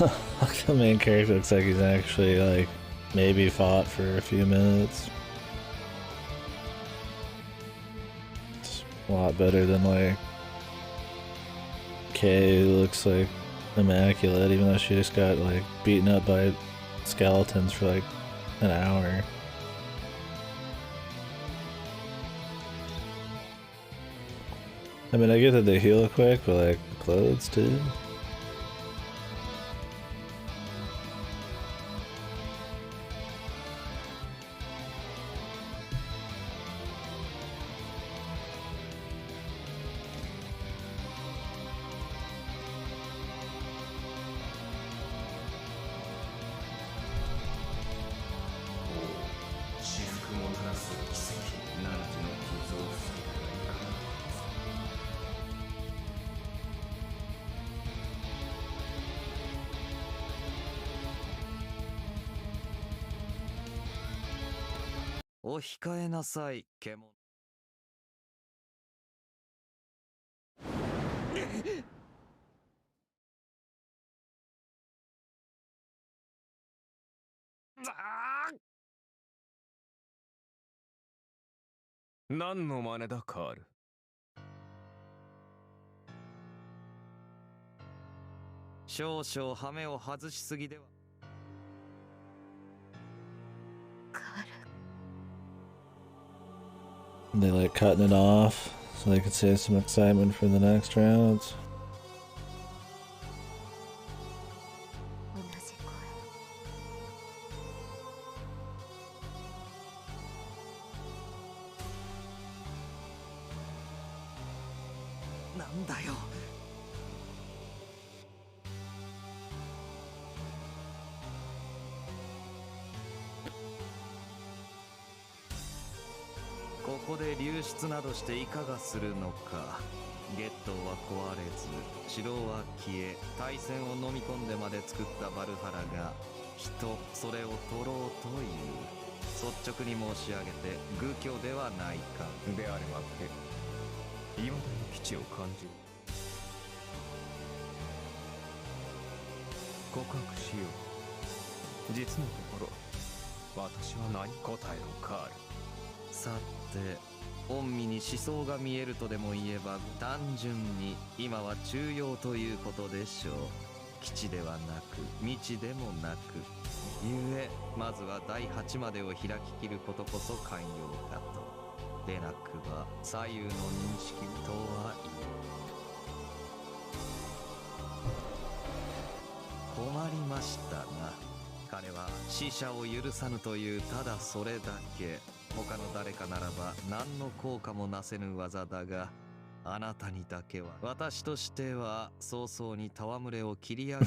Like the main character looks like he's actually like maybe fought for a few minutes. It's a lot better than like Kay, who looks like immaculate, even though she just got like beaten up by skeletons for like an hour. I mean, I get that they heal quick, but like clothes too. They like cutting it off so they could save some excitement for the next rounds.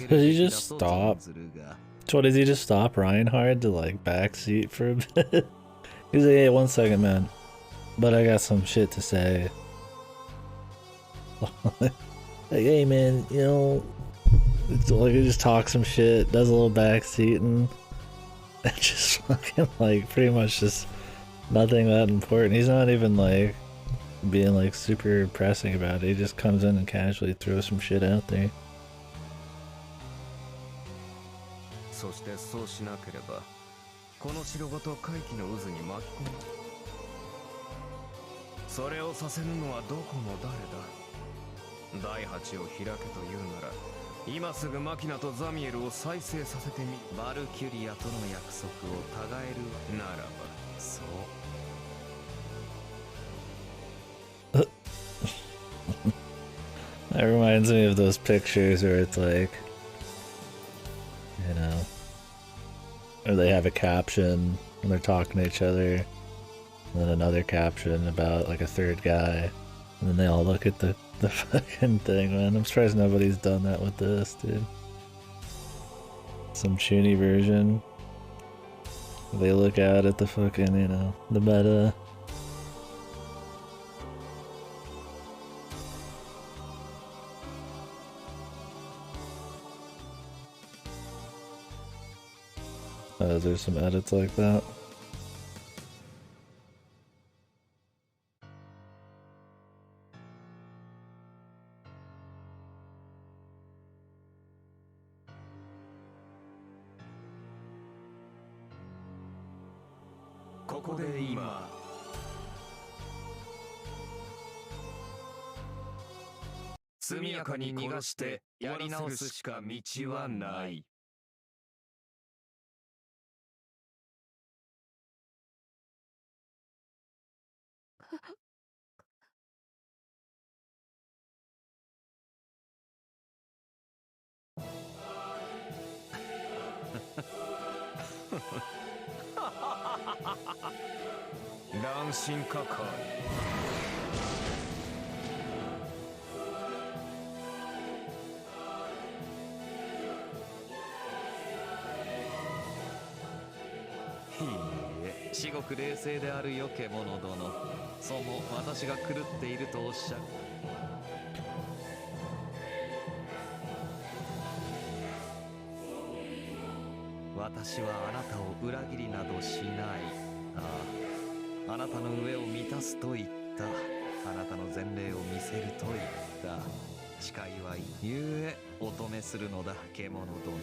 Did he just stop? So does he just stop Reinhard to like backseat for a bit? He's like, hey, 1 second, man. But I got some shit to say. Like, hey, man, you know, it's like he just talks some shit, does a little backseat, and just fucking like pretty much just nothing that important. He's not even like being like super pressing about it. He just comes in and casually throws some shit out there. That reminds me of those pictures where it's like, you know, or they have a caption when they're talking to each other, and then another caption about like a third guy, and then they all look at the fucking thing, man. I'm surprised nobody's done that with this, dude. Some chuny version. They look out at the fucking, you know, the meta. There's some edits like that. ここで今速やかに逃がしてやり直すしか道はない。乱心かかる。いいえ、至極冷静であるよ獣殿。そうも私が狂っているとおっしゃる。私はあなたを裏切りなどしない。ああ、あなたの上を満たすと言った。あなたの前例を見せると言った。誓いはゆえ乙女するのだ獣殿。い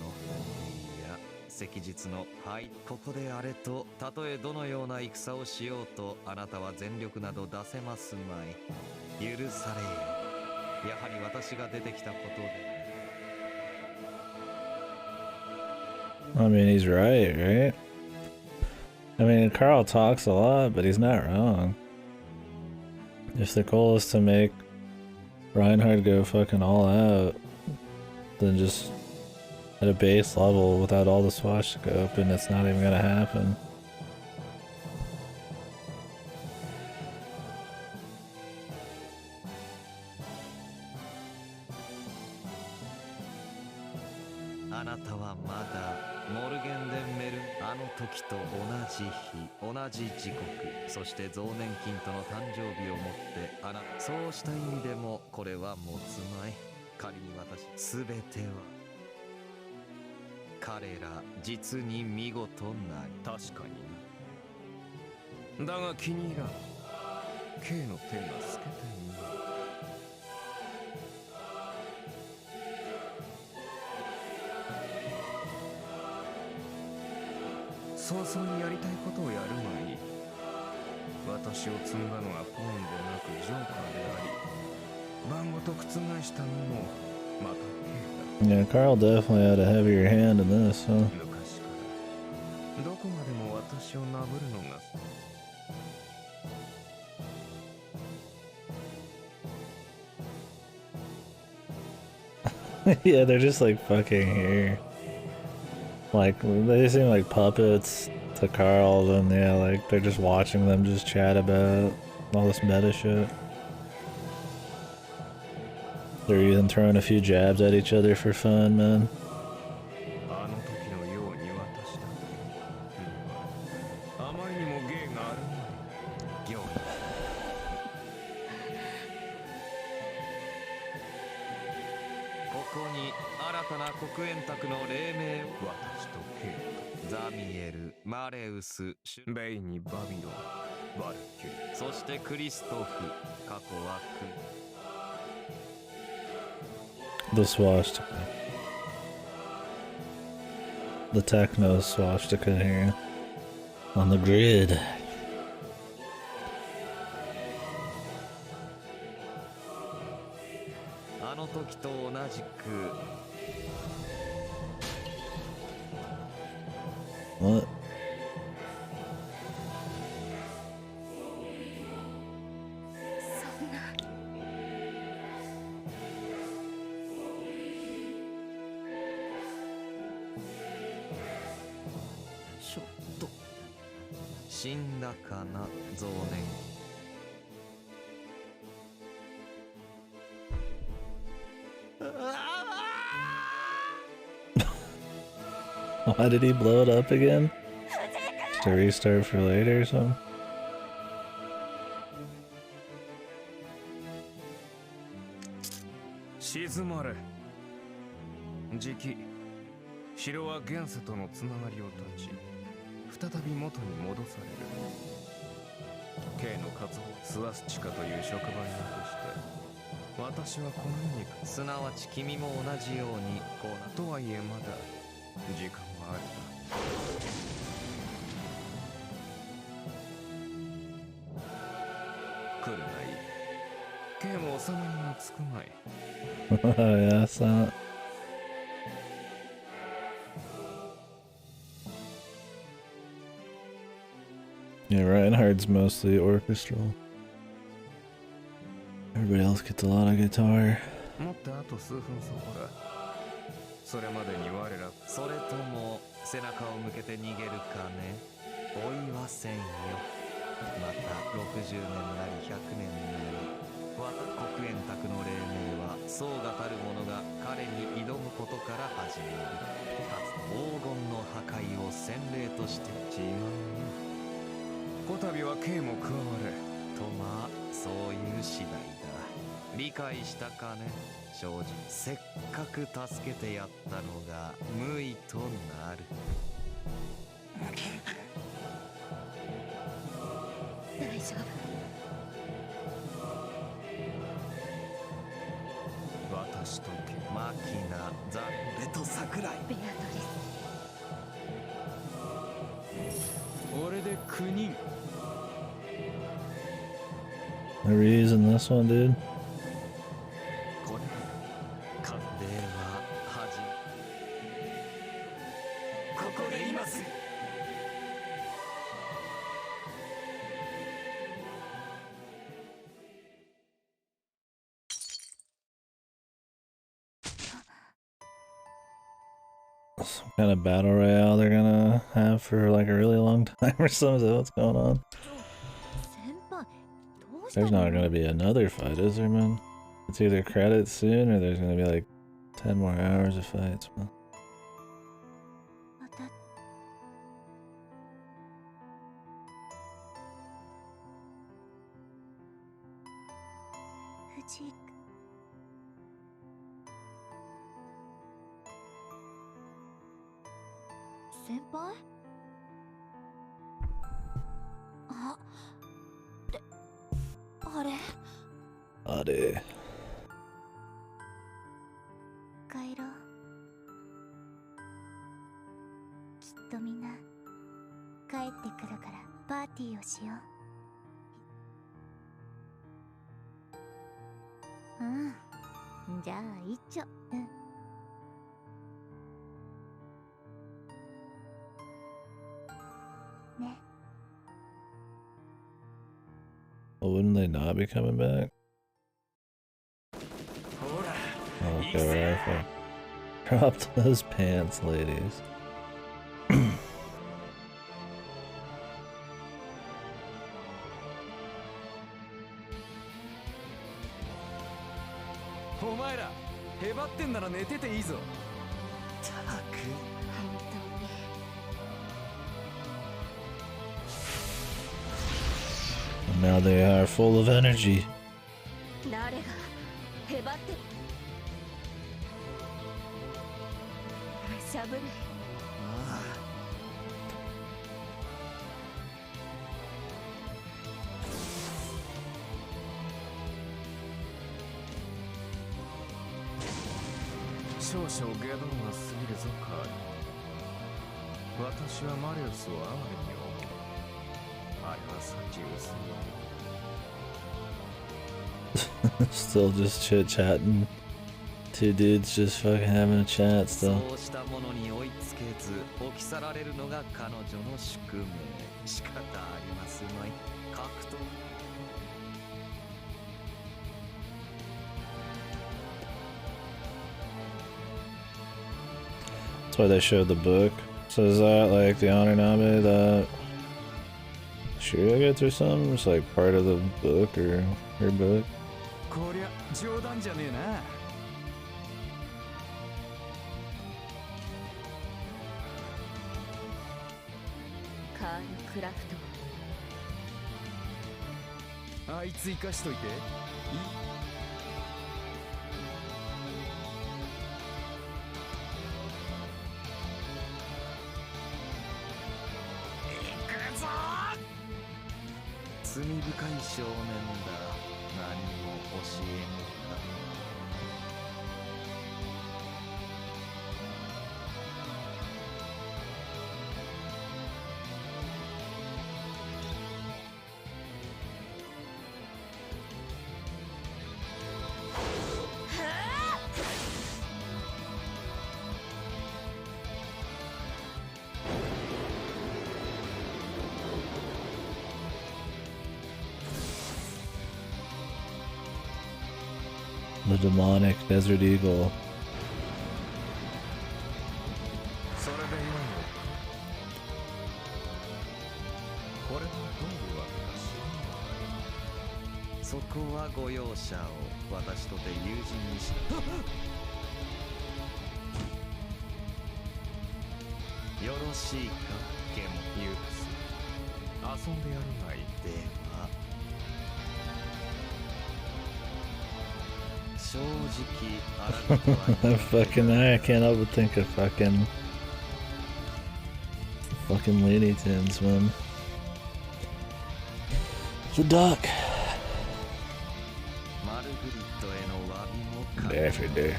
や、昔日のはいここであれと、たとえどのような戦をしようとあなたは全力など出せますまい。許されよ。やはり私が出てきたことで。I mean, he's right, right? I mean, Carl talks a lot, but he's not wrong. If the goal is to make Reinhardt go fucking all out, then just at a base level without all the swastika open, it's not even gonna happen.時と同じ日、同じ時刻、そして増年金との誕生日をもってそうした意味でもこれは持つまい。仮に私すべては彼ら実に見事なり。確かにだが気に入らん。K の手が透けていない。早々にやりたいことをやる前に、私を積んだのはポーンでなくジョーカーであり、番ごと覆したのもまた K だ。 Yeah, Carl definitely had a heavier hand in this, huh? 昔からどこまでも私をなぶるのがYeah, they're just like fucking here. Like, they seem like puppets to Carl, and yeah, like, they're just watching them just chat about all this meta shit. They're even throwing a few jabs at each other for fun, man. The swastika. The techno swastika here. On the grid. What? Why did he blow it up again? To restart for later or something? Shizumare. じき、城は現世とのつながりを断ち、再び元に戻される。K の活動スワスチカという職場になくして、私はこの世にすなわち君も同じようにこうなとはいえまだ時間はあるな。来るがいい。K も収まりがつくまい。Yeah, son. Yeah, Reinhardt's mostly orchestral. Everybody else gets a lot of guitar. もってあと数分そこだ。それまでに我らそれとも背中を向けて逃げるかね。追いはせんよ。また60年なり100年なり、我が黒煙卓の黎明は層がたる者が彼に挑むことから始める。かつ黄金の破壊を洗礼として違うな。こたびは K も加われ。とまあそういう次第だ。理解したかね。正直せっかく助けてやったのが無意となる。大丈夫。私と K、マキナ、ザンベと桜井。ベアトリス。俺で9人。Irae's in this one, dude. これでは始め。ここでいます。Some kind of battle royale they're gonna have for like a really long time or something. What's going on? 先輩、どうしたの？ There's not gonna be another fight, is there, man? It's either credits soon or there's gonna be like 10 more hours of fights, man. また。藤井君。先輩？あ、あれ？あれ。帰ろう。きっとみんな帰ってくるからパーティーをしよう。うん。じゃあ一丁。うん。ね。Well, wouldn't they not be coming back? Oh, okay, we're right. Dropped those pants, ladies. お前らへばってんなら寝てていいぞ。たく。本当に。And now they are full of energy. 誰がへばってしゃぶる。ああ。少々下道が過ぎるぞカール。私はマリウスを哀れに思う。あれは幸薄い。 Still just chit-chatting. Two dudes just fucking having a chat still. そうしたものに追いつけず起き去られるのが彼女の宿命。仕方ありますまい。格闘。That's why they showed the book. So is that like the Anunnaki that Shirya gets or something? It's like part of the book or her book? こりゃ冗談じゃねえな。カール・クラフト。あいつ生かしといて。罪深い少年だ。何も教えぬか。The demonic desert eagle. それでよいのか。これはどういうわけか知らんのだよ。そこはご容赦を私とて友人にしよろしいか、ケモ。ユース、遊んでやるがいい。では正直あなたは Fucking I can't help but think of fucking Looney Tunes, man. The duck. マルグリットへの詫びも Daffy Duck.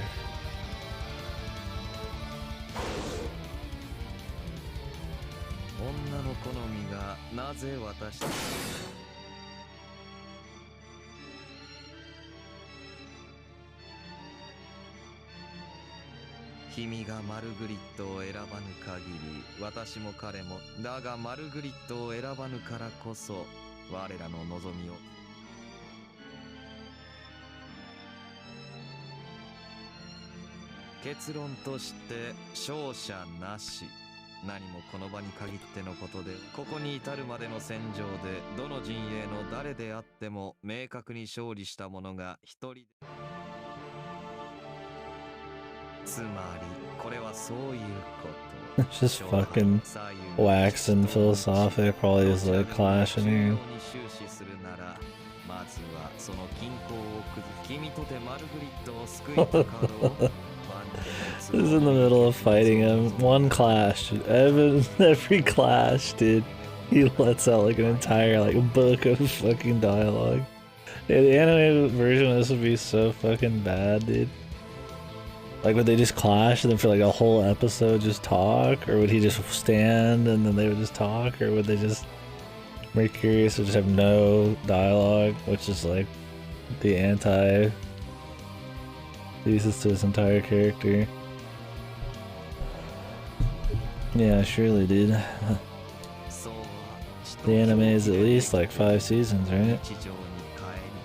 女の好みがなぜ私たち君がマルグリットを選ばぬ限り私も彼もだがマルグリットを選ばぬからこそ我らの望みを結論として勝者なし。何もこの場に限ってのことでここに至るまでの戦場でどの陣営の誰であっても明確に勝利した者が一人でつまりこれはそういうこと It's just fucking waxing philosophic while he's like clashing here. 終始するならまずはその均衡を崩す君とてマルグリットを救いたかろうThis is in the middle of fighting him. One clash. Every clash, dude. He lets out like an entire like book of fucking dialogue. Yeah, the animated version of this would be so fucking bad, dude. Like, would they just clash and then for like a whole episode just talk? Or would he just stand and then they would just talk? Or would they just... Mercurius would just have no dialogue, which is like the anti... thesis to his entire character. Yeah, surely, dude. The anime is at least like 5 seasons, right?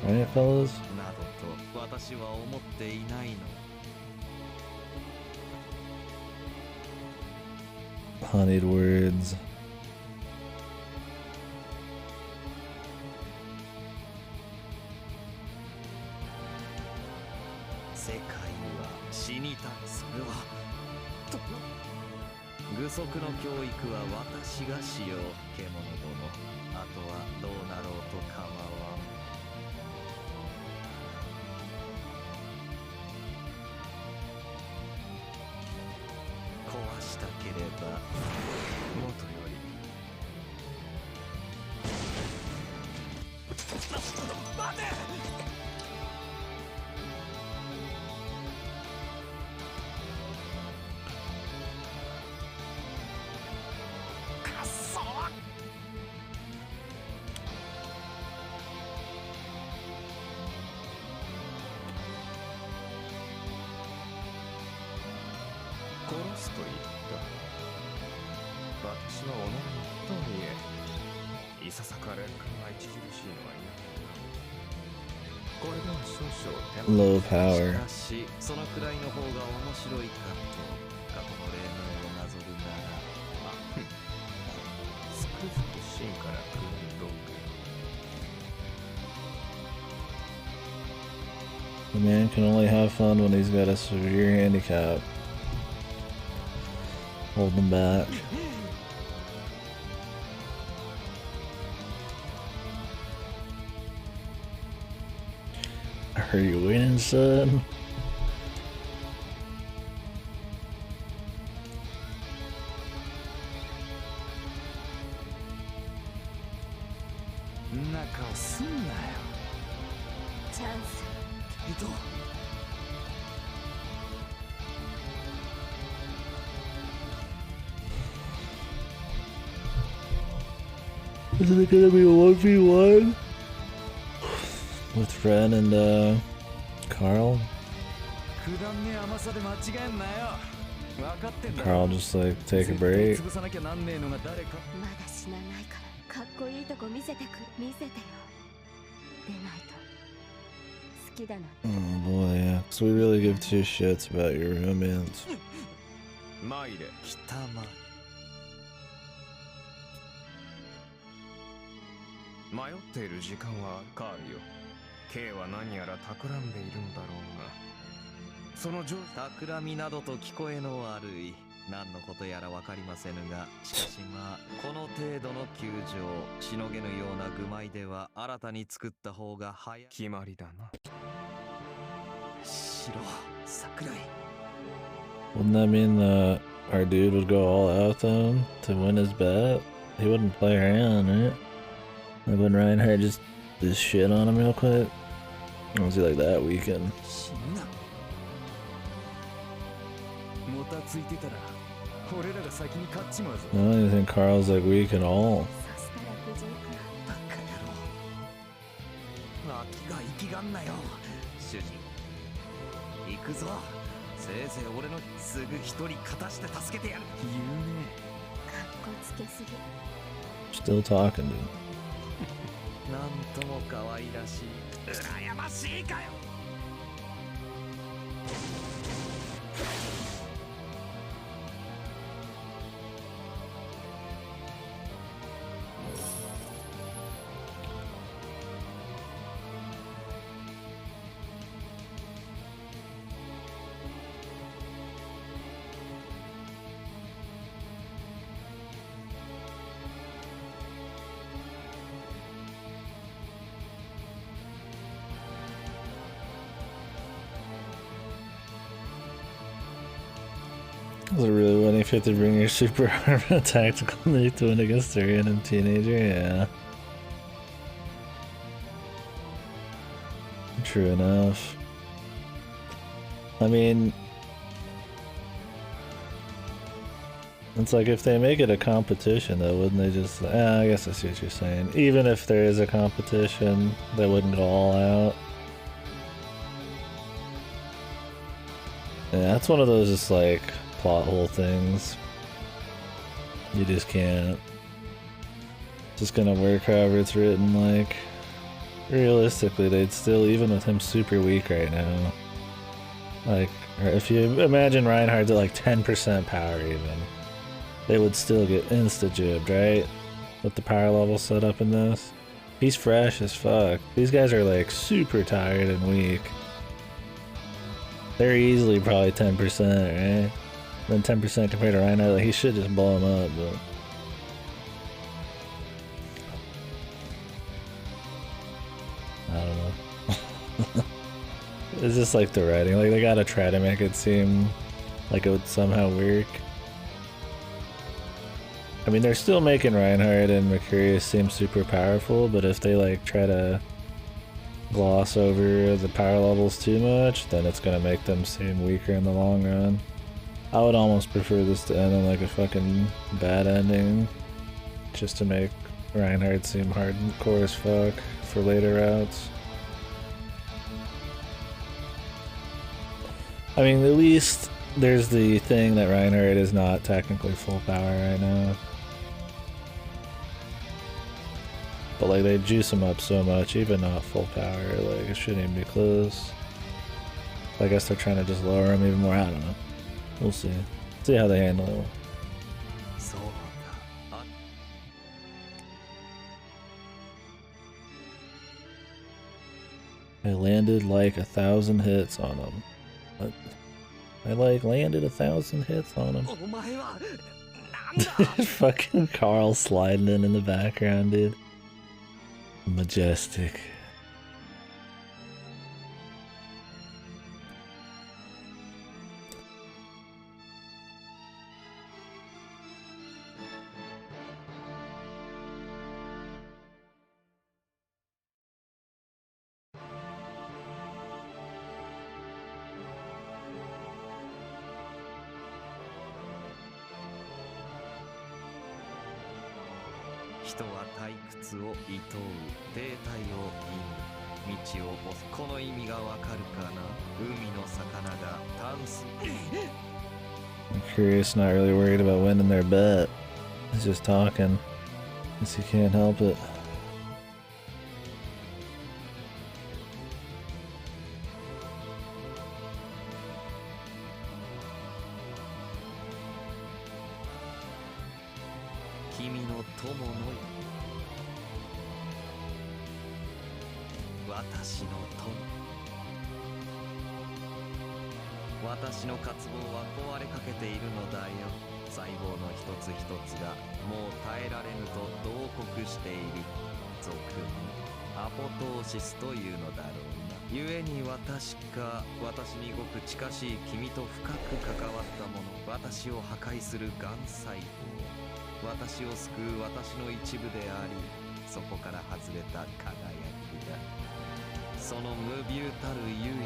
Right, fellas? Honeyed words. 世界は死にたい。それは具足の教育は私がしよう。獣殿、あとはどうなろうと構わん。壊したければもとより待て。殺すと言った。私は己のとはいえ、いささか劣化が著しいのは嫌だ。これでは少々 Low power. しかし、そのくらいの方が面白いかと、過去の例名をなぞるなら、つくづく真から来るどうか。The man can only have fun when he's got a severe handicap. Hold them back. Are you winning, son? Isn't it gonna be a 1v1? With Ren and Carl? Carl just like take a break. まだ死なないからかっこいいとこ見せてよ。でないときだな。 Oh boy, yeah. So we really give two shits about your romance. マイレ北間迷っている時間はカールよ。K は何やら企んでいるのだろうが、その上企みなどと聞こえの悪い何のことやらわかりませぬが、しかしまあこの程度の窮状しのげぬような愚昧では新たに作った方が早い。決まりだな。白桜井 Wouldn't that mean that our dude would go all out then to win his bet? He wouldn't play around, right? Like when Reinhardt just shit on him real quick? Or was he like that weekend? 死ぬな。もたついてたら俺らが先に勝っちまうぞ。 No, you think Carl's like weak at all? そしたら無事か。バカ野郎。秋が生きがんなよ。主人行くぞ。せいぜい俺のすぐ一人勝たして助けてやる。言うね。かっこつけすぎ。 Still talking to him. なんとも可愛らしい。羨ましいかよ。Was it really when if you have to bring your super armor and tactical nuke to win against a random teenager? Yeah. True enough. I mean, it's like if they make it a competition though, wouldn't they just... I guess I see what you're saying. Even if there is a competition, they wouldn't go all out. Yeah, that's one of those just like plot hole things. You just can't. It's just gonna work however it's written. Like, realistically, they'd still, even with him super weak right now, like, or if you imagine Reinhardt's at like 10% power even, they would still get insta-jibbed, right? With the power level set up in this. He's fresh as fuck. These guys are like super tired and weak. They're easily probably 10%, right? Then 10% compared to Reinhardt, like he should just blow him up, but... I don't know. It's just like the writing, like they gotta try to make it seem like it would somehow work. I mean, they're still making Reinhardt and Mercurius seem super powerful, but if they like try to gloss over the power levels too much, then it's gonna make them seem weaker in the long run. I would almost prefer this to end in like a fucking bad ending, just to make Reinhardt seem hardcore as fuck for later routes. I mean, at least there's the thing that Reinhardt is not technically full power right now. But like they juice him up so much, even not full power, like it shouldn't even be close. I guess they're trying to just lower him even more, I don't know. We'll see. See how they handle it. I landed like 1,000 hits on him. But I like landed 1,000 hits on him. Fucking Carl sliding in the background, dude. Majestic. I'm curious, not really worried about winning their bet. He's just talking. Guess he can't help it. 君の友のよ私の友私の渇望は壊れかけているのだよ細胞の一つ一つがもう耐えられぬと同国している俗にアポトーシスというのだろうな故に私にごく近しい君と深く関わったもの私を破壊する癌細胞私を救う私の一部でありそこから外れた輝きだその無ビューたる唯一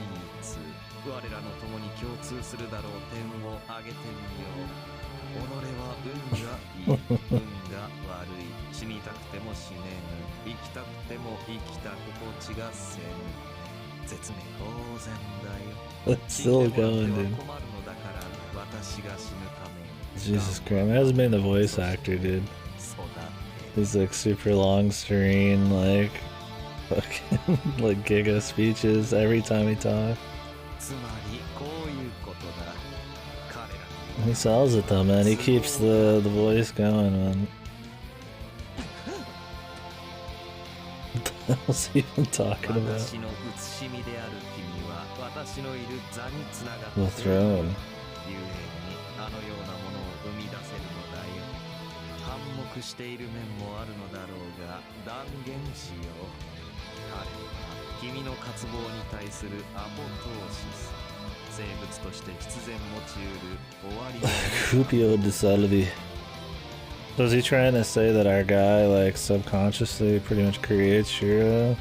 我らの共に共通するだろう点を挙げてみよう己は運がいい運が悪い死にたくても死ねぬ生きたくても生きた心地がせぬ絶命当然だよ It's still going, dude. Jesus Christ, it hasn't been the voice actor, dude. These like super long screen, like fucking like giga speeches every time he talks. He sells it though, man. He keeps the voice going, man. What the hell's he even talking about? The throne. 反目している面もあるのだろうが断言しよう彼は君の渇望に対するアポトーシス生物として必然持ち得る終わりの Cupio de Salvi. So is he trying to say that our guy like subconsciously pretty much creates Shiro?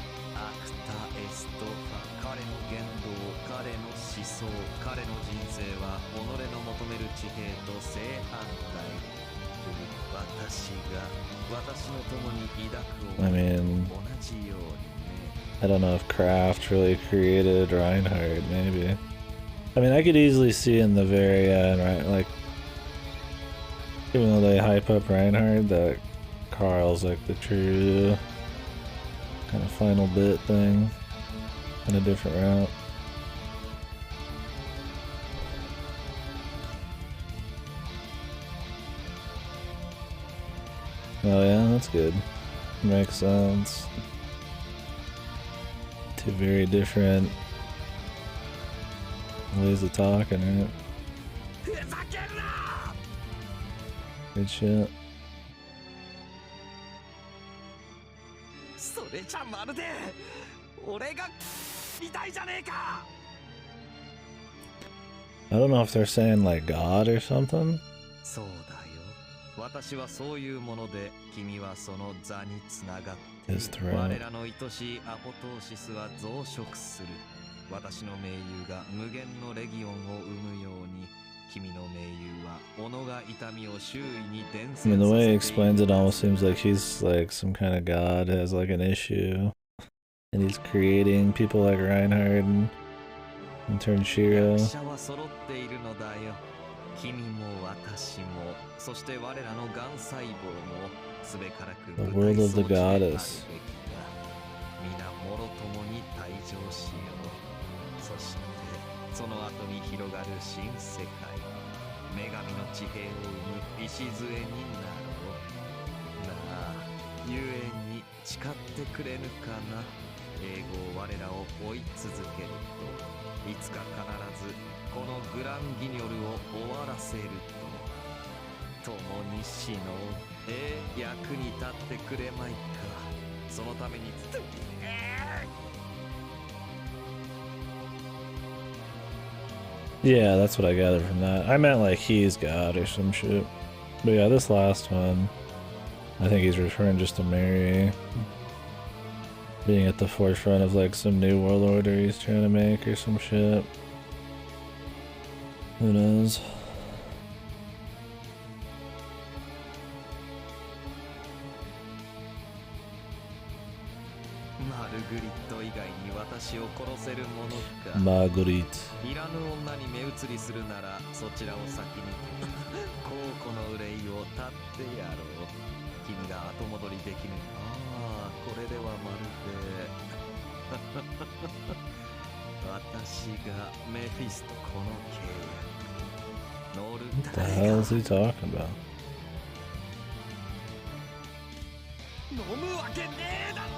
彼の言動彼の思想彼の人生は己の求める地平と正反対私の共に抱く I mean, I don't know if Kraft really created Reinhardt, maybe. I mean, I could easily see in the very end, right? Like, even though they hype up Reinhardt, that Carl's like the true kind of final bit thing in a different route. Oh yeah, that's good. Makes sense. Two very different ways of talking, right? Good shit. それじゃまるで俺がみたいじゃねえか I don't know if they're saying like God or something. そうだよ私はそういうもので君はその座につながっている我らの愛しいアポトーシスは増殖する私の盟友が無限のレギオンを生むように君の盟友は己が痛みを周囲に伝染させている I mean, the way he explains it almost seems like he's like some kind of god, has like an issue. And he's creating people like Reinhardt and in turn Shiro. 役者は揃っているのだよ君も私もそして我らの癌細胞もすべからく The world of the goddess. 皆もろともに退場しようそしてその後に広がる新世界女神の地平を生む礎になろうなあゆえに誓ってくれぬかな英語我らを追い続けるといつか必ずこのグランギニョルを終わらせると共に死のう役に立ってくれまいかそのためにYeah, that's what I gathered from that. I meant like he's God or some shit. But yeah, this last one, I think he's referring just to Mary being at the forefront of like some new world order he's trying to make or some shit. Who knows? マルグリット以外に私を殺せるものか。マグリット。いらぬ女に目移りするならそちらを先に孝行の憂いを立ってやろう。君が後戻りできぬ。ああ、これではまるで私がメフィストこの契約。ノル What the hell is he talking about? 飲むわけねえだろ。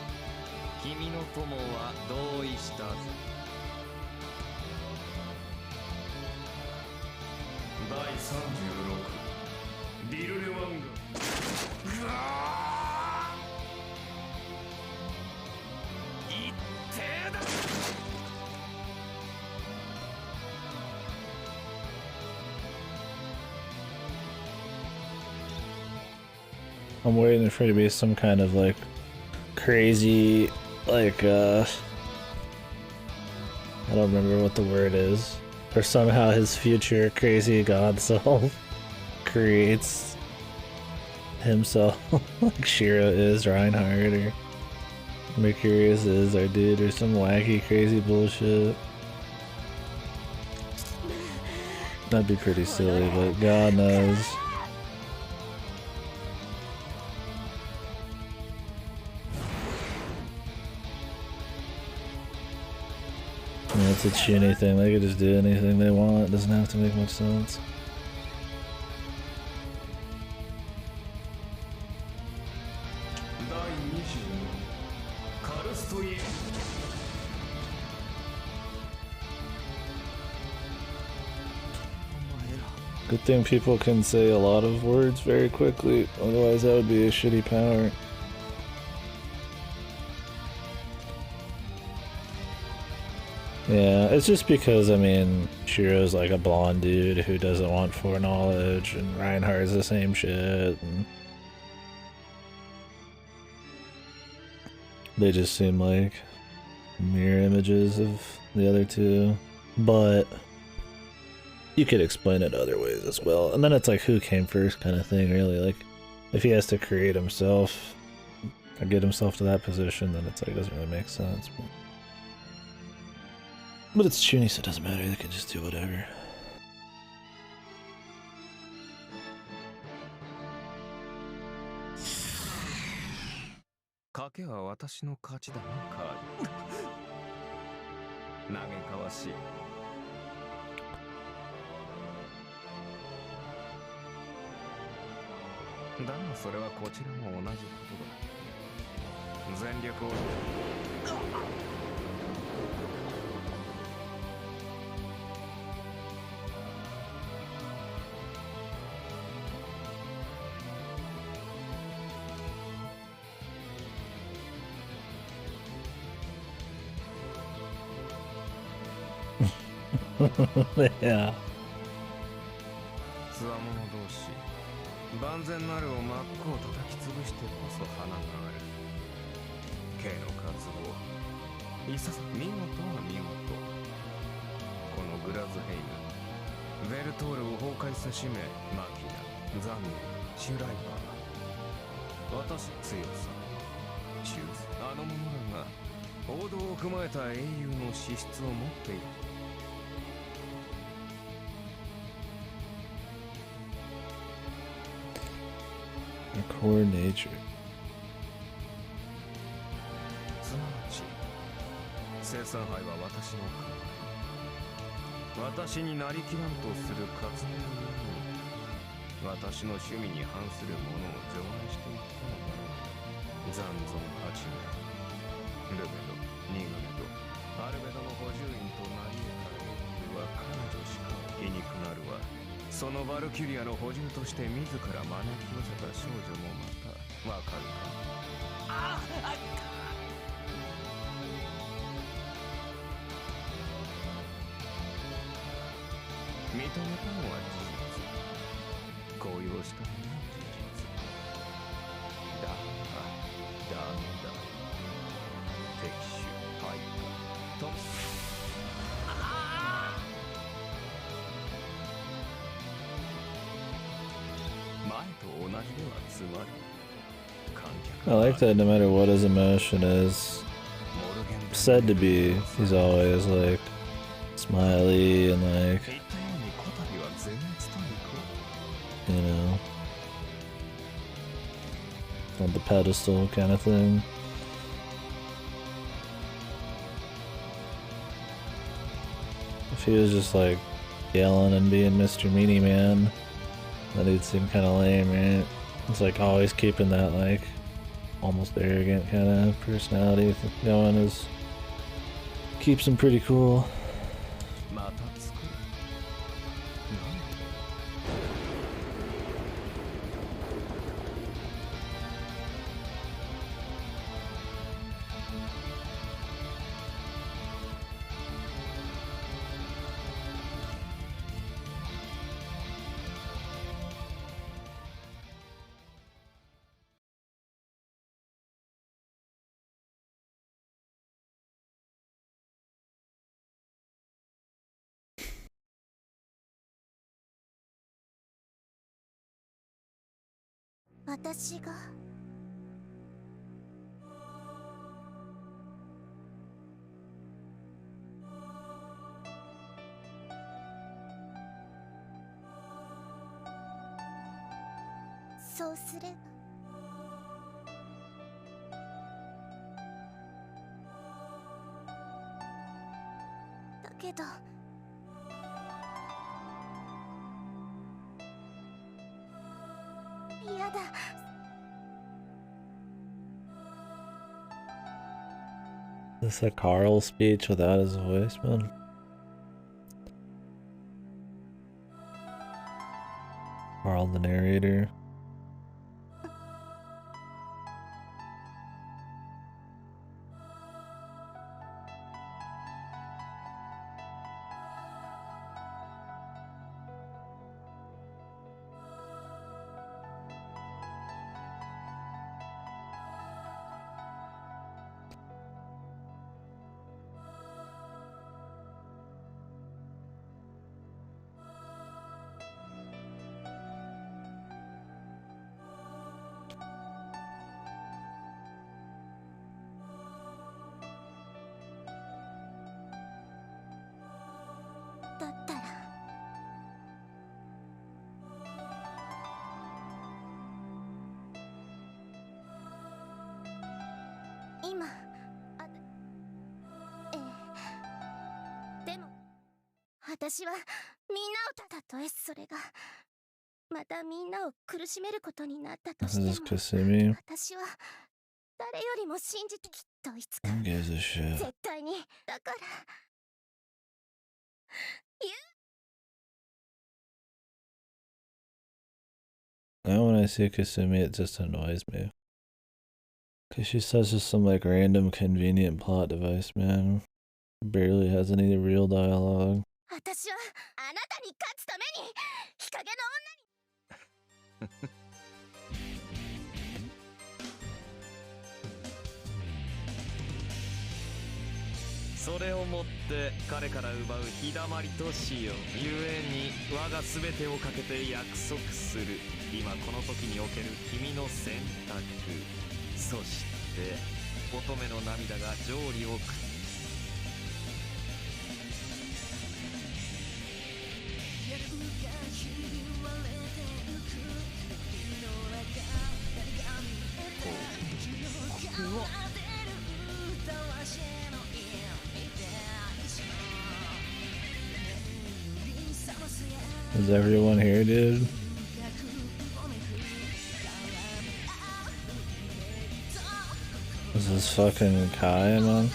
君の友は同意したぜ。第36ディルレワンガ。うわー一定だ。I'm waiting for it to be some kind of like crazy, like I don't remember what the word is, or somehow his future crazy god self creates himself like Shiro is Reinhardt or Mercurius is our dude or some wacky crazy bullshit. That'd be pretty silly, but God knows. Yeah, it's a Chuni thing. They could just do anything they want. It doesn't have to make much sense. Good thing people can say a lot of words very quickly, otherwise that would be a shitty power. Yeah, it's just because, I mean, Shiro's like a blonde dude who doesn't want foreknowledge, and Reinhardt's the same shit, and they just seem like mirror images of the other two, but you could explain it other ways as well. And then it's like, who came first kind of thing, really. Like, if he has to create himself or get himself to that position, then it's like, it doesn't really make sense. But it's Chuni, so it doesn't matter. They can just do whatever. Yeah. つわもの同士、万全なるを真っ向叩き潰してこそ花がある。Kの渇望、いささ見事は見事。このグラズヘイム、ベルトールを崩壊せしめ、マキナ、ザンヌ、シュライバー。私強さ、忠誠、あの者らが王道を踏まえた英雄の資質を持っている。The core nature. すなわち生産杯は私の考え、私になりきらんとする活動のように私の趣味に反するものを除外していったのだろう。残存8名、ルベド、ニグメド、アルベドの補充員となり得た英雄は彼女しか皮肉なるわ。そのバルキュリアの補充として自ら招き寄せた少女もまたわかるか。ああ、認めたのは事実、高揚したのは事実だがダメだ。敵手敗北とI like that no matter what his emotion is said to be, he's always like smiley and like, you know, on the pedestal kind of thing. If he was just like yelling and being Mr. Meanie Man, that would seem kind of lame, right? It's like always keeping that like almost arrogant kind of personality going is keeps him pretty cool. また作る。なんで。私がそうすればだけど嫌だ。Is this a Carl speech without his voice, man? Carl the narrator.だったら今でも私はみんなをたとえそれがまたみんなを苦しめることになったと This is しても Kasumi. 私は誰よりも信じてきっといつか Who gives a shit? 絶対にだからNow when I see Kasumi, it just annoys me. Cause she's such just some like random convenient plot device, man. Barely has any real dialogue. 私はあなたに勝つために日陰のそれをもって彼から奪う日だまりとしよう。ゆえに我が全てをかけて約束する。今この時における君の選択、そして乙女の涙が成利を食ってIs everyone here, dude? Is this fucking Kai, man?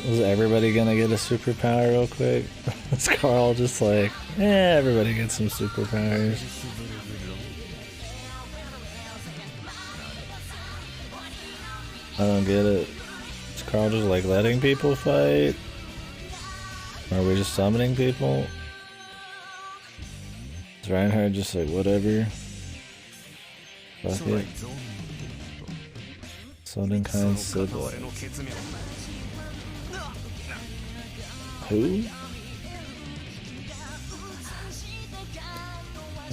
Was everybody gonna get a superpower real quick? Is Carl just like, everybody gets some superpowers? I don't get it. Is Carl just like letting people fight? Or are we just summoning people? Is Reinhardt just like, whatever? Fuck it. Summoning kind said what? Who?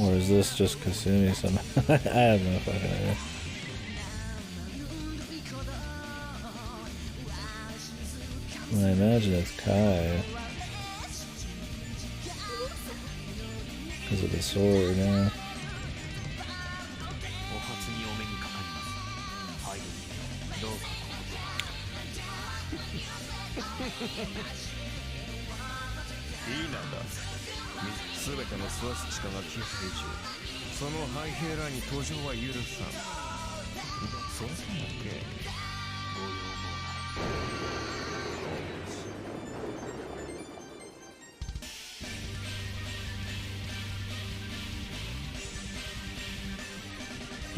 Or is this just Kasumi somehow? I have no fucking idea. Well, I imagine it's Kai. Because of the sword now. それともゲイ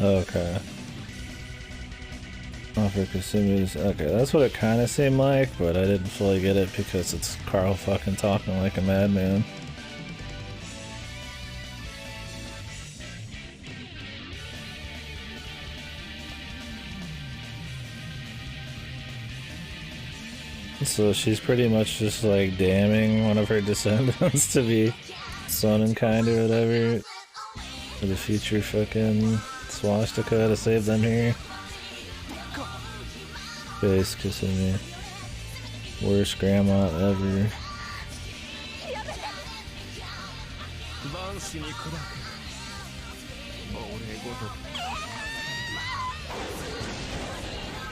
ご要望なら Okay. Offer Kasumi's. Okay, that's what it kind of seemed like, but I didn't fully get it because it's Carl fucking talking like a madman. So she's pretty much just like damning one of her descendants to be Sonnenkind or whatever for the future fucking swastika to save them here. Face Kasumi. Worst grandma ever.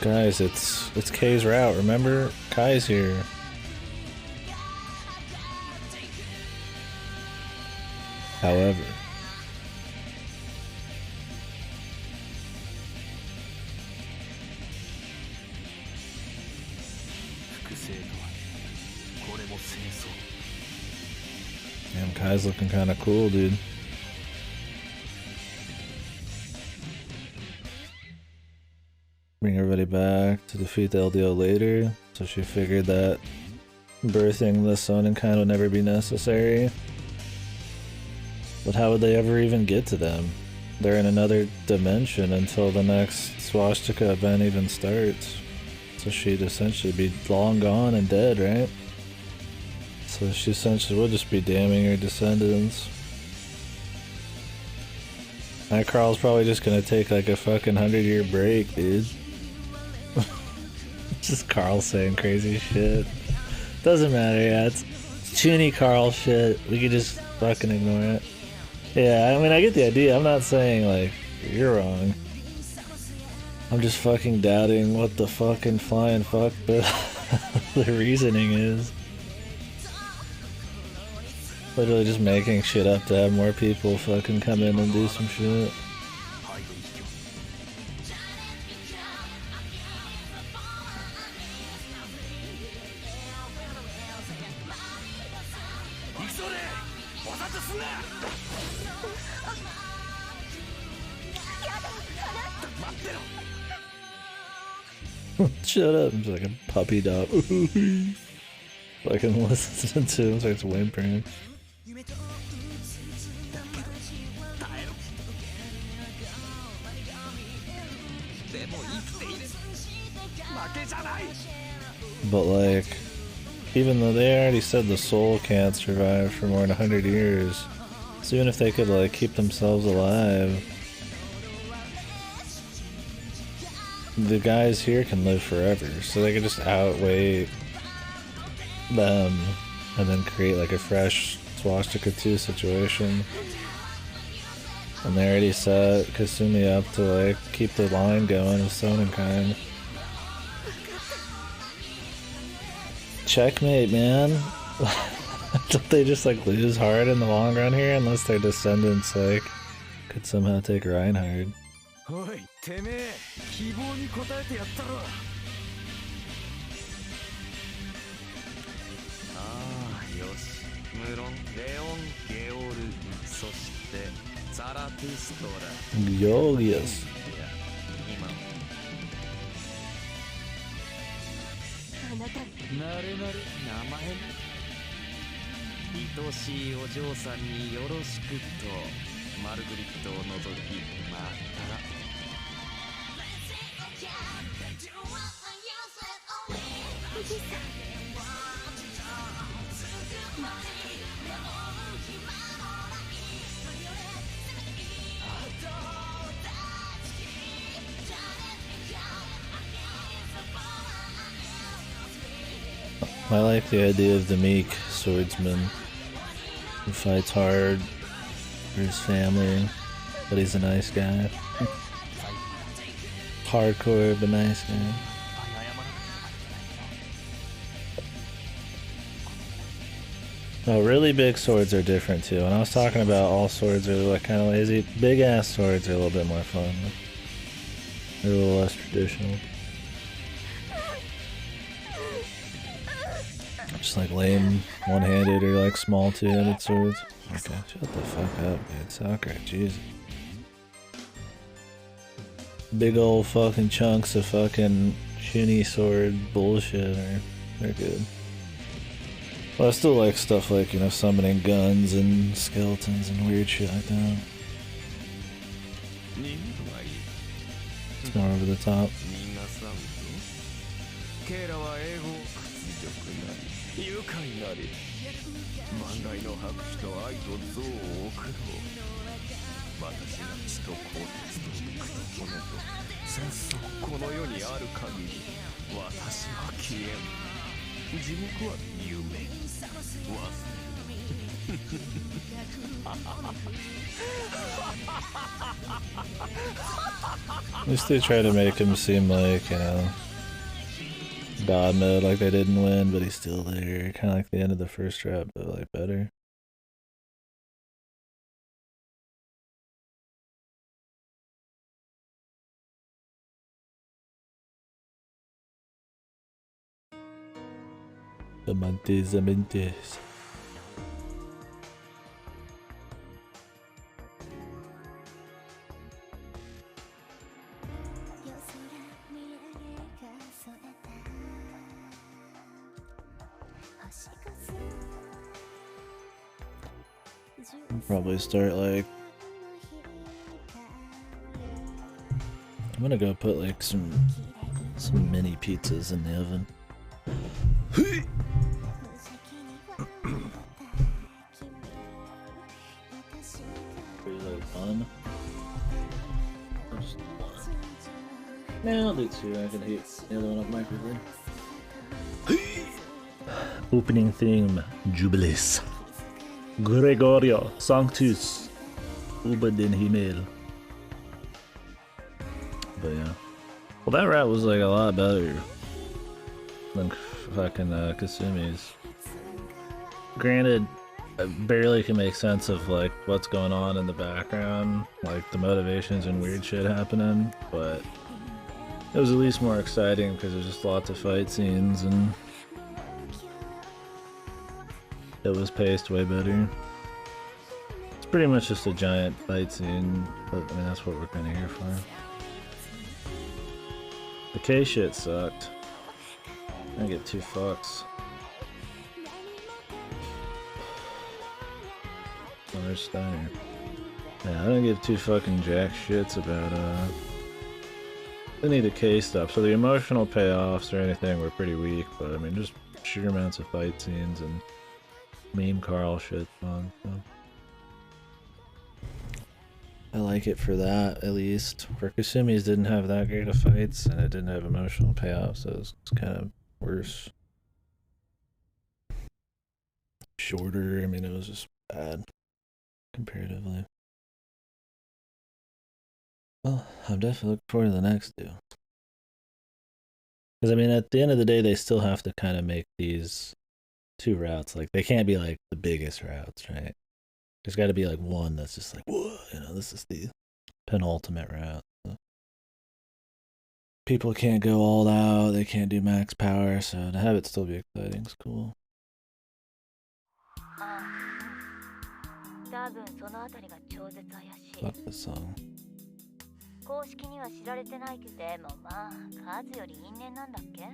Guys, it's Kai's route, remember? Kai's here. However, damn, Kai's looking kinda cool, dude. Bring everybody back to defeat the LDO later, so she figured that birthing the Sonnenkind would never be necessary. But how would they ever even get to them? They're in another dimension until the next swastika event even starts. So she'd essentially be long gone and dead, right? So she essentially would just be damning her descendants. That Carl's probably just gonna take like a fucking 100-year break, dude. Just Carl saying crazy shit. Doesn't matter, yeah, it's chuny Carl shit. We could just fucking ignore it. Yeah, I mean, I get the idea. I'm not saying, like, you're wrong. I'm just fucking doubting what the fucking flying fuck the reasoning is. Literally just making shit up to have more people fucking come in and do some shit. Shut up, I'm just like a puppy dog. Fucking listen to him, starts whimpering. But like, even though they already said the soul can't survive for more than 100 years, so even if they could like keep themselves alive, the guys here can live forever, so they can just outweigh them and then create like a fresh Swastika 2 situation. And they already set Kasumi up to like keep the line going with Sonnenkind. Checkmate, man. Don't they just like lose hard in the long run here unless their descendants like could somehow take Reinhard? おい、てめえ、希望に応えてやったろ。ああ、よし。無論、レオン、ゲオル、そしてザラトゥストラ。Glorious. いや、今。あなたになれなれ、名前な。愛しいお嬢さんによろしくと、マルグリットを除き、また。I like the idea of the meek swordsman who fights hard for his family, but he's a nice guy. Hardcore, but nice guy. Oh, really big swords are different too. When I was talking about all swords are like kind of lazy, big ass swords are a little bit more fun. They're a little less traditional. Just like lame one-handed or like small two-handed swords. Okay, shut the fuck up, dude. Soccer, Jesus. Big old fucking chunks of fucking shinny sword bullshit, they're good. But I still like stuff like, you know, summoning guns and skeletons and weird shit like that. It's more over the top. 愉快なり万来の白紙と愛と憎悪を送ろう私が血と鋼鉄と肉と骨と戦争この世にある限り私は消えん地獄は夢At least they try to make him seem like, you know, God mode, like they didn't win, but he's still there. Kind of like the end of the first trap, but like better. Amantes, amantes. Probably start like I'm gonna go put like some mini pizzas in the oven. Bun. Just one. Nah, I'll do two. I can heat the other one up microwave. Opening theme, Jubilees. Gregorio Sanctus Ubadin Himel. But yeah. Well, that route was like a lot better than fucking Kasumi's. Granted, I barely can make sense of like what's going on in the background, like the motivations and weird shit happening, but it was at least more exciting because there's just lots of fight scenes and it was paced way better. It's pretty much just a giant fight scene, but I mean that's what we're kind of here for. The K shit sucked. I didn't get 2 fucks. Oh, there's Steiner. Yeah, I don't give 2 fucking jack shits about any of the K stuff. So the emotional payoffs or anything were pretty weak, but I mean just sheer amounts of fight scenes and meme Carl shit fun. So. I like it for that, at least. For Kasumi's didn't have that great of fights, and it didn't have emotional payoffs, so it's kind of worse. Shorter, I mean, it was just bad, comparatively. Well, I'm definitely looking forward to the next two. Because, I mean, at the end of the day, they still have to kind of make these 2 routes. Like, they can't be, like, the biggest routes, right? There's got to be, like, one that's just like, whoa, you know, this is the penultimate route. So. People can't go all out, they can't do max power, so to have it still be exciting is cool. Fuck this song. 公式には知られてないけど、でもまあ数より因縁なんだっけ？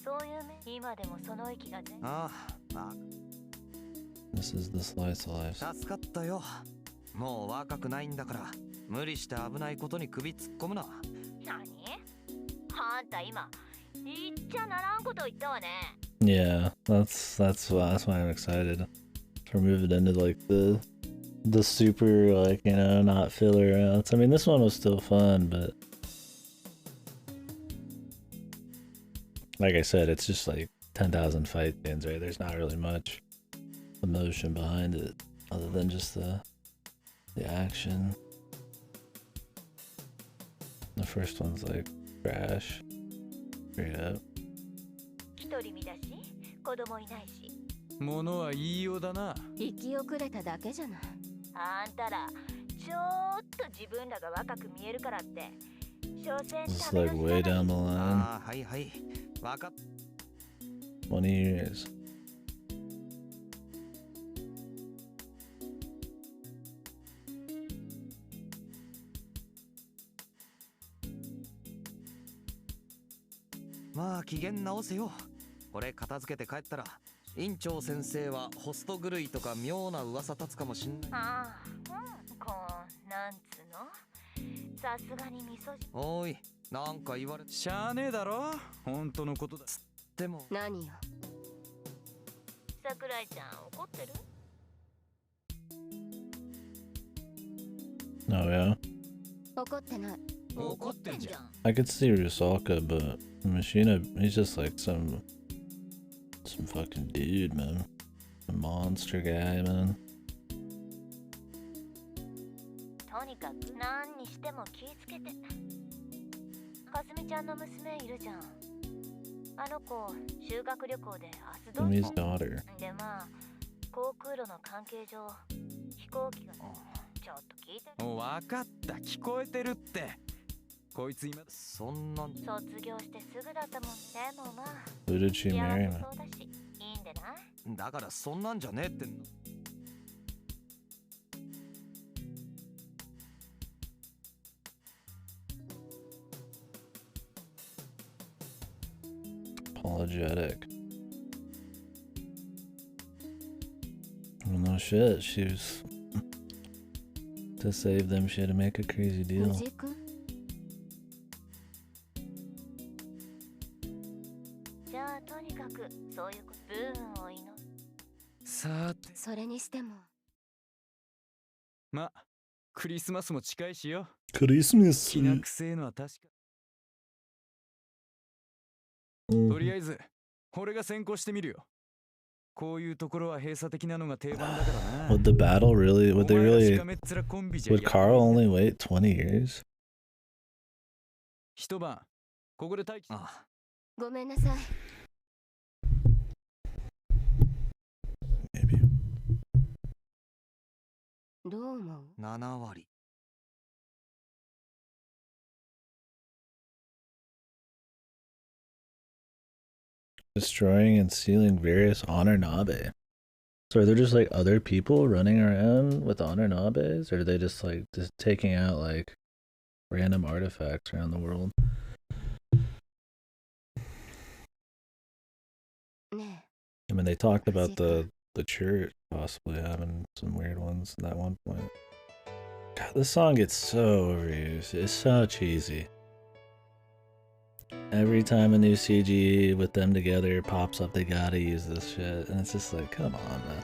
そういう目、今でもその息が全。ああ。This is the slice of life. 助かったよ。もう若くないんだから、無理して危ないことに首突っ込むな。何？あんた今言っちゃならんこと言ったわね。Yeah, that's why I'm excited for moving into like the super, like, you know, not filler routes. I mean, this one was still fun, but like I said, it's just like 10,000 fight scenes, right? There's not really much emotion behind it other than just the action. The first one's like trash, straight up. 物は言いようだな。生き遅れただけじゃない。あんたら It's like way down the line. ああ、はいはい。わかっ 20 years. まあ機嫌直せよ。これ片付けて帰ったら院長先生はホスト狂いとか妙な噂立つかもしんない。ああ、こうなんつうの、さすがに味噌汁。おい、なんか言われしゃあねえだろ、本当のことだ。ても何よ。桜井ちゃん怒ってる？ Oh yeah. 怒ってない。怒ってんじゃん。I could see Rusalka, but Machina, he's just like some fucking dude, man. A monster guy, man. とにかく何にしても気ぃつけて。かすみちゃんの娘いるじゃん。あの子修学旅行でアスド His daughter. で、まあ航空路の関係上飛行機がちょっと聞いてる。わかった、聞こえてるって。こいつ今そんな卒業してすぐだったもん。でもまあ Who did she 幸 marry, せ man? そうだしいいんでない？だからそんなんじゃねえってんの。 Apologetic. Well, no shit, she was... To save them, she had to make a crazy deal. 藤井君。じゃあとにかくそういうことブーンを祈る。さーて、それにしても。ま、クリスマスも近いしよ。 Christmas. きな臭えのは確か。とりあえず俺が先行してみるよ。こういうところは閉鎖的なのが定番だからな。 Would the battle really... Would they お前ら really... しかめっ面コンビじゃ Would や Carl only wait 20 years? 一晩ここで待機。ああ、ごめんなさい。 Maybe. どう思う？ 7割。 Destroying and stealing various honor nabe. So are there just like other people running around with honor nabes, or are they just like just taking out like random artifacts around the world? ね I mean, they talked about the church possibly having some weird ones at that one point. God, this song gets so overused. It's so cheesy. Every time a new CG with them together pops up, they gotta use this shit. And it's just like, come on, man.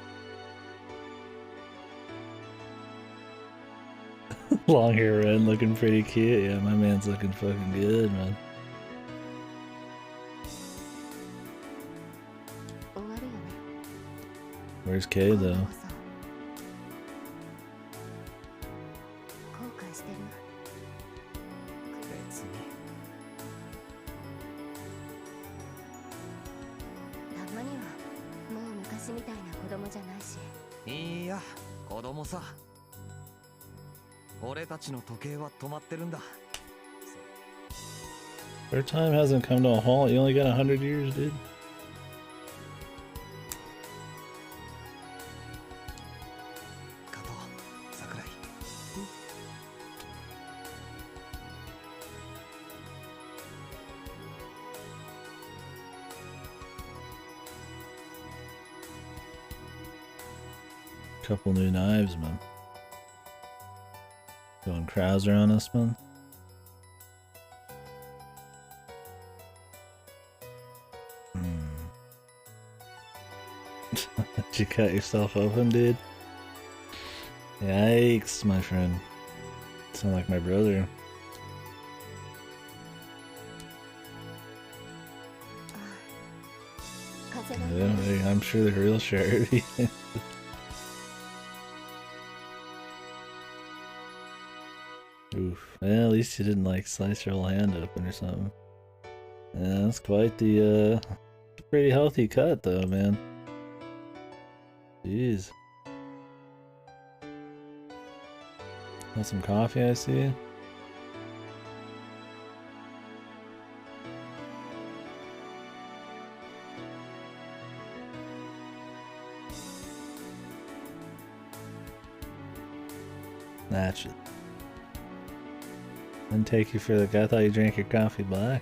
Long hair red looking pretty cute. Yeah, my man's looking fucking good, man. え。終わるよね。 Where's Kay, 今度 though? こそ後悔してる？別に。たまにはもう昔みたいな子供じゃないし。いや、子供さ。俺たちの時計は止まってるんだ。 Their time hasn't come to a halt. You only got 100 years, dude. 加藤、桜井。 Couple new knives, man. Going Krauser on us, man. Did you cut yourself open, dude? Yikes, my friend. Sound like my brother. Yeah, I'm sure the real shirt. Oof. Well, at least you didn't like slice your whole hand open or something. Yeah, that's quite the pretty healthy cut though, man. Jeez. Got some coffee, I see. That should. Didn't take you for the guy. I thought you drank your coffee black.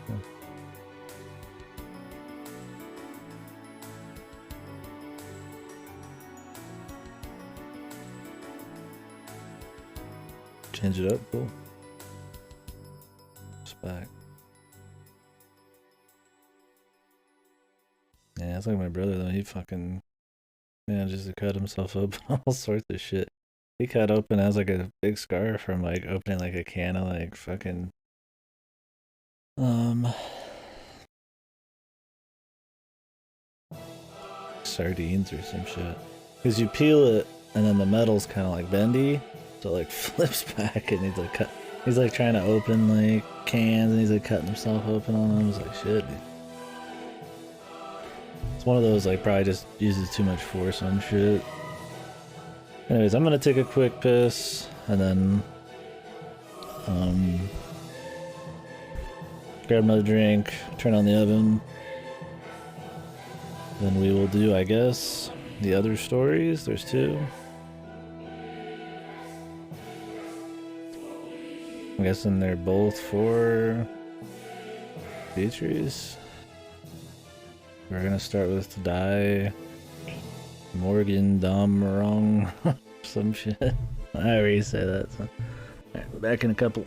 Change it up, cool. Respect. Yeah, it's like my brother though. He fucking, yeah, just to cut himself open, all sorts of shit. He cut open, has like a big scar from like opening like a can of like fucking sardines or some shit. Cause you peel it and then the metal's kind of like bendy, so it like flips back and he's like cut. He's like trying to open like cans and he's like cutting himself open on them. It's like shit, dude. It's one of those like probably just uses too much force on shit. Anyways, I'm gonna take a quick piss and then grab another drink, turn on the oven. Then we will do, I guess, the other stories. There's 2. I'm guessing they're both for Beatrice. We're gonna start with Die Morgan Domrong. Some shit. I already say that. So. Alright, we're back in a couple.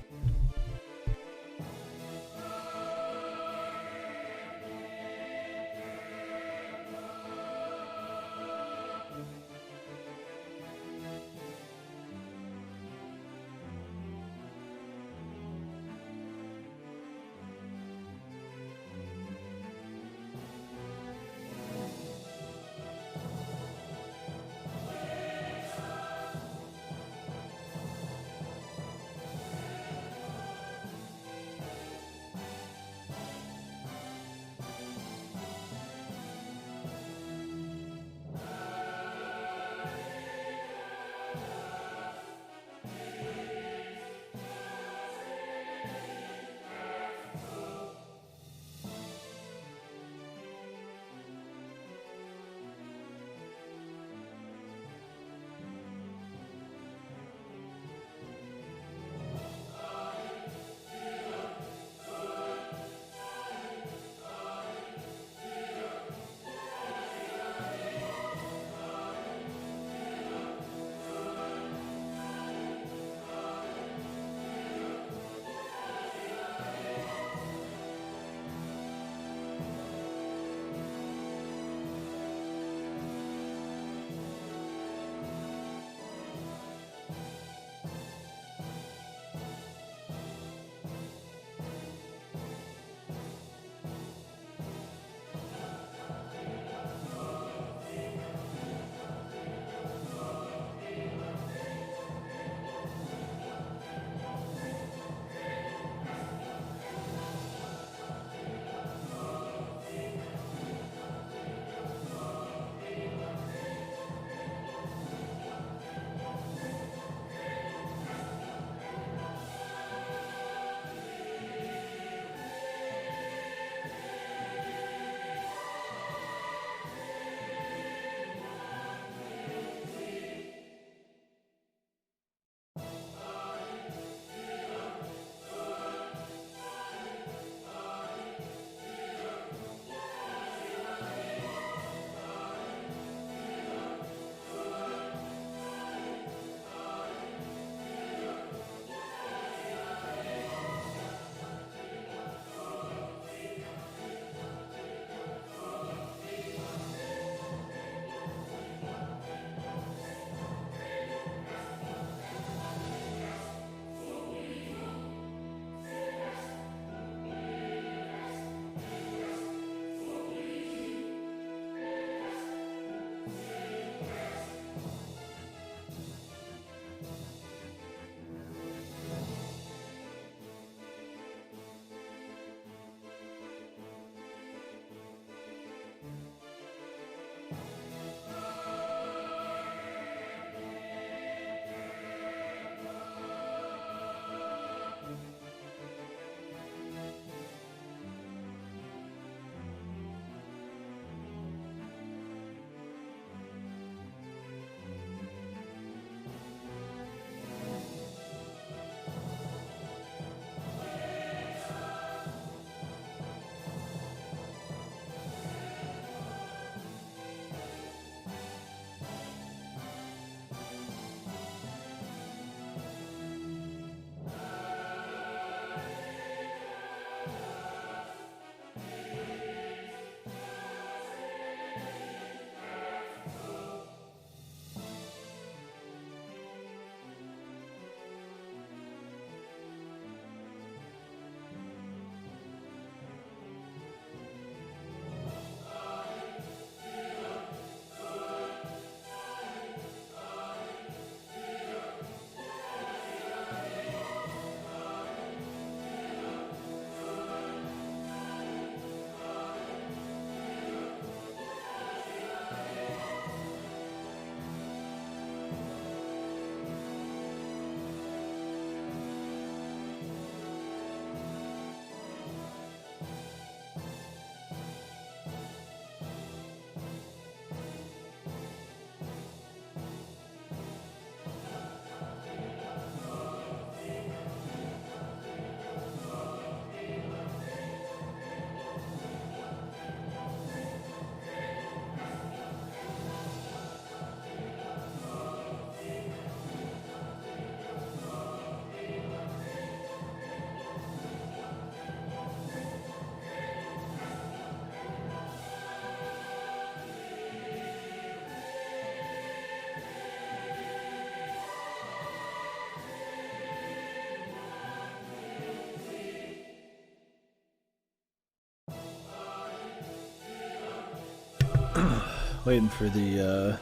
waiting for the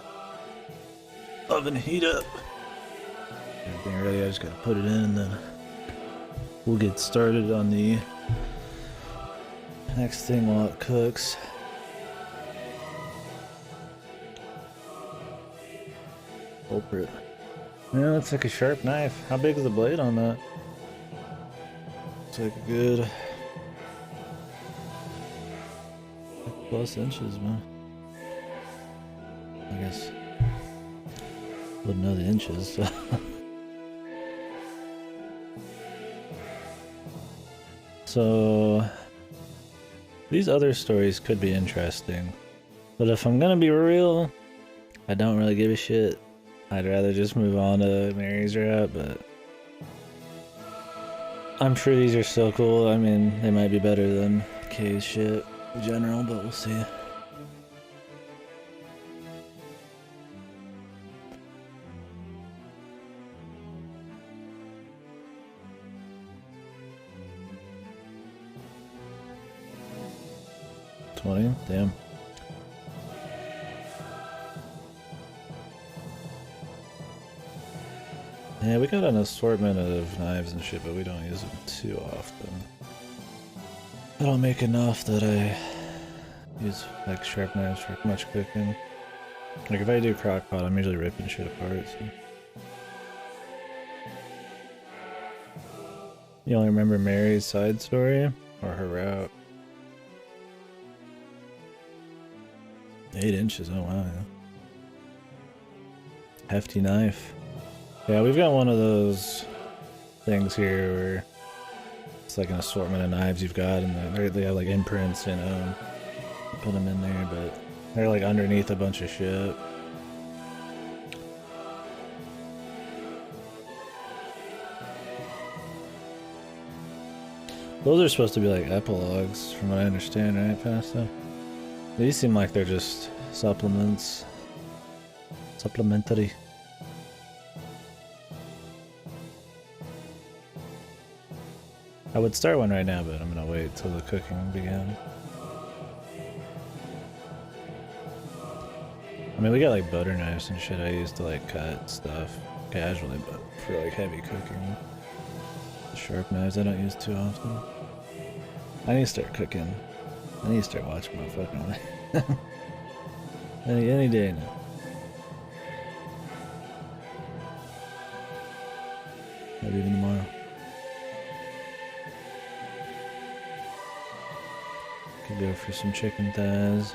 oven to heat up. Everything ready, I just gotta put it in and then we'll get started on the next thing while it cooks. Culprit. Yeah, that's like a sharp knife. How big is the blade on that? It's like a good plus inches, man. I guess wouldn't know the inches. So. So these other stories could be interesting, but if I'm gonna be real, I don't really give a shit. I'd rather just move on to Mary's route, but I'm sure these are still cool. I mean, they might be better than K's shit in general, but we'll see. $20? Damn. Yeah, we got an assortment of knives and shit, but we don't use them too often. I don't make enough that I use like sharp knives for much cooking. Like if I do crock pot, I'm usually ripping shit apart. So. You only remember Mary's side story or her route? 8 inches, oh wow, yeah. Hefty knife. Yeah, we've got one of those things here where it's like an assortment of knives you've got, and they have like imprints, you know, put them in there, but they're like underneath a bunch of shit. Those are supposed to be like epilogues, from what I understand, right, Pasta? These seem like they're just supplements. Supplementary. I would start one right now, but I'm gonna wait till the cooking begins. I mean, we got like butter knives and shit I use to like cut stuff casually, but for like heavy cooking, sharp knives I don't use too often. I need to start cooking. I need to start watching my fucking life. any day now. Maybe even tomorrow. Could go for some chicken thighs.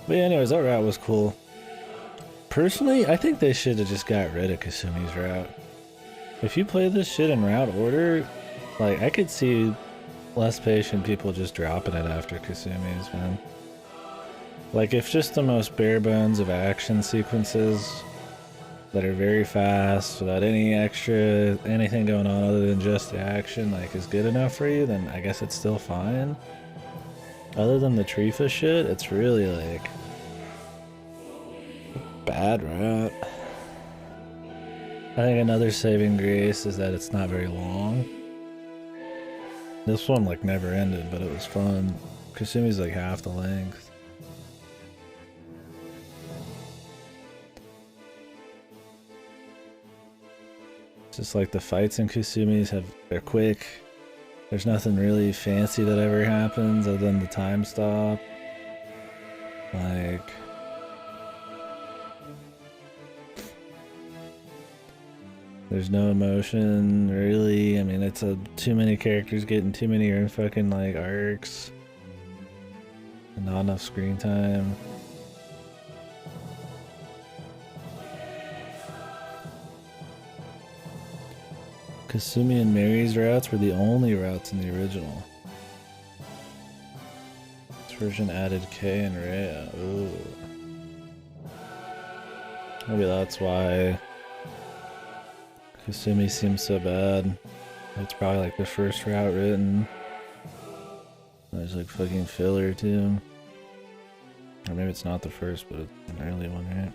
But yeah, anyways, that route was cool. Personally, I think they should have just got rid of Kasumi's route. If you play this shit in route order, like, I could see less patient people just dropping it after Kasumi's, man. Like, if just the most bare bones of action sequences that are very fast, without any extra, anything going on other than just the action, like, is good enough for you, then I guess it's still fine. Other than the Trifa shit, it's really, like, bad route. I think another saving grace is that it's not very long. This one, like, never ended, but it was fun. Kasumi's, like, half the length. Just like the fights in Kasumi's they're quick. There's nothing really fancy that ever happens other than the time stop. Like, there's no emotion really. I mean, it's too many characters getting too many fucking like arcs. And not enough screen time. Kasumi and Mary's routes were the only routes in the original. This version added K and Irae. Ooh. Maybe that's why Kasumi seems so bad. It's probably like the first route written. There's like fucking filler too. Or maybe it's not the first, but it's an early one, right?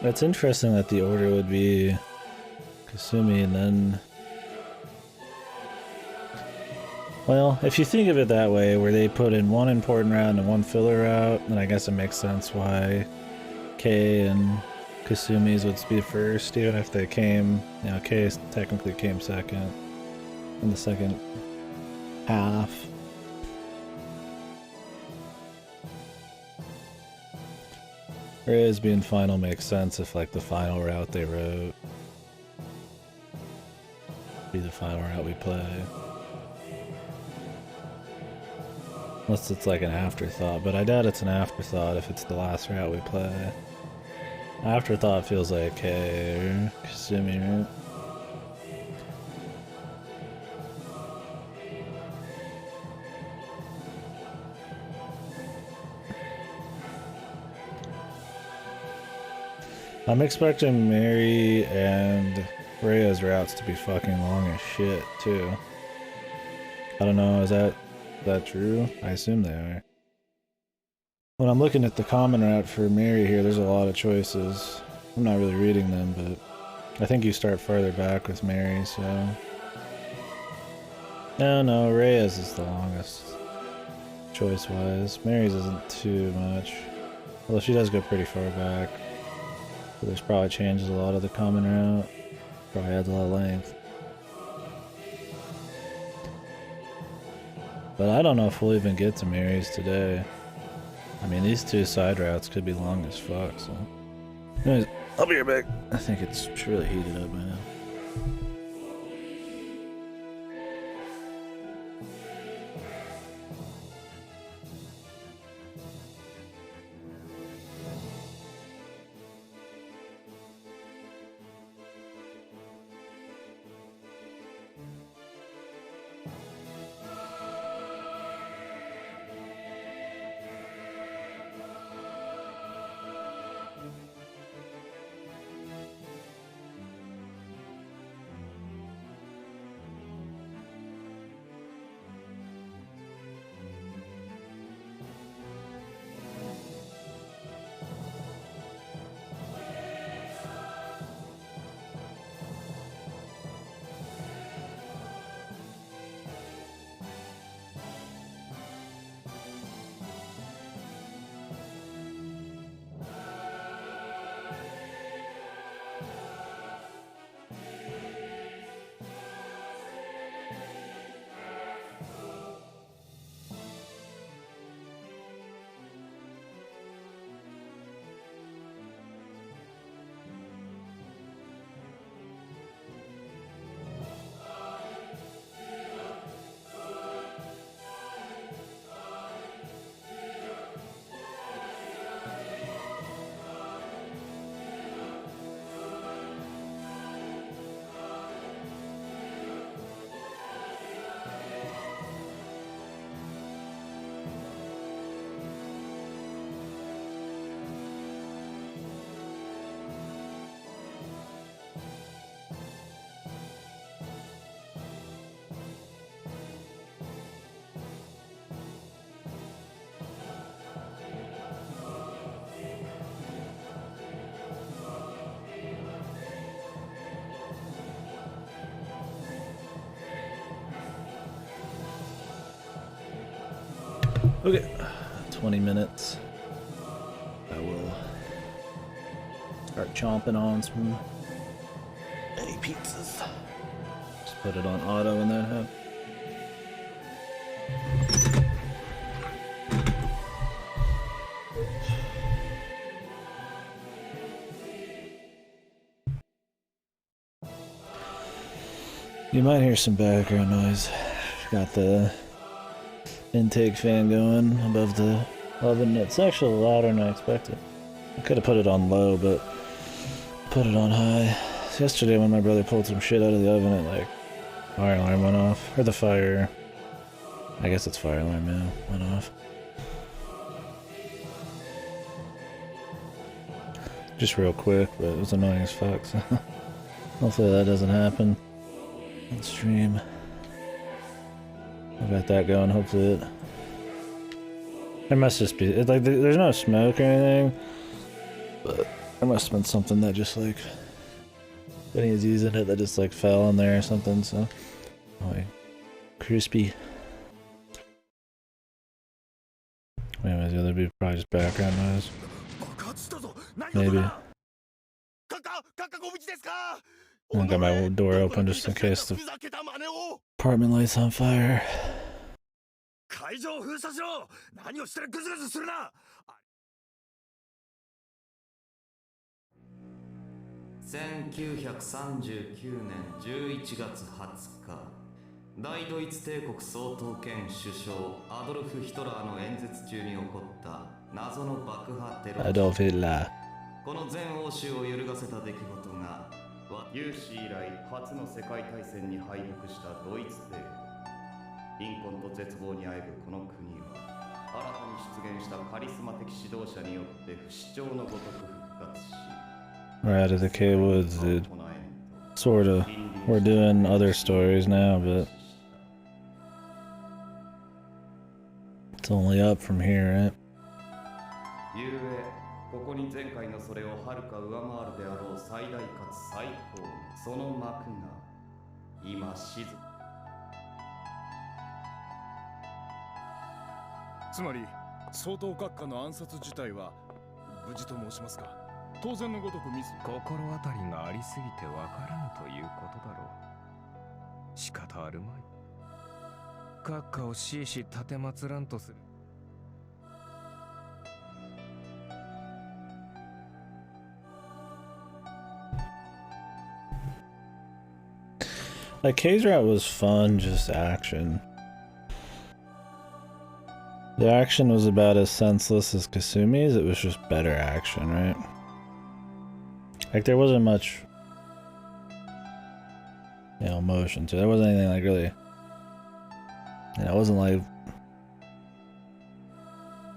It's interesting that the order would be Kasumi, and then... Well, if you think of it that way, where they put in one important route and one filler route, then I guess it makes sense why K and Kasumi's would be first, even if they came... You know, K technically came second in the second half. Irae's being final makes sense if, like, the final route they wrote be the final route we play. Unless it's like an afterthought, but I doubt it's an afterthought if it's the last route we play. Afterthought feels like K or Kasumi, right? I'm expecting Mary and Rhea's routes to be fucking long as shit, too. I don't know, is that true? I assume they are. When I'm looking at the common route for Mary here, there's a lot of choices. I'm not really reading them, but I think you start farther back with Mary, so... No, Rhea's is the longest, choice-wise. Mary's isn't too much. Although she does go pretty far back. So there's probably changes a lot of the common route. Probably adds a lot of length. But I don't know if we'll even get to Mary's today. I mean, these two side routes could be long as fuck, so... Anyways, I'll be right back. I think it's really heated up by now. Okay, 20 minutes. I will start chomping on some mini pizzas. Just put it on auto in that hub. You might hear some background noise. Got the intake fan going above the oven. It's actually louder than I expected. I could have put it on low, but put it on high. So yesterday when my brother pulled some shit out of the oven, it like fire alarm went off. Or the fire, I guess it's fire alarm now, went off. Just real quick, but it was annoying as fuck, so hopefully that doesn't happen on stream. I got that going, hopefully it... There must just be... like, there's no smoke or anything, but there must have been something that just, like, When he was using it, that just like fell in there or something, so. Oh, wait. Crispy. Anyways, the other be probably just background noise. Maybe. I got my door open just in case the apartment light's on fire. 1939年11月20日、大ドイツ帝国総統兼首相アドルフ・ヒトラーの演説中に起こった謎の爆破テロ。アドルフ・ヒトラー。この全欧州を揺るがせた出来事が、有史以来初の世界大戦に敗北したドイツ帝国。貧困と絶望にあえぐこの国は、新たに出現したカリスマ的指導者によって不死鳥のごとく復活し、We're out of the K-Woods, dude. Sorta. We're doing other stories now, but it's only up from here, right? ゆえ、ここに前回のそれをはるか上回るであろう最大かつ最高のその幕が今静か。つまり、総統閣下の暗殺自体は無事と申しますか。当然のごとくミス。心当たりがありすぎてわからぬということだろう。仕方あるまい。閣下を死し立てまつらんとする。Like, K's route was fun, just action. The action was about as senseless as Kasumi's, it was just better action, right? Like, there wasn't much, you know, emotion to it. There wasn't anything, like, really, you know, it wasn't, like,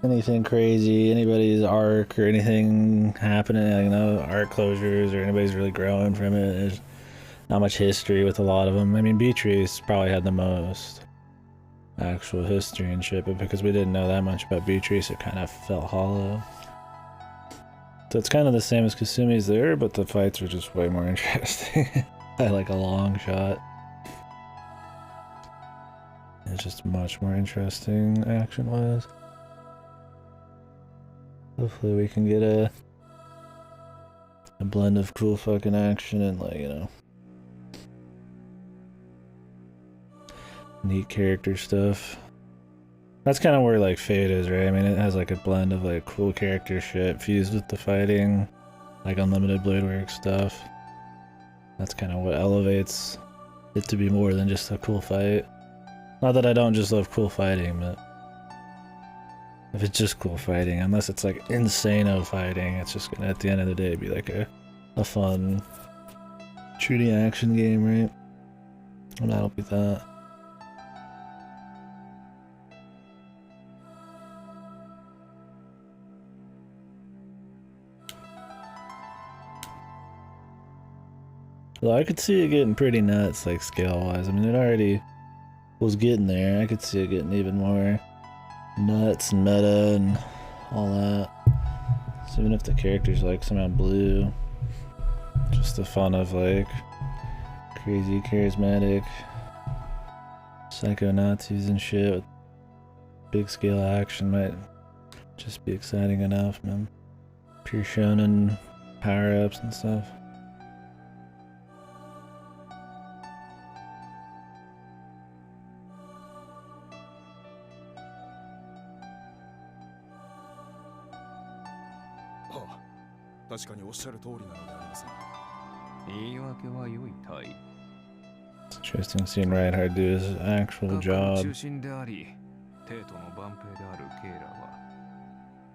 anything crazy, anybody's arc or anything happening, like, no arc closures or anybody's really growing from it. There's not much history with a lot of them. I mean, Beatrice probably had the most actual history and shit, but because we didn't know that much about Beatrice, it kind of felt hollow. So it's kind of the same as Kasumi's there, but the fights are just way more interesting by like a long shot. It's just much more interesting action-wise. Hopefully we can get a blend of cool fucking action and, like, you know, neat character stuff. That's kind of where, like, Fate is, right? I mean, it has like a blend of like cool character shit fused with the fighting, like unlimited blade work stuff. That's kind of what elevates it to be more than just a cool fight. Not that I don't just love cool fighting, but if it's just cool fighting, unless it's like insano fighting, it's just gonna at the end of the day be like a fun shooting action game, right? I'm not up with that. Well, I could see it getting pretty nuts, like, scale-wise. I mean, it already was getting there. I could see it getting even more nuts and meta and all that. So even if the character's, like, somehow blue, just the fun of, like, crazy, charismatic psycho Nazis and shit with big scale action might just be exciting enough, man. Pure shonen power-ups and stuff. It's interesting seeing Reinhardt do his actual job.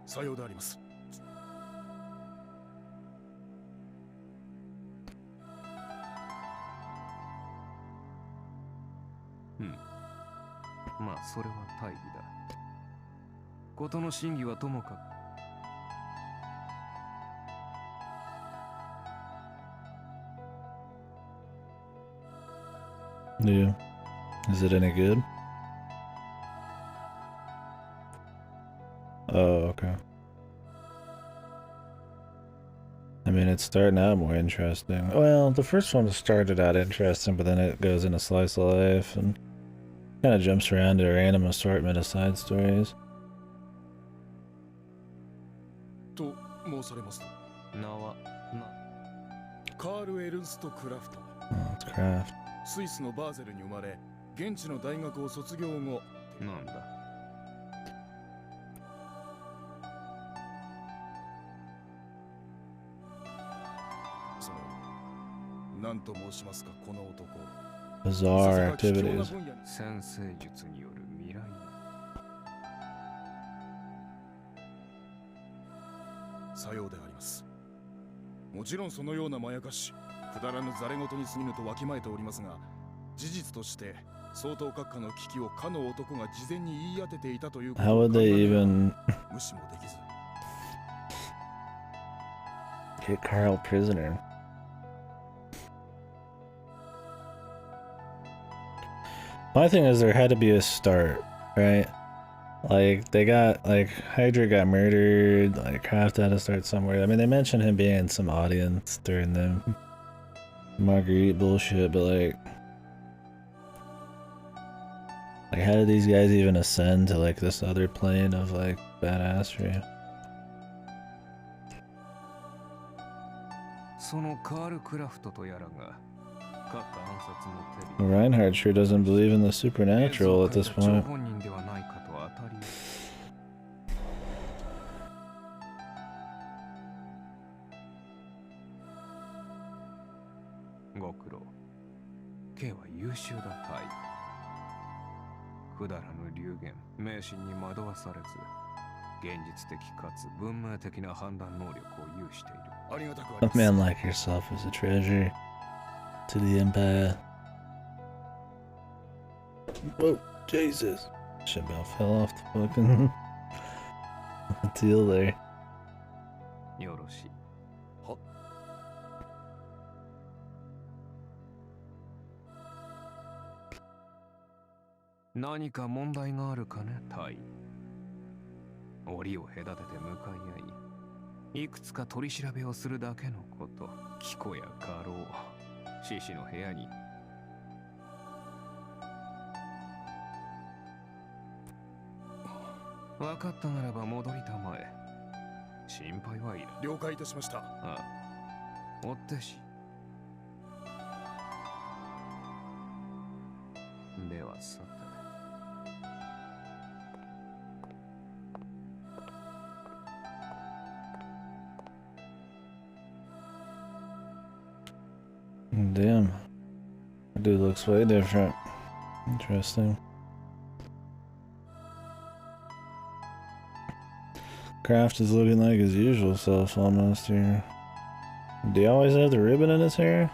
さようであります。まあそれは大義だ。事の真偽はともかく。Yeah. Is it any good? Oh, okay. I mean, it's starting out more interesting. Well, the first one started out interesting, but then it goes into slice of life and kind of jumps around to a random assortment of side stories. と申されますと、名はカール・エルンスト・クラフト。 Oh, it's craft. スイスのバーゼルに生まれ、現地の大学を卒業後、なんだ。その何と申しますか、この男。 Bizarre activities. 先生術による未来。さようであります。もちろんそのようなまやかし、くだらぬざれ言に過ぎぬとわきまえておりますが、事実として相当閣下の危機をかの男が事前に言い当てていたということ How を would 考 they えれば even 無視もできず。 get Carl prisoner? My thing is there had to be a start, right? Like, they got, like, Hydra got murdered, like, Kraft had to start somewhere. I mean, they mentioned him being in some audience during the Marguerite bullshit, but, like, how did these guys even ascend to, like, this other plane of, like, badassery? そのカール・クラフトとやらが閣下暗殺の手に Reinhardt sure doesn't believe in the supernatural at this 張 point. 本人ではないかと当たりご苦労 K は優秀だタイくだらぬ流言迷信に惑わされず現実的かつ文明的な判断能力を有している ありがたくあ A ります。 man like yourself is a treasure to the Empire. Whoa, Jesus. Shit about fell off the fucking deal there. よろしいは何か問題があるかねタイ檻を隔てて向かい合いいくつか取り調べをするだけのことキコや家老獅子の部屋に分かったならば戻りたまえ心配はいらん了解いたしました。ああ追ってしではさて Damn. That dude looks way different. Interesting. Kraft is looking like his usual self almost here. Do he always have the ribbon in his hair?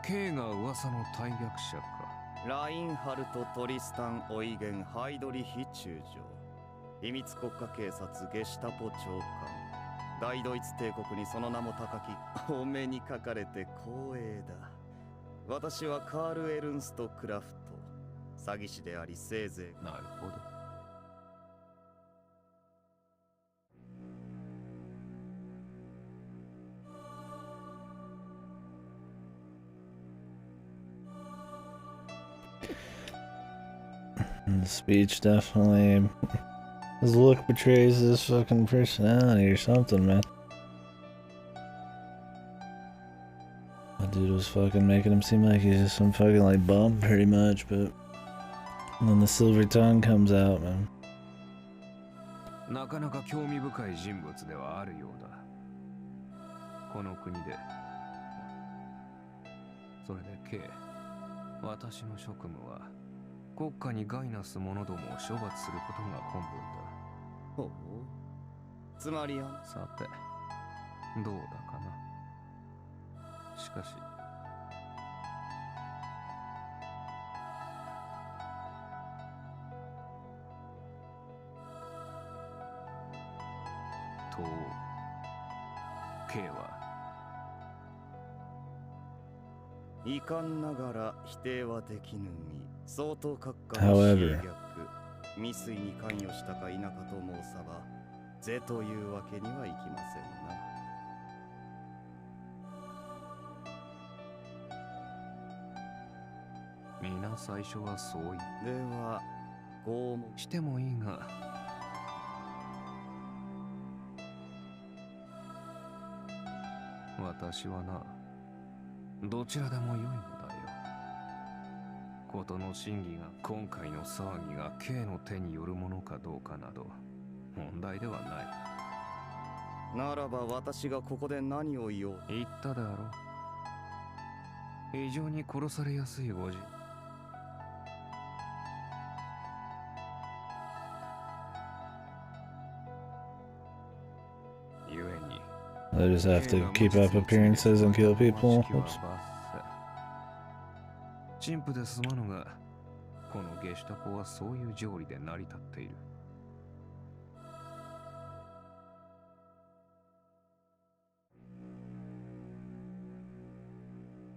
K が噂の大逆者かラインハルト・トリスタン・オイゲン・ハイドリヒ中将秘密国家警察ゲシュタポ長官大ドイツ帝国にその名も高きお目にかかれて光栄だ私はカール・エルンスト・クラフト詐欺師でありせいぜいなるほど The speech definitely. His look betrays his fucking personality or something, man. dude was fucking making him seem like he's just some fucking like bum pretty much, but then the silver tongue comes out, man. なかなか興味深い人物ではあるようだ。この国で。それで K、私の職務は国家に害なす者どもを処罰することが本分だ。ほう。つまりさて、どうだかな。しかし、と K は遺憾ながら否定はできぬ身、相当閣下 However 未遂に関与したか否かと申さば、是というわけにはいきませんな。皆最初はそう言う。では、こうもしてもいいが、私はな、どちらでも良いのだよ。事の真偽が、今回の騒ぎが K の手によるものかどうかなど問題ではない。ならば私がここで何を言おう。言ったであろう。非常に殺されやすいごじ。ゆえに I just have to keep up appearances and kill people. Oops. 陳腐ですまぬが、このゲシュタポはそういう条理で成り立っている。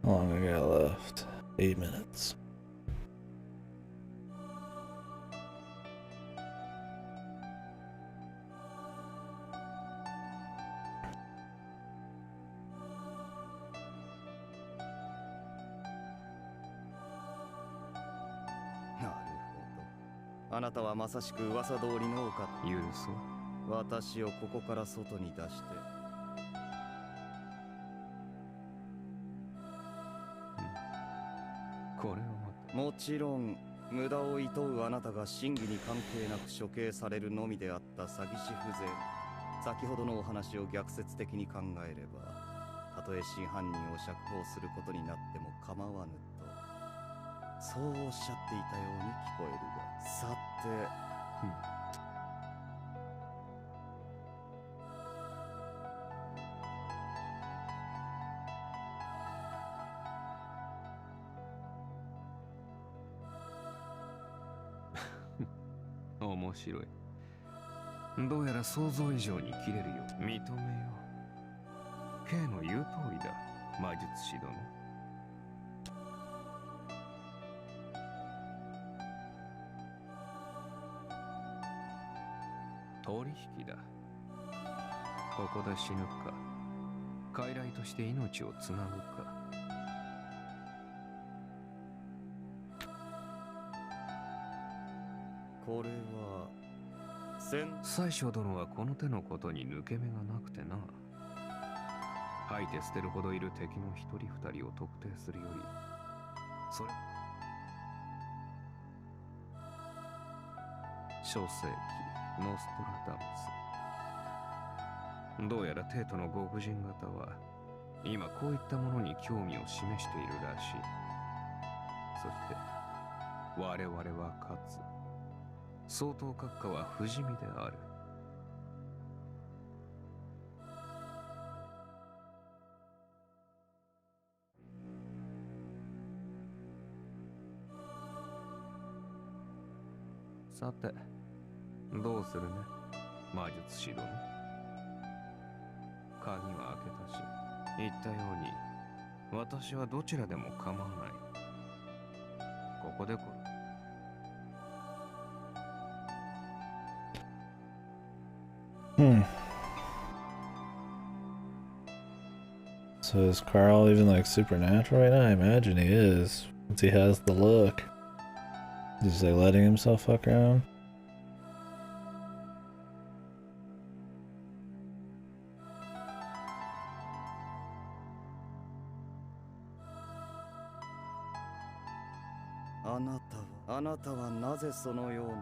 How long I got left? 8 minutes.なるほど。あなたはまさしく噂通りのお方。許そう。私をここから外に出して。これはまた。もちろん無駄を厭うあなたが真偽に関係なく処刑されるのみであった詐欺師不正。先ほどのお話を逆説的に考えれば、たとえ真犯人を釈放することになっても構わぬと、そうおっしゃっていたように聞こえるが、さて、面白い。どうやら想像以上に切れるよ。認めよう。K の言う通りだ、魔術師殿。取引だ。ここで死ぬか、傀儡として命をつなぐか。これは宰相殿はこの手のことに抜け目がなくてな。吐いて捨てるほどいる敵の一人二人を特定するより、それ小世紀ノストラダムス。どうやら帝都の極人方は今こういったものに興味を示しているらしい。そして我々は勝つ。相当閣下は不死身である。さて、どうするね、魔術師殿。鍵は開けたし、言ったように私はどちらでも構わない。ここでSo is Carl even like supernatural right now? I imagine he is. Once he has the look. He's just like letting himself fuck around. あなたはなぜそのような。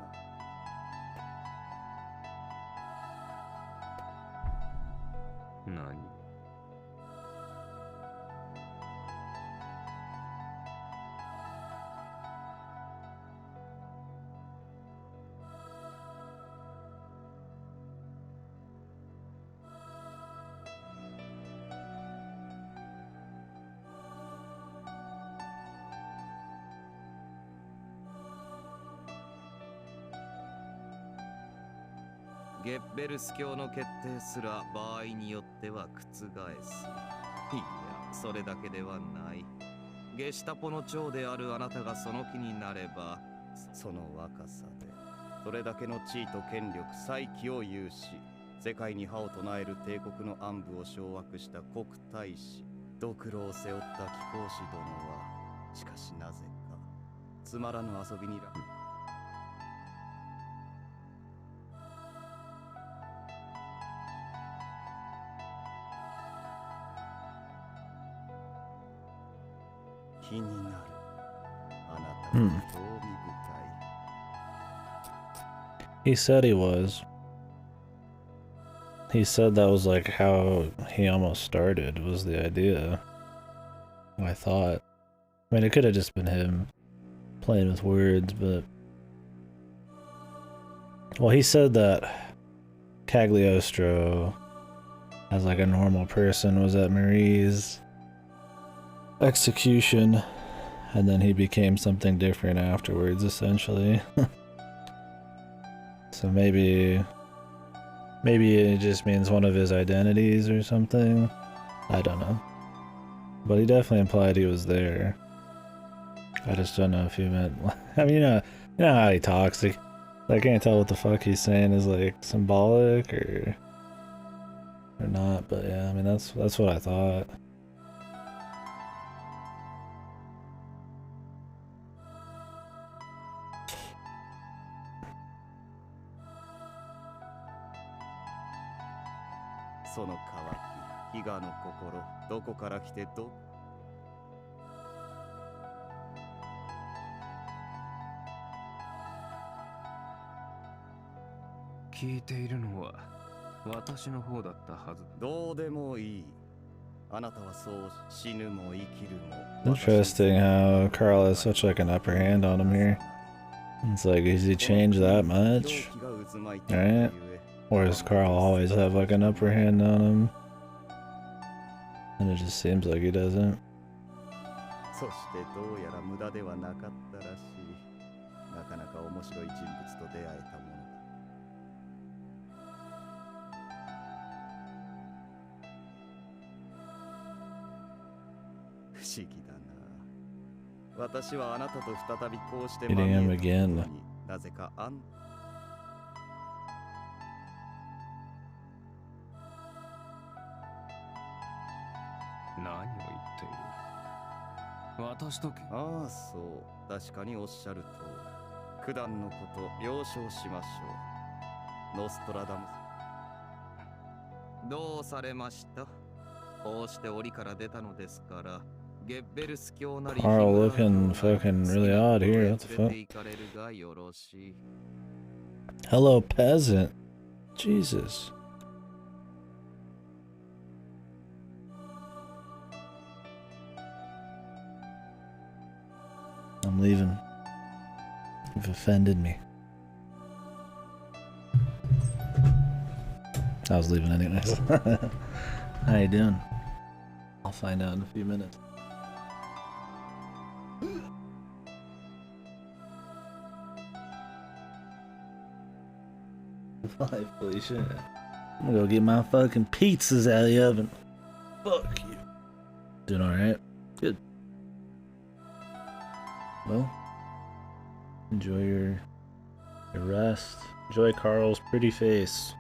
何？ゲッベルス教の決定すら場合によっては覆す。いや、それだけではない。ゲシュタポの長であるあなたがその気になれば、その若さでそれだけの地位と権力、再起を有し、世界に歯を唱える帝国の暗部を掌握した国大使、ドクロを背負った貴公子殿は、しかしなぜかつまらぬ遊びに気になる。あなたは興味深い。 He said he was. He said that was like how he almost started, was the idea. I thought. I mean, it could have just been him playing with words, but... Well, he said that Cagliostro, as like a normal person, was at Marie's execution, and then he became something different afterwards, essentially. So maybe it just means one of his identities or something. I don't know. But he definitely implied he was there. I just don't know if he meant... I mean, you know how he talks. Like, I can't tell what the fuck he's saying is like symbolic or not. But yeah, I mean that's what I thought. "聞いているのは私の方だったはずだ。どうでもいい。あなたはそう死ぬも生きるも。 Interesting how Carl has such like an upper hand on him here. It's like, has he changed that much? Right? Or does Carl always have like an upper hand on him? And it just seems like he doesn't. そしてどうやら無駄ではなかったらしい。なかなか面白い人物と出会えたものだ。不思議だな。私はあなたと再びこうして Hitting him again. なぜか何を言っている？私とああ、そう。確かにおっしゃるとおり。九段のこと了承しましょう。ノストラダムス。どうされました？こうして檻から出たのですから。ゲッベルス教なり Carl looking fucking really odd here. What the fuck? Hello, peasant. Jesus. I'm leaving. You've offended me. I was leaving anyways. How you doing? I'll find out in a few minutes. Bye, Felicia. I'm gonna go get my fucking pizzas out of the oven. Fuck you. Doing alright? Good. Well, enjoy your rest. Enjoy Carl's pretty face.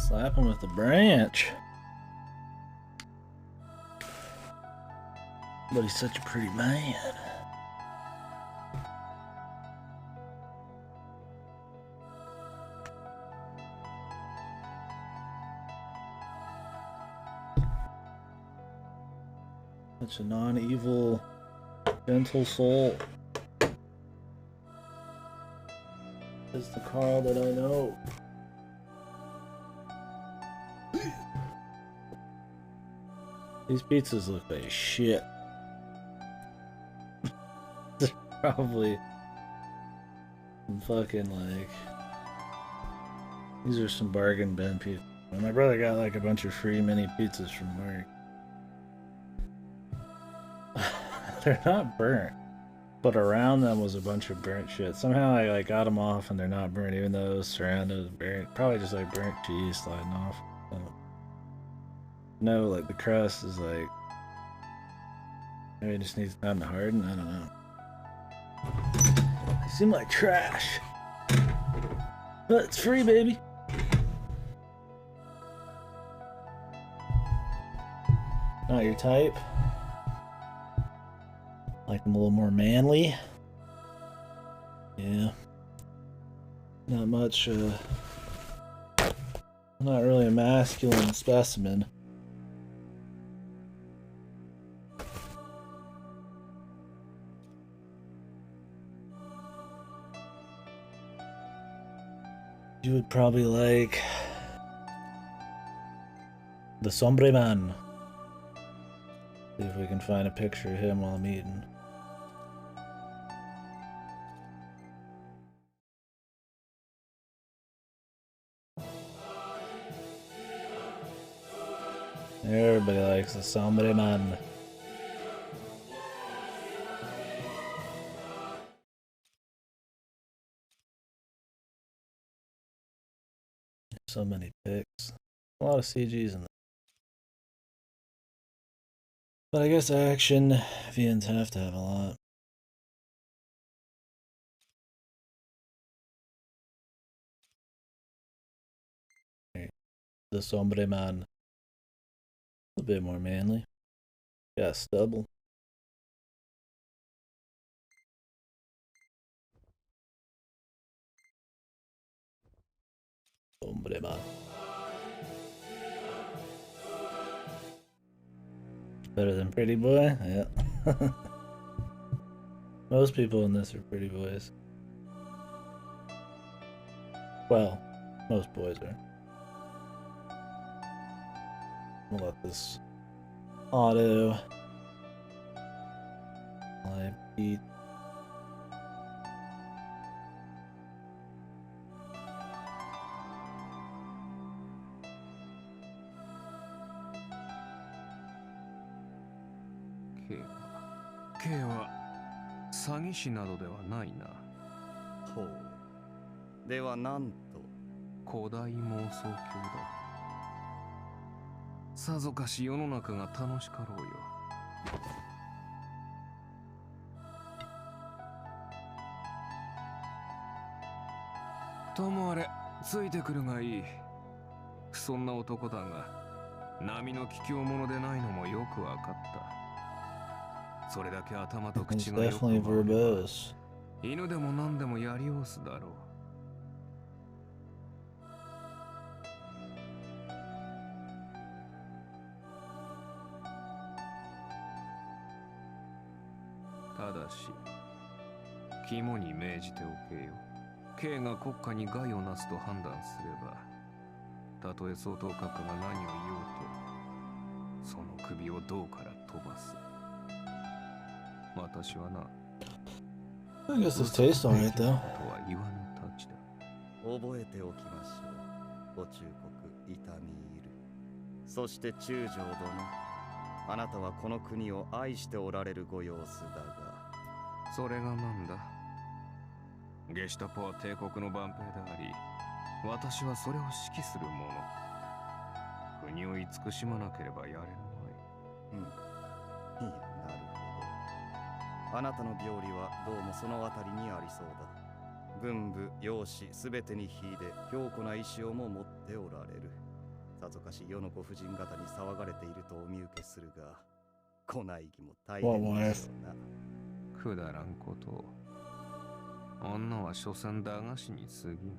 Slap him with the branch. But he's such a pretty man. Such a non-evil, gentle soul. It's the Carl that I know. These pizzas look like shit. They're probably some fucking like... These are some bargain bin pizzas. My brother got like a bunch of free mini pizzas from work. They're not burnt, but around them was a bunch of burnt shit. Somehow I like got them off and they're not burnt, even though it was surrounded with burnt. Probably just like burnt cheese sliding off. So, no, like the crust is like, maybe it just needs time to harden. I don't know. They seem like trash, but it's free, baby. Not your type. Like them a little more manly. Yeah. Not much, not really a masculine specimen. You would probably like the Sombre Man. See if we can find a picture of him while I'm eating. Everybody likes the Sombre Man. So many pics. A lot of CGs in there. But I guess action VNs have to have a lot. The Sombre Man. A bit more manly. Got stubble. Sombre Man. Better than pretty boy? Yeah. Most people in this are pretty boys. Well, most boys are. We'll let this auto live beat. K は詐欺師などではないな。ほう。ではなんと古代妄想郷だ。さぞかし世の中が楽しかろうよ。ともあれ、ついてくるがいい。そんな男だが、波の桔梗者でないのもよくわかった。それだけ頭と口がよく回れば、犬でも何でもやりおすだろう。ただし、肝に銘じておけよ。K が国家に害をなすと判断すれば、たとえ総統閣下が何を言おうと、その首を胴から飛ばす。私はな、I guess this tastes alright though. とは言わぬたちだ。覚えておきましょう。ご忠告痛み入る。そして中将殿、あなたはこの国を愛しておられるご様子だが、それがなんだ。ゲシュタポは帝国の万兵であり、私はそれを指揮する者。国を慈しまなければやれぬまい。いや、なるほど。あなたの病理はどうもそのあたりにありそうだ。軍部、容姿すべてに秀で強固な意志をも持っておられる。さぞかし世のご婦人方に騒がれているとお見受けするが、こないぎも大変でしょうな。くだらんことを。女は所詮駄菓子に過ぎん。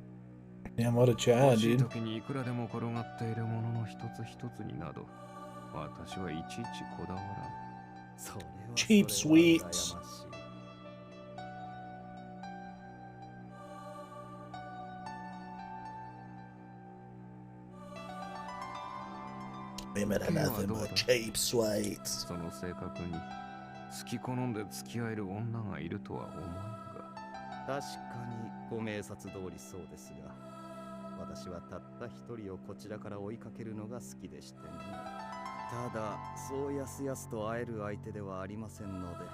Damn, what a Chad, 欲しい dude. 時にいくらでも転がっているものの一つ一つになど、私はいちいちこだわらん。それは Cheap それは sweets. 羨ましい。Women are nothing but cheap sweets. その性格に好き好んで付き合える女がいるとは思えんが。確かにご明察通りそうですが、私はたった一人をこちらから追いかけるのが好きでしてね。ただそうやすやすと会える相手ではありませんので、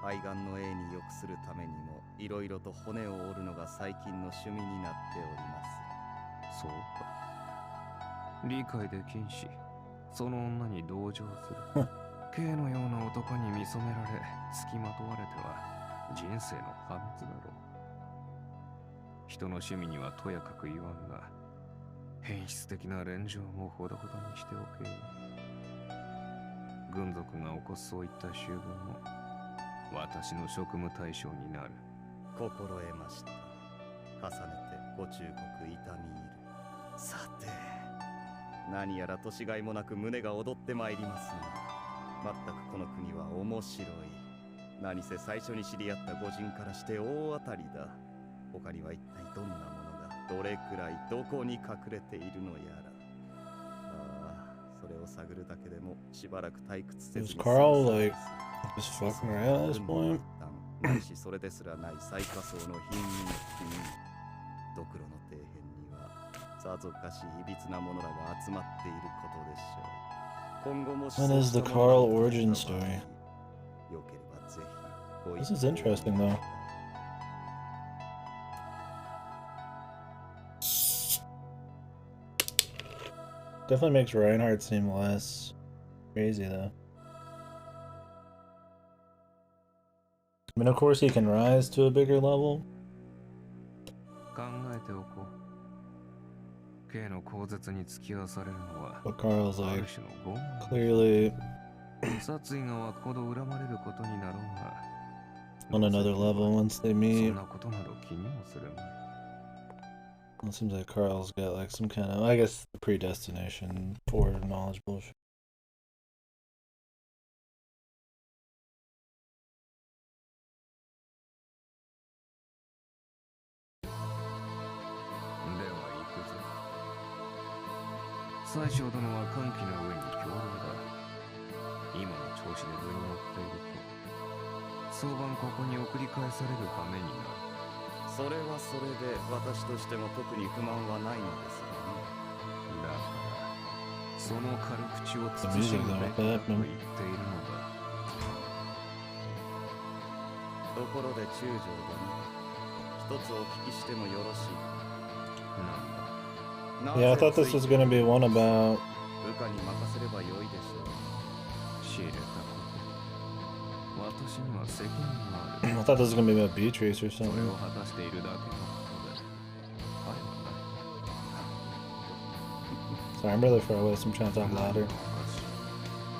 肺がんの栄に良くするためにもいろいろと骨を折るのが最近の趣味になっております。そうか。理解できんし、その女に同情する。K のような男に見初められ、付きまとわれては人生の破滅だろう。人の趣味にはとやかく言わんが、変質的な連情もほどほどにしておけよ。軍属が起こすそういった習慣も私の職務対象になる。心得ました。重ねてご忠告痛み入る。さて、何やら年がいもなく胸が躍ってまいりますが、まったくこの国は面白い。何せ最初に知り合った御人からして大当たりだ。他には一体どんなものがどれくらいどこに隠れているのやら。ああ、それを探るだけでもしばらく退屈せず Is に Carl like just fucking around at this point? ないしそれですらない最下層の貧民の国、ドクロの底辺にはさぞかしいびつな者らが集まっていることでしょう。今後も When is the Carl origin story? よければぜひご一 This is interesting though. Definitely makes Reinhardt seem less crazy though. I mean, of course he can rise to a bigger level. 考えておこう。K の口舌に付き合わされるのは But Carl's ある like 種の傲慢。 clearly 殺意が湧くほど恨まれることになろうが、 on another level once they そ meet. んなことなど気にもするまい。 Well, it seems like Carl's got like some kind of, I guess, predestination for knowledge bullshit. では行くぞ。最小殿は歓喜の上に強労だ。今の調子で図に乗っていると、早晩ここに送り返される羽目になる。それはそれで私としても特に不満はないのですがね。だから、その軽口を慎むべきだと言っているのだ。ところで中将殿、一つお聞きしてもよろしいなんだ。 Yeah, I thought this was gonna be one about 部下に任せればよいでしょう。知れたこと。私には責任がある。 I thought this was gonna be about Beatrice or それ something. を果たしているだけのことで。彼はない。 Sorry, I'm really far away, so I'm trying to talk louder. いい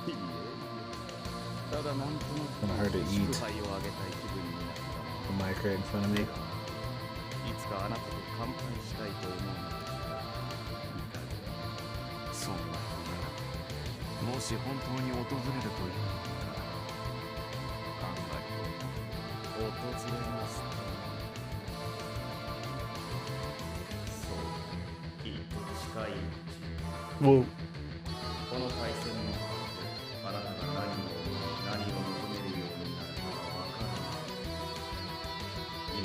え、ただなんとなく Kinda hard to eat. 祝杯をあげたい気分になった。 The mic right in front of me. いつかあなたと乾杯したいと思うのですが、いかが。そんな日がもし本当に訪れるというのなら、考えておく。訪れますか。そう、きっと近いうち。 Whoa. この対戦のあなたが何を思い、何を求めるようになるかは分からない。今、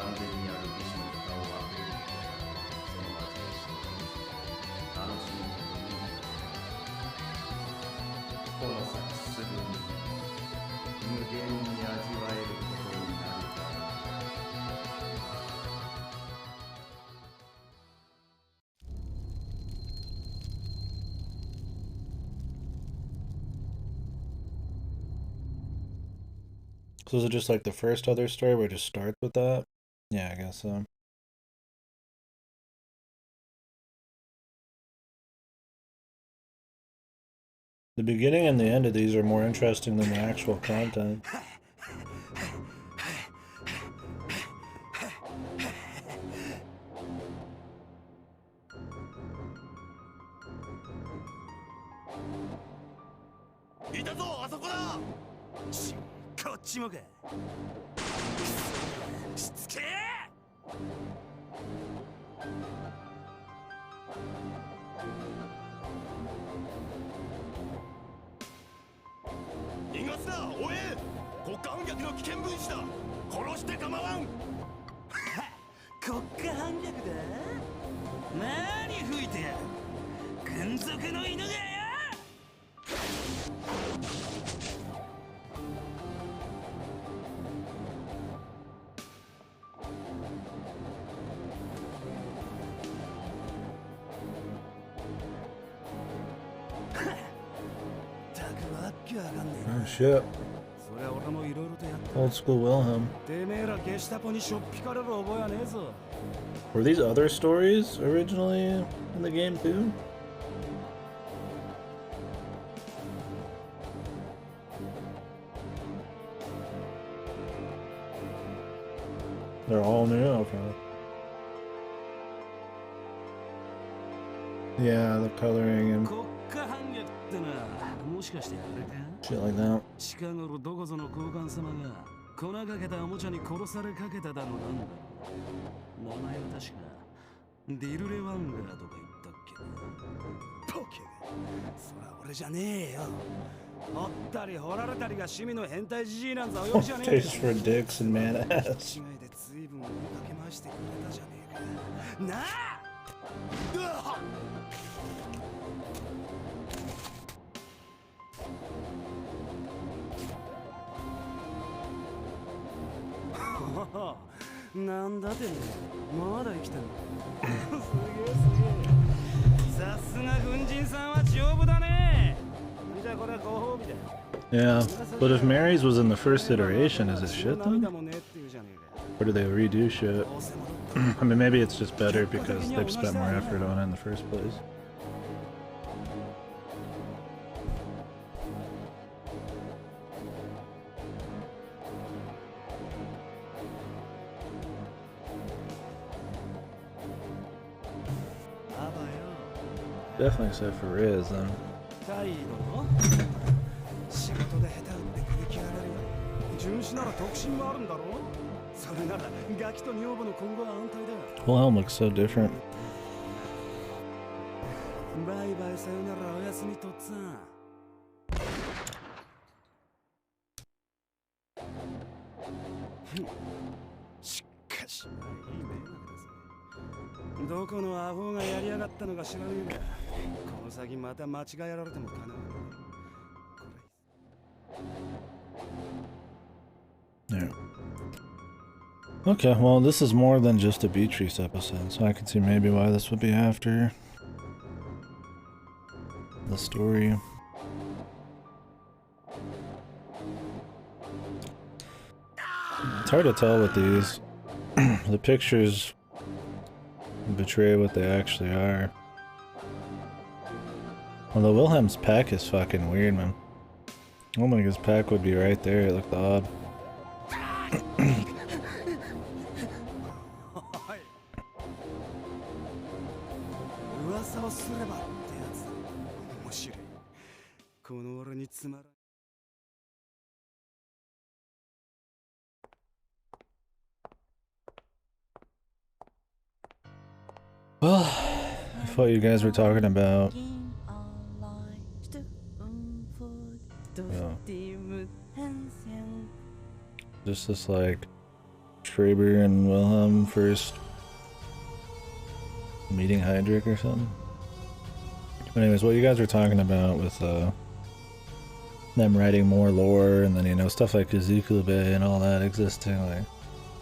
完全にある義手の蓋を開けることが、その味でしょう。楽しむことになる。この先すぐに、無限に味わえることになるだろう。 So is it just like the first other story where it just starts with that? Yeah, I guess so. The beginning and the end of these are more interesting than the actual content. Oh shit. Old school Wilhelm. Were these other stories originally in the game too? They're all new? Okay. Yeah, the coloring and shit like that. 近頃どこぞの交換様が粉かけたおもちゃに殺されかけただのなんだ。名前は確かディルレワンガーとか言ったっけな。ポケ。そら俺じゃねえよ。掘ったり掘られたりが趣味の変態じじいなんざおよじゃねえ。Taste for dicks and man ass. 違いで随分追いかけ回してくれたじゃねえか。なあ。なんだってね、まだ生きてんの。すげえすげえ。さすが軍人さんは丈夫だね。じゃあこれはご褒美だ。Yeah, but if Mary's was in the first iteration, is it shit then? Or do they redo shit? I mean, maybe it's just better because they've spent more effort on it in the first place. Definitely except for Riz, then. Wilhelm looks so different. Yeah. Okay, well, this is more than just a Beatrice episode, so I can see maybe why this would be after the story. It's hard to tell with these. The pictures betray what they actually are. Although Wilhelm's pack is fucking weird, man. Oh my god, his pack would be right there. It looked odd. Well, I thought you guys were talking about just this like Schreiber and Wilhelm first meeting Heydrich or something. But anyways, what you guys were talking about with them writing more lore and then, you know, stuff like Ezekiel Bay and all that existing, like,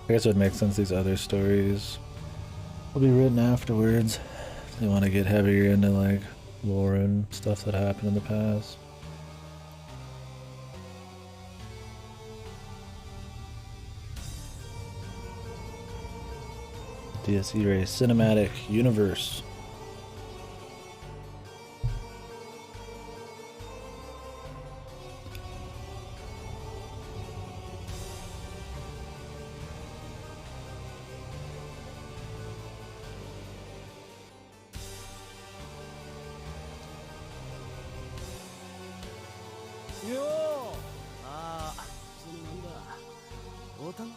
I guess it would make sense these other stories will be written afterwards. They want to get heavier into like lore and stuff that happened in the past. Irae Cinematic Universe. ボタン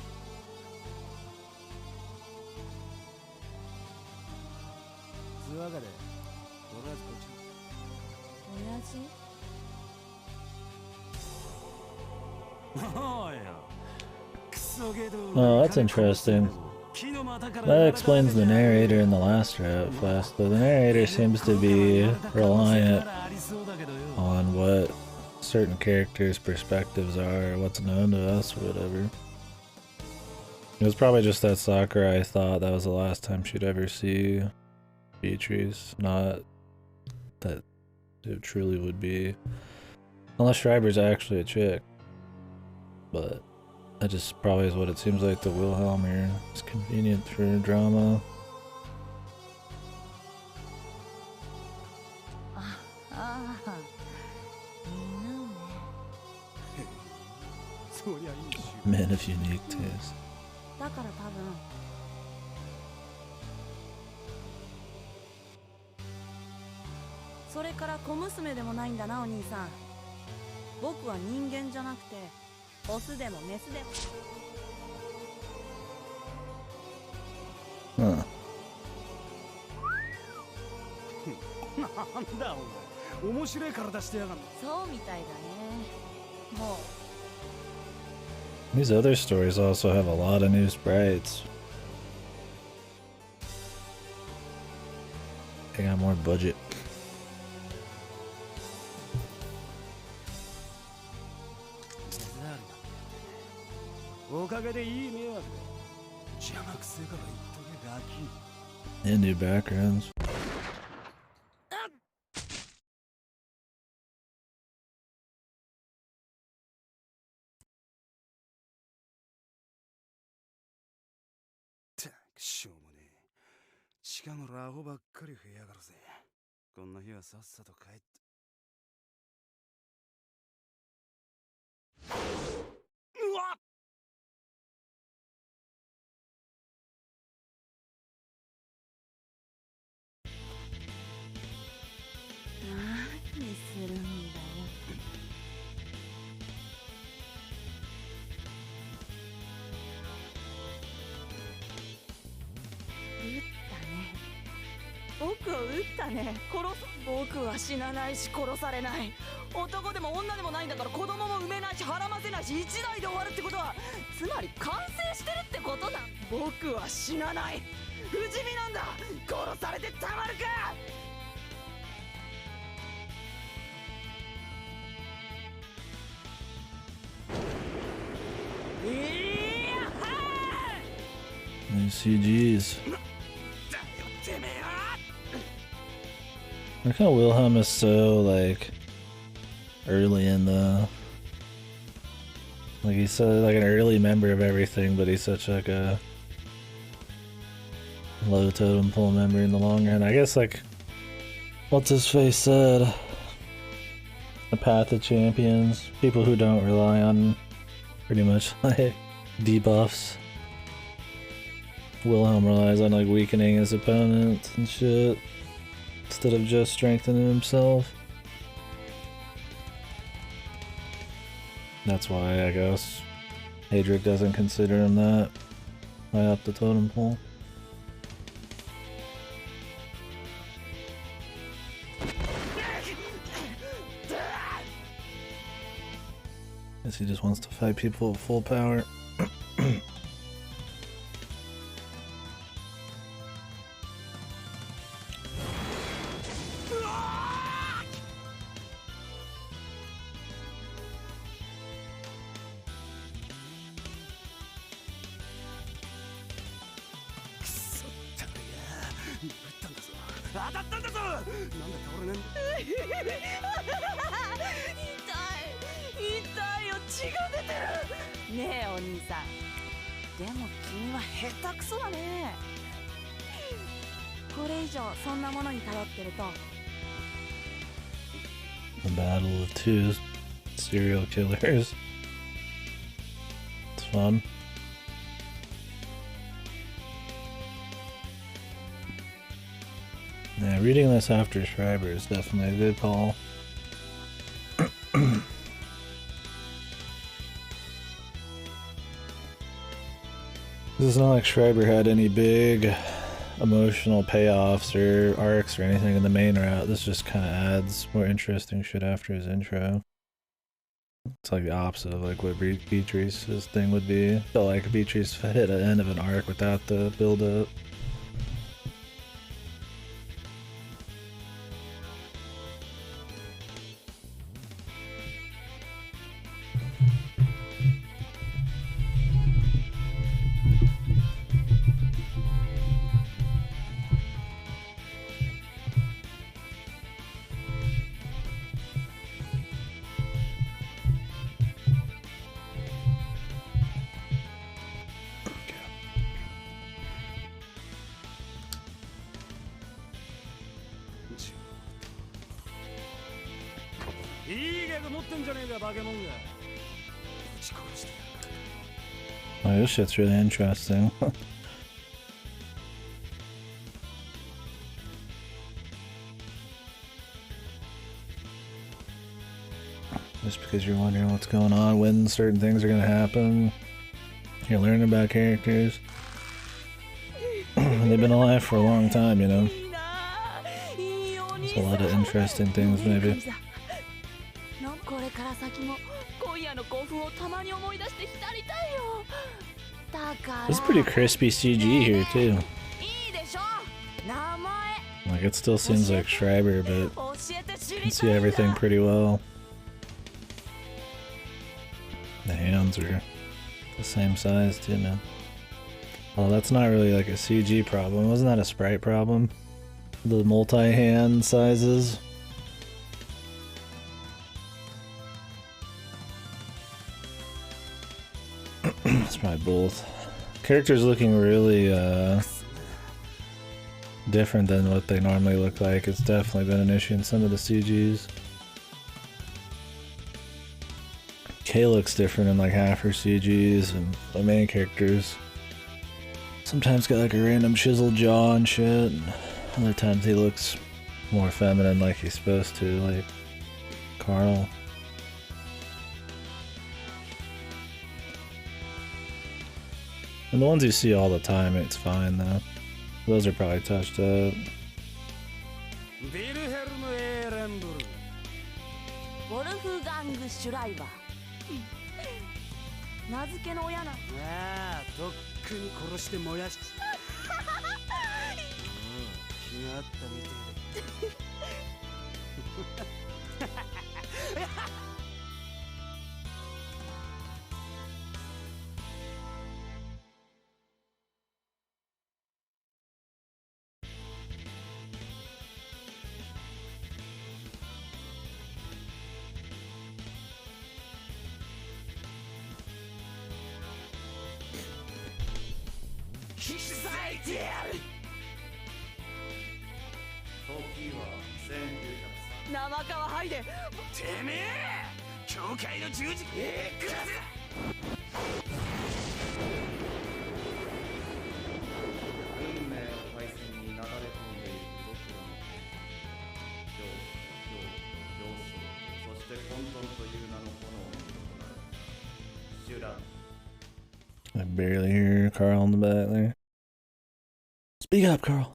つわがでとりあえずこっちおやクソゲド Oh, that's interesting. That explains the narrator in the last flask, though the narrator seems to be reliant on what certain characters' perspectives are, or what's known to us, or whatever. It was probably just that Sakurai thought that was the last time she'd ever see Beatrice, not that it truly would be. Unless Schreiber's actually a chick. But that just probably is what it seems like to Wilhelm here. It's convenient for drama. Men of unique taste. だから多分それから小娘でもないんだなお兄さん。僕は人間じゃなくてオスでもメスでも。Huh. なんだお前面白い体してやがんの。そうみたいだね。もう These other stories also have a lot of new sprites. They got more budget. おかげでいい迷惑だ。邪魔くせえから言っとけガキ。 And new backgrounds. しょうもねえ。近頃アホばっかり増えやがるぜ。こんな日はさっさと帰って。うわっ何するんだよ。僕を撃ったね。僕は死なないし殺されない。男でも女でもないんだから、子供も産めないし孕ませないし、一代で終わるってことはつまり完成してるってことなん。僕は死なない。不死身なんだ。殺されてたまるか。Nice CGs. Look how Wilhelm is so, like, early in the... Like, he's so, like, an early member of everything, but he's such, like, a low totem pole member in the long run. I guess, like, what's-his-face said? The path of champions. People who don't rely on, pretty much, like, debuffs. Wilhelm relies on, like, weakening his opponents and shit, instead of just strengthening himself. That's why, I guess, Hadric doesn't consider him that high up the totem pole. Guess he just wants to fight people with full power. The battle of two serial killers. It's fun. Yeah, reading this after Schreiber is definitely a good call. It's not like Schreiber had any big emotional payoffs or arcs or anything in the main route. This just kind of adds more interesting shit after his intro. It's like the opposite of like what Beatrice's thing would be. I felt like Beatrice hit an end of an arc without the build-up. Oh, this shit's really interesting. Just because you're wondering what's going on, when certain things are going to happen. You're learning about characters. They've been alive for a long time, you know. There's a lot of interesting things, maybe. It's pretty crispy CG here, too. Like, it still seems like Schreiber, but you can see everything pretty well. The hands are the same size, too, man. Oh, that's not really like a CG problem. Wasn't that a sprite problem? The multi-hand sizes? It's probably both. Characters looking really different than what they normally look like. It's definitely been an issue in some of the CGs. Kay looks different in like half her CGs, and the main characters sometimes got like a random chiseled jaw and shit, and other times he looks more feminine like he's supposed to, like Carl. And the ones you see all the time, it's fine though. Those are probably touched up. I barely hear Carl in the back there. Speak up, Carl.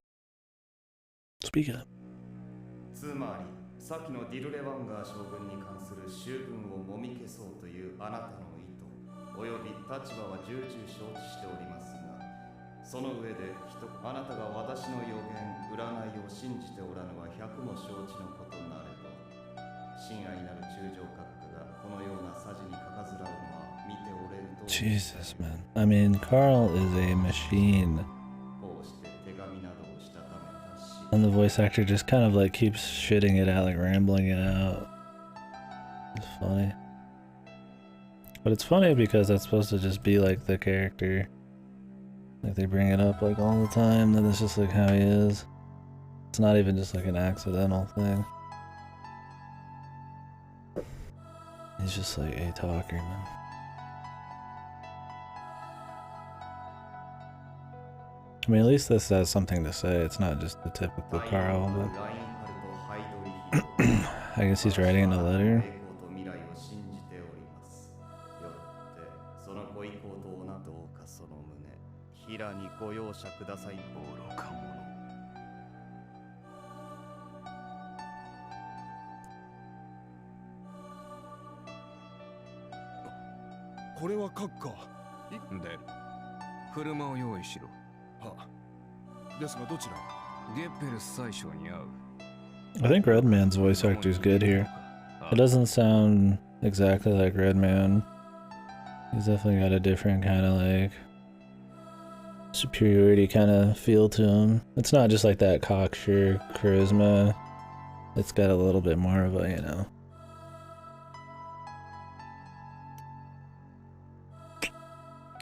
Speak up. つまり、さっきのディルレワンガー将軍に関する醜聞をもみ消そうというあなたの意図、および立場は重々承知しておりますが、その上であなたが私の予言、占いを信じておらぬは百も承知のことなれど、親愛なる中将閣下がこのようなさじにかかずらうのは見ておれると。Jesus, man. I mean, Carl is a machine. And the voice actor just kind of like keeps shitting it out, like rambling it out. It's funny. But it's funny because that's supposed to just be like the character. Like they bring it up like all the time, that it's just like how he is. It's not even just like an accidental thing. He's just like a talker, man. I mean, at least this has something to say. It's not just the typical Carl, but I guess he's writing a letter. ご容赦ください。愚か者。これは閣下。で、車を用意しろ。は。ですがどちら？ゲッペルス宰相に会う。I think Redman's voice actor is good here. It doesn't sound exactly like Redman. He's definitely got a different kind of like superiority kind of feel to him. It's not just like that cocksure charisma. It's got a little bit more of a, you know,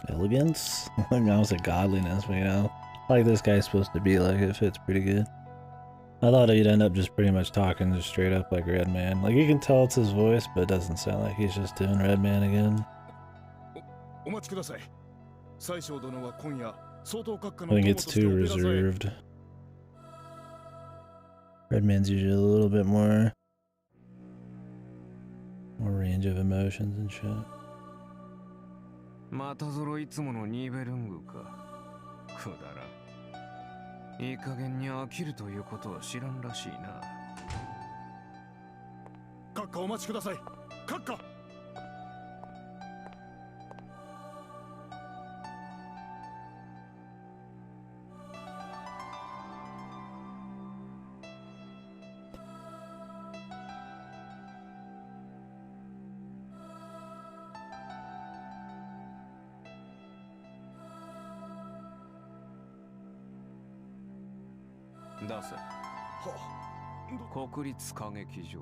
elegance. I was like godliness, but you know, like this guy's supposed to be like, it fits pretty good. I thought he'd end up just pretty much talking just straight up like Redman. Like you can tell it's his voice, but it doesn't sound like he's just doing Redman again. お待ちください。宰相殿は今夜総統閣下 I の think 友 it's として too オペラ座へ。 reserved. Redman's usually a little bit more range of emotions and shit. またぞろいつものニーベルングか。くだらん。いい加減に飽きるということは知らんらしいな。閣下お待ちください。閣下。出せ。国立歌劇場。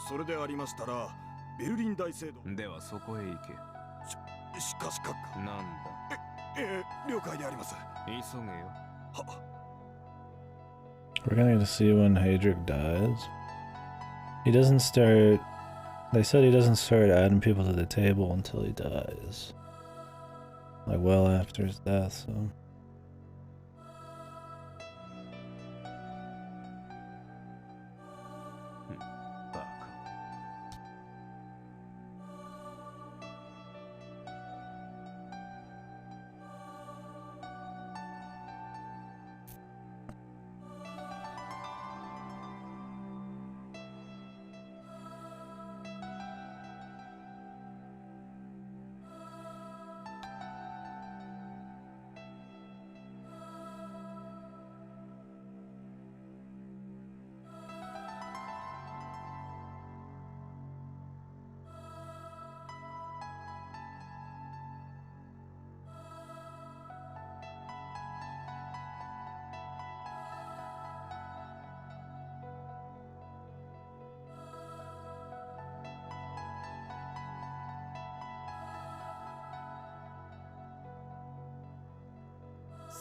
それでありましたらベルリン大聖堂。ではそこへ行け。しかし閣下。なんだ。了解であります。急げよ。We're gonna get to see when Hadric dies. He doesn't start. They said he doesn't start adding people to the table until he dies. Like well after his death, so.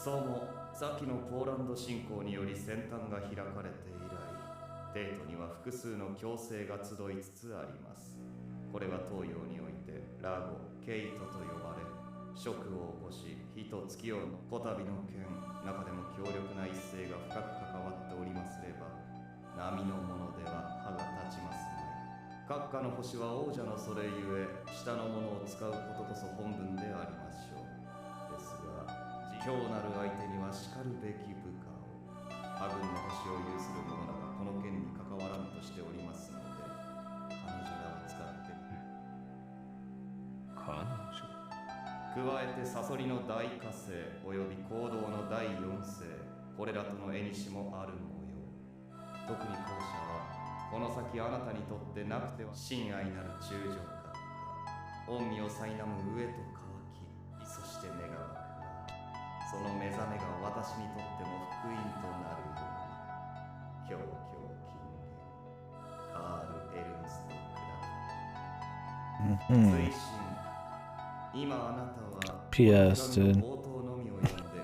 そうも、先のポーランド侵攻により戦端が開かれて以来、帝都には複数の強制が集いつつあります。これは東洋においてラゴ、ケイトと呼ばれ、職を起こし、火と月夜のこたびの剣、中でも強力な一勢が深く関わっておりますれば、波のものでは歯が立ちますまい。閣下の星は王者のそれゆえ、下のものを使うことこそ本分でありましょう。ですが、強なる相手にはしかるべき部下を。破軍の星を有する者らがこの件に関わらんとしておりますので、彼女らを使って彼女。加えてサソリの大火星および行動の第四星、これらとの縁もある模様。特に後者はこの先あなたにとってなくては親愛なる中将か。御身を苛む上と乾き、そして願わく。その目覚めが私にとっても福音となるように、狂気金言カール・エルンスト・クラフト。追伸、今あなたは PS, dude.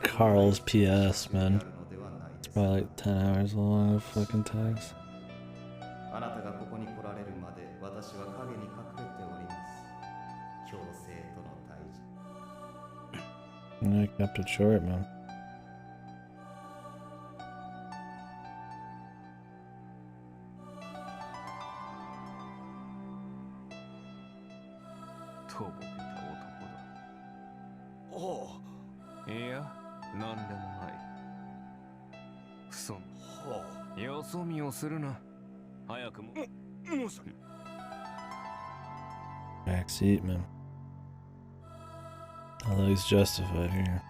Carl's PS, man. It's probably like 10 hours long of fucking text. あなたがここに来られるまで私は影に隠れております。強制との対峙。I kept it short, man. とぼけた男だ。ああ、いや、なんでもない。そんなよそ見をするな。早くも。申し訳。Backseat, man. Although he's justified here.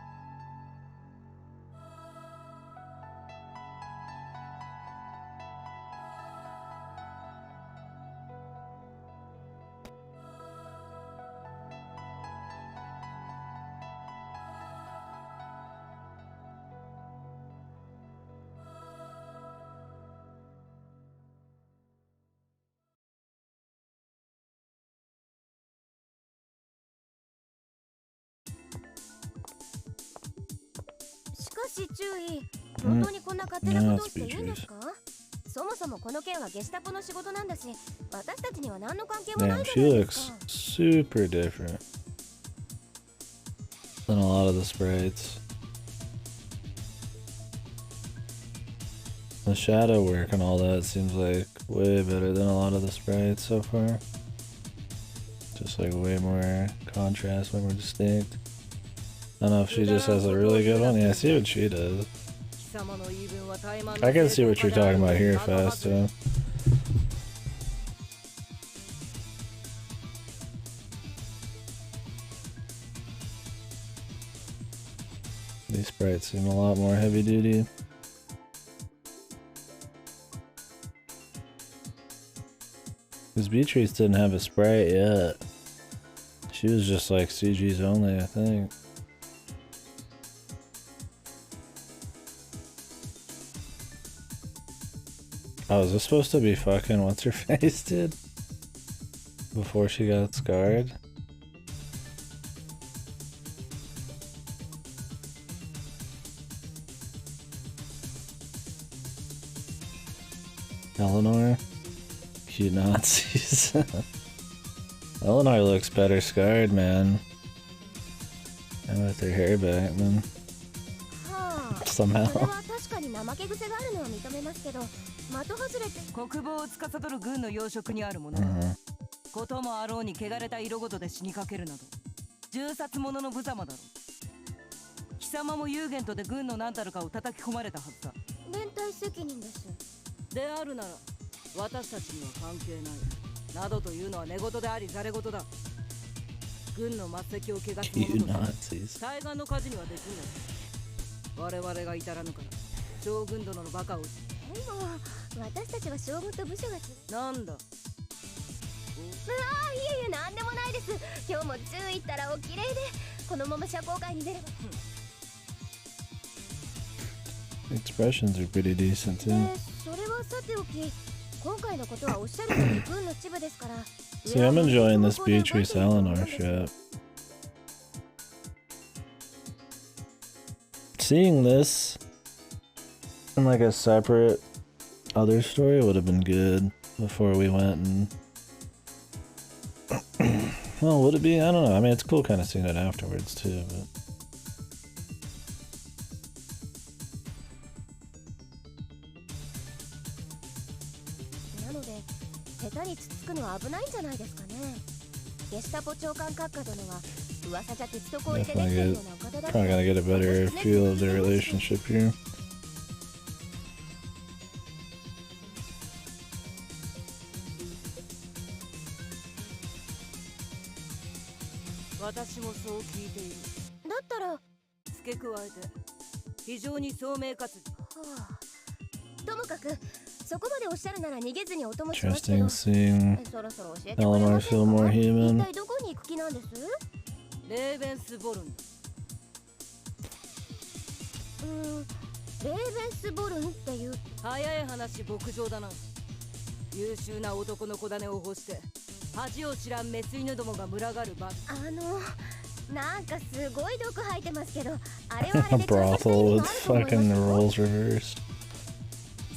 Damn, she looks super different than a lot of the sprites. The shadow work and all that seems like way better than a lot of the sprites so far. Just like way more contrast, way more distinct. I don't know if she just has a really good one. Yeah, see what she does. I can see what you're talking about here fast too. These sprites seem a lot more heavy duty. Because Beatrice didn't have a sprite yet. She was just like CG's only, I think. Oh, is this supposed to be fucking what's her face did? Before she got scarred? Eleanor? Cute Nazis. Eleanor looks better scarred, man. And with her hair back, man. Somehow. 国防を司る軍の要職にあるもの。こともあろうに汚れた色ごとで死にかけるなど、銃殺者の無様だろう。貴様もユーゲントで軍の何たるかを叩き込まれたはずだ。連帯責任です。であるなら、私たちには関係ない。などというのは寝言であり、ざれ言だ。軍の末席を汚す者と対岸の火事にはできない。我々が至らぬから、将軍殿のバカを。でも、私たちは将軍と部署が違う。なんだ。いえいえ、なんでもないです。今日も10行ったらお綺麗で、このまま社交界に出れば。Expressions are pretty decent too. それはさておき、今回のことはおっしゃるように軍のチブですから。See, I'm enjoying this Beatrice Eleanor shit. Seeing this in like a separate other story would have been good before we went and well, would it be? I don't know. I mean, it's cool kind of seeing it afterwards too, but probably gonna get a better feel of the relationship here. 私もそう聞いている。だったら付け加えて非常に聡明かつ、ともかくそこまでおっしゃるなら逃げずにお供しますけど。Interesting seeing Eleanor feel more human. 一体どこに行く気なんです？レーベンスボルン。レーベンスボルンっていう早い話牧場だな。優秀な男の子種を欲して恥を知らんメス犬どもが群がる場。なんかすごい毒吐いてますけど、あれはあれで brothel with fucking roles reversed.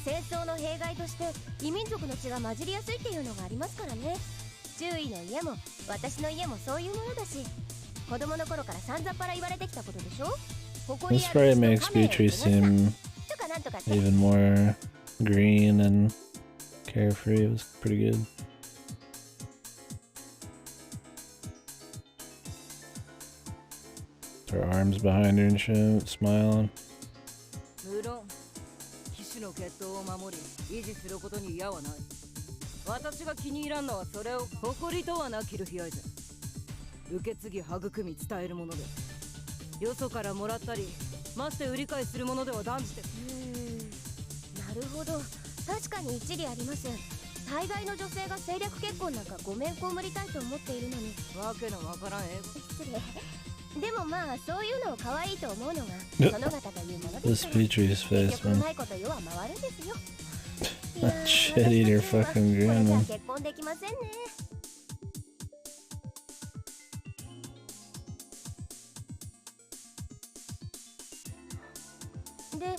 戦争の弊害として異民族の血が混じりやすいっていうのがありますからね。周囲の家も私の家もそういうものだし、子供の頃からさんざっぱら言われてきたことでしょ。 This sprite makes Beatrice seem even more green and carefree. It was pretty good. Her arms behind her and shit, smiling. 無論騎士の血統を守り維持することに嫌はない。私が気に入らんのはそれを誇りとはなキルヒアイゼ。受け継ぎ育み伝えるもので、よそからもらったりまして売り買いするものでは断じて。なるほど、確かに一理あります。大概の女性が政略結婚なんかごめんこむりたいと思っているのに。わけのわからん英語。失礼。でもまあそういうのを可愛いと思うのが殿方というものですから。 This Petry's face, 結局う man. まいこと世は回るんですよ。 That shit eater fucking これ grin, じゃ man. 結婚できませんね。で、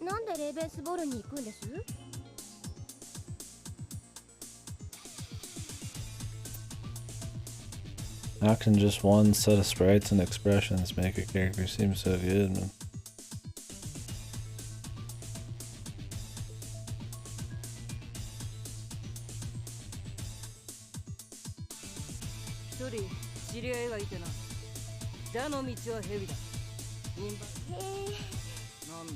なんでレーベンスボールに行くんです？ How can just one set of sprites and expressions make a character seem so good, man? 一人知り合いがいてな。蛇の道は蛇だ。へえ。なんだ。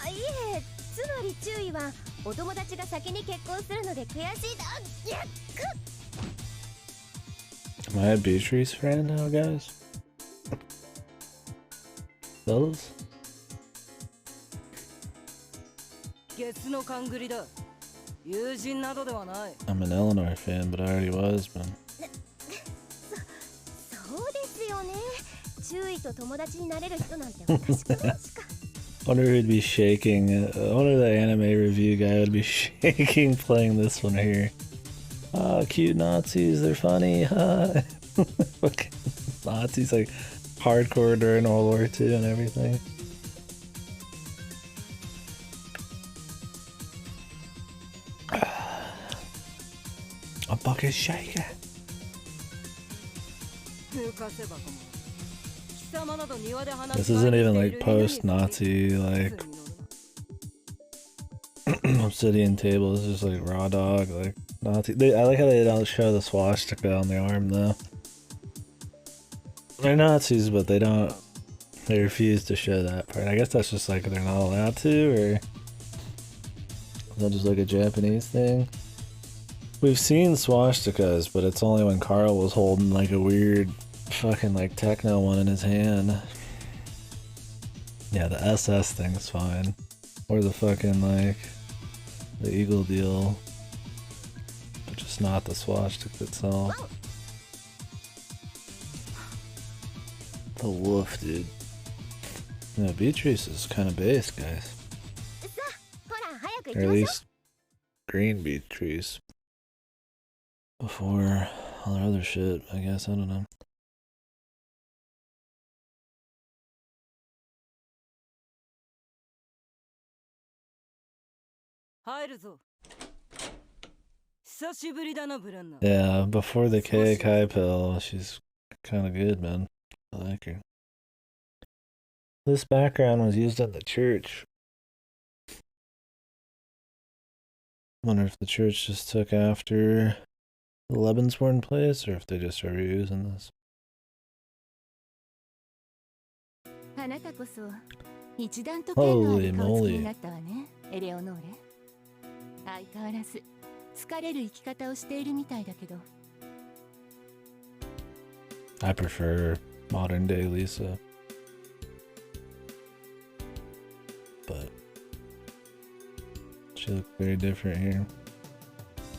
あ、いえ、つまり注意はお友達が先に結婚するので悔しいだ。いや、Am I a Beatrice fan now, guys? Fellas? ゲスの勘繰りだ。友人などではない。 I'm an Eleanor fan, but I already was, man. そうですよね。注意と友達になれる人なんて私くらいしか。 Wonder who'd be shaking. I wonder the anime review guy would be shaking playing this one here. Ah, cute Nazis, they're funny. Fucking Nazis, like hardcore during World War II and everything. A bucket shaker. 浮かせばかも。貴様など庭で話 This す isn't even like post-Nazi, like obsidian table. This is just like raw dog, like Nazi. I like how they don't show the swastika on their arm though. They're Nazis, but they don't. They refuse to show that part. I guess that's just like they're not allowed to, or is that just like a Japanese thing? We've seen swastikas, but it's only when Carl was holding like a weird fucking like techno one in his hand. Yeah, the SS thing's fine. Or the fucking like the eagle deal. But just not the swastika itself. The wolf, dude. Yeah, Beatrice is kind of based, guys. さあ、ほら早く Or 行 at きましょ least green Beatrice. Before all the other shit, I guess. I don't know. 入るぞ。久しぶりだな、ブランナ。 Yeah, before the KDkill, she's kind of good, man. I like her. This background was used in the church. Wonder if the church just took after the Lebensborn place, or if they just are reusing this. あなたこそ一段と剣のある Holy 顔つき moly. になったわね、エレオノーレ。相変わらず疲れる生き方をしているみたいだけど。 I prefer modern day Lisa. But she looked very different here.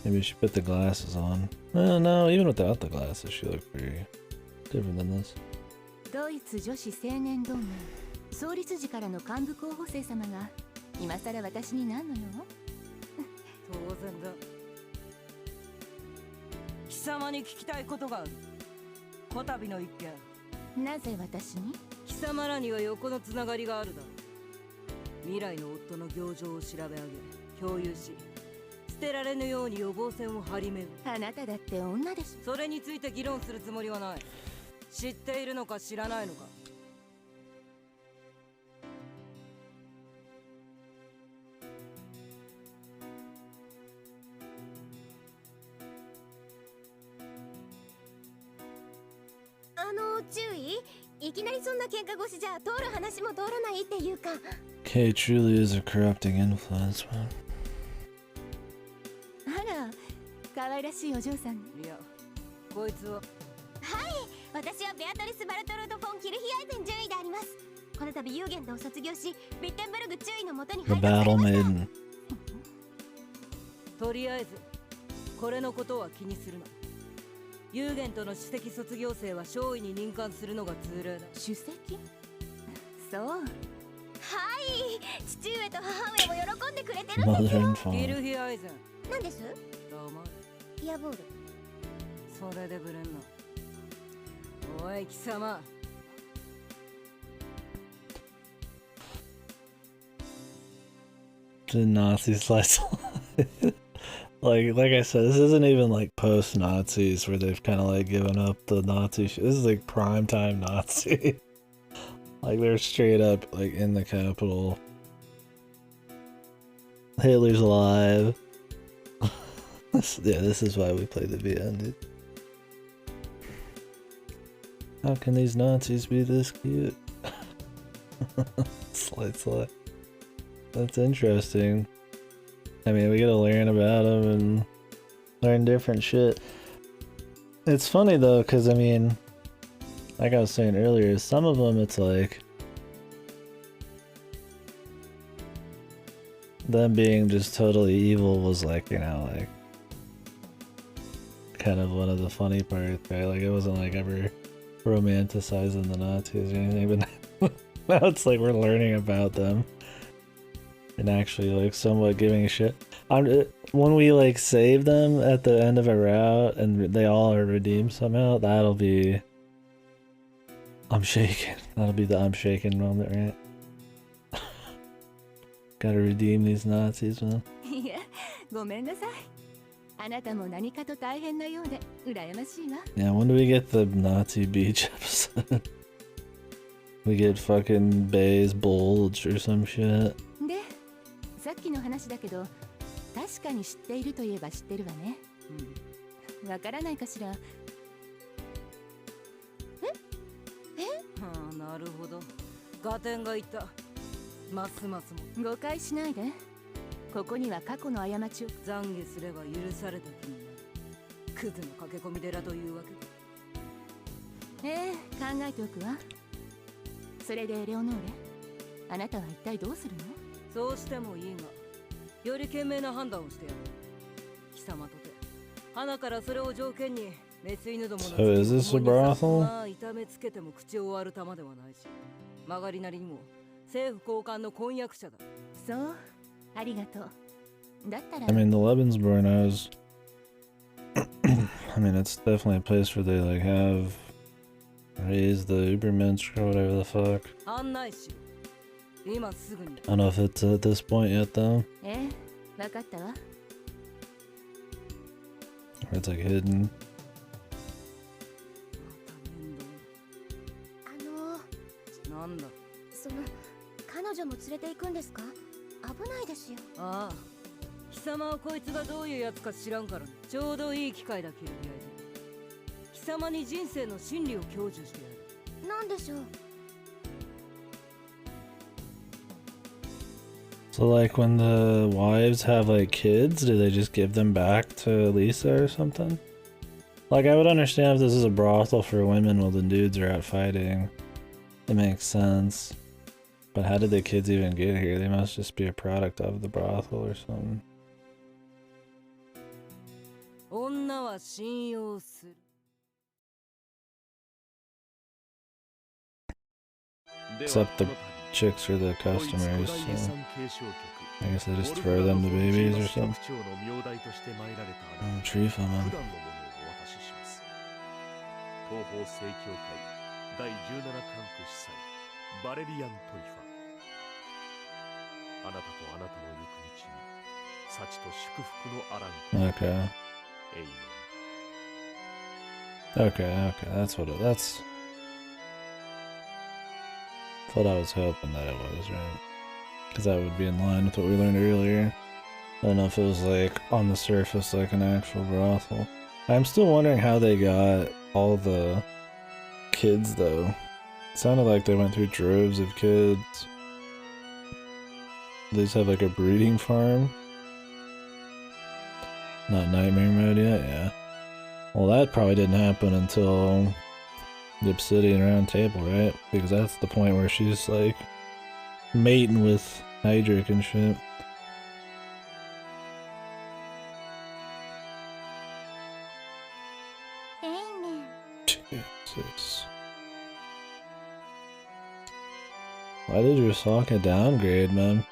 Maybe she put the glasses on. No, even without the glasses, she looked very different than this. ドイツ女子青年同盟創立時からの幹部候補生様が今さら私に何の用？当然だ。貴様に聞きたいことがある。こたびの一件。なぜ私に？貴様らには横のつながりがあるだろう。未来の夫の行状を調べ上げ、共有し、捨てられぬように予防線を張り巡る。あなただって女でしょ。それについて議論するつもりはない。知っているのか知らないのか。注意？いきなりそんな喧嘩越しじゃ通る話も通らないっていうか。 K truly is a corrupting influence, man. あら、可愛らしいお嬢さん。いや、こいつは。はい、私はベアトリス・バルトルド・フォン・キルヒアイゼン獣医であります。この度ユーゲントを卒業し、ビッテンブルグ中尉のもとに The 配属され Battle ました。 Maiden. とりあえずこれのことは気にするな。ユーゲントの首席卒業生は少尉に任官するのが通例だ。首席？そう。はい、父上と母上も喜んでくれてるんです Mother よ。 and キ father. ルヒアイゼン。何です？黙れ。イヤボール。それでブレんな。おい貴様。 The Nazi slice. like I said, this isn't even like post Nazis where they've kind of like given up the Nazi shit. This is like prime time Nazi. Like they're straight up like in the Capitol. Hitler's alive. This is why we play the VN, dude. How can these Nazis be this cute? Slight. That's interesting. I mean, we gotta learn about them and learn different shit. It's funny though, because I mean, like I was saying earlier, some of them it's like them being just totally evil was like, you know, like kind of one of the funny parts, right? Like it wasn't like ever romanticizing the Nazis or anything, but now it's like we're learning about them. And actually like somewhat giving a shit. When we like save them at the end of a route and they all are redeemed somehow, that'll be... I'm shaking. That'll be the I'm shaking moment, right? Gotta redeem these Nazis, man. いや、ごめんなさい。あなたも何かと大変なようで羨ましいわ。 Yeah, when do we get the Nazi beach episode? We get fucking Bay's Bulge or some shit. で、さっきの話だけど、確かに知っているといえば知ってるわね。うん。わからないかしら。はあ、なるほど。合点がいった。ますますも誤解しないで。ここには過去の過ちを懺悔すれば許された気になる。クズの駆け込み寺というわけ。考えておくわ。それでレオノーレ、あなたは一体どうするの？そうしてもいいが、より賢明な判断をしてやる。貴様とて、花からそれを条件にメス犬どもの So is this a brothel? まあ痛めつけても口を割る玉ではないし、曲がりなりにも政府高官の婚約者だ。そう、ありがとう。だったら I mean, the Lebensborn has... I mean, it's definitely a place where they like have raised the Ubermensch or whatever the fuck. 案内しろ。今すぐに。 I don't know if it's at this point yet though. わかったわ。 Or it's like hidden. なんだ。その彼女も連れて行くんですか？危ないですよ。ああ。貴様はこいつがどういうやつか知らんから、ね、ちょうどいい機会だキルヒアイゼン。貴様に人生の真理を享受してやる。なんでしょう。 So like when the wives have like kids, do they just give them back to Lisa or something? Like I would understand if this is a brothel for women while the dudes are out fighting. It makes sense. But how did the kids even get here? They must just be a product of the brothel or something. 女は信用する。 Except the chicks are the customers, so I guess they just throw them the babies or something. Tree for them. 東方正教会第17管区司祭バレリアン・トイファあなたとあなたの行く道に幸と祝福のあらんこと Okay. Okay, that's what that's... Thought I was hoping that it was, right? Because that would be in line with what we learned earlier. I don't know if it was like, on the surface, like an actual brothel. I'm still wondering how they got all the kids, though. Sounded like they went through droves of kids. They just have like a breeding farm. Not nightmare mode yet, yeah. Well, that probably didn't happen until the Obsidian Round Table, right? Because that's the point where she's like mating with Hydric and shit. Amen. Jesus. Why did your Sokka downgrade, man?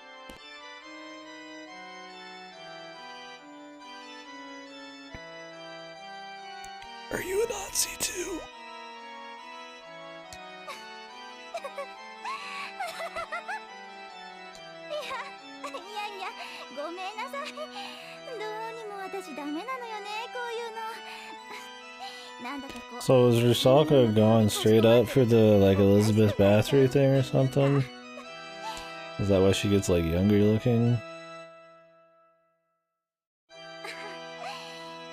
Are you a Nazi too? ごめんなさい。どうにも私ダメなのよね、こういうの。なんだかこう。So is Rusaka going straight up for the like Elizabeth Bathory thing or something? Is that why she gets like younger looking?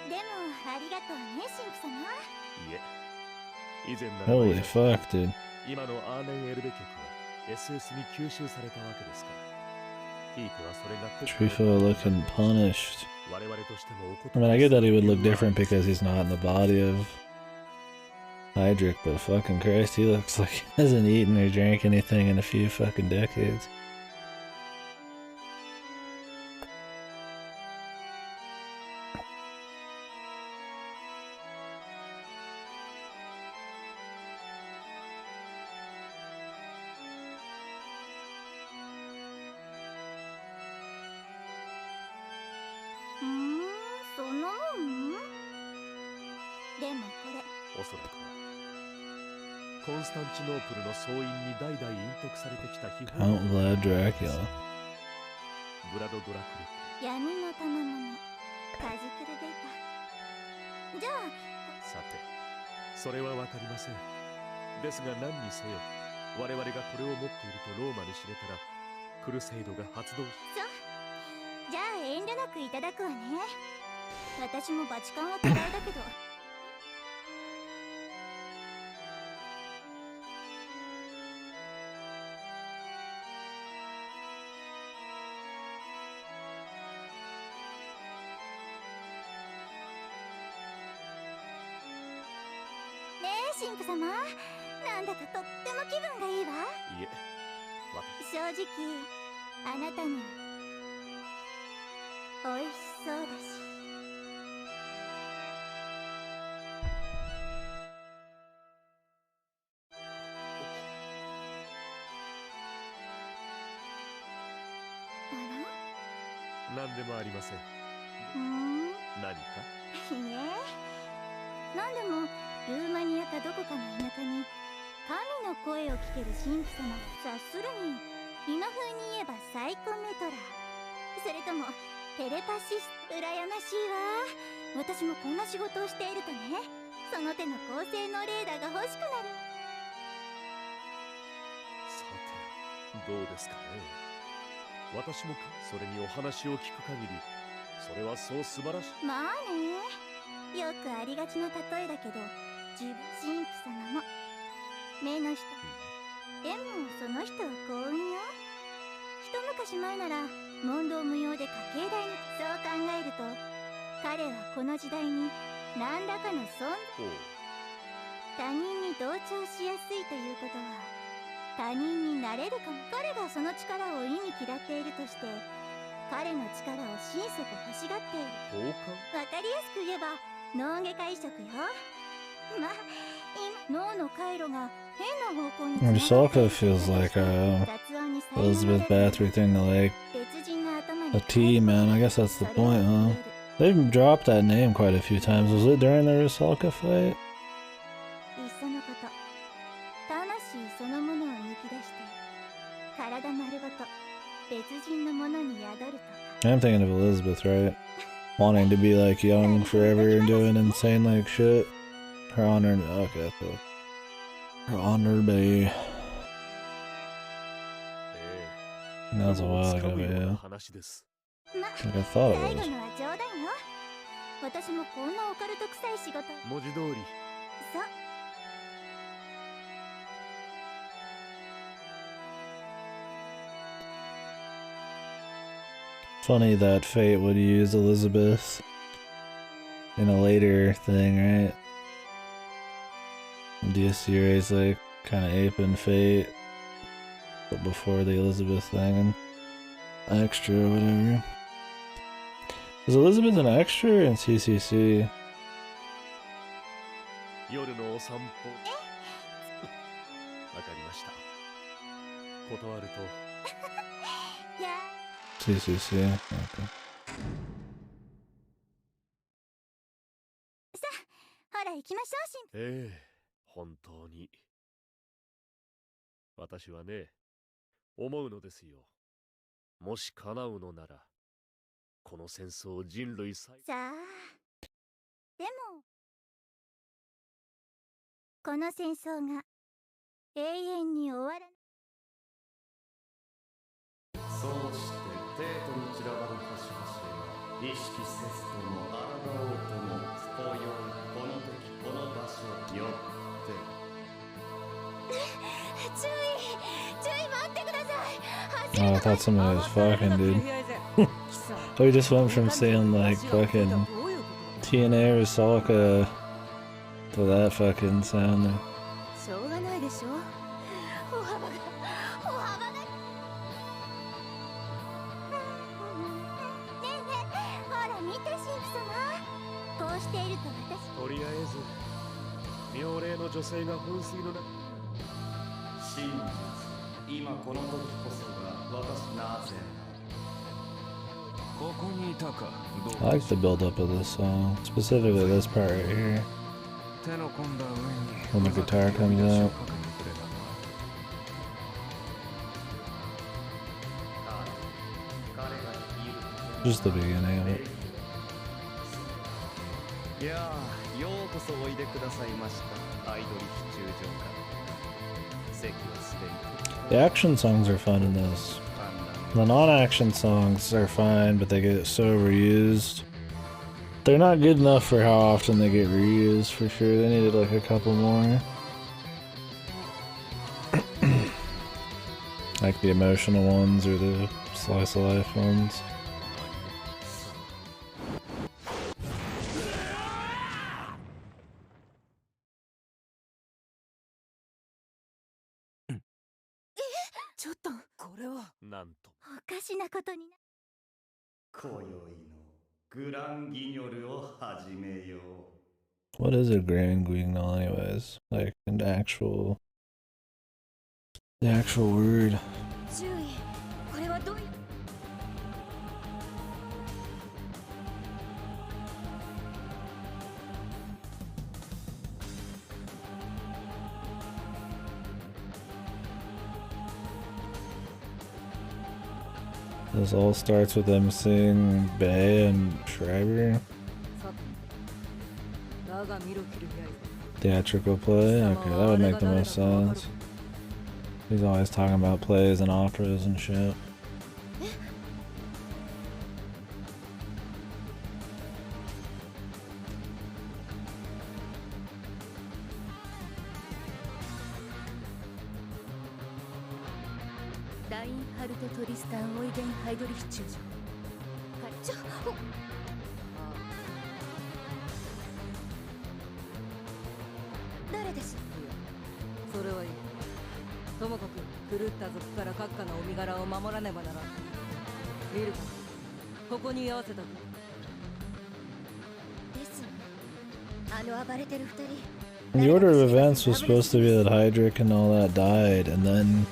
でもありがとうね、神父様。いえ、以前なら Holy fuck, dude. 今のアーネンエルベ局は SS に吸収されたわけですから。ひいてはそれが Trifo looking punished. 我々としてもおこ I mean, I get that he would look different because he's not in the body of Hydric, but fucking Christ, he looks like he hasn't eaten or drank anything in a few fucking decades. Count Vlad Dracula. ブラド・ドラクル。闇の賜物カジクルデータ。じゃあさて、それはわかりません。ですが何にせよ、我々がこれを持っているとローマに知れたら、クルセイドが発動し。そう。じゃあ遠慮なくいただくわね。私もバチカンは嫌いだけど。神父様、なんだかとっても気分がいいわ。いえ、正直あなたに美味しそうだし。あら？何でもありません。何か？いえ、何でもルーマニアかどこかの田舎に神の声を聞ける神父様。察するに今風に言えばサイコメトラー、それともテレパシスト。羨ましいわ。私もこんな仕事をしているとね、その手の高性能レーダーが欲しくなる。さて、どうですかね。私もそれにお話を聞く限り、それはそう素晴らしい。まあね、よくありがちな例えだけど、自分神父様も目の人、でもその人は幸運よ。一昔前なら問答無用で家計代に。そう考えると彼はこの時代に何らかの存在。他人に同調しやすいということは他人になれるかも。彼がその力を意に嫌っているとして、彼の力を心底欲しがっている。わかりやすく言えば脳外科移植よ。まあ、今脳の回路が変な方向に。Rusaka feels like Elizabeth Bathory thing to like a T, man. I guess that's the point, huh? They've dropped that name quite a few times. Was it during the Rusaka fight? いっそのこと、魂そのものを抜き出して体丸ごと別人のものに宿るとか。I'm thinking of Elizabeth, right? Wanting to be like young forever and doing insane like shit. Her honor, okay, so her honor bay. That was a while ago, but yeah. Like I thought it was. 私もこんなオカルト臭い仕事。文字通り。そう。Funny that Fate would use Elizabeth in a later thing, right? Irae's like kind of aping Fate, but before the Elizabeth thing and extra or whatever. Is Elizabeth an extra in CCC? 夜のお散歩。わかりました。断ると。CCC. Okay. さあ、ほら行きましょう、ええ、本当に。私はね、思うのですよ。もし叶うのなら、この戦争人類最。さあ、でもこの戦争が永遠に終わらない。そうして帝都に散らばる端々へ意識せずとも抗おうともこよいこの時この場所よって注意待ってください。 Oh, I thought somebody was fucking, dude. We just went from seeing like fucking TNA or Salka to that fucking sound there. しょうがないでしょ。歩幅がねえねえ、ほら見て神父様、こうしていると私。とりあえず、妙齢の女性が噴水の中。真実、今この時こそが私なぜ。ここにいたか。 I like the build up of this song, specifically this part right here. 手の込んだ上に When the guitar comes out. Just the beginning of it. いやあ、ようこそおいでくださいました。アイドリ飛中場から。席はすでに。 The action songs are fun in this. The non-action songs are fine, but they get so reused. They're not good enough for how often they get reused, for sure. They needed like a couple more. Like the emotional ones or the slice of life ones. What is a grand guignol anyways? Like an actual... the actual word. This all starts with them seeing Bay and Schreiber. Theatrical play? Okay, that would make the most sense. He's always talking about plays and operas and shit. The order of events was supposed to be that Hydric and all that died, and then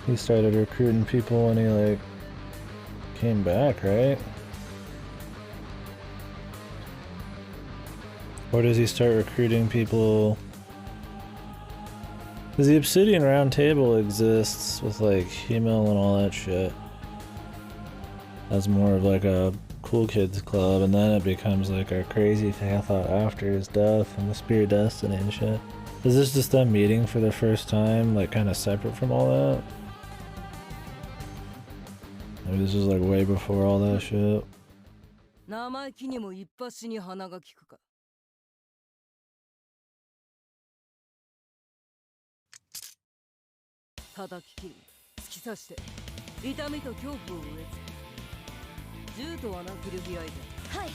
he started recruiting people when he like came back, right? Or does he start recruiting people? Because the Obsidian Round Table exists with like Hemel and all that shit as more of like a cool kids club, and then it becomes like our crazy thing I thought after his death and the Spear Destiny and shit. Is this just them meeting for the first time, like kind of separate from all that? Maybe this was like way before all that shit. 生意気にも一発に鼻が利くか。叩き切り、突き刺して、痛みと恐怖を植え銃とはなキルギアイゼ。はい。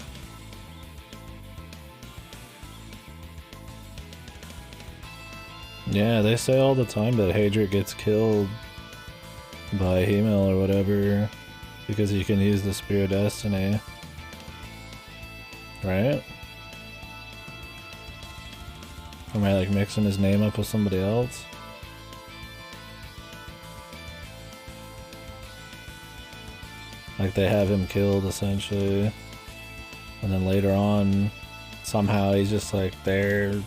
Yeah, they say all the time that Hadric gets killed by Hemel or whatever because he can use the Spear of Destiny. Right? Am I like mixing his name up with somebody else? Like they have him killed essentially. And then later on, somehow he's just like there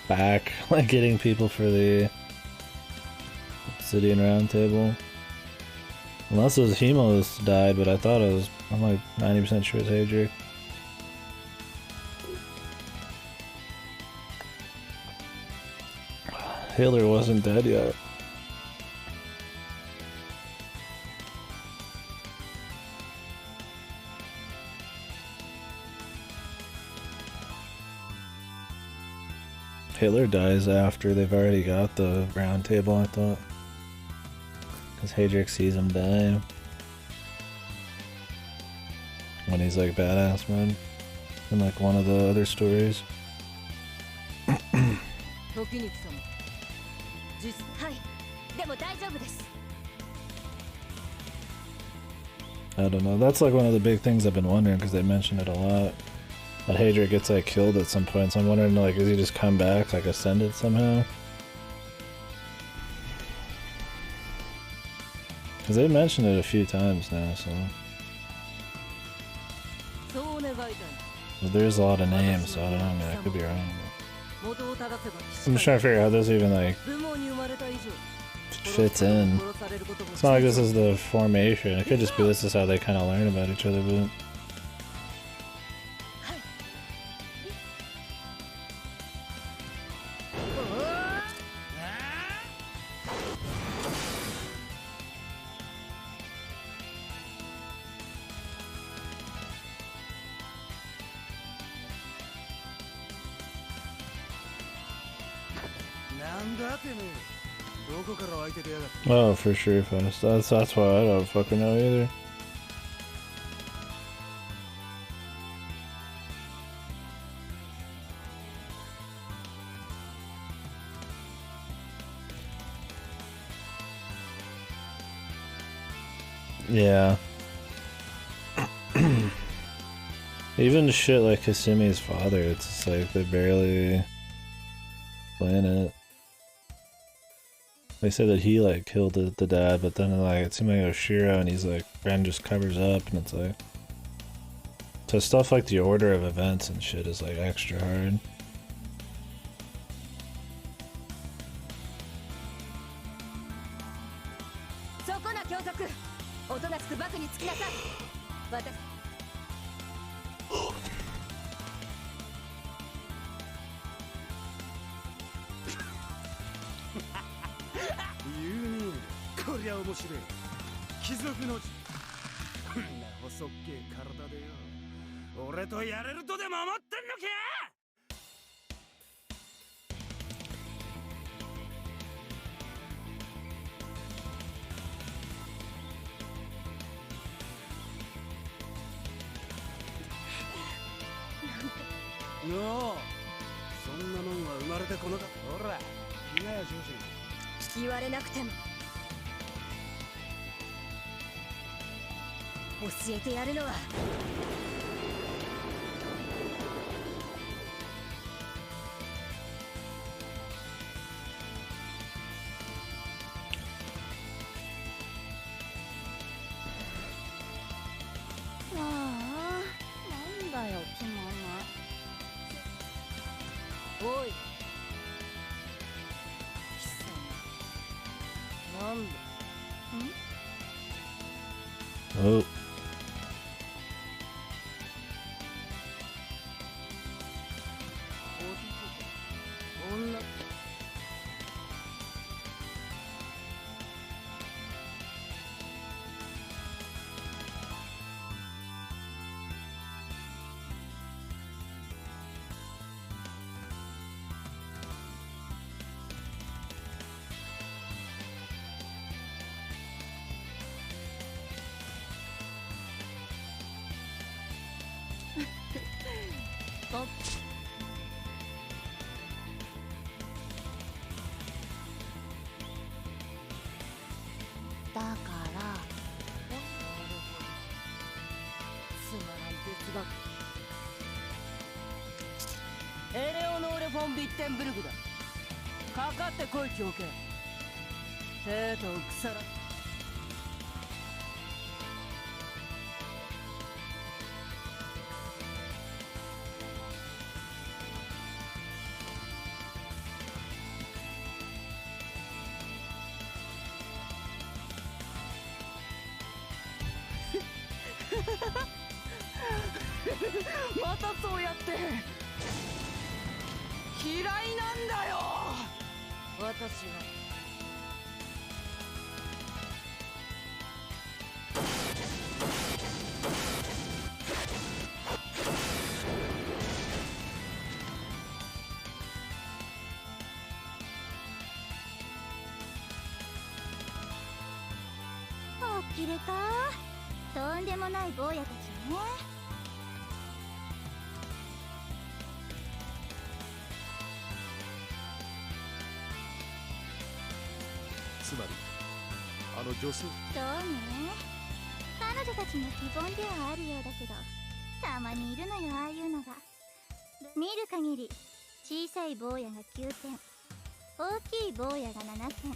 back, like getting people for the Obsidian Round Table. Unless it was Hemos died, but I thought it was, I'm like 90% sure it's Hadric. Hitler wasn't dead yet. Hitler dies after they've already got the round table, I thought. Because Hadric sees him die. When he's like badass mode. In like one of the other stories. I don't know, that's like one of the big things I've been wondering because they mention it a lot. That Hadric gets like killed at some point, so I'm wondering like, is he just come back, like ascended somehow? Because they mentioned it a few times now, so... Well, there's a lot of names, so I don't know, I mean, I could be wrong. But... I'm just trying to figure out how this even like... fits in. It's not like this is the formation, it could just be this is how they kind of learn about each other, but... Oh, for sure, Fast. That's why I don't fucking know either. Yeah. Even shit like Kasumi's father, it's just like they barely plan it. They said that he like killed the dad, but then like it seemed like it was Shiro and he's like Ren just covers up and it's like, so stuff like the order of events and shit is like extra hard. Oh. だからつまらん哲学エレオノーレ・フォン・ビッテンブルグだ。かかってこい狂犬。生徒を腐らまたそうやって嫌いなんだよ私は。呆れた。とんでもない坊やたちね。つまりあの女性。そうね。彼女たちの基本ではあるようだけど、たまにいるのよ、ああいうのが。見る限り小さい坊やが9点、大きい坊やが7点。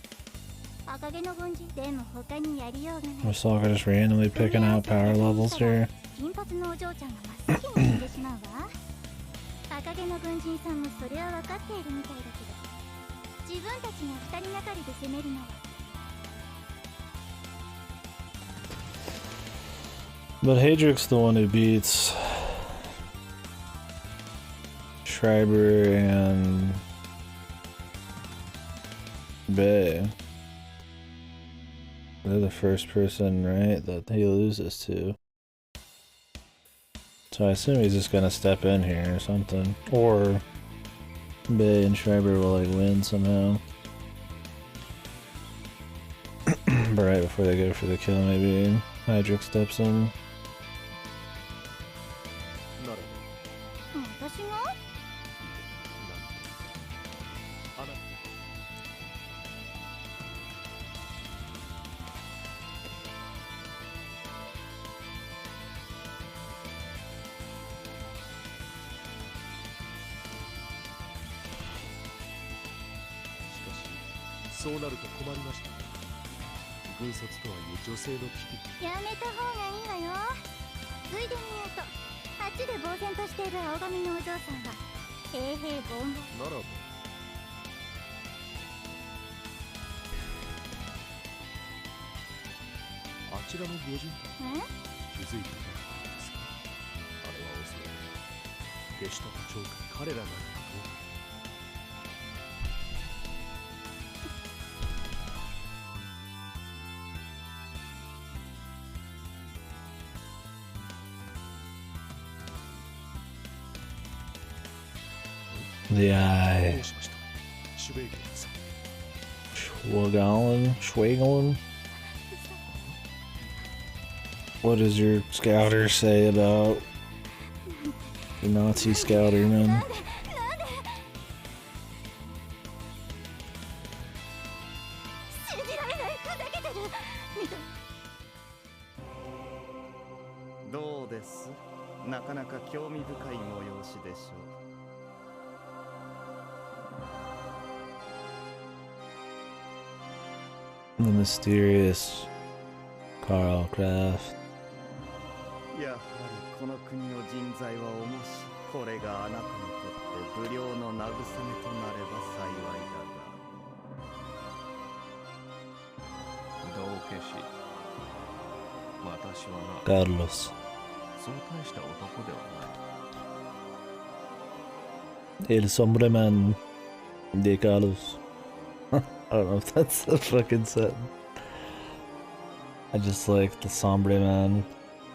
赤毛の軍人でも他にやりようがない。We're still just randomly picking out power levels here. 金髪のお嬢ちゃんが真っ先に死んでしまうわ。赤毛の軍人さんもそれは分かっているみたいだけど、自分たちが二人がかりで攻めるのは。But Hadrick's the one who beats Schreiber and Bay. They're the first person, right, that he loses to. So I assume he's just gonna step in here or something. Or Bay and Schreiber will like win somehow. But right before they go for the kill, maybe Hadrick steps in. 私がそうなると困りました。軍卒とはいえ女性の危機。やめた方がいいわよ。ついでに言うと、あっちで呆然としている青髪のお嬢さんは平々凡々ならばあちらの御人気づいていなかったんですか。あれはおそらくゲシュタポ長官彼らがいたと。The Eye. Schwagelin? What does your scouter say about the Nazi scouterman? どうです？なかなか興味深い催しでしょう。The mysterious Karl Kraft. やはりこの国の人材は重し、これがあなたにとって不良の慰めとなれば幸いだが。道化師、私はな、Carlos. そう大した男ではない。El Sombreman de Carlos. I don't know if that's a fucking sentence. I just like the Sombre Man.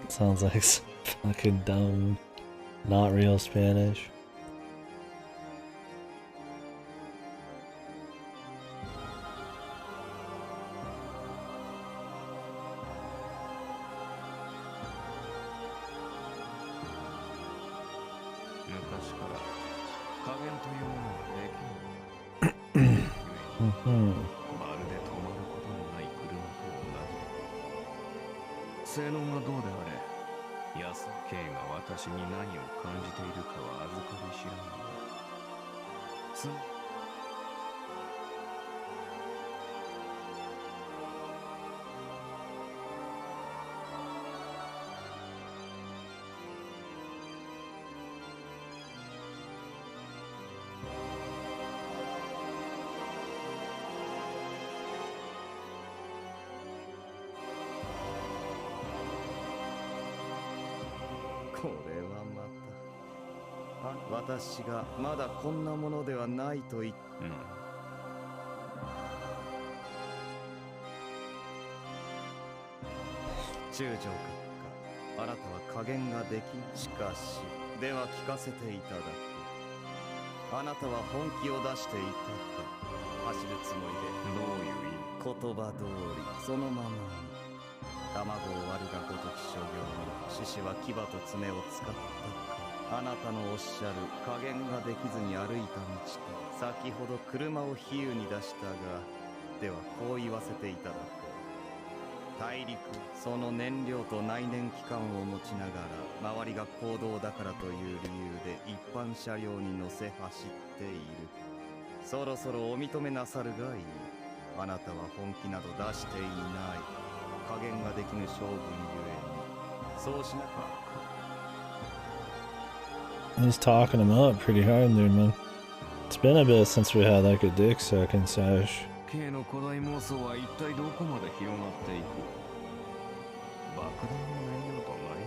It sounds like some fucking dumb, not real Spanish. 昔から加減というものができる。まるで止まることのない車と同じ。性能がどうであれ、安Kが私に何を感じているかは預かり知らんが。これはまた私がまだこんなものではないと言って、中将閣下、あなたは加減ができん。しかしでは聞かせていただく。あなたは本気を出していたか。走るつもりで。どういう意味。言葉通りそのままに。卵を割るがごとき所業に獅子は牙と爪を使ったか。あなたのおっしゃる加減ができずに歩いた道と、先ほど車を比喩に出したが、ではこう言わせていただこう。大陸、その燃料と内燃機関を持ちながら周りが公道だからという理由で一般車両に乗せ走っている。そろそろお認めなさるがいい。あなたは本気など出していない。加減ができぬ勝負ゆえに、そうしなかった。 He's talking him up pretty hard there, man. It's been a bit since we had like a dick sucking sesh. K の古代妄想は一体どこまで広がっていく。爆弾の燃料とない。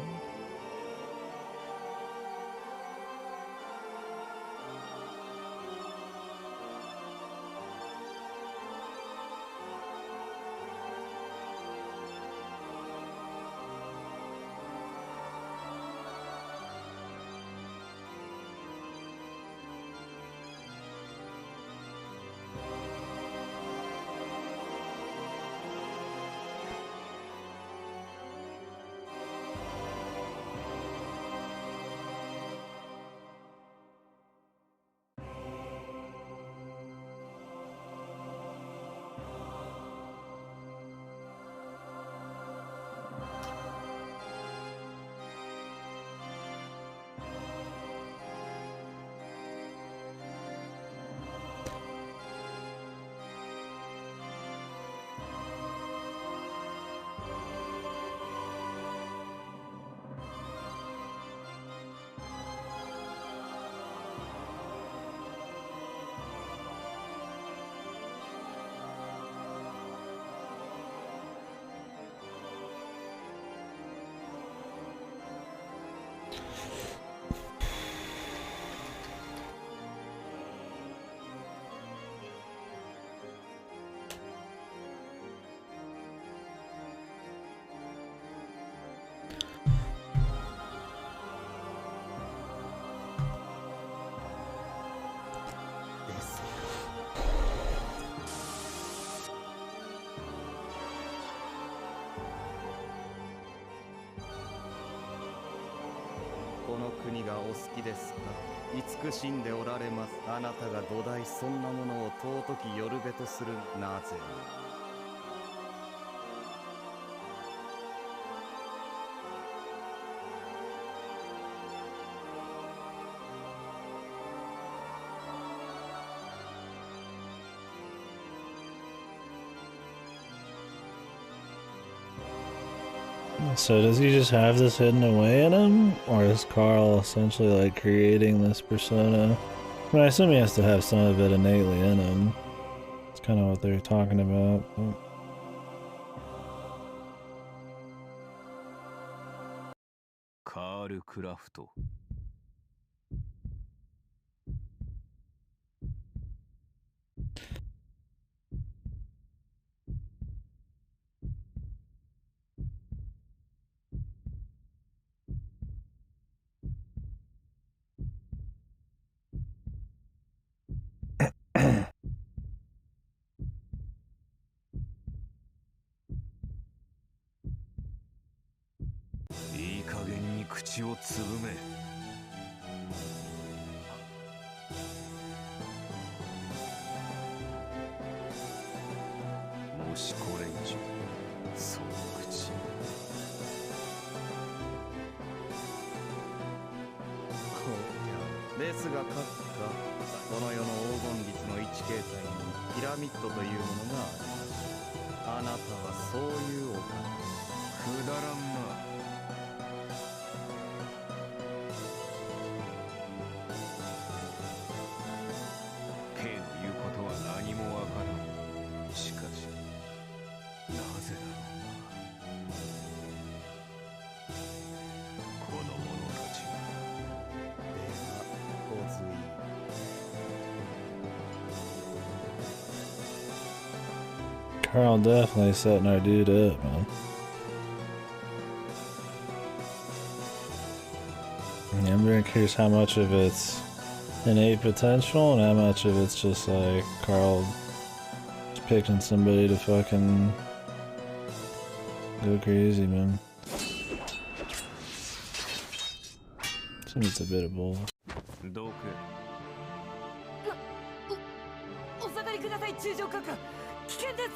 この国がお好きですか。慈しんでおられます。あなたが土台そんなものを尊きよるべとする。なぜSo does he just have this hidden away in him? Or is Carl essentially like creating this persona? I mean, I assume he has to have some of it innately in him. It's kind of what they're talking about. But... Carl Craft. いい加減に口をつぶめ。ですが閣下、この世の黄金律の一形態にピラミッドというものがある。あなたはそういうお方。くだらんな。K の言うことは何もわからん。しかしなぜだろうな。この者たちが。ではご随意。Carl definitely setting our dude up, man. Yeah, I'm very curious how much of it's innate potential and how much of it's just like Carl just picking somebody to fucking go crazy, man. Seems it's a bit of both. どうくお下がりください、中将閣下。危険です。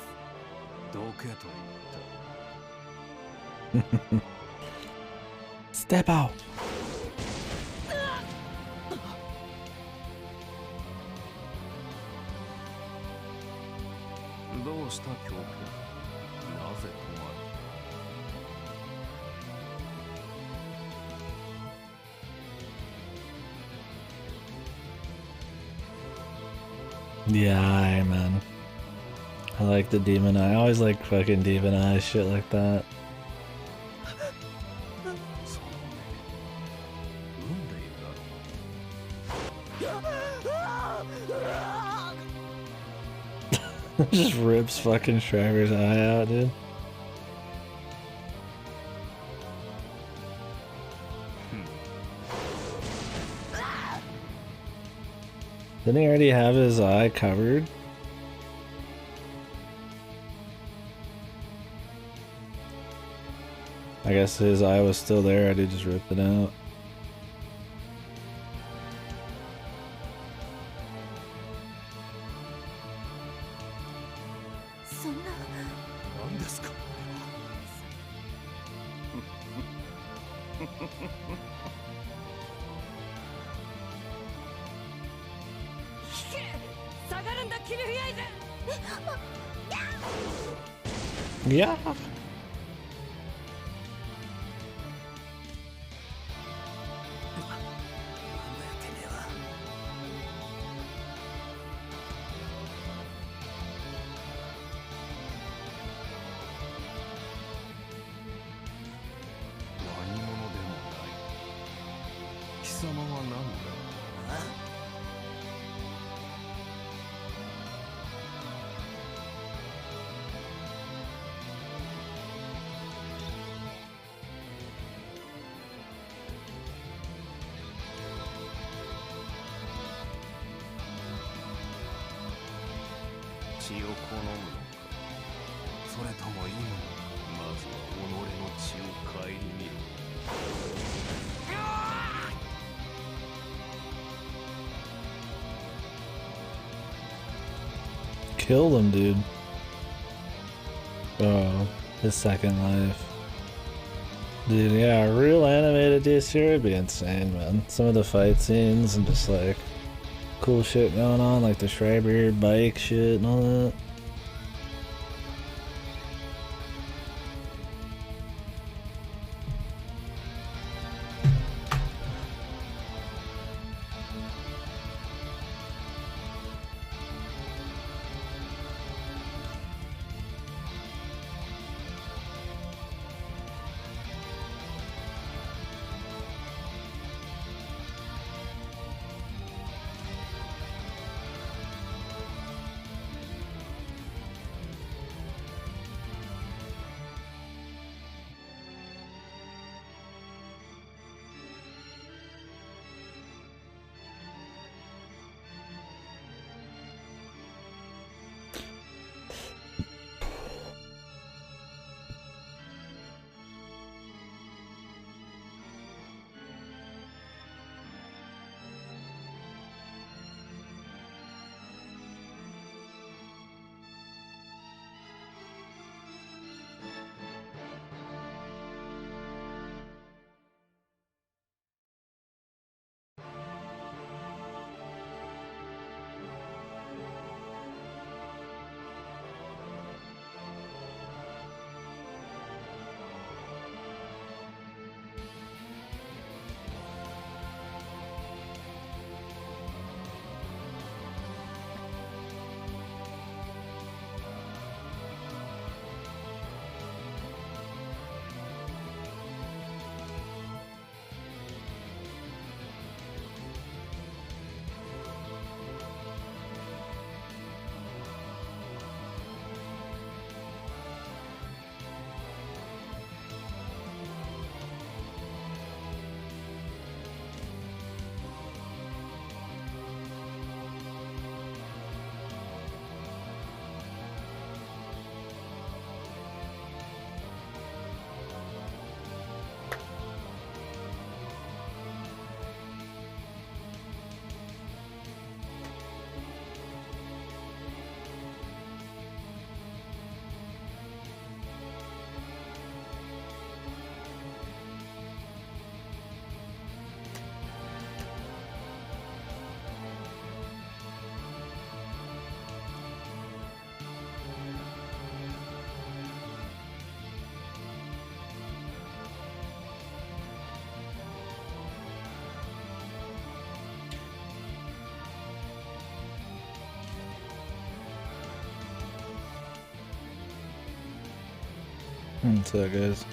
どけと Step out. どうした教皇。なぜ止まる。 Yeah, man. I like the demon eye. I always like fucking demon eye shit like that. その目産んでいるだろう。 Just rips fucking Shriver's eye out, dude. Didn't he already have his eye covered? I guess his eye was still there, I did just rip it out. Yeah. Killed him, dude. Oh, his second life. Dude, yeah, real animated DC would be insane, man. Some of the fight scenes and just like cool shit going on, like the Schreiber bike shit and all that. What's up, guys?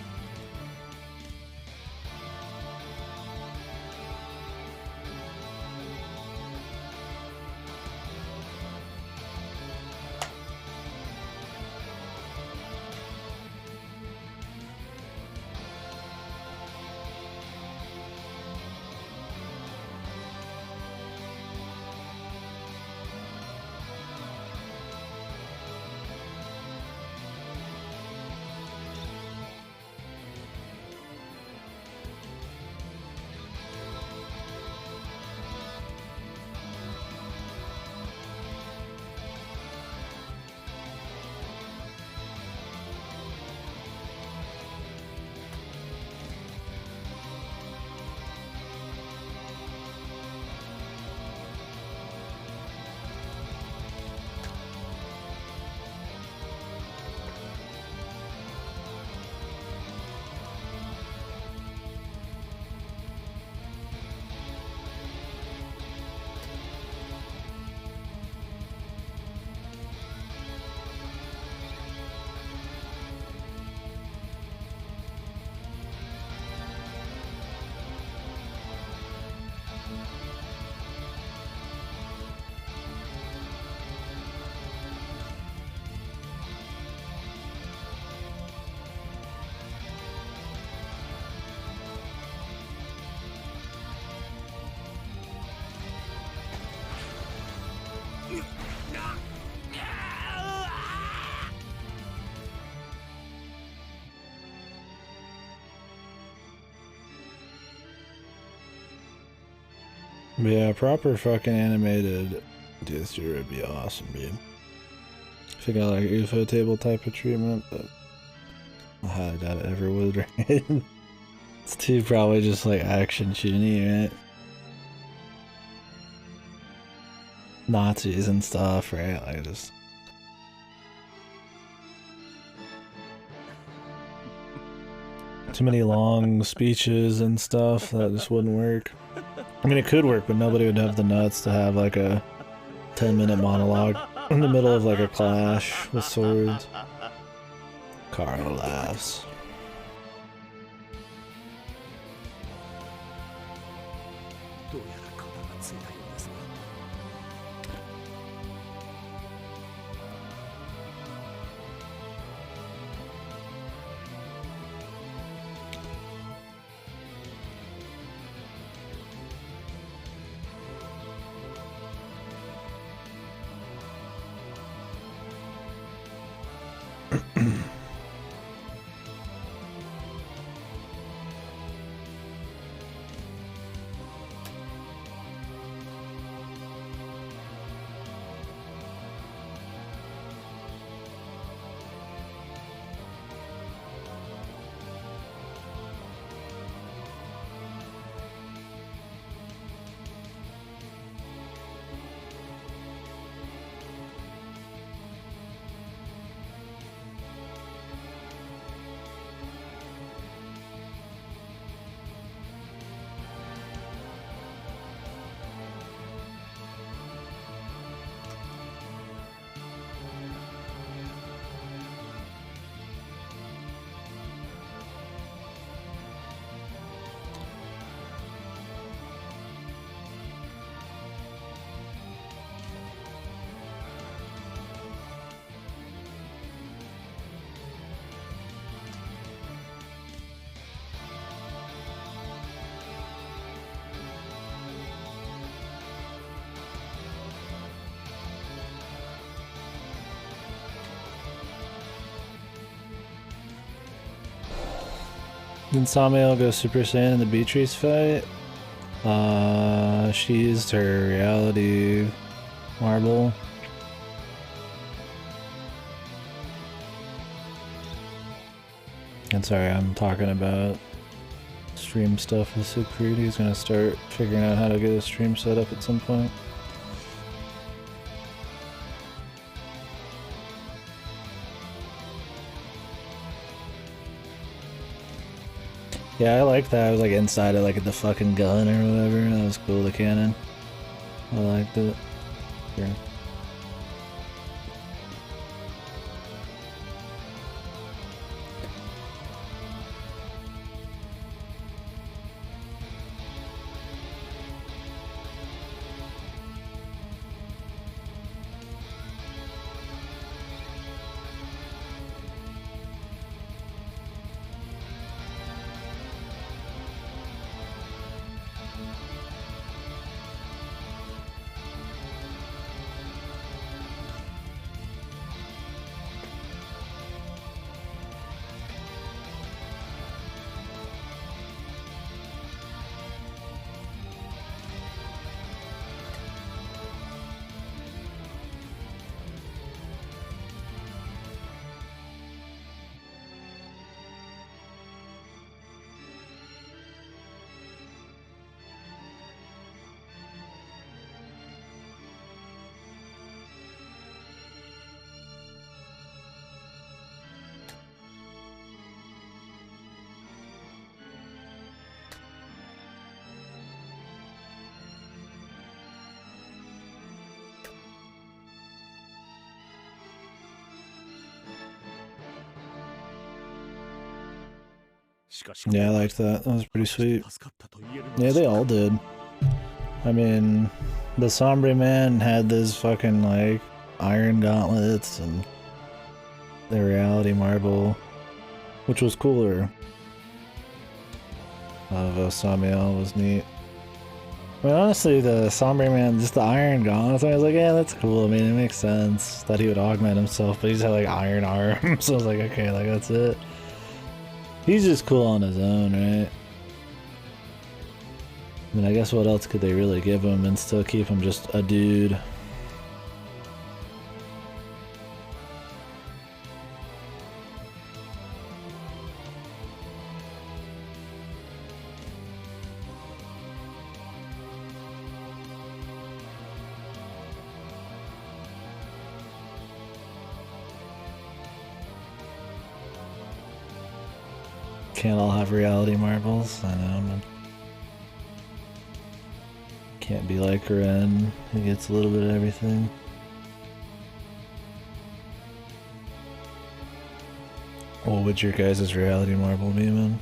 Yeah, proper fucking animated Deathster would be awesome, dude. If it got like UFO table type of treatment, but I highly doubt it ever would, right? It's too probably just like action shooty, right? Nazis and stuff, right? Like just... too many long speeches and stuff, that just wouldn't work. I mean, it could work, but nobody would have the nuts to have like a 10-minute monologue in the middle of like a clash with swords. Carl laughs. Didn't Samael go Super Saiyan in the Beatrice fight? She used her reality marble. And sorry, I'm talking about stream stuff with Siegfried. He's gonna start figuring out how to get a stream set up at some point. Yeah, I like that. I was like inside of like the fucking gun or whatever. That was cool, the cannon. I liked it. Yeah. Yeah, I liked that. That was pretty sweet. Yeah, they all did. I mean, the Sombre Man had this fucking, like, iron gauntlets and the reality marble, which was cooler. Samiel was neat. But honestly, the Sombre Man, just the iron gauntlets, I was like, yeah, that's cool. I mean, it makes sense that he would augment himself, but he just had, like, iron arms, so I was like, okay, like, that's it. He's just cool on his own, right? I mean, I guess what else could they really give him and still keep him just a dude? Can't all have reality marbles, I know, man. Can't be like Ren, who gets a little bit of everything. What would your guys' reality marble be, man?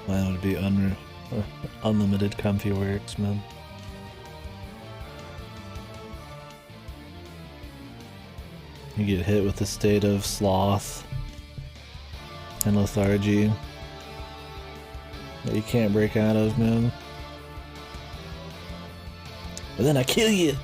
Mine would be unlimited comfy works, man. You get hit with a state of sloth and lethargy that you can't break out of, man. But then I kill you!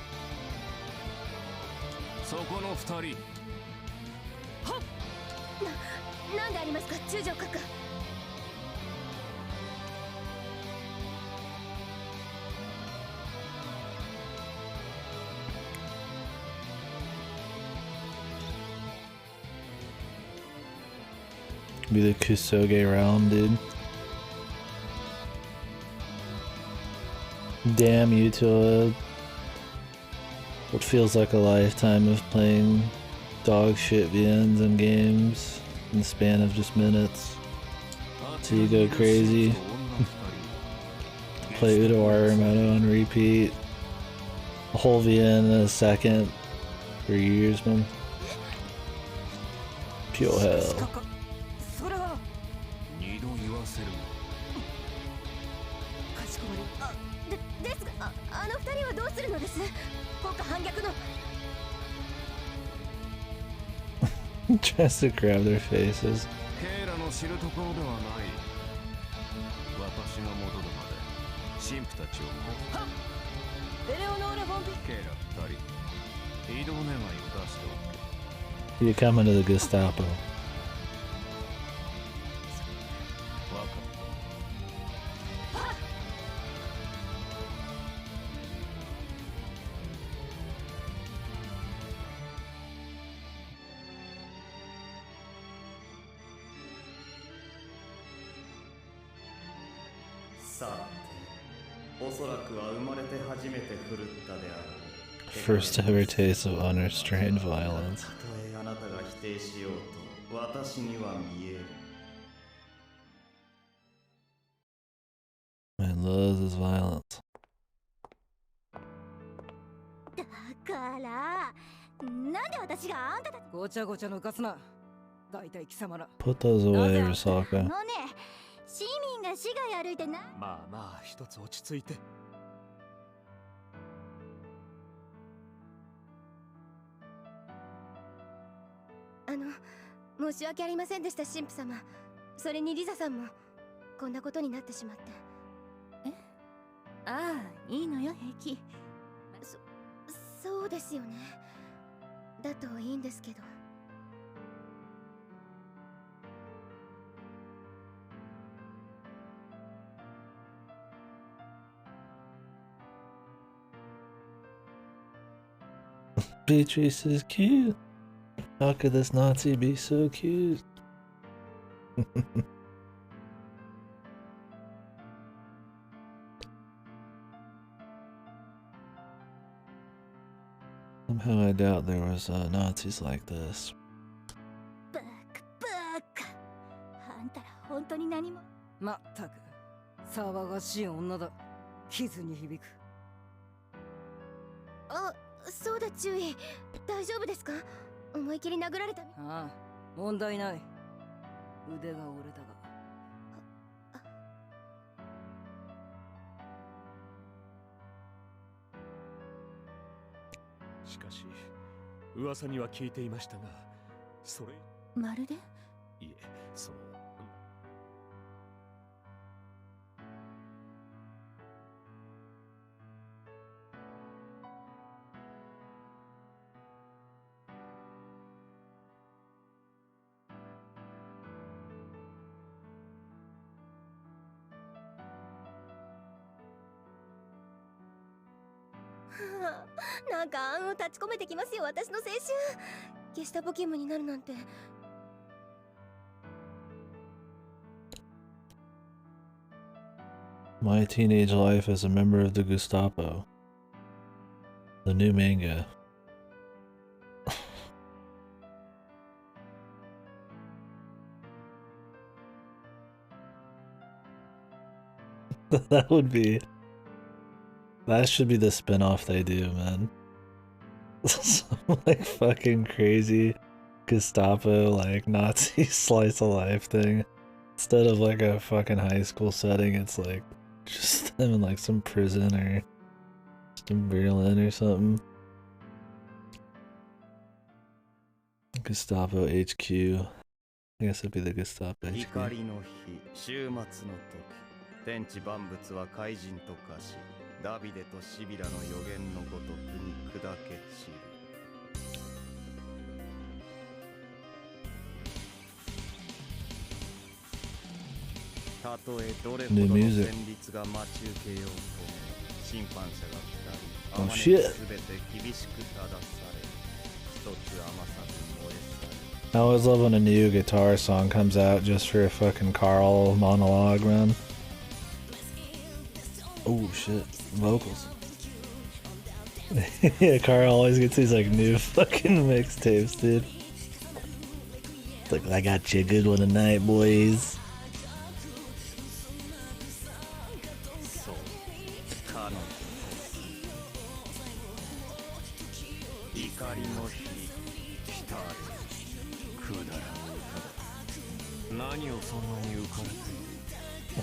Be the Kusoge realm, dude. Damn you to what feels like a lifetime of playing dog shit VNs and games in the span of just minutes. So you go crazy. Play Udo Aramoto on repeat. A whole VN in a second for years, man. Pure hell. 他反逆の Tries to grab their faces. ケイラの知るところではない。私が戻るまで神父たちをはっエレオノーラ・フォンビケイラ2人移動願いを出しておけ。 You come into the Gestapo. さて、おそらくは生まれて初めて振るったであろう。 First ever taste of unrestrained violence. たとえあなたが否定しようと、私には見える。 Man loves his violence. だからなんで私があんたたちごちゃごちゃ抜かすな。大体貴様ら Put those away, あ Risaka. のね市民が市外歩いてなまあまあ一つ落ち着いて。申し訳ありませんでした神父様。それにリザさんもこんなことになってしまって。え？ああ、いいのよ平気。そうですよね。だといいんですけど。Beatrice is cute. How could this Nazi be so cute? Somehow I doubt there was Nazis like this. バカバカ。あんたら本当に何も。まったく騒がしい女だ。傷に響く。あ、そうだ注意。大丈夫ですか？思い切り殴られた。ああ、問題ない。腕が折れたが。しかし噂には聞いていましたが、それまるでいえ、そのなんか暗を立ち込めてきますよ、私の青春。ゲスタポ勤務になるなんて。My teenage life as a member of the Gestapo. The new manga. That would be... That should be the spin-off they do, man. Some like fucking crazy Gestapo, like Nazi slice of life thing. Instead of like a fucking high school setting, it's like just them in like some prison or some Berlin or something. Gestapo HQ. I guess it'd be the Gestapo HQ. 怒りの日、終末の時、天地万物は怪人と化し、ダビデとシビラの予言のごとくに砕け散る。たとえどれほどの旋律が待ち受けようとも、審判者が2人、あまねくすべて厳しく正され、一つ余さず燃え去る。I always love when a new guitar song comes out just for a fucking Carl monologue, man. Oh shit, vocals. Yeah, Carl always gets these like new fucking mixtapes, dude. It's like, I got you a good one tonight, boys.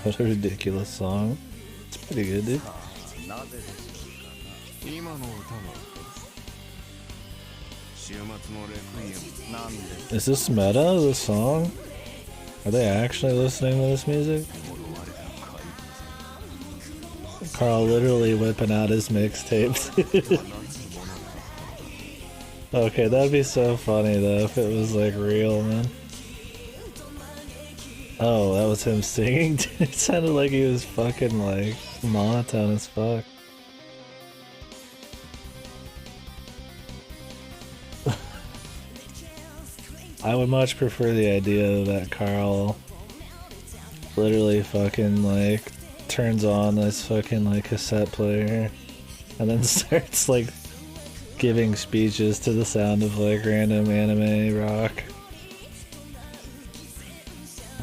What a ridiculous song. It's pretty good, dude. Is this meta, this song? Are they actually listening to this music? Carl literally whipping out his mixtapes. Okay, that'd be so funny though if it was like real, man. Oh, that was him singing? It sounded like he was fucking like monotone as fuck. I would much prefer the idea that Carl literally fucking like turns on this fucking like cassette player and then starts like giving speeches to the sound of like random anime rock.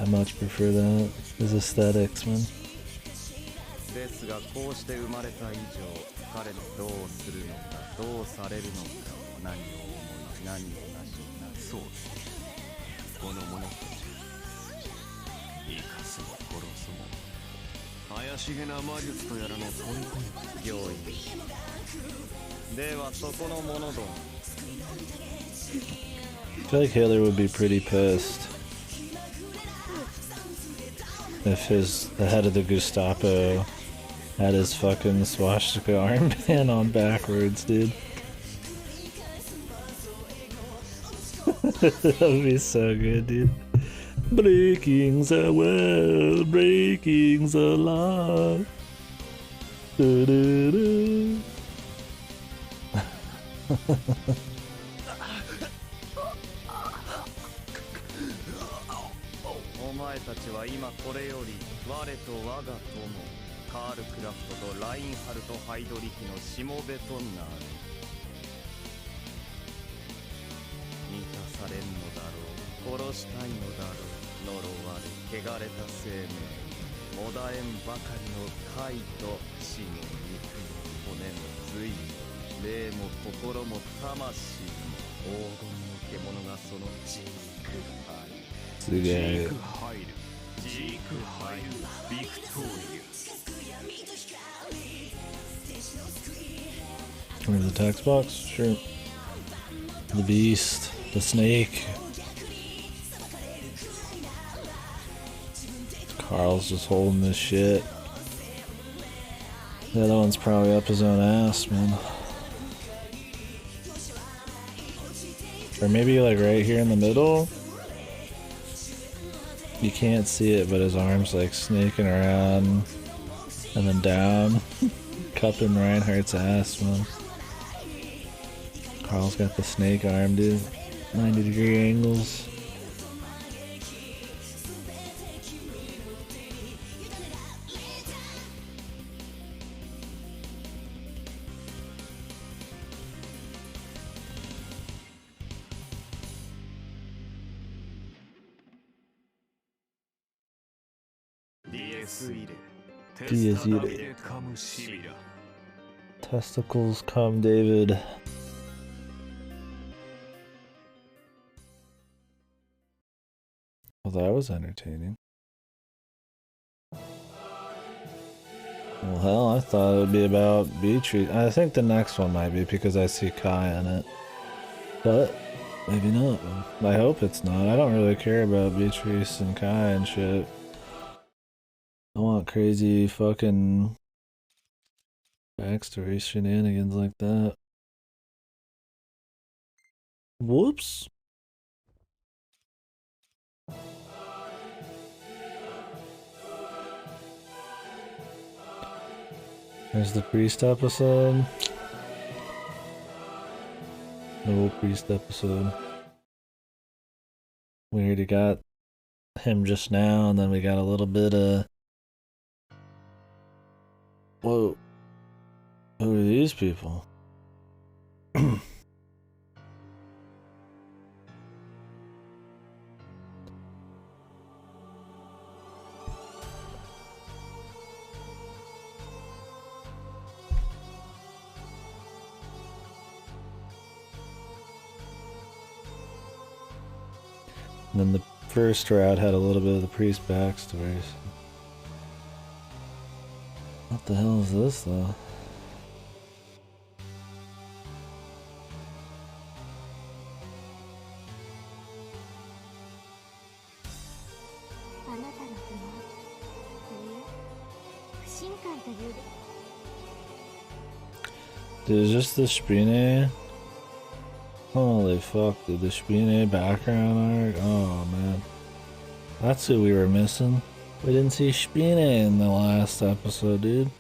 I much prefer that. His aesthetics, man. ですがこうして生まれた以上、彼のどうするのか、どうされるのか、何を思い、何をなしな、そうです。この者たち、生かすも殺すも、怪しげな魔術とやらの取り込み、用意。ではそこの者ども。I feel like Hitler would be pretty pissed if the head of the Gestapo had his fucking swastika armband on backwards, dude. That would be so good, dude. Breaking the world, breaking the law. Do-do-do. お前たちは今これより我と我が友カール・クラフトとラインハルト・ハイドリヒのしもべとなる。満たされんのだろう、殺したいのだろう、呪われ汚れた生命、もだえんばかりの貝と死の肉も骨も髄も霊も心も魂も黄金の獣がそのジークハイル。すげえ。ジークハイルビクトリア。Where's the text box? Sure. The beast, the snake. Carl's just holding this shit. The other one's probably up his own ass, man. Or maybe like right here in the middle. You can't see it, but his arm's like snaking around and then down, cupping Reinhardt's ass, man. Carl's got the snake arm, dude. 90-degree angles. DS Irae. Testicles come, David. Well, that was entertaining. Well, hell, I thought it would be about Beatrice. I think the next one might be because I see Kai in it. But maybe not. I hope it's not. I don't really care about Beatrice and Kai and shit. I want crazy fucking backstory shenanigans like that. Whoops. There's the priest episode. No priest episode. We already got him just now, and then we got a little bit of... Whoa. Who are these people? And then the first route had a little bit of the priest backstories. What the hell is this, though? Dude, is this the Spine? Holy fuck, dude, the Spine background arc? Oh, man. That's who we were missing. We didn't see Spine in the last episode, dude.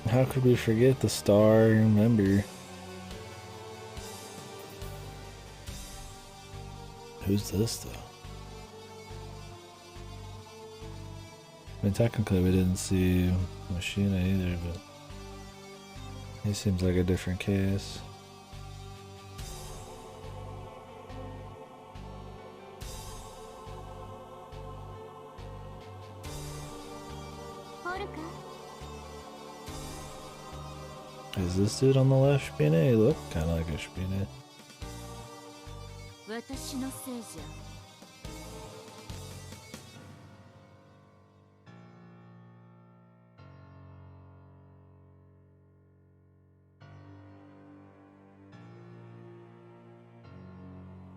How could we forget the star member? Who's this, though? I mean, technically we didn't see Machina either, but... he seems like a different case. Is this dude on the left Spine? He looked kind of like a Spine.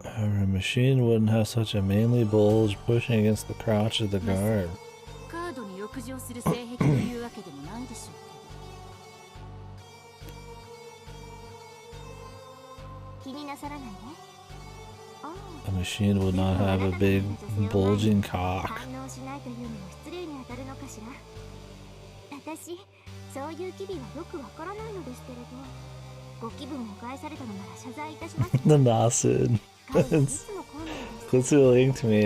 A machine wouldn't have such a manly bulge pushing against the crotch of the guard. A machine would not have a big bulging cock. The Nasid. Kutsu linked me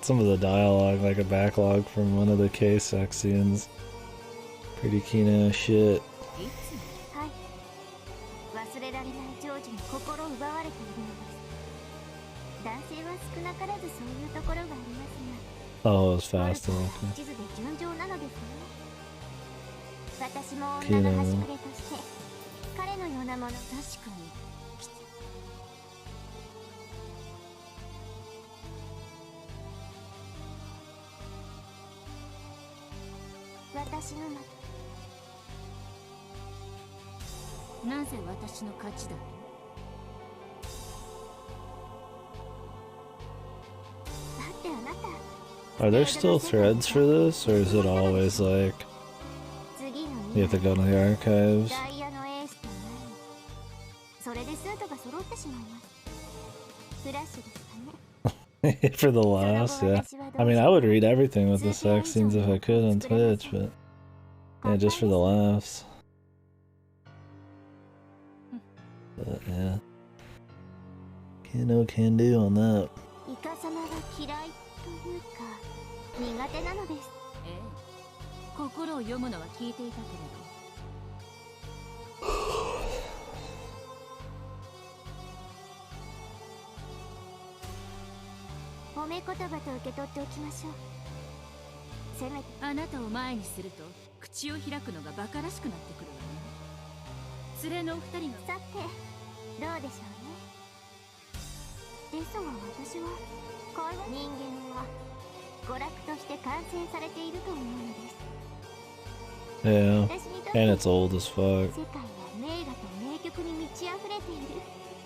some of the dialogue, like a backlog from one of the K-sex scenes. Pretty keen ass shit. 少なからずそういうところがありますが、 Oh, it was fast. 地図で順調なのですね。私も女の端くれとして彼のようなもの、確かに私のなぜ私の勝ちだと？だってあなた Are there still threads for this, or is it always like you have to go to the archives? ダイヤのエースとなり、それでスートが揃ってしまいます。フラッシュですかね。For the laughs, yeah. I mean, I would read everything with the sex scenes if I could on Twitch, but yeah, just for the laughs. But yeah, can do on that. イカ様は嫌いというか苦手なのです。ええ、心を読むのは聞いていたけれど。褒め言葉と受け取っておきましょう。せめてあなたを前にすると口を開くのが馬鹿らしくなってくるわね。連れのお二人がさてどうでしょうね。ですが私は人間は娯楽として完成されていると思うのです。 Yeah, and it's old as fuck. 世界は名画と名曲に満ち溢れている。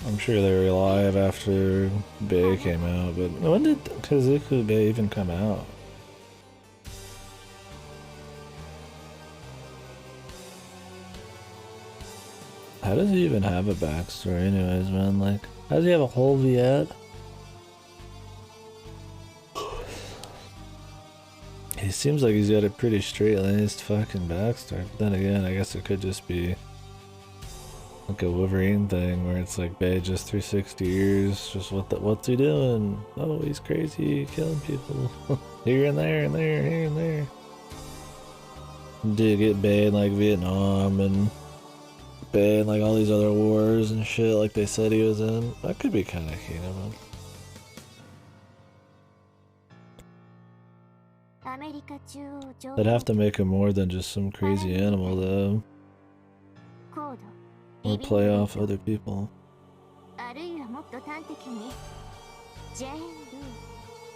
I'm sure they were live after Bay came out, but when did KDkill Bay even come out? How does he even have a backstory anyways, man? Like, how does he have a whole Viet? He seems like he's got a pretty straight-laced fucking backstory, but then again, I guess it could just be like a Wolverine thing where it's like Bay just 360 years, just what's he doing? Oh, he's crazy, killing people here and there and there, here and there. Did get Bay in like Vietnam and Bay in like all these other wars and shit like they said he was in. That could be kind of keen, man. They'd have to make him more than just some crazy animal though. Or play off other people.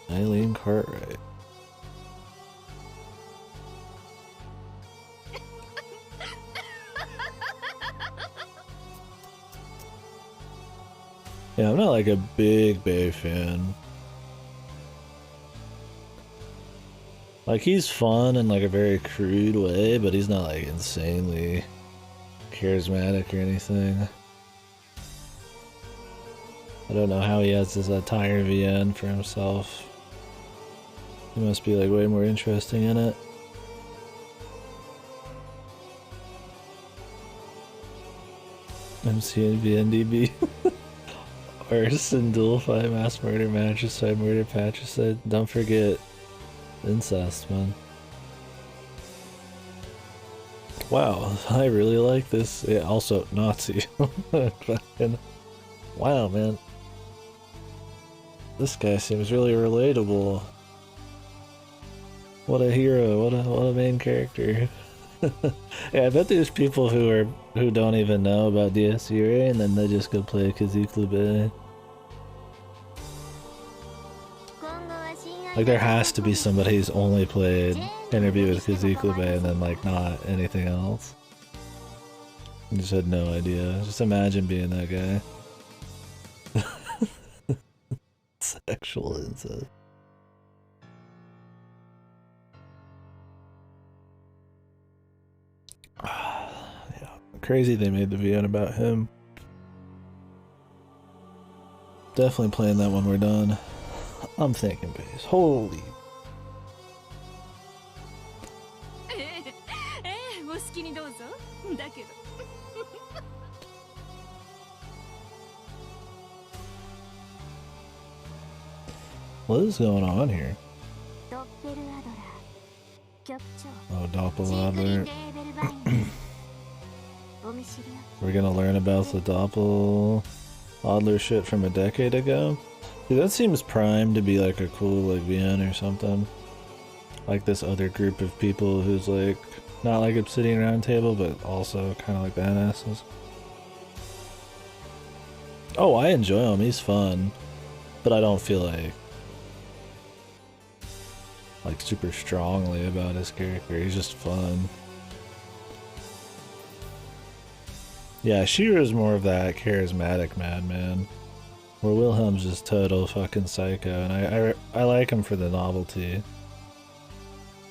Eileen Cartwright. Yeah, I'm not like a big Bay fan. Like, he's fun in like a very crude way, but he's not like insanely charismatic or anything. I don't know how he has this entire VN for himself. He must be like way more interesting in it. MCN VNDB. Arson, dual fight, mass murder, matricide, murder, patricide. Don't forget incest, man. Wow, I really like this. Yeah, also Nazi. Fucking wow, man. This guy seems really relatable. What a hero! What a main character. Yeah, I bet there's people who don't even know about Irae, and then they just go play KDkill Bay. Like, there has to be somebody who's only played Interview with KDkill Bay and then like not anything else. I just had no idea. Just imagine being that guy. Sexual incest. Yeah, crazy they made the VN about him. Definitely playing that when we're done. I'm thinking base. Holy. What is going on here? Oh, Doppel. We're gonna learn about the Doppel Adler shit from a decade ago? Dude, that seems primed to be like a cool like VN or something. Like this other group of people who's like not like Obsidian Roundtable, but also kind of like badasses. Oh, I enjoy him. He's fun, but I don't feel like super strongly about his character. He's just fun. Yeah, Shira's more of that charismatic madman, where Wilhelm's just total fucking psycho, and I like him for the novelty.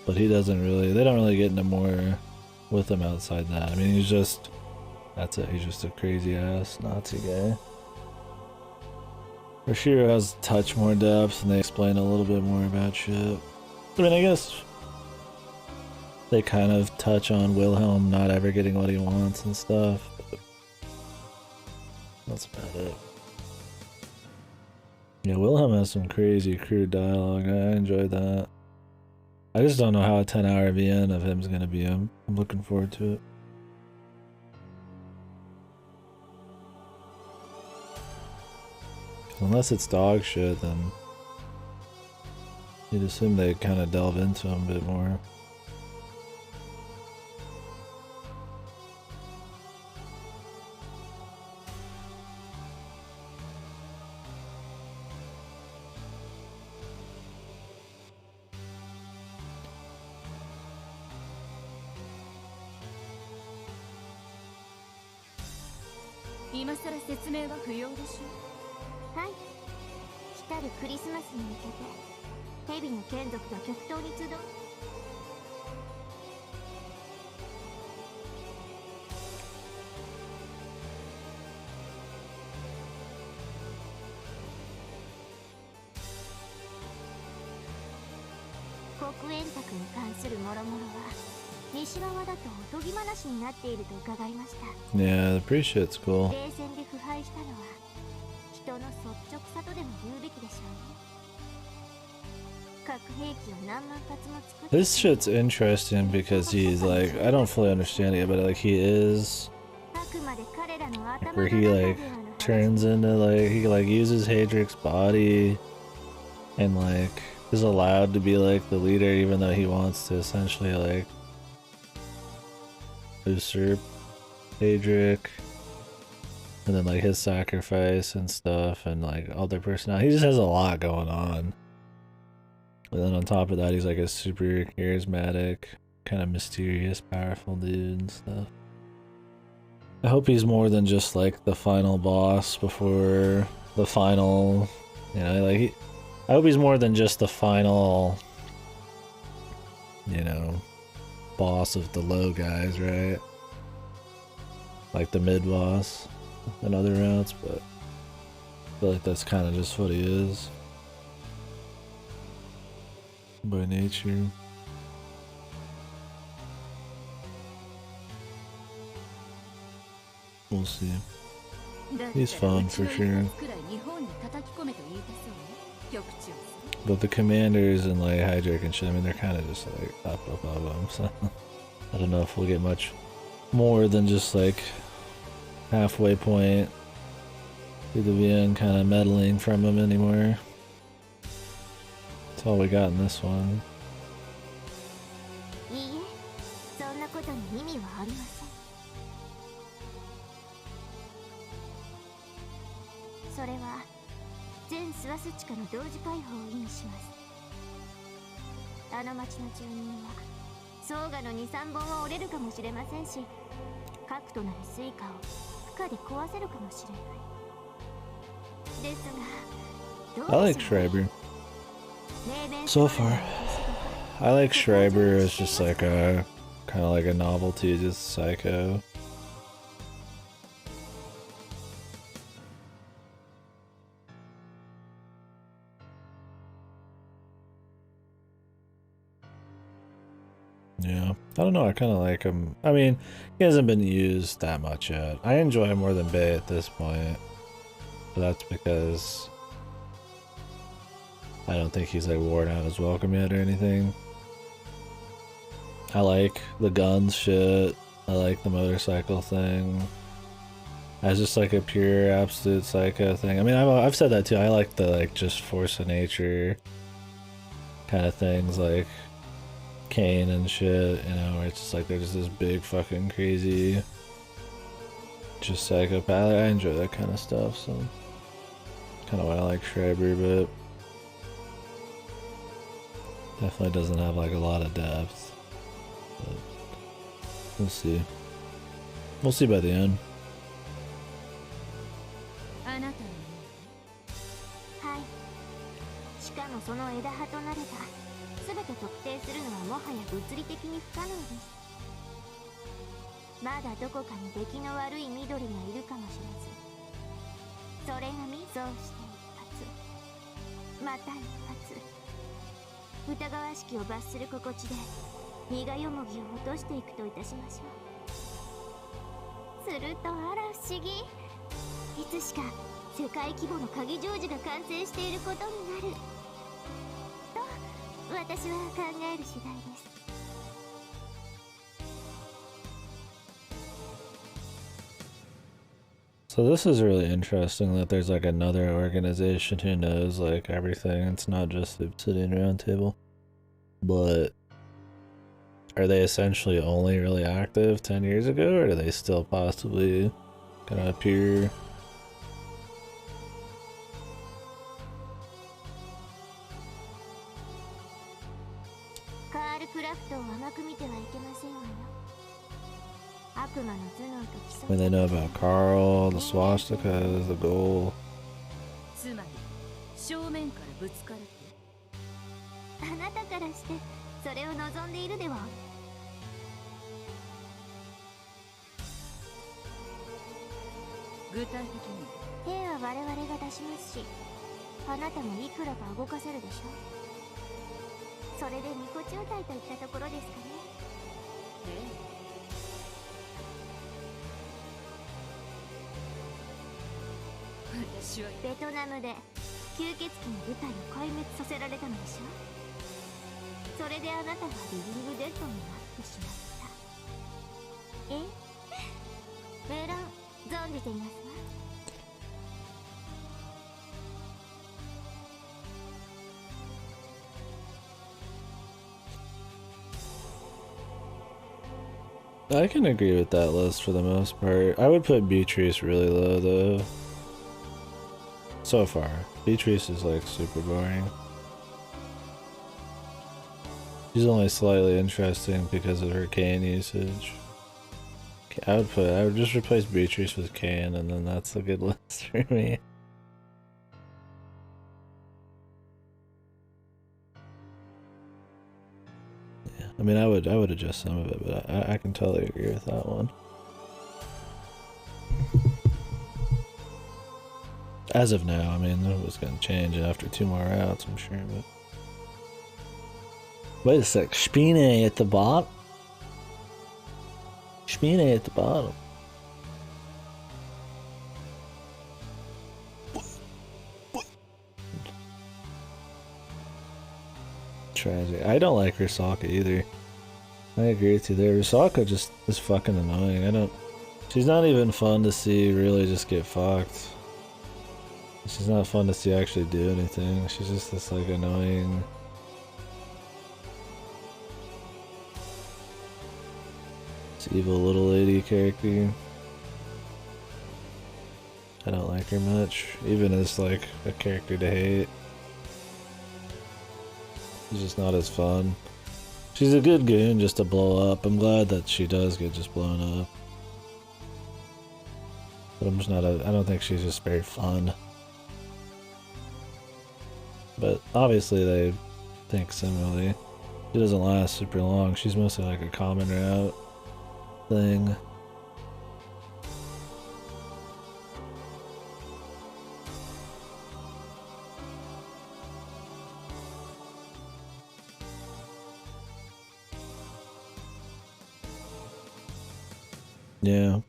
But he doesn't really, they don't really get into more with him outside that. I mean, he's just, that's it, he's just a crazy ass Nazi guy. Where Shiro has a touch more depth and they explain a little bit more about shit. I mean, I guess they kind of touch on Wilhelm not ever getting what he wants and stuff, but that's about it. Yeah, Wilhelm has some crazy crude dialogue. I enjoyed that. I just don't know how a 10-hour VN of him's gonna be. I'm looking forward to it. Unless it's dog shit, then you'd assume they'd kind of delve into him a bit more.はい。来るクリスマスに向けて蛇の眷属が極東に集う。黒煙卓に関する諸々は西側だとおとぎ話になっていると伺いました。Yeah, the pre-shit's cool. 冷戦で腐敗したのは人の率直さとでも言うべきでしょうね。核兵器を何万発も作って。This shit's interesting because he's like, I don't fully understand it, but like he is, like, where he like turns into like, he like uses Hadric's body and like is allowed to be like the leader even though he wants to essentially like usurp Hadric, and then like his sacrifice and stuff and like other personality. He just has a lot going on. And then on top of that, he's like a super charismatic, kind of mysterious, powerful dude and stuff. I hope he's more than just like the final boss before the final, you know, like I hope he's more than just the final, you know, boss of the low guys, right? Like the mid boss and other routes, but I feel like that's kind of just what he is by nature. We'll see. He's fun for sure. But the commanders and like Hydric and shit, I mean, they're kind of just like up above him, so I don't know if we'll get much more than just like halfway point through the VN kind of meddling from him anymore. That's all we got in this one. いいえ、そんなことに意味はありません。それは全スワス地下の同時解放を意味します。あの町の住人はソウガの 2,3 本は折れるかもしれませんし、核となるスイカを負荷で壊せるかもしれない。ですが、どう I like Schreiber. So far, I like Schreiber as just like a kind of like a novelty, just psycho. Yeah, I don't know, I kind of like him. I mean, he hasn't been used that much yet. I enjoy him more than Bay at this point, but that's because I don't think he's like worn out his welcome yet or anything. I like the guns shit, I like the motorcycle thing. as just like a pure absolute psycho thing. I mean, I've said that too. I like the like just force of nature kind of things, like Kane and shit. You know, where it's just like they're just this big fucking crazy, just psychopath. I enjoy that kind of stuff. So kind of why I like Schreiber, but definitely doesn't have like a lot of depth. But we'll see. We'll see by the end. あなたははい。しかもその枝葉となれば、すべて特定するのはもはや物理的に不可能です。まだどこかに出来の悪い緑がいるかもしれず、それがミスをして一発、また一発、疑わしきを罰する心地で苦よもぎを落としていくといたしましょう。するとあら不思議、いつしか世界規模の鍵常時が完成していることになると私は考える次第です。So this is really interesting that there's like another organization who knows like everything. It's not just the Obsidian Roundtable. But are they essentially only really active 10 years ago, or do they still possibly kind of appear? I mean, they know about Carl, the swastikas, the goal. つまり正面からぶつかる。あなたからしてそれを望んでいるでは。具体的に兵は我々が出しますし、あなたもいくらか動かせるでしょう。それでニコ状態といったところですかね。私はベトナムで吸血鬼の部隊を壊滅させられたのでしょう。それであなたはリビングデッドになってしまった。え？メロン、存じていますわ。I can agree with that list for the most part. I would put Beatrice really low though. So far. Beatrice is like super boring. She's only slightly interesting because of her Kane usage. I would just replace Beatrice with Kane, and then that's a good list for me. Yeah, I mean I would adjust some of it, but I can totally agree with that one. As of now, I mean, it was going to change after 2 more rounds, I'm sure, but... Wait a sec, Spine at the bottom? Spine at the bottom. Tragic. I don't like Risaka either. I agree with you there. Risaka just is fucking annoying. She's not even fun to see really just get fucked. She's not fun to see actually do anything. She's just this like annoying... this evil little lady character. I don't like her much, even as like a character to hate. She's just not as fun. She's a good goon just to blow up. I'm glad that she does get just blown up. But I'm just not I don't think she's just very fun. But obviously they think similarly. She doesn't last super long. She's mostly like a common route thing. Yeah.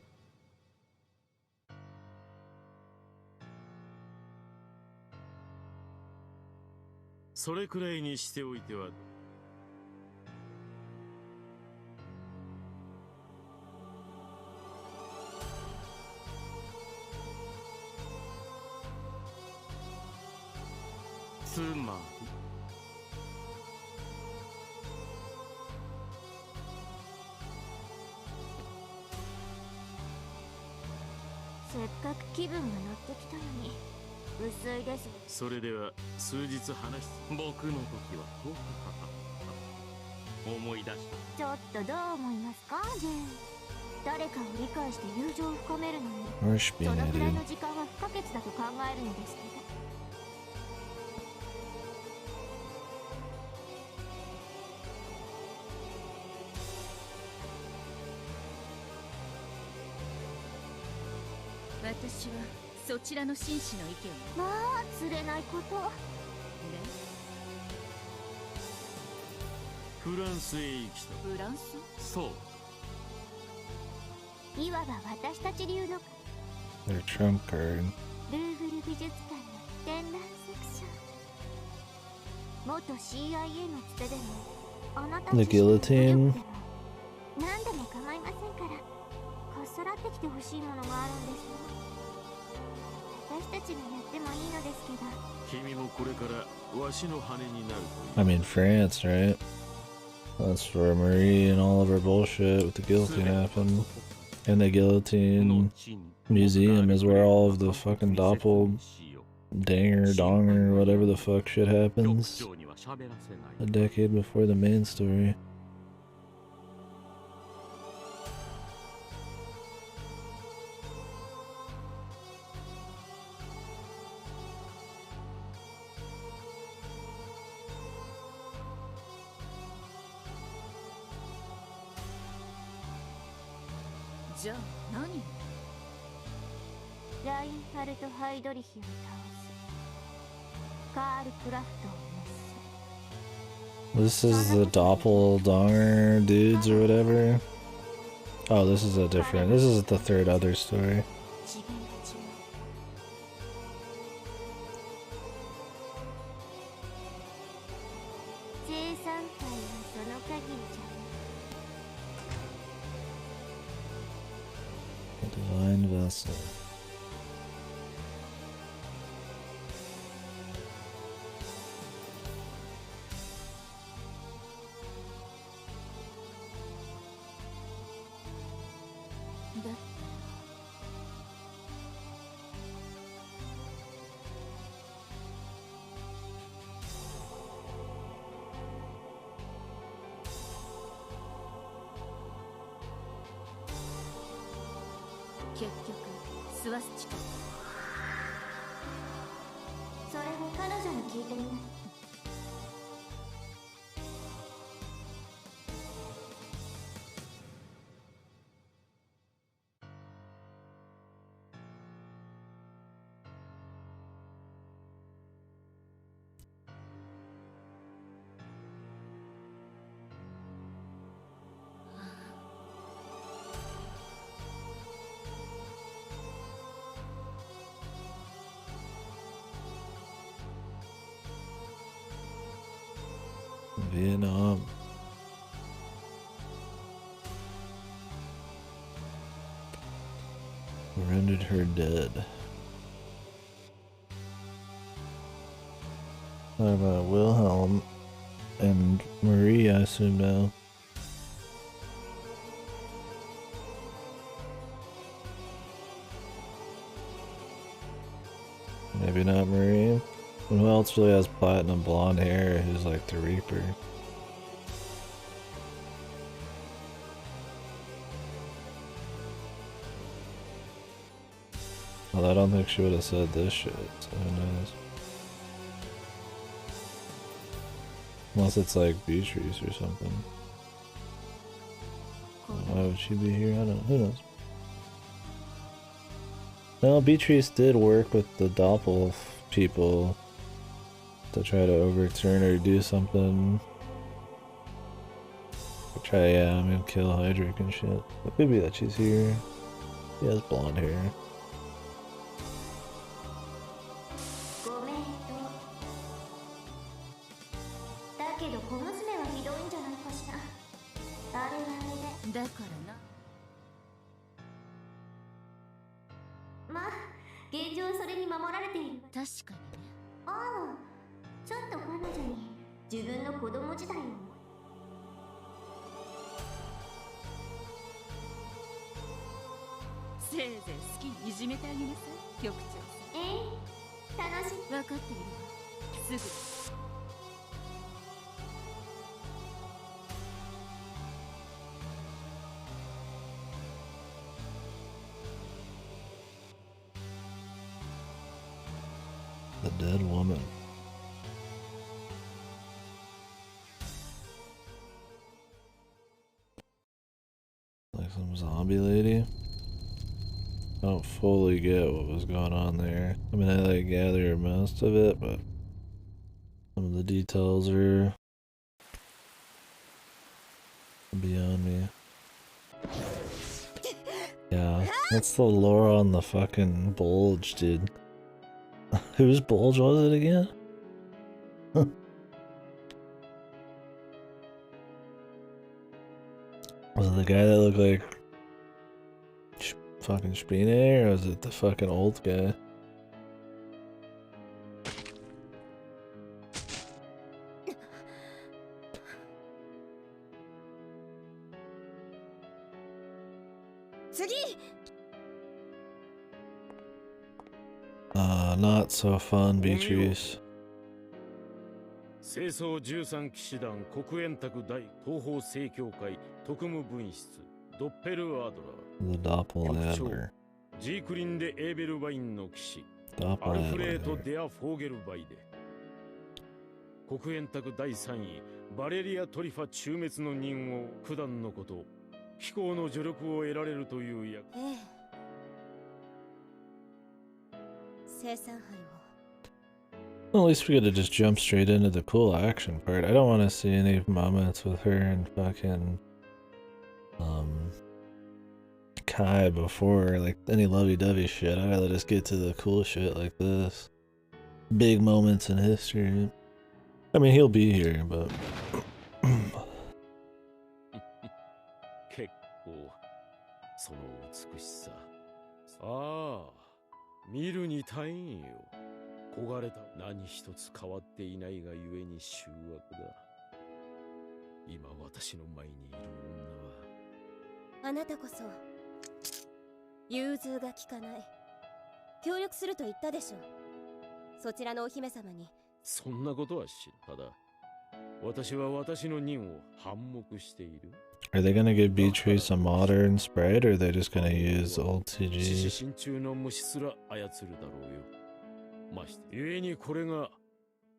せっかく気分が乗ってきたのに薄いです。それでは数日話す。僕の時はこう思い出した。ちょっとどう思いますかジェーン。誰かを理解して友情を深めるのにそのくらいの時間は不可欠だと考えるのですけど。私はそちらの紳士の意見を。まあ釣れないこと。フランスへ行きた。フランス？そう。いわば私たち流の Their trump card. ルーブル美術館の展覧セクション。元 CIA のつてでもあなた The guillotine. 何でも構いませんからこっそらってきてほしいものがあるんですよ。私たちがやってもいいのですけど。君もこれからわしの羽になるという。I mean France, right? That's where Marie and all of her bullshit with the guillotine happened. And the guillotine museum is where all of the fucking doppeldanger, donger, whatever the fuck shit happens. A decade before the main story. じゃあ何？ラインハルト・ハイドリヒを倒す。カール・クラフトを滅す。 This is the doppeldanger dudes or whatever. Oh, this is a different. This is the third other story. 次元たちも生産会はその限りじゃ。 Divine vessel.スワスチカ。それを彼女に聞いてみな。Vietnam. Rendered her dead. What about Wilhelm and Marie, I assume now? Maybe not Marie. And who else really has platinum blonde hair who's like the Reaper? Well, I don't think she would have said this shit, so who knows? Unless it's like Beatrice or something. Why would she be here? I don't know. Who knows? Well, Beatrice did work with the Doppel people to try to overturn or do something. Yeah, I'm gonna kill Hydric and shit. It could be that she's here. She has blonde hair. ごめんと。だけど小娘はひどいんじゃないかしら。あれはあれで。だからな。まあ、現状それに守られている。確かにね。ああ、ちょっと彼女に自分の子供時代を。せせいぜい好きにいじめてあげなさい、局長さん。楽しい。分かっているわ。すぐ。The dead woman. Like some zombie lady. I don't fully get what was going on there. I mean, I like gathered most of it, but some of the details are beyond me. Yeah, that's the lore on the fucking bulge, dude. Whose bulge was it again? Was it the guy that looked like fucking Spine, or was it the fucking old guy? Not so fun, Beatrice. 清掃13騎士団黒煙卓大東方正教会特務分室ドッペルアドラー The Doppelganger. ジークリンでエーベルワインの騎士 Doppelganger. アルフレート・デア・フォーゲルバイデ黒煙卓第3位バレリア・トリファ中滅の任を九段のこと飛行の助力を得られるという役生産杯を Well, at least we gotta just jump straight into the cool action part. I don't want to see any moments with her and fucking Kai before, like any lovey-dovey shit. I gotta just get to the cool shit like this. Big moments in history. I mean, he'll be here, but 結構その美しさああ見るに大変よ焦がれた何一つ変わっていないがゆえに醜悪だ今私の前にいる女はあなたこそ融通が利かない協力すると言ったでしょそちらのお姫様にそんなことは知るただ私は私の任を反目している are they gonna give Beatrice a modern sprite, or are they just gonna use old 獅 CGs? 子心中の虫すら操るだろうよまして故にこれが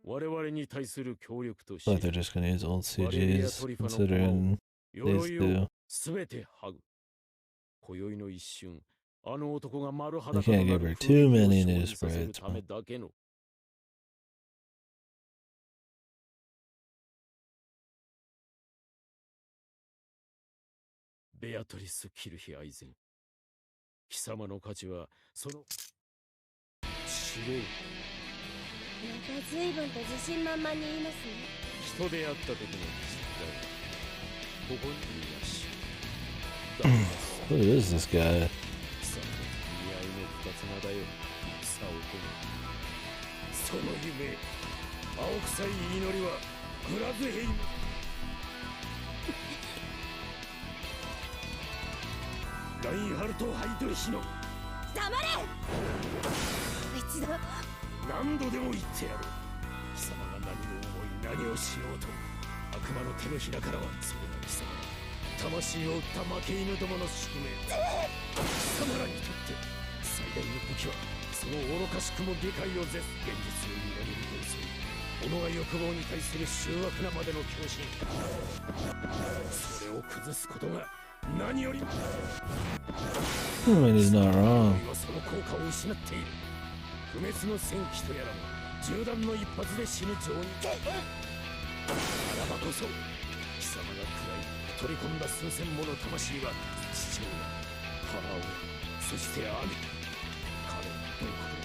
我々に対する協力とし But they're just gonna use old CGs, considering these two. すべて剥ぐ今宵の一瞬あの男が丸 They 裸と can't な give る her 雰 too 囲 many 気を new 生じさせる sprites, ため but だけのベアトリス・キルヒ・アイゼン貴様の価値はその知れよまた随分と自信満々に言いますね人であった時の実態ここにいらっしゃる Who is this guy? 貴様の似合いの二つ名だよ草を込むその夢青臭い祈りはグラズヘイムラインハルト・ハイドリヒの黙れ一度何度でも言ってやろう貴様が何を思い何をしようと悪魔の手のひらからはそれが貴様魂を売った負け犬どもの宿命貴様らにとって最大の武器はその愚かしくも理解を絶す現実を揺らぎる要素己が欲望に対する醜悪なまでの狂信それを崩すことが何よりも I mean, he's not wrong. その効果を失っている不滅の戦機とやらも銃弾の一発で死ぬ情にならばこそ貴様が食らい取り込んだ数千もの魂は父親母親そして兄彼のどこ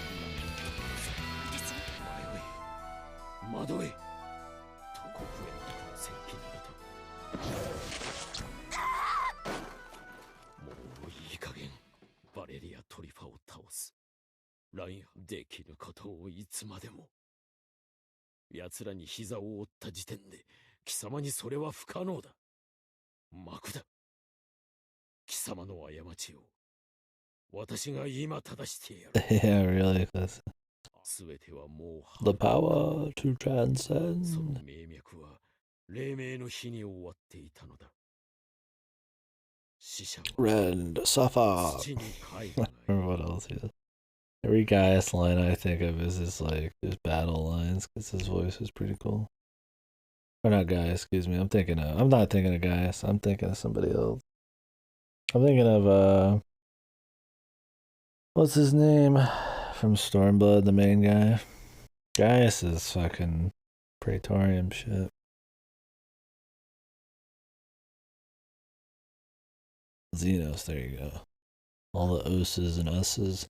でも迷えと国への戦機などともういい加減バレリア・トリファを倒すラインできることをいつまでも奴らに膝を折った時点で貴様にそれは不可能だ幕だ貴様の過ちを Yeah, really. The power to transcend. Rend, suffer. Or what else he does. Every Gaius line I think of is his like his battle lines because his voice is pretty cool. Or not Gaius, excuse me. I'm not thinking of Gaius. I'm thinking of somebody else. I'm thinking of what's his name from Stormblood, the main guy. Gaius is fucking Praetorium shit. Xenos, there you go. All the oses and us's.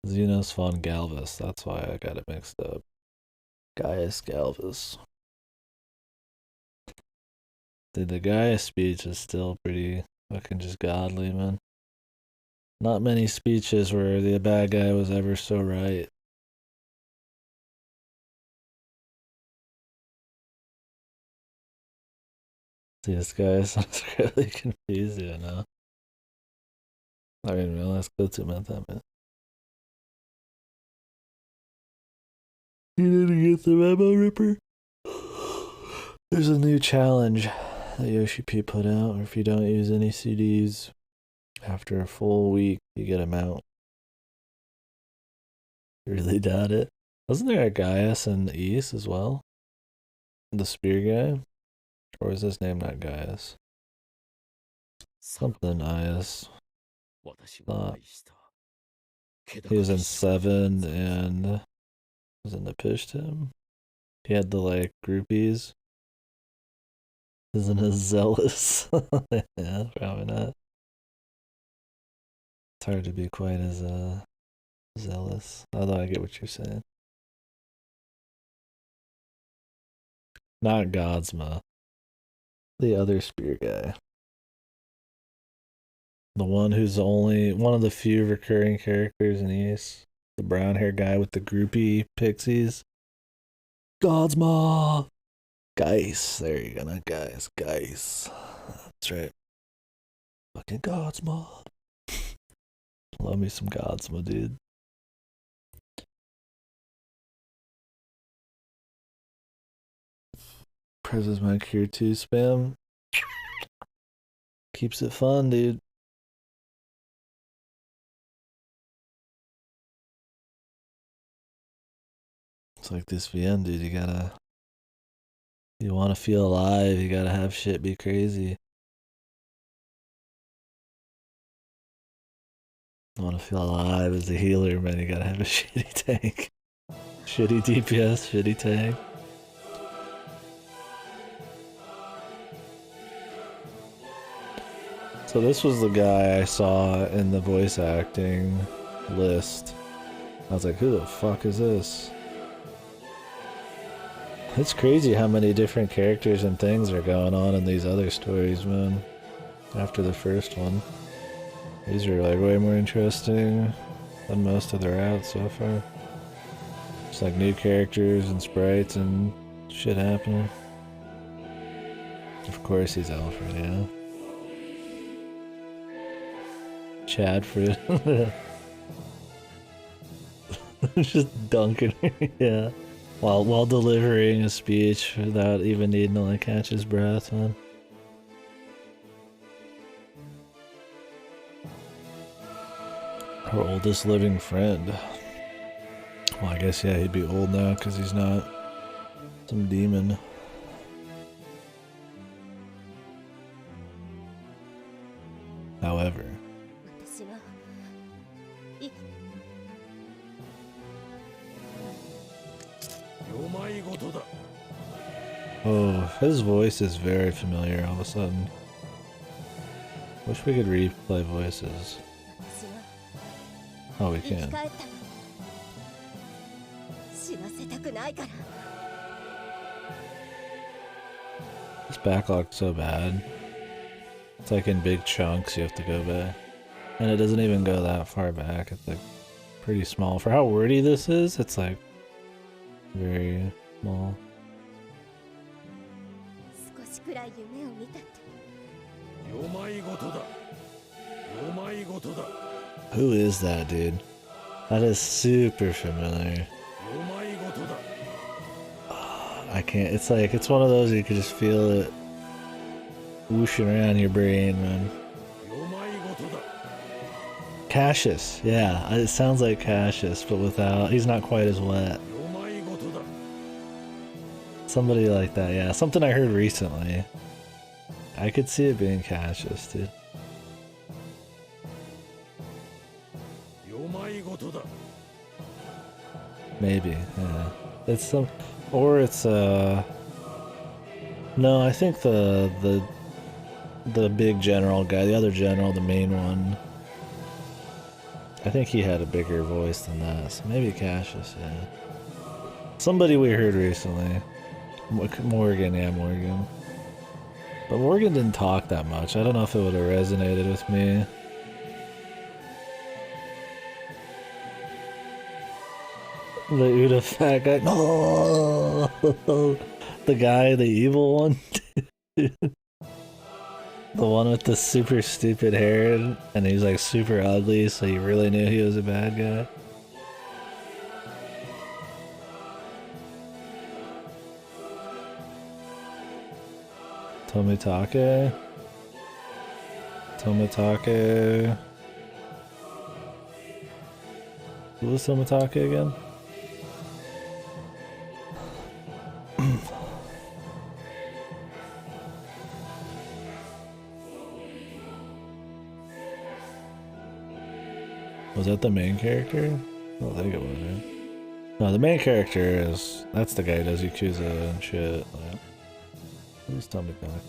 Xenos von Galvus, that's why I got it mixed up. Gaius Galvus. Dude, the Gaius speech is still pretty fucking just godly, man. Not many speeches where the bad guy was ever so right. See, this guy sounds really confused, you know? I didn't realize Kotsu meant that, man. You didn't get the memo, Ripper? There's a new challenge that Yoshi P put out, or if you don't use any CDs, after a full week, you get them out. Really doubt it. Wasn't there a Gaius in the East as well? The spear guy? Or is his name not Gaius? Something Ias. Thought. He was in 7 and was in the Pitch Him. He had the like groupies. Isn't as zealous? Yeah, probably not. It's hard to be quite as zealous. Although I get what you're saying. Not Godsma. The other spear guy. The one who's only one of the few recurring characters in East. The brown hair guy with the groupie pixies. Godsma! Geis. There you go, not guys. Geis. That's right. Fucking Godsma. Love me some Godsma, dude. Presses my cure 2 spam. Keeps it fun, dude. It's like this VN, dude. You want to feel alive, you gotta have shit be crazy. You want to feel alive as a healer, man. You gotta have a shitty tank. Shitty DPS, shitty tank. So this was the guy I saw in the voice acting list. I was like, who the fuck is this? It's crazy how many different characters and things are going on in these other stories, man. After the first one. These are like way more interesting than most of the routes so far. It's like new characters and sprites and shit happening. Of course he's Alfred, yeah. Chadfred. Just dunking her, yeah. While delivering a speech without even needing to like catch his breath, man. Her oldest living friend. Well, I guess, yeah, he'd be old now because he's not some demon. However. Oh, his voice is very familiar all of a sudden. Wish we could replay voices. Oh, we can. This backlog's so bad. It's like in big chunks you have to go back. And it doesn't even go that far back. It's like pretty small. For how wordy this is, it's like very small. Who is that dude? That is super familiar. I can't, it's like, it's one of those you can just feel it whooshing around your brain, man. Cassius, yeah, it sounds like Cassius, but without, he's not quite as wet. Somebody like that, yeah, something I heard recently. I could see it being Cassius, dude. Maybe, yeah. It's some, or it's no, I think the big general guy, the other general, the main one. I think he had a bigger voice than that, so maybe Cassius, yeah. Somebody we heard recently. Morgan, yeah, Morgan. But Morgan didn't talk that much. I don't know if it would have resonated with me. The Uda fat guy. No! The guy, the evil one. The one with the super stupid hair, and he's like super ugly, so you really knew he was a bad guy. Tomitake. Tomitake. Who was Tomitake again? Was that the main character? I don't think it was, right? No, the main character is... That's the guy who does Yakuza and shit. Like, who's Tomitake?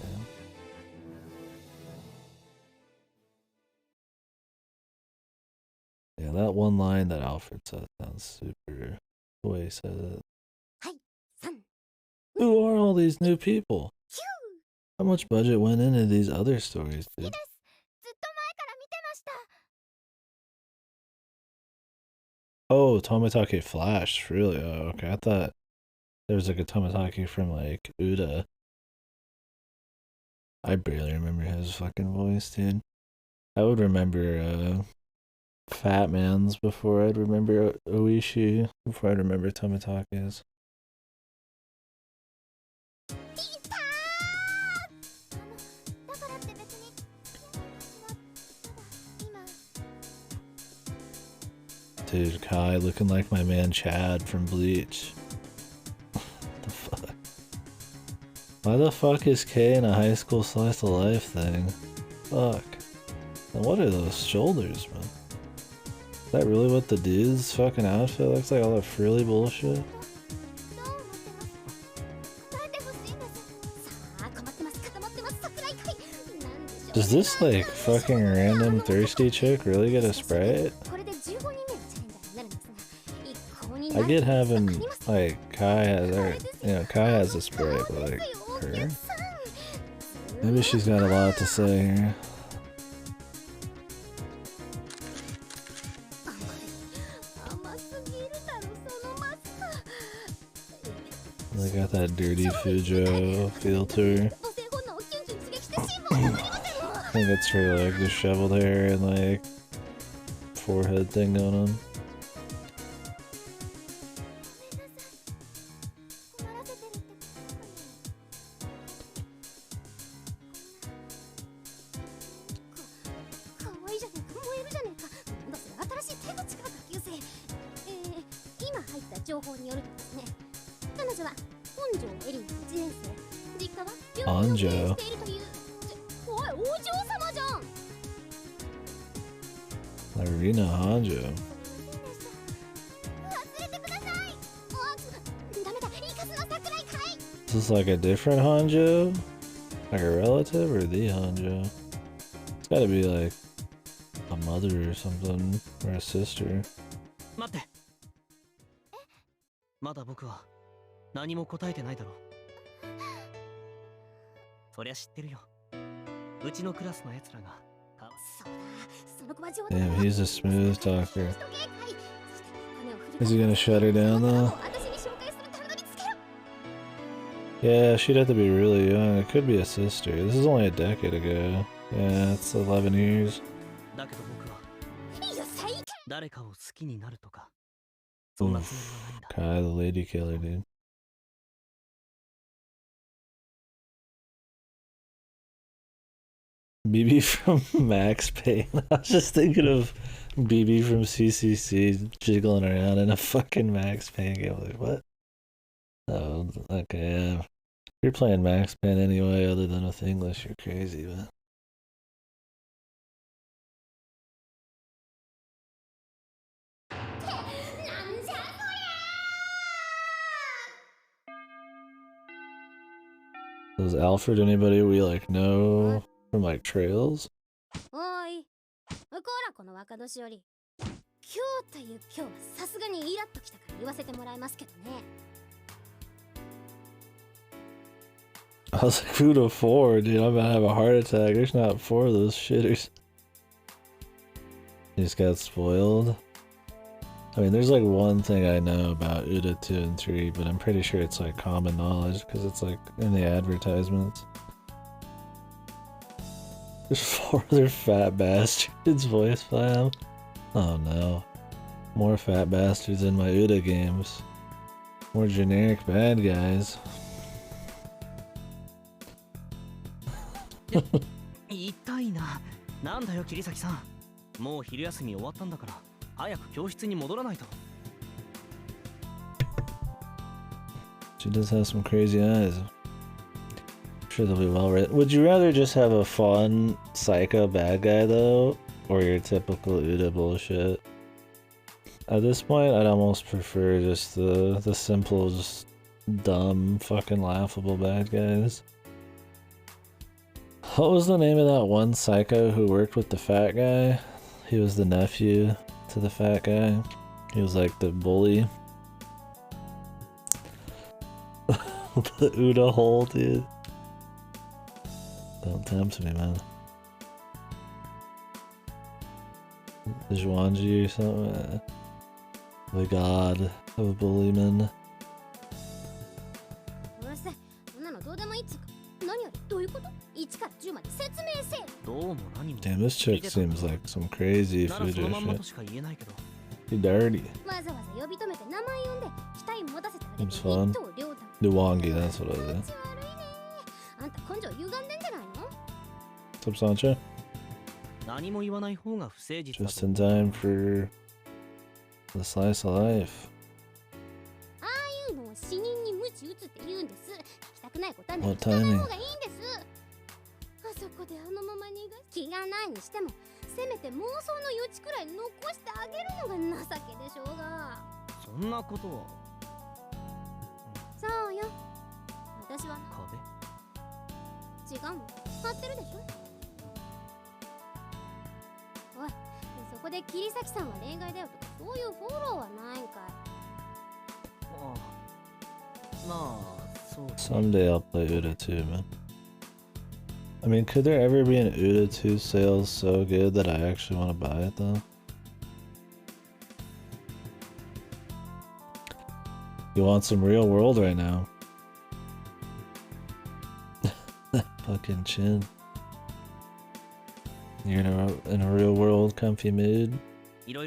Yeah, that one line that Alfred says sounds super... The way he says it. Who are all these new people? How much budget went into these other stories, dude? Oh, Tomitake Flash, really? Oh, okay. I thought there was like a Tomitake from like Uda. I barely remember his fucking voice, dude. I would remember Fat Man's before I'd remember Oishi, before I'd remember Tomitake's. Dude, Kai looking like my man Chad from Bleach. What the fuck? Why the fuck is K in a high school slice of life thing? Fuck. And what are those shoulders, man? Is that really what the dude's fucking outfit looks like? All that frilly bullshit? Does this like fucking random thirsty chick really get a Sprite? I get having like Kai has her, you know, Kai has a Sprite, but like her. Maybe she's got a lot to say here. They got that dirty Fujo feel to her. I think it's her like disheveled hair and like forehead thing going on. Hanjo. Irina Hanjo. Is this like a different Hanjo? Like a relative or the Hanjo? It's gotta be like a mother or something, or a sister. 待って。まだ僕は何も答えてないだろう。そりゃ知ってるよ。うちのクラスの奴らが。Damn, he's a smooth talker. Is he gonna shut her down though? Yeah, she'd have to be really young. It could be a sister. This is only a decade ago. Yeah, it's 11 years. 誰かを好きになるとか、そんなつもりはないんだ。Kai, the lady killer, dude. BB from Max Payne. I was just thinking of BB from CCC jiggling around in a fucking Max Payne game. Like, what? Oh, okay, yeah. You're playing Max Payne anyway, other than with English, you're crazy, man. Was Alfred anybody we like know from like trails? おい、こらこの若年寄り。今日という今日はさすがにイラッときたから言わせてもらいますけどね。I was like, who to four, dude? I'm about to have a heart attack. There's not four of those shitters. He just got spoiled. I mean, there's like one thing I know about Uda 2 and 3, but I'm pretty sure it's like common knowledge because it's like in the advertisements. There's four other fat bastards voiced by him. Oh no. More fat bastards in my Uda games. More generic bad guys. 痛いな。なんだよ桐崎さん。もう昼休み終わったんだから、早く教室に戻らないと。She does have some crazy eyes. I'm sure they'll be well written. Would you rather just have a fun psycho bad guy though, or your typical Uda bullshit? At this point, I'd almost prefer just the simple, just dumb, fucking laughable bad guys. What was the name of that one psycho who worked with the fat guy? He was the nephew to the fat guy. He was like the bully. The Uda hole, dude. Don't tempt me, man. Zhuangji or something. The god of bullymen. Damn, this chick seems like some crazy Fuji shit. You dirty. Seems fun. Duwangi, that's what I was in. What's up, Sancho? Just in time for the slice of life. What timing? そこであのまま逃がす気がないにしてもせめて妄想の余地くらい残してあげるのが情けでしょうが。そんなことは。そうよ。私は違うの張ってるでしょ。おい、そこで桐崎さんは例外だよとかそういうフォローはないんかい。まあ、そう。Someday I'll play Uda 2, man. I mean, could there ever be an Uda 2 sale so good that I actually want to buy it though? You want some real world right now? Fucking chin. You're in a real world comfy mood? Or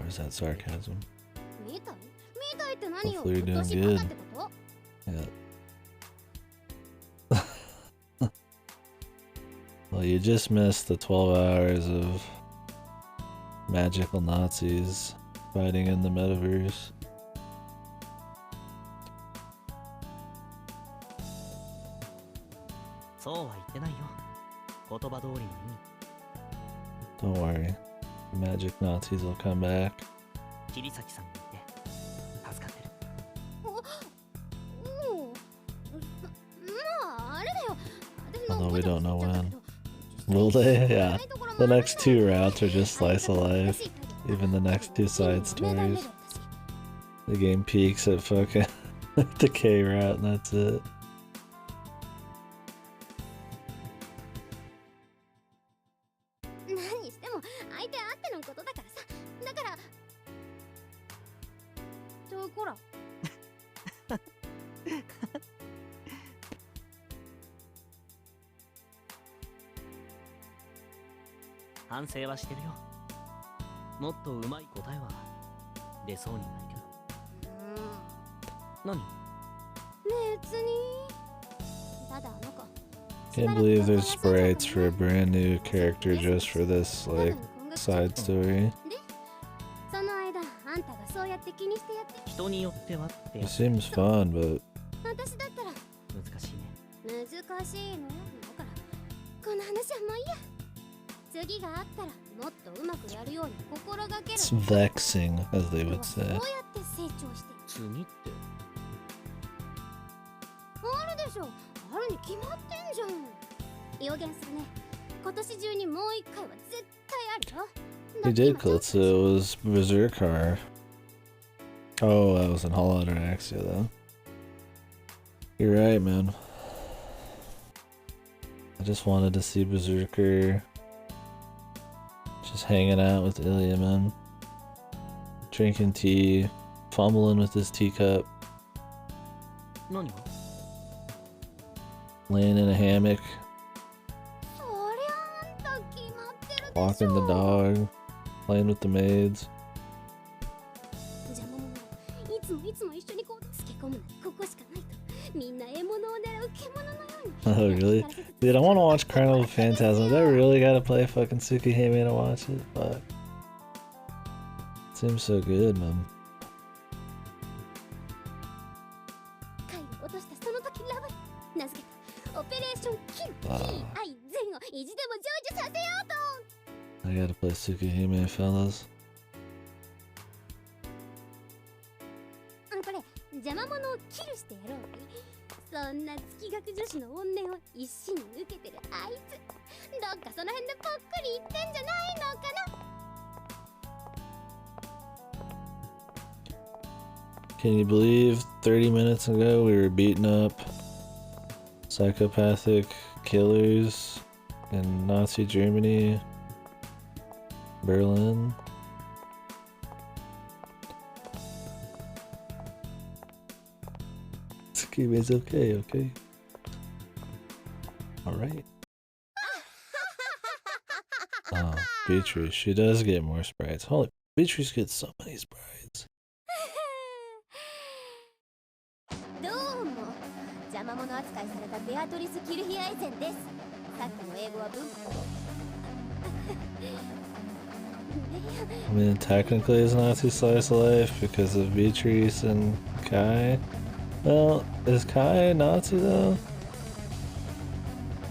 is that sarcasm? Hopefully you're doing good. Yeah. Well, you just missed the 12 hours of magical Nazis fighting in the metaverse. Don't worry, the magic Nazis will come back. Although we don't know when. Will they? Yeah. The next two routes are just slice of life. Even the next two side stories. The game peaks at fucking the K route and that's it. もっとうまい答えは出そうにないけど。何？別に。ただあの子。 Can't believe there's sprites for a brand new character just for this, like, side story. その間あんたがそうやって気にしてやって。人によってはって。 It seems fun, but 私だったら難しいね。難しいのだからこの話はもういいや。次があったらもっとうまくやるように心がける。 it's vexing, as they would say. そうやって成長して。次って？あるでしょ。あるに決まってんじゃん。予言するね。今年中にもう一回は絶対あるよ。 He did glitz it. It was Berserker. Oh, that was in Hollow Axia, though. You're right, man. I just wanted to see Berserker just hanging out with Ilya, man. Drinking tea, fumbling with his teacup, laying in a hammock, walking the dog, playing with the maids. Oh really? Dude, I want to watch Carnival Phantasm. I really gotta play fucking Tsukihime to watch it, but seems so good, man. I gotta play Tsukihime, fellas. これ邪魔者をキルしてやろう。そんな月学女子の怨念を一心に受けてるあいつ、どっかその辺でぽっくり言ってんじゃないのかな。 Can you believe 30 minutes ago we were beating up psychopathic killers in Nazi Germany, Berlin? Tsukime's okay, okay. Alright. Oh, Beatrice, she does get more sprites. Holy, Beatrice gets so many sprites. どうも、邪魔者扱いされたベアトリス・キルヒアイゼンです。さっきの英語は文法。 I mean, technically it's Nazi slice of life because of Beatrice and Kai. Well, is Kai Nazi though?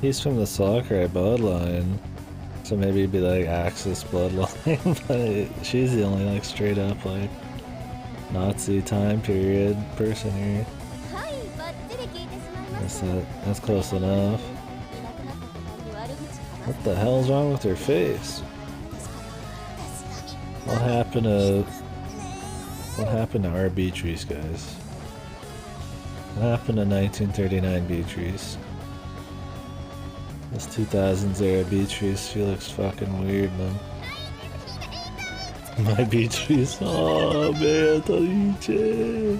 He's from the Sakurai bloodline, so maybe it'd be like Axis bloodline, but she's the only like straight up like Nazi time period person here. That's close enough. What the hell's wrong with her face? What happened to our Beatrice, guys? What happened to 1939 Beatrice? This 2000s era Beatrice, she looks fucking weird, man. My Beatrice, oh man, Talice.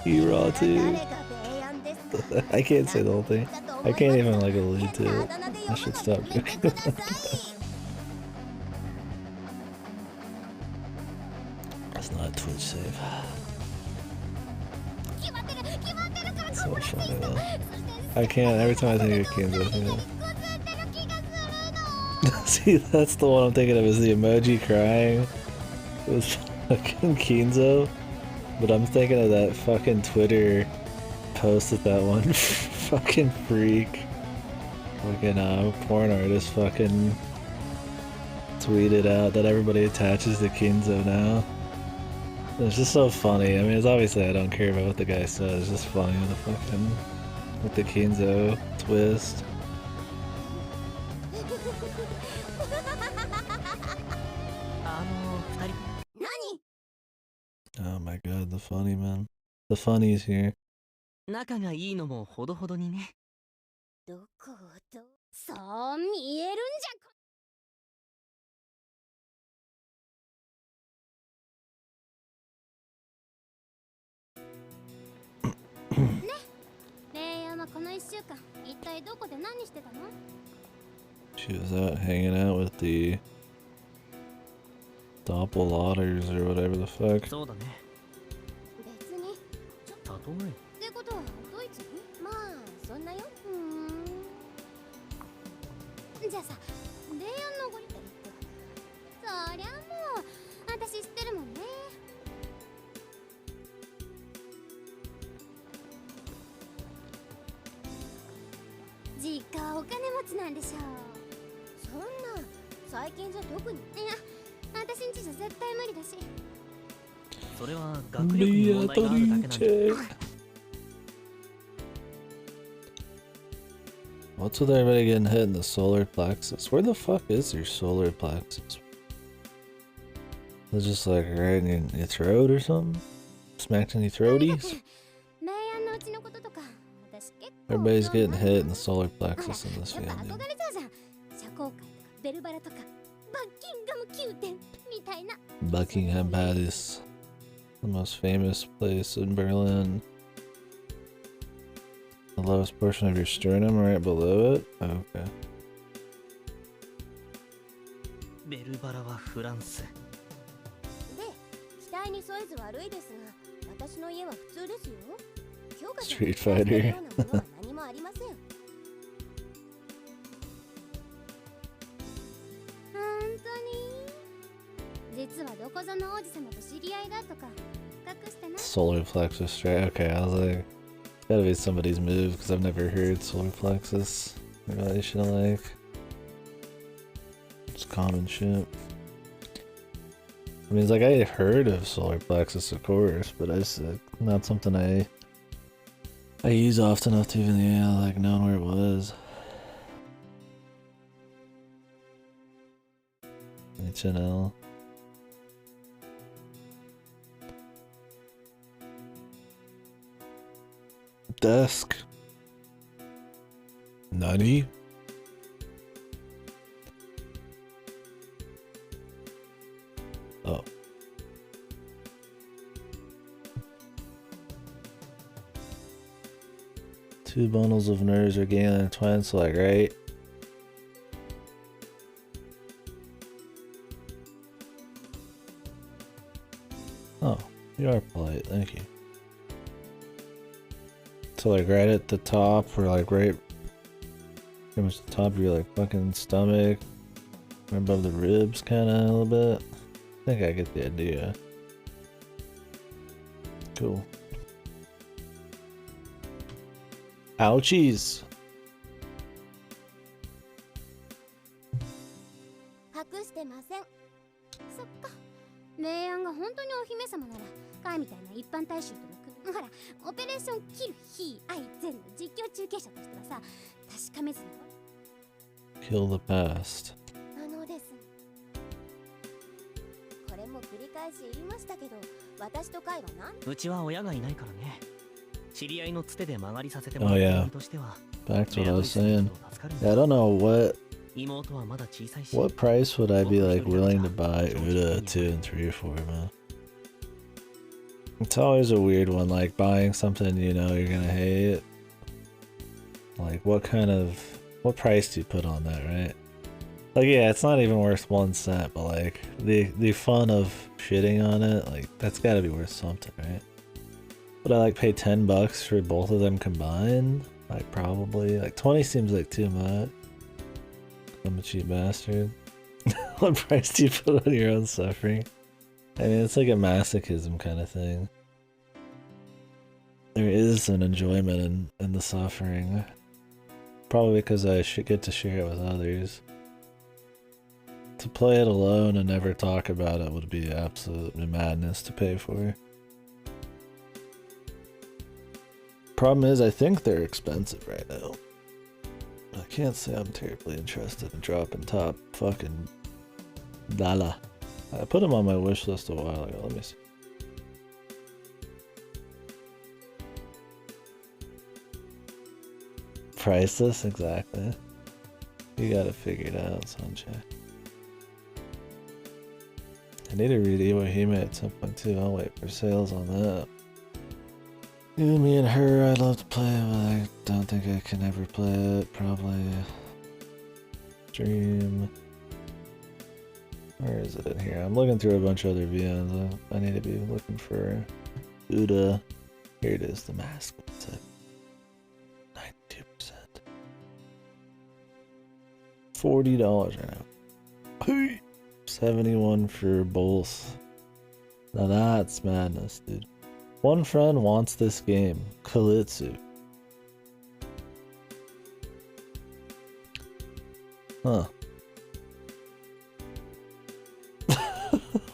Hiratu. I can't say the whole thing. I can't even like allude to it. I should stop joking. That's not a Twitch save. So funny though. I can't, every time I think of Kenzo, I think of... See, that's the one I'm thinking of, is the emoji crying. It was fucking Kenzo. But I'm thinking of that fucking Twitter post that that one fucking freak, fucking porn artist fucking tweeted out that everybody attaches to Kenzo now. It's just so funny. I mean, it's obviously I don't care about what the guy says. It's just funny with the fucking, with the Kenzo twist. Oh my god, the funny man. The funny's here. 仲がいいのもほどほどにね。どことそう見えるんじゃ。ね、レイヤーはこ She was out hanging out with the doppelgaangers or whatever the fuck. そうだね。別に。例え。ってことはドイツに？まあそんなよ。じゃあさ、霊安のごりたりって。そりゃもう私知ってるもんね。実家はお金持ちなんでしょう。そんな最近じゃ特に。いや、私んちじゃ絶対無理だし。それは学力に問題があるだけなんじゃ。What's with everybody getting hit in the solar plexus? Where the fuck is your solar plexus? It's just like right in your throat or something? Smacked in your throaties? Everybody's getting hit in the solar plexus in this video. Buckingham Palace, the most famous place in Berlin. The lowest portion of your sternum right below it? Okay. ベルバラはフランス。で、期待に添えず悪いですが、私の家は普通ですよ。Street Fighter. 何もありません。本当に？実はどこぞの王子様と知り合いだとか隠してない？ Solar plexus straight. Okay, I was like, it's gotta be somebody's move because I've never heard solar plexus in relation to like it's common shit. I mean, it's like I heard of solar plexus, of course, but it's not something I use often enough to even like know where it was. HNL. Desk. Nutty. Oh. Two bundles of nerves are gaining entwined, so like, right? Oh, you are polite, thank you. So like right at the top, or like right pretty much the top of your like fucking stomach, right above the ribs kinda a little bit. I think I get the idea. Cool. Ouchies! 隠してません。そっか。霊安が本当にお姫様なら、カイみたいな一般大衆とのほら、オペレーションキルヒーアイゼンの実況中継者としてはさ、確かめずに。Kill the past. です。これも繰り返し言いましたけど、私とカイは何？うちは親がいないからね。知り合いのつてで曲がりさせてもらった身としては。Back to what I was saying. Yeah, I don't know what price would I be like willing to buy Uda 2 and 3 for, man? It's always a weird one, like buying something you know you're gonna hate. Like what price do you put on that, right? Like yeah, it's not even worth 1 cent, but like the fun of shitting on it, like that's gotta be worth something, right? Would I like pay $10 for both of them combined? Like probably. Like 20 seems like too much. I'm a cheap bastard. What price do you put on your own suffering? I mean, it's like a masochism kind of thing. There is an enjoyment in the suffering. Probably because I should get to share it with others. To play it alone and never talk about it would be absolute madness to pay for. Problem is, I think they're expensive right now. I can't say I'm terribly interested in dropping top fucking dollar. I put them on my wish list a while ago. Let me see. Priceless, exactly. You gotta figure it out, Sunshine. I need to read Iwo Hime at some point too. I'll wait for sales on that. You, me, and her, I'd love to play it, but I don't think I can ever play it. Probably. Stream. Where is it in here? I'm looking through a bunch of other VNs. I need to be looking for Uda. Here it is, the mask. What's it? 92%. $40 right now. 71 for both. Now that's madness, dude. One friend wants this game. Kalitsu. Huh.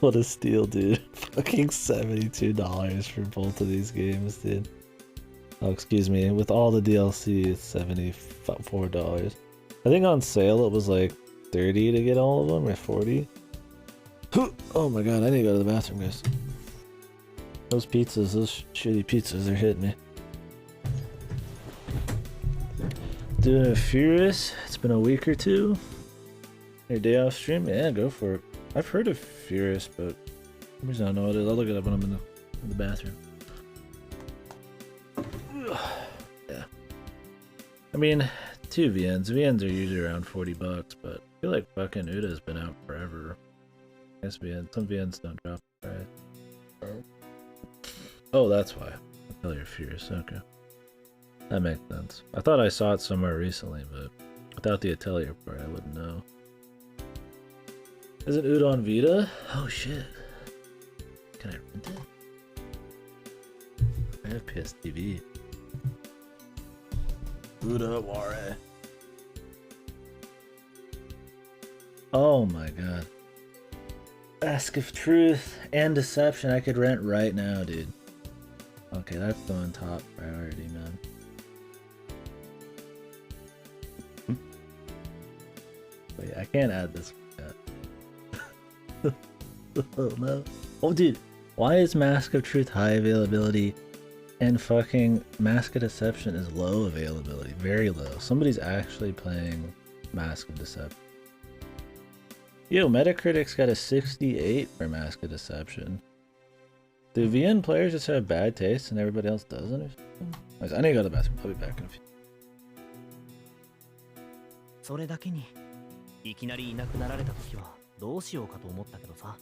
What a steal, dude. Fucking $72 for both of these games, dude. Oh, excuse me. With all the DLC, it's $74. I think on sale it was like $30 to get all of them, or $40. Oh my god, I need to go to the bathroom, guys. Those pizzas, those shitty pizzas, they're hitting me. Doing a Furious. It's been a week or two. Your day off stream? Yeah, go for it. I've heard of Furious, but for some reason I don't know what it is. I'll look it up when I'm in the bathroom. Yeah. I mean, two VNs. VNs are usually around $40, but I feel like fucking Uda's been out forever. I guess some VNs don't drop the price. Oh, that's why. Atelier Furious, okay. That makes sense. I thought I saw it somewhere recently, but without the Atelier part, I wouldn't know. Is it Uda on Vita? Oh shit. Can I rent it? I have PS TV. Uda Ware. Oh my god. Mask of Truth and Deception I could rent right now, dude. Okay, that's going top priority, man. Wait, I can't add this yet. Oh no. Oh dude, why is Mask of Truth high availability and fucking Mask of Deception is low availability? Very low. Somebody's actually playing Mask of Deception. Yo, Metacritic's got a 68 for Mask of Deception. Do VN players just have bad taste and everybody else doesn't or something? I need to go to the bathroom. I'll be back in a few. それだけにいきなりいなくなられた時はどうしようかと思ったけどさ。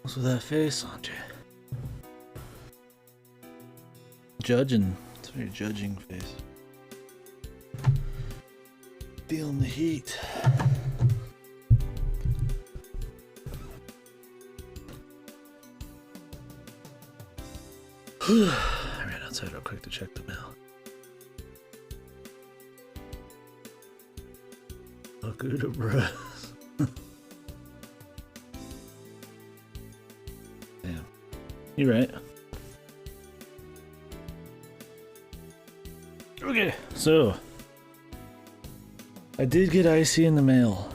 What's with that face, Andre? Judging. It's a very judging face. Feeling the heat. I ran outside real quick to check the mail. Good breath. Damn. You're right. Okay, so I did get icy in the mail.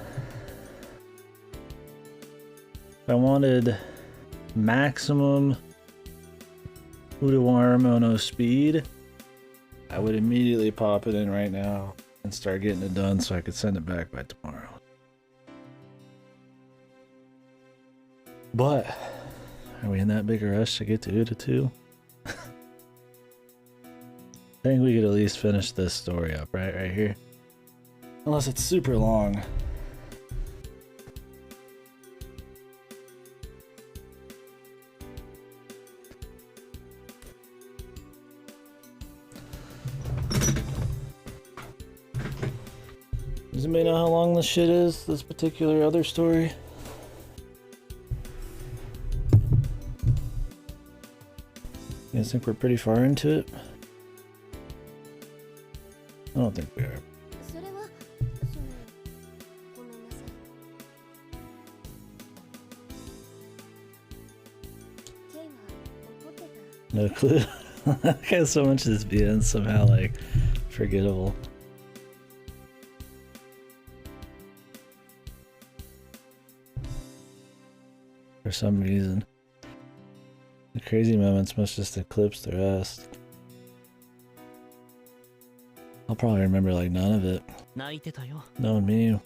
I wanted maximum Udawa Mono speed. I would immediately pop it in right now and start getting it done so I could send it back by tomorrow. But are we in that big a rush to get to Uda 2? I think we could at least finish this story up right here. Unless it's super long. Does anybody know how long this shit is? This particular other story? You guys think we're pretty far into it? I don't think we are. No clue. I got so much of this being somehow like forgettable. For some reason. The crazy moments must just eclipse the rest. I'll probably remember like none of it. Knowing me.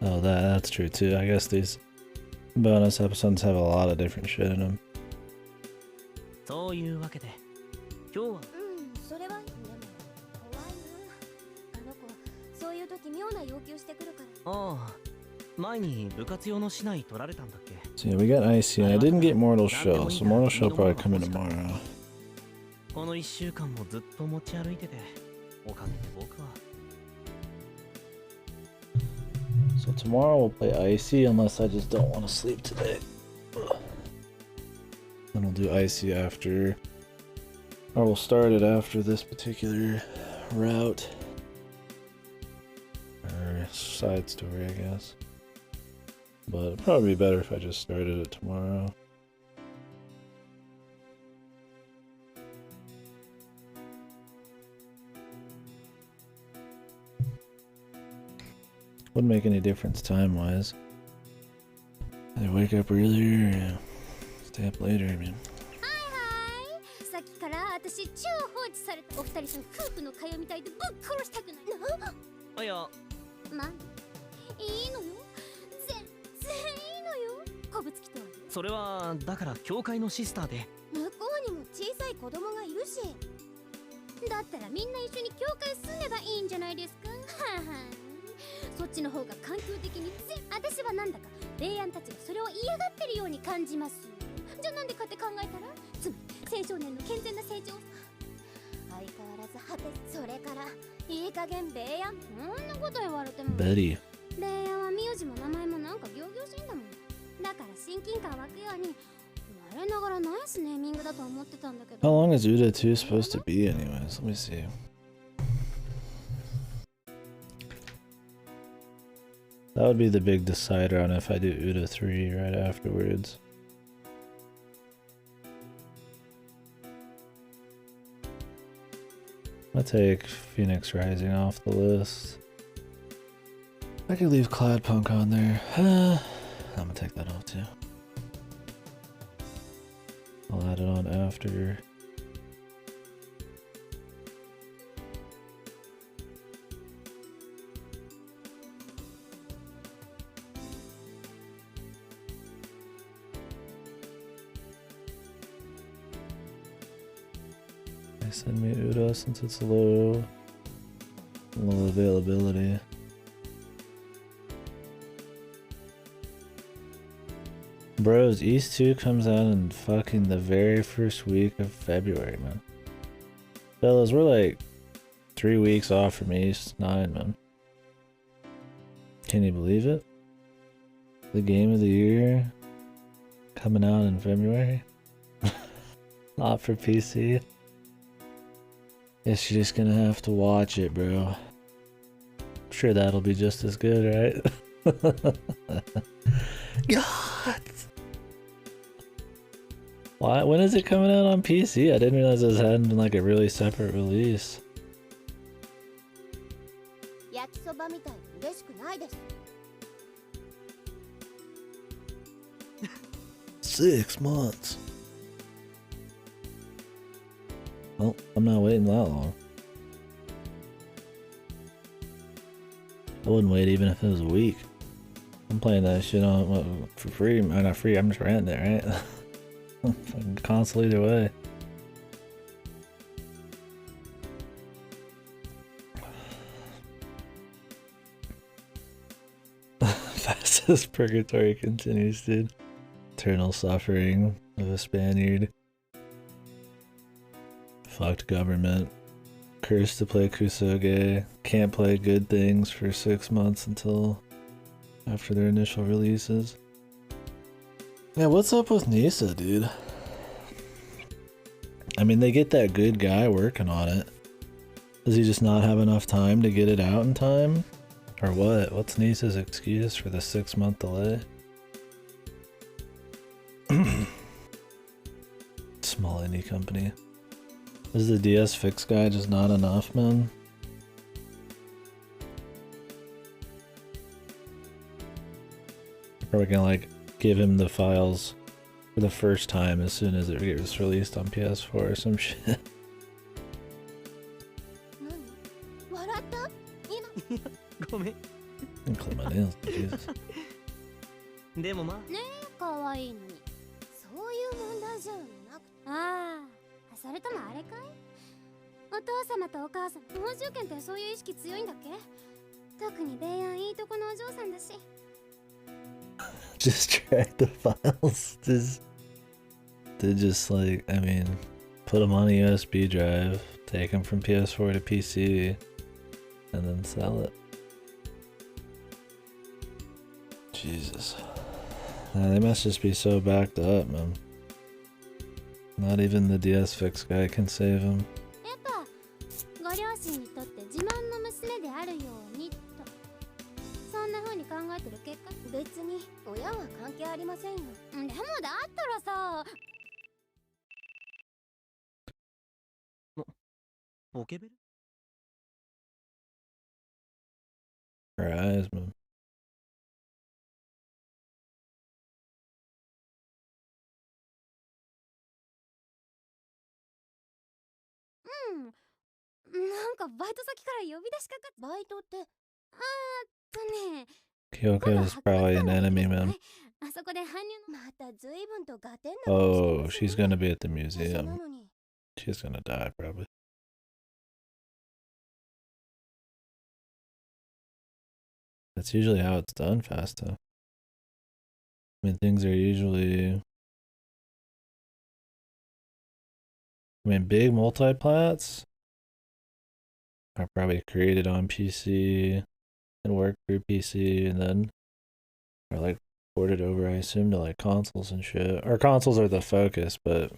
Oh, that's true too. I guess these bonus episodes have a lot of different shit in them. So yeah, we got Icy, and I didn't get Mortal Shell, so Mortal Shell probably coming tomorrow. So tomorrow we'll play Icy, unless I just don't want to sleep today. Then we'll do Icy after, or we'll start it after this particular route. Or side story, I guess. But it'd probably be better if I just started it tomorrow. Wouldn't make any difference time-wise. Either wake up earlier or stay up later, I mean. Betty. How long is Uda 2 supposed to be anyways? Let me see. That would be the big decider on if I do Uda 3 right afterwards. I'll take Phoenix Rising off the list. I could leave Cloudpunk on there. I'm gonna take that off too. I'll add it on after. Send me Uda since it's low availability. Bros, East 2 comes out in fucking the very first week of February, man. Fellas, we're like 3 weeks off from East 9, man. Can you believe it? The game of the year coming out in February? Not for PC. Guess you're just gonna have to watch it, bro. I'm sure that'll be just as good, right? God! Why? When is it coming out on PC? I didn't realize it was having like a really separate release. 6 months. Well, I'm not waiting that long. I wouldn't wait even if it was a week. I'm playing that shit on for free. I'm not free, I'm just renting it, right? Fucking console either way. Fastest purgatory continues, dude. Eternal suffering of a Spaniard. Fucked government. Cursed to play Kusoge. Can't play good things for 6 months until after their initial releases. Yeah, what's up with Nisa, dude? I mean, they get that good guy working on it. Does he just not have enough time to get it out in time? Or what? What's Nisa's excuse for the 6 month delay? Small indie company. Is the DS fix guy just not enough, man? Are we gonna like give him the files for the first time as soon as it gets released on PS4 or some shit? And clip my nails, Jesus. でもまあねえ、可愛いのに。そういう問題じゃなく。ああ、それともあれかい？お父様とお母さん、報酬権ってそういう意識強いんだっけ？特に米安いいとこのお嬢さんだし。Just track the files. They just like, I mean, put them on a USB drive, take them from PS4 to PC, and then sell it. Jesus. They must just be so backed up, man. Not even the DS fix guy can save him. やっぱご両親にとって自慢の娘であるようにと。そんな風に考えてる結果、別に親は関係ありませんよ。でもだったらさ。ポケベル Her eyes, man. なんかバイト先から呼び出しかかっバイトってね Kyoko is probably an enemy, man. あそこで搬入のまた随分とガテン Oh, she's gonna be at the museum. She's gonna die, probably. That's usually how it's done, Fasta. I mean, things are usually... I mean, big multiplats are probably created on PC and work through PC and then are like ported over, I assume, to like consoles and shit. Or consoles are the focus, but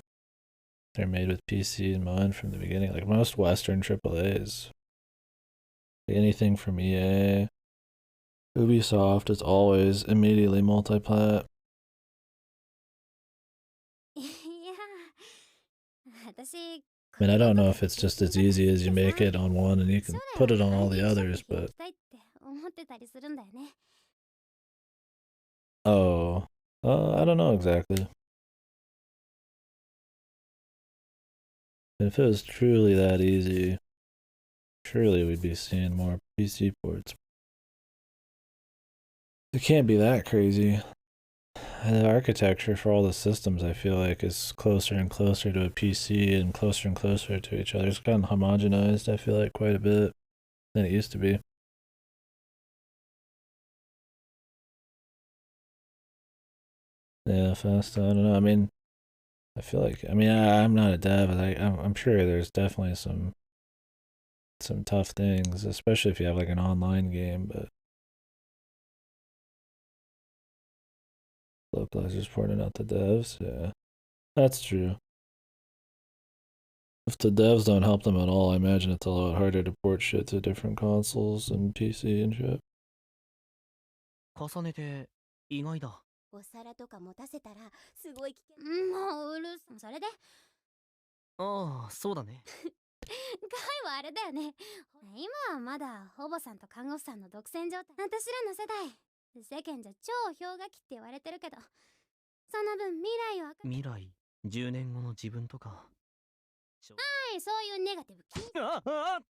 they're made with PC in mind from the beginning. Like most Western AAAs. Anything from EA, Ubisoft is always immediately multiplat. I mean, I don't know if it's just as easy as you make it on one and you can put it on all the others, but... Oh, I don't know exactly. If it was truly that easy, surely we'd be seeing more PC ports. It can't be that crazy. The architecture for all the systems, I feel like, is closer and closer to a PC and closer to each other. It's gotten homogenized, I feel like, quite a bit than it used to be. Yeah, fast. I don't know. I mean, I feel like I'm not a dev, but I'm sure there's definitely some tough things, especially if you have like an online game. But localizers pointing out the devs, yeah, that's true. If the devs don't help them at all, I imagine it's a lot harder to port shit to different consoles and PC and shit. 重ねて意外だ。お皿とか持たせたらすごい危険。もううるさ。それでああ、そうだね。ガイはあれだよね。今はまだ保母さんと看護師さんの独占状態。私らの世代、世間じゃ超氷河期って言われてるけど、その分未来を未来、10年後の自分とか。はい、そういうネガティブ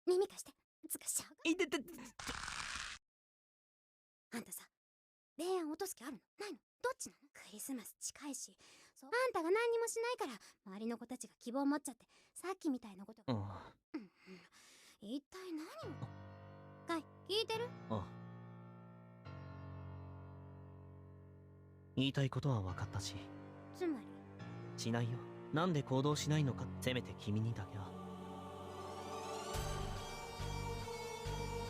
耳貸して。つかしゃがいてて。あんたさ、恋愛落とす気あるのないのどっちなの？クリスマス近いし、そうあんたが何にもしないから周りの子たちが希望を持っちゃって、さっきみたいなことが。一体何を？カイ、聞いてる？言いたいことは分かったし。つまりしないよ。なんで行動しないのか、せめて君にだけは。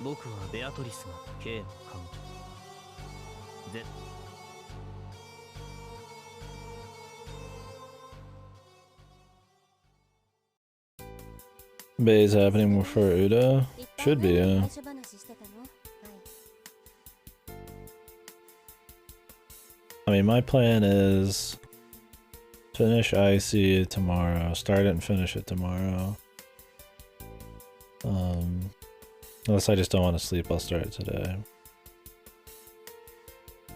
僕はベアトリスが K の彼女。Bay's happening before Uda? Should be, yeah. I mean, my plan is finish IC tomorrow. Start it and finish it tomorrow. Unless I just don't want to sleep, I'll start it today.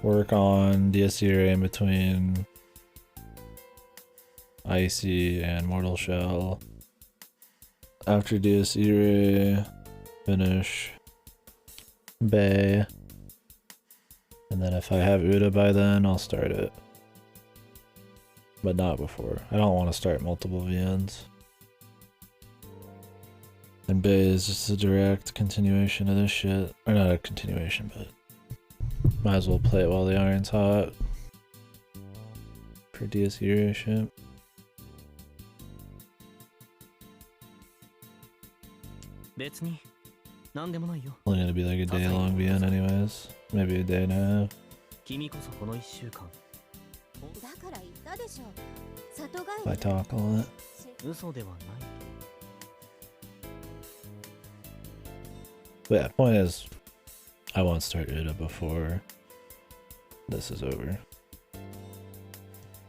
Work on Irae in between IC and Mortal Shell. After Irae, finish Bay. And then if I have Uda by then, I'll start it. But not before. I don't want to start multiple VNs. And Bay is just a direct continuation of this shit. Or not a continuation, but might as well play it while the iron's hot. For Irae shit. Only gonna be like a day long VN anyways. Maybe a day and a half. If I talk a lot. But yeah, point is, I won't start Uda before this is over.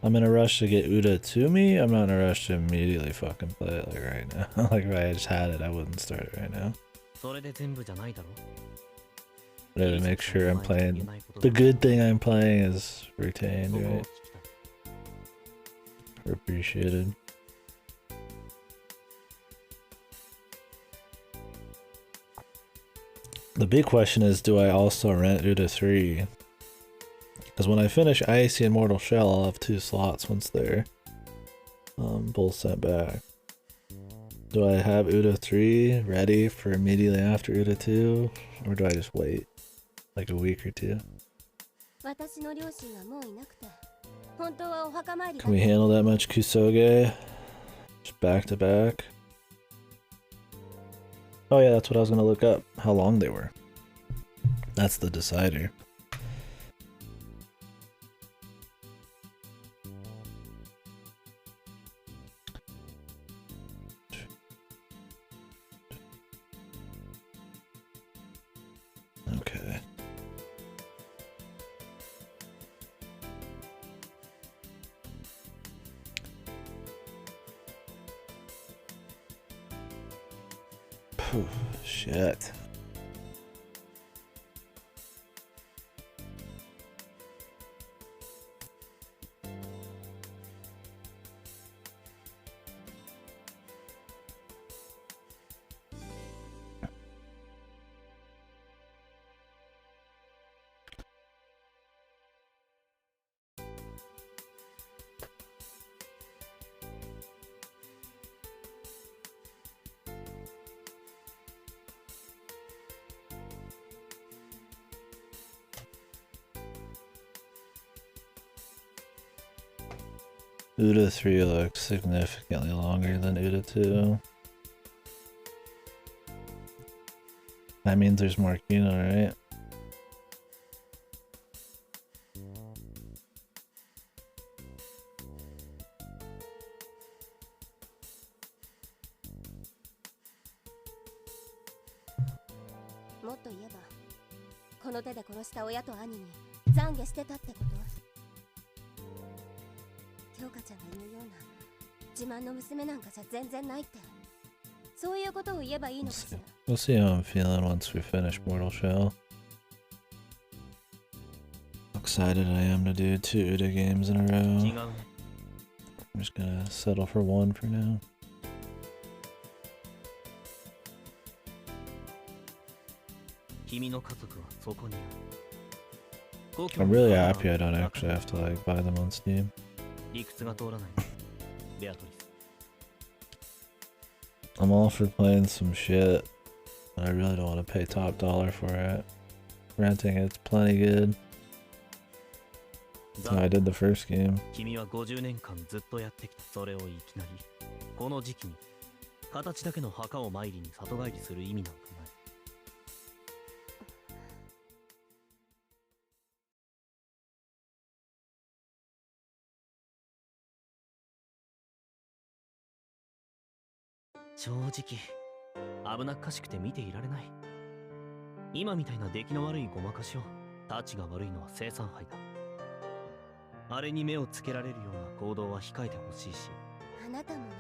I'm in a rush to get Uda to me. I'm not in a rush to immediately fucking play it like right now. Like if I just had it, I wouldn't start it right now. But to make sure I'm playing the good thing I'm playing is retained, right? Or appreciated. The big question is, do I also rent Uda 3? Because when I finish Icy and Mortal Shell, I'll have 2 slots once they're both sent back. Do I have Uda 3 ready for immediately after Uda 2? Or do I just wait like a week or 2? Can we handle that much Kusoge? Just back to back? Oh yeah, that's what I was gonna look up. How long they were. That's the decider. Okay. Shit. Uda 3 looks significantly longer than Uda 2. That means there's more Kino, right? We'll see how I'm feeling once we finish Mortal Shell. How excited I am to do 2 Uda games in a row. I'm just gonna settle for 1 for now. I'm really happy I don't actually have to like buy them on Steam. I'm all for playing some shit, but I really don't want to pay top dollar for it. Renting it's plenty good. That's how I did the first game. 正直危なっかしくて見ていられない。今みたいな出来の悪いごまかしを、タチが悪いのは生産杯だ。あれに目をつけられるような行動は控えてほしいし。あなたもなんだ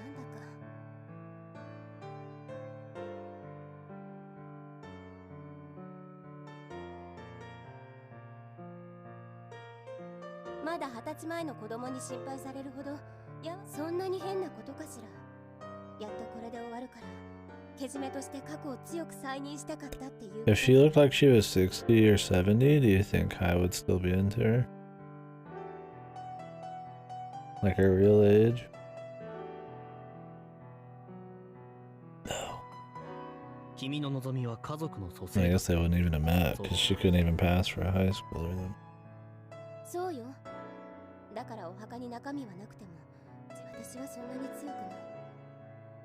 かまだ20歳前の子供に心配されるほど、いやそんなに変なことかしら。やっとこれで終わるから、けじめとして過去を強く再認したかったっていう。If she looked like she was 60 or 70, do you think I would still be into her? Like her real age? No. I guess they wouldn't even have met, because she couldn't even pass for a high schooler then. そうよ。だからお墓に中身はなくても、私はそんなに強くない。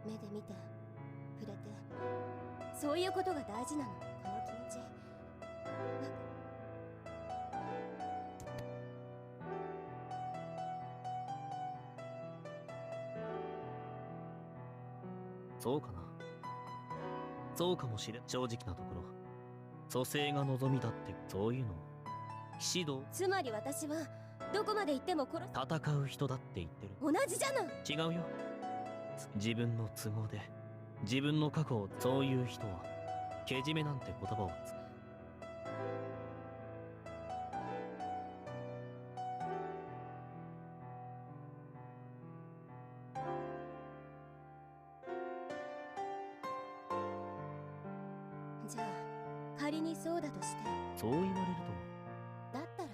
目で見て、触れて、そういうことが大事なの、この気持ち。そうかな。そうかもしれん。正直なところ、蘇生が望みだってそういうの騎士道。つまり私はどこまで行っても殺す。戦う人だって言ってる。同じじゃない。違うよ。自分の都合で自分の過去を、そういう人はけじめなんて言葉をつ。じゃあ仮にそうだとして、そう言われると、だったら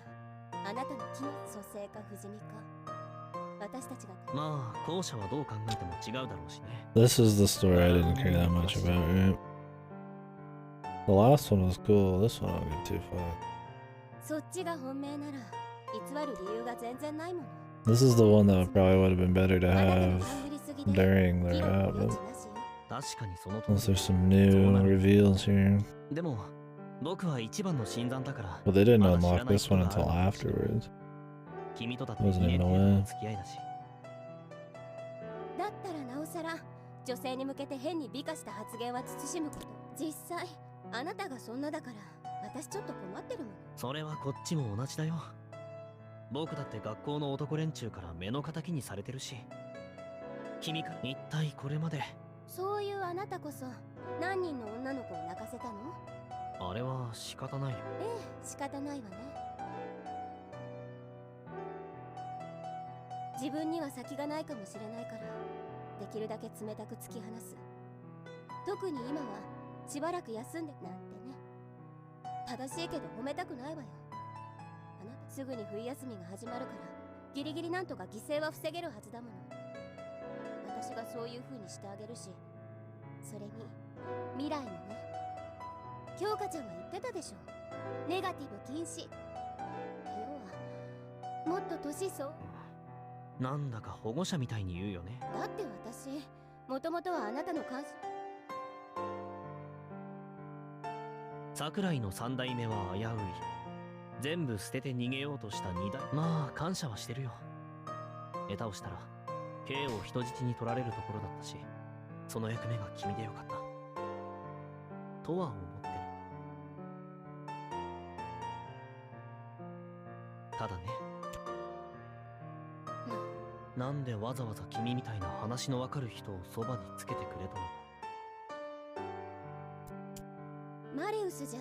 あなたの気の蘇生か不死身か、私たちが。まあ後者はどう考えても違うだろうしね。 This is the story I didn't care that much about, right? The last one was cool, this one I don't give two fucks. そっちが本命なら偽る理由が全然ないもの。 This is the one that probably would have been better to have during their album. 確かにその Unless there's some new reveals here. でも僕は一番の新参だから。 Well, they didn't unlock this one until afterwards. 君とだってwasn't 2 even 年程度 aware. の付き合いだし。だったらなおさら女性に向けて変に美化した発言は慎むこと。実際あなたがそんなだから私ちょっと困ってるもん。それはこっちも同じだよ。僕だって学校の男連中から目の敵にされてるし。君から一体これまで。そういうあなたこそ何人の女の子を泣かせたの？あれは仕方ないよ。ええ、仕方ないわね。自分には先がないかもしれないから、できるだけ冷たく突き放す。特に今はしばらく休んでなんてね。正しいけど褒めたくないわよ。あなたすぐに冬休みが始まるから、ギリギリなんとか犠牲は防げるはずだもの。私がそういう風にしてあげるし、それに未来もね。京香ちゃんが言ってたでしょ、ネガティブ禁止。要はもっと年相。なんだか保護者みたいに言うよね。だって私もともとはあなたの監視。桜井の3代目は危うい。全部捨てて逃げようとした2代。まあ感謝はしてるよ。下手をしたら K を人質に取られるところだったし、その役目が君でよかったとは思ってる。ただね、なんでわざわざ君みたいな話のわかる人をそばにつけてくれたのか。マリウスじゃ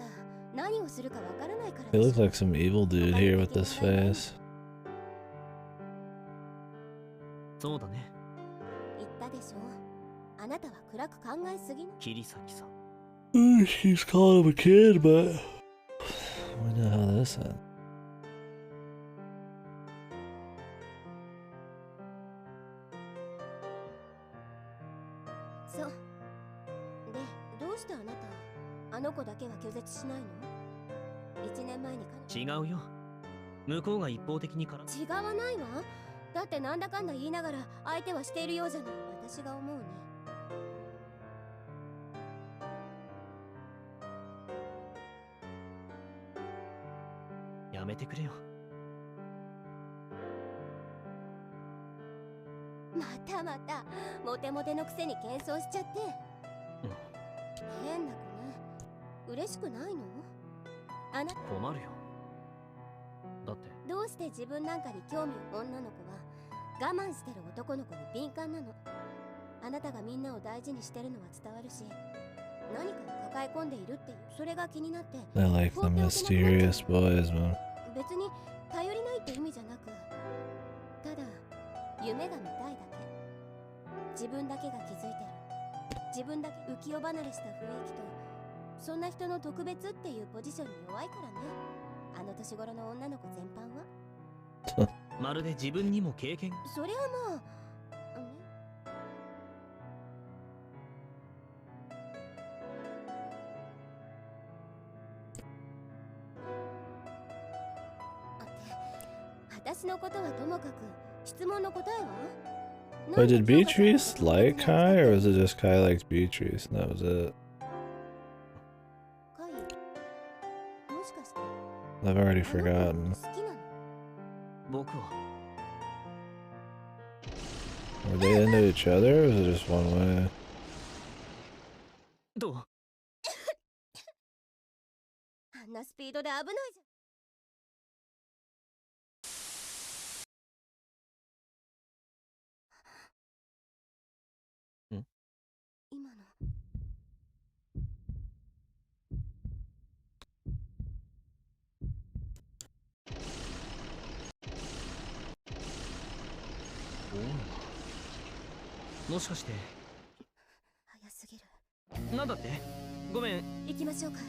何をするかわからないから。 He looks like some evil dude here with this face. そうだね。言ったでしょ。あなたは暗く考えすぎな。桐崎さん。She's calling him a kid, but we know how this ends. そう。で、どうしてあなた、あの子だけは拒絶しないの？1年前に違うよ。向こうが一方的にから。違わないわ。だってなんだかんだ言いながら相手はしているようじゃない。私が思うに。やめてくれよ。またまたモテモテのくせに謙遜しちゃって、変な子ね。嬉しくないの？あなた困るよ。だってどうして自分なんかに興味を。女の子は我慢してる男の子に敏感なの。あなたがみんなを大事にしてるのは伝わるし、何かを抱え込んでいるっていう、それが気になって。 I like the mysterious boys, man. 別に頼りないって意味じゃなく、ただ夢が見たいだけ。自分だけが気づいてる。自分だけ浮世離れした雰囲気と、そんな人の特別っていうポジションに弱いからね。あの年頃の女の子全般はまるで自分にも経験。それはまあ、私のことはともかく、質問の答えは？ But did Beatrice like Kai, or was it just Kai liked Beatrice and that was it? I've already forgotten. 僕は Were they into each other, or was it just one way? どう？あんなスピードで危ないじゃん。今のもしかして早すぎる。なんだって？ごめん。行きましょうか。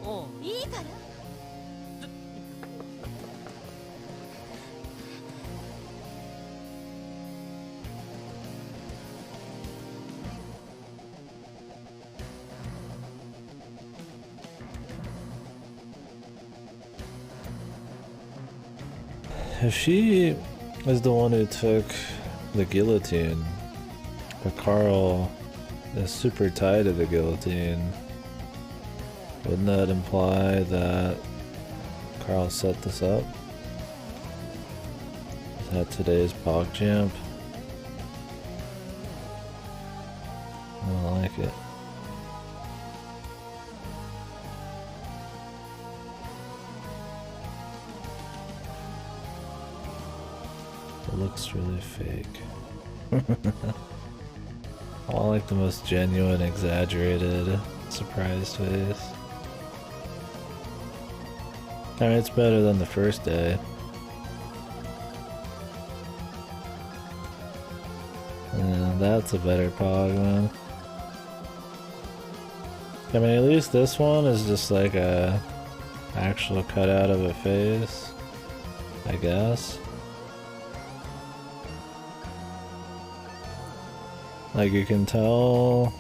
おう。いいから。If she is the one who took the guillotine, but Carl is super tied to the guillotine, wouldn't that imply that Carl set this up? Is that today's PogChamp? I don't like it. It looks really fake. All like the most genuine, exaggerated, surprised face. I mean, it's better than the first day. Yeah, that's a better Pog, man. I mean, at least this one is just like a actual cutout of a face, I guess. Like, you can tell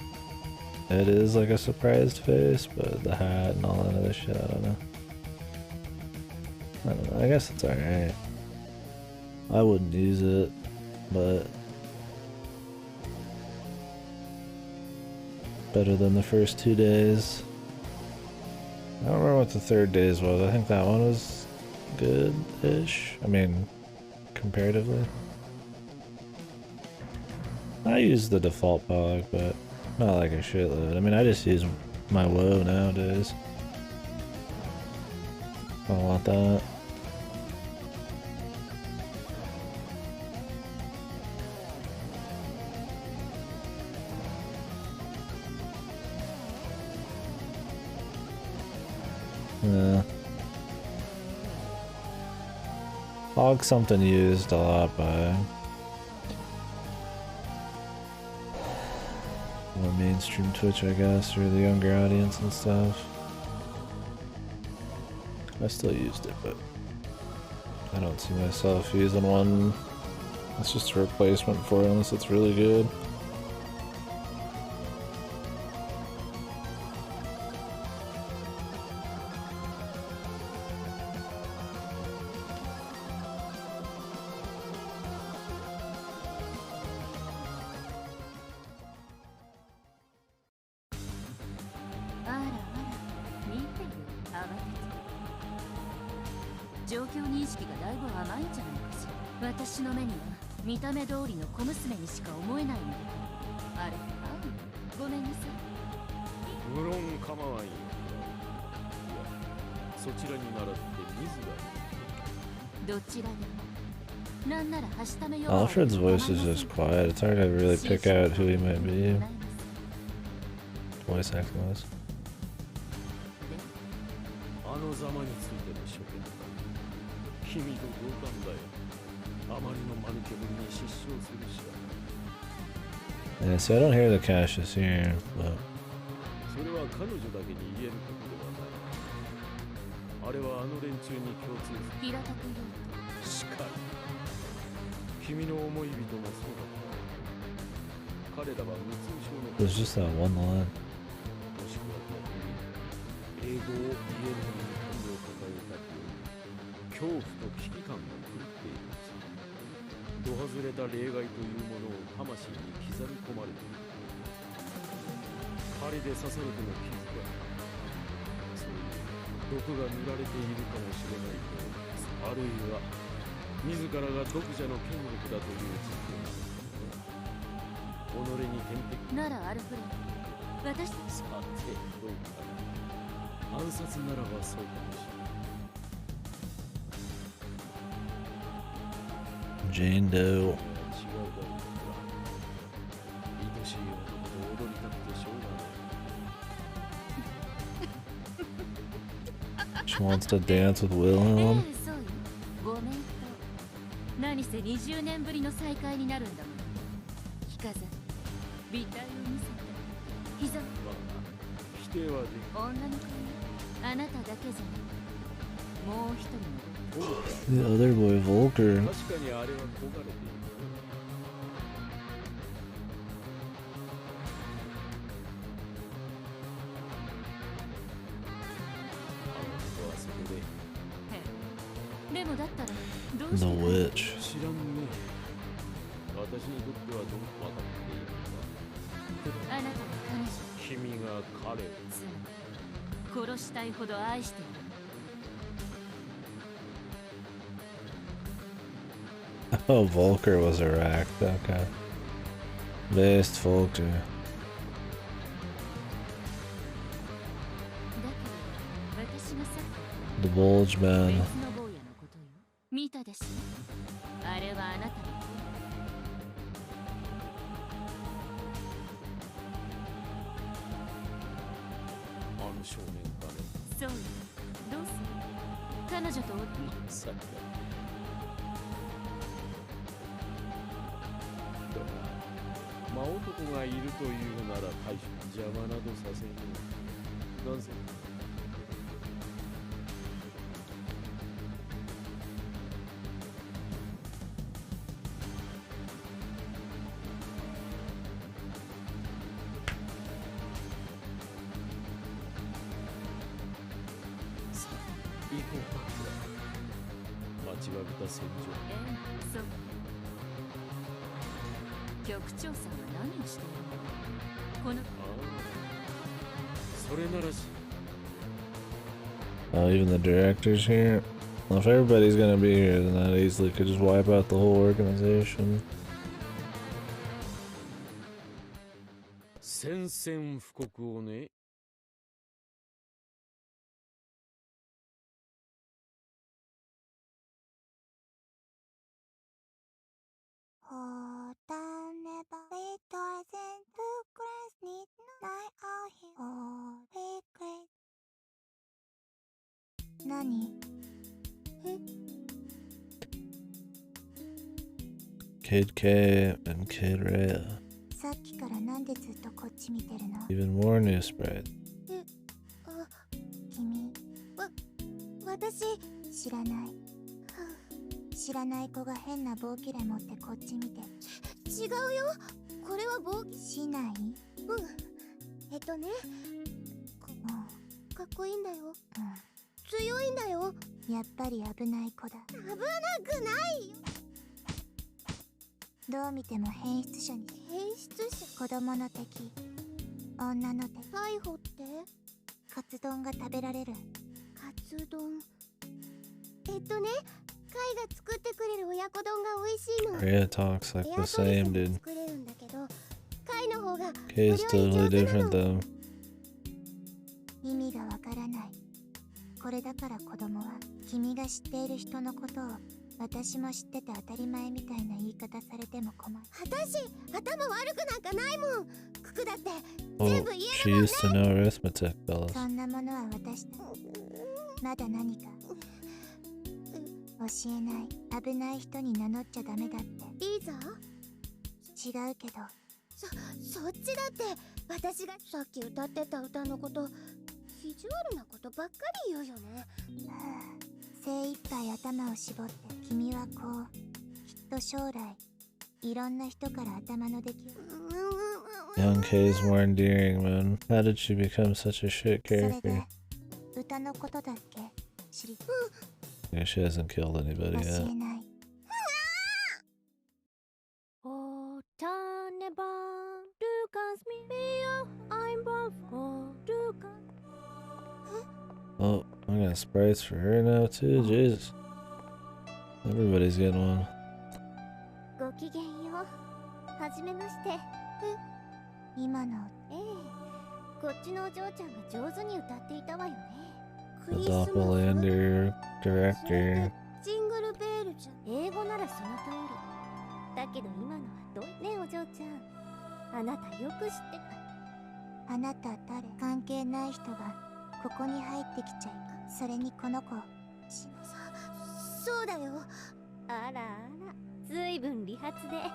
it is like a surprised face, but the hat and all that other shit, I don't know. I guess it's alright. I wouldn't use it, but better than the first 2 days. I don't remember what the third days was. I think that one was good-ish. I mean, comparatively. I use the default pog, but not like a shitload. I mean, I just use my WoW nowadays. I don't want that. Yeah. Pog's something used a lot by more mainstream Twitch, I guess, or the younger audience and stuff. I still used it, but I don't see myself using one. It's just a replacement for it unless it's really good. Alfred's voice is just quiet. It's hard to really pick out who he might be. Voice acting wise. Yeah, so I don't hear the caches here, but there's just that one line. Jane Doe. She wants to dance with Wilhelm. 何せ20年ぶりの再会になるんだもん。着飾り、美体を見せて、膝を。否定はできる。女の子にあなただけじゃなく、もう一人の。The other boy, Volker. 確かにあれは焦がれている。でもだったら。The witch. Oh, Volker was a rack. Okay. Best Volker. The Bulge Man. 見たでしょ。あれはあなたの。あの少年かね。そうよ。どうする？彼女とさっきだが、魔男がいるというなら大将邪魔などさせぬ。なぜ？ちは豚戦場。そう。局長さんは何をしているの？このそれならし Oh, even the director's here? Well, if everybody's gonna be here, then that easily could just wipe out the whole organization. 宣戦布告をね。何？ KDkill and Irae. さっきからなんでずっとこっち見てるの？ Even more new sprites. 君、私知らない。知らない子が変な棒切れ持ってこっち見て。違うよ。これは棒しない？かっこいいんだよ。強いんだよ。やっぱり危ない子だ。危なくないよ。どう見ても変質者に。変質者？子供の敵。女の手。逮捕って？カツ丼が食べられる。カツ丼。貝が作ってくれる親子丼が美味しいの。Irae talks like the same, dude. 作れるんだけど、貝の方が K is totally different though. 意味がわからない。これだから子供は君が知っている人のことを私も知ってて当たり前みたいな言い方されても困る。私、頭悪くなんかないもん。ククだって全部言 She えるもんね。 used to know arithmetic, fellas. そんなものは私とまだ何か教えない。危ない人に名乗っちゃダメだって。リーザー？違うけど。そっちだって。私がさっき歌ってた歌のこと、意地悪なことばっかり言うよね。精一杯頭を絞って。君はこう、きっと将来いろんな人から頭の出来を。 Young K is more endearing, man. How did she become such a shit それ character? で歌のことだっけ？知り Yeah, she hasn't killed anybody 教 yet. えない。Oh, I got sprites for her now too. Jesus. Everybody's getting one. ごきげんよう。はじめまして。今の。こっちのお嬢ちゃんが上手に歌っていたわよね。 The doppelganger director. ジングルベールじゃん。英語ならその通り。だけど今のはどうね、お嬢ちゃん。あなたよく知ってた。あなた誰？関係ない人がここに入ってきちゃい。それにこの子。そうだよ。あらあら、ずいぶん理髪で、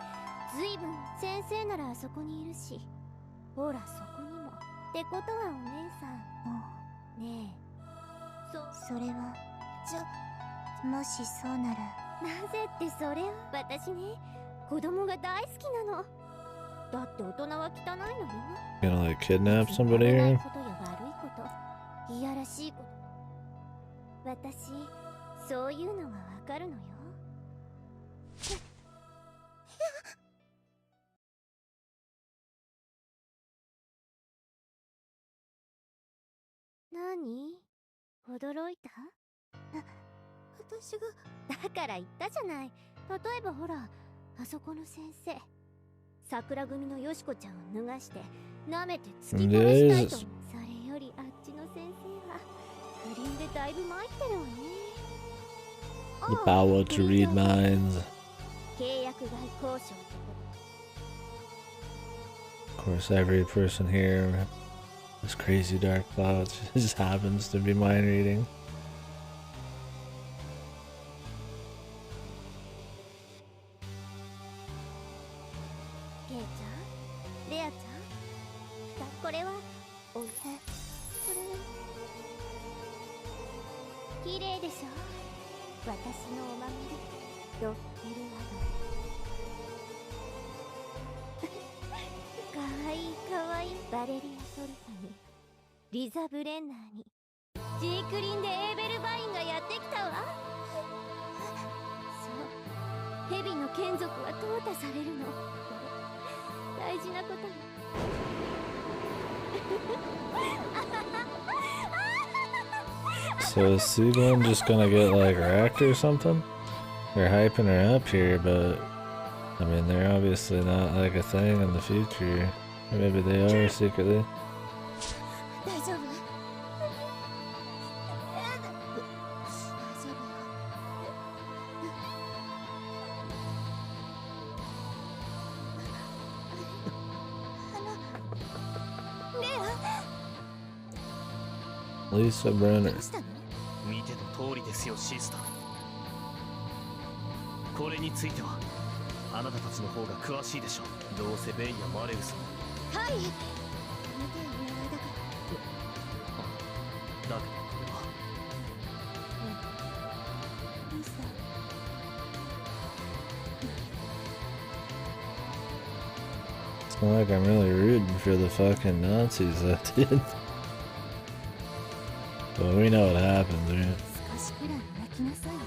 ずいぶん先生ならあそこにいるし。ほらそこにも。ってことはお姉さん。ねえ。それはもしそうなら。なぜってそれは私ね、子供が大好きなの。だって大人は汚いのよ。 Gonna like kidnap somebody here? ことや悪いこと、いやらしいこと、私そういうのがわかるのよ。何？驚いた？私が。だから言ったじゃない。例えばほら、あそこの先生、桜組のよしこちゃんを脱がして舐めて突き殺したいと思う。それよりあっちの先生は不倫でだいぶ参ってるわね。 The power to read minds. 契約外交渉ってこ Of course, every person here, this crazy dark cloud, just happens to be mind reading. と。レイちゃん、レアちゃん、これはおこれ綺麗でしょ。私のお守り、ドッペルワゴン。かわいいかわいい。バレリア・トルタにリザ・ブレンナーにジークリンでエーベルバインがやってきたわ。蛇の眷属は淘汰されるの。大事なことよ。So is Seagun just gonna get like wrecked or something? They're hyping her up here, but I mean they're obviously not like a thing in the future. Or maybe they are secretly. 大丈夫？Lisa Brenner. 見ての通りですよ、シスター。これについてはあなたたちの方が詳しいでしょう。どうせベイやマレウスも。はい。だけどこれは。It's not like I'm really rooting for the fucking Nazis that did. But we know what happens, right? 少しくらい泣きなさいよ。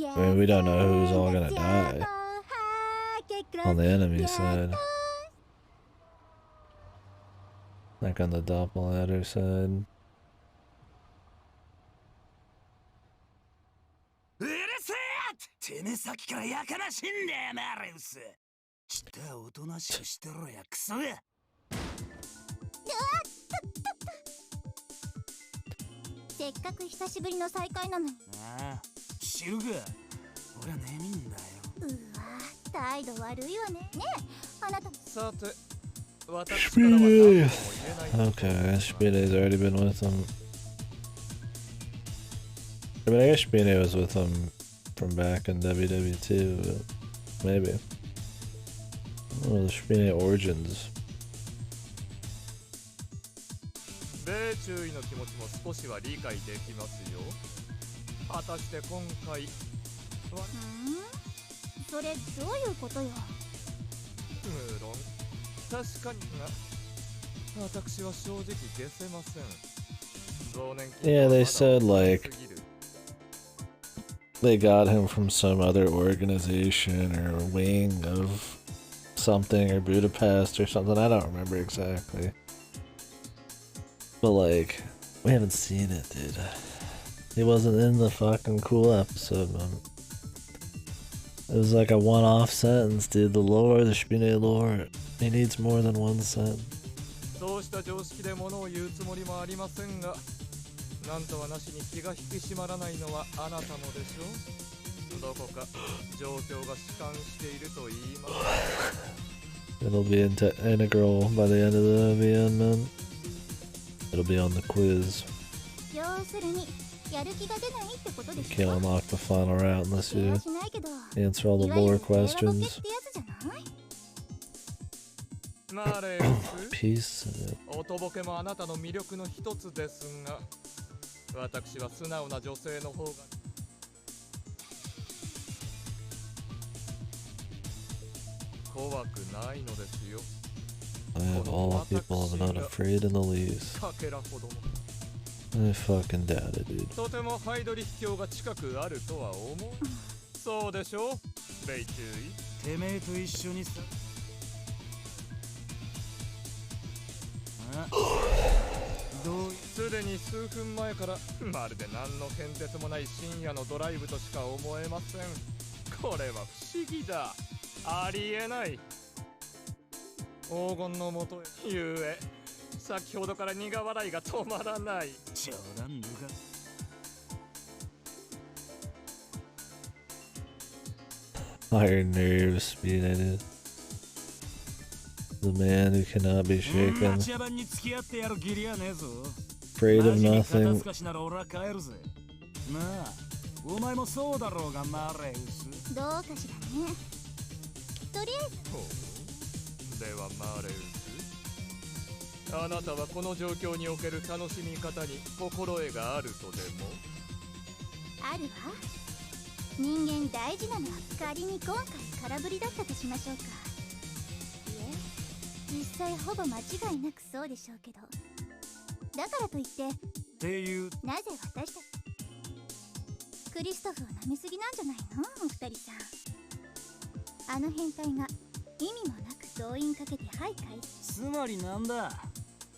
I mean, we don't know who's all gonna die on the enemy side. Like on the doppelganger side. うるせえ！てめえさっきからやかましいんだよ、マレウス。ちったおとなしくしてろや、クソが。せっかく久しぶりの再会なのに。ああ、知るか。俺は眠いんだよ。うわ、態度悪いわね。ねえ、あなた。さて、私 Spinny! Okay, Spinny's already been with him. I mean, I guess Spinny was with him from back in WW2, but maybe. Oh, the Spinny origins. 米中尉の気持ちも少しは理解できますよ。果たして今回それどういうことよ。無論確かにが私は正直消せません。増年金 Yeah, they said like they got him from some other organization or wing of something or Budapest or something. I don't remember exactly. But like, we haven't seen it, dude. He wasn't in the fucking cool episode, man. It was like a one-off sentence, dude. The lore, the Spinne lore, he needs more than one sentence. そうした常識で物を言うつもりもありませんが、なんとはなしに気が引き締まらないのはあなたもでしょう。どこか状況が弛緩していると言います。It'll be integral by the end of the VN, man. It'll be on the quiz. 要するにやる気が出ないってことで You しょ。 can't unlock the final route unless 気 you はしないけど、 answer all the いわゆ lore る平和ボケ questions. ってやつじゃない？マーレウス Peace. おとぼけもあなたの魅力の一つですが、私は素直な女性の方が怖くないのですよ。 I have all people I'm not afraid in the least. かけらほども I fucking doubt it, dude. とてもハイドリ秘境が近くあるとは思う。そうでしょう、米中尉。てめえと一緒にさ。すでに数分前からまるで何の変哲もない深夜のドライブとしか思えません。これは不思議だ。ありえない。黄金のもとへゆえ、先ほどから苦笑いが止まらない。冗談抜か。Iron nerves being in it. The man who cannot be shaken. 町屋番に付き合ってやる義理はねえぞ。 Afraid of マジに nothing. 肩透かしなら俺は帰るぜ。なあ、お前もそうだろうが、マレウス。どうかしらね。とりあえず。ではマーレウス、あなたはこの状況における楽しみ方に心得があるとでも？あるわ。人間大事なのは仮に今回空振りだったとしましょうか。いえ、実際ほぼ間違いなくそうでしょうけど、だからといってっていう、なぜ私たちクリストフを舐めすぎなんじゃないの、お二人さん。あの変態が意味もなく動員かけて徘徊。つまりなんだ、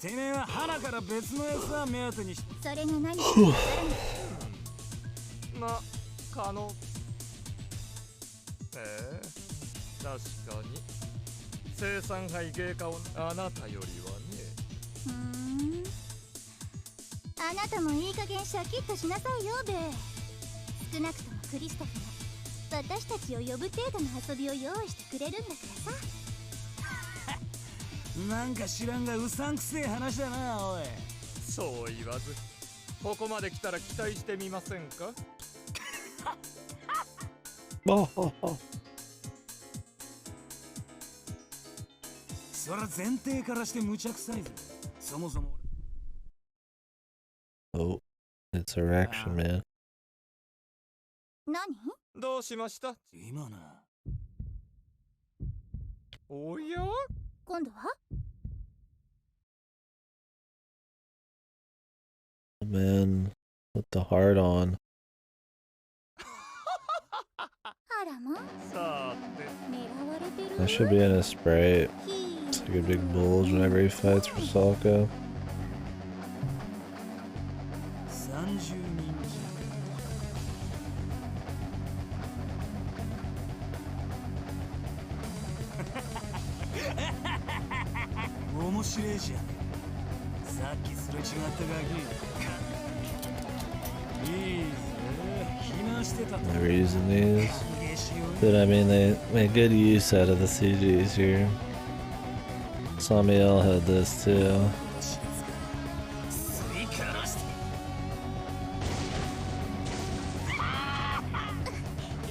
てめえは花から別のやつは目当てにし、それが何かわからない。ま、可能。確かに生産杯芸家をあなたよりはね。あなたもいい加減シャキッとしなさいよベイ。少なくともクリストフが私たちを呼ぶ程度の遊びを用意してくれるんだからさ。なんか知らんがうさんくせえ話だな、おい。そう言わず、ここまで来たら期待してみませんか。そら前提からして無茶臭いぜ。そもそも。Oh, it's erection, man. 何？どうしました？今な。おや？今度は？ Man, with the heart on. あらま。さて。狙われてる。 That should be in his sprite. It's like a big bulge whenever he fights for Salka. 30人面白いじゃん。さっきすれ違ったガキ。いいぜ。避難してたと。 Never using these. But I mean, they made good use out of the CGs here. Samiel had this too.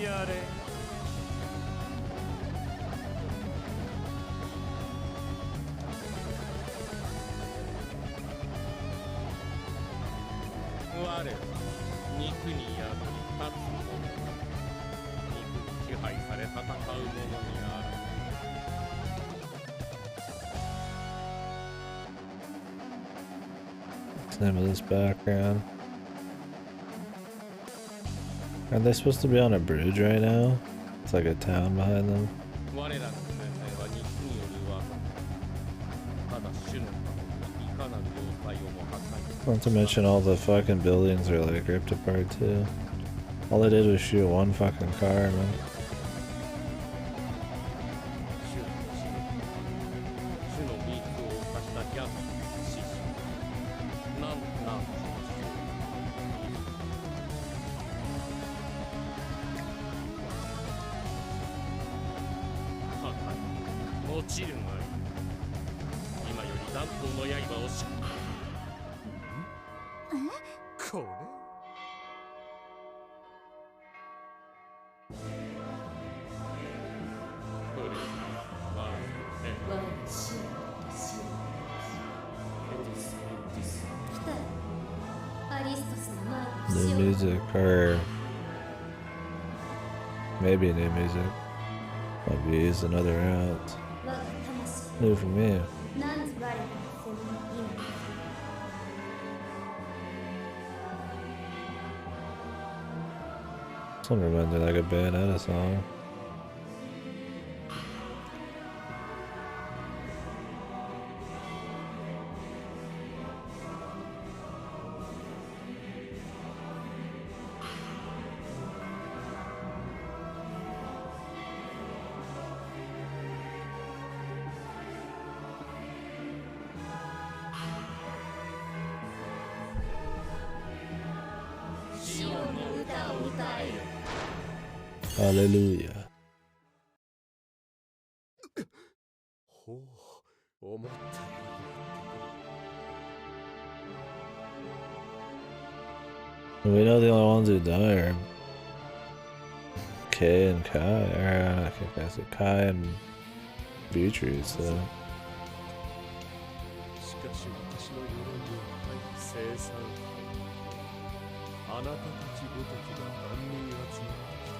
やれ。我ら肉に宿り立つ者、肉に支配され戦う者にある。 What's the name of this background? Are they supposed to be on a bridge right now? It's like a town behind them. 我らの生命は肉による技。ただ主のためにいかなる要塞をも破壊。 Not to mention all the fucking buildings are like ripped apart too. All they did was shoot one fucking car, man. 主の密を犯したギャグ死者。なん落ちるがいい。今より弾頭の刃をし。これ。New music or maybe new music. Might be used in other routes. New from you. Some reminded like a Bayonetta song. Hallelujah. ほう、思ったように We know the only ones who die are Kay and Kai, or I think I said Kai and Beatrice, so. しかし私の鎧を生産あなたたちごときが何人集まってきた。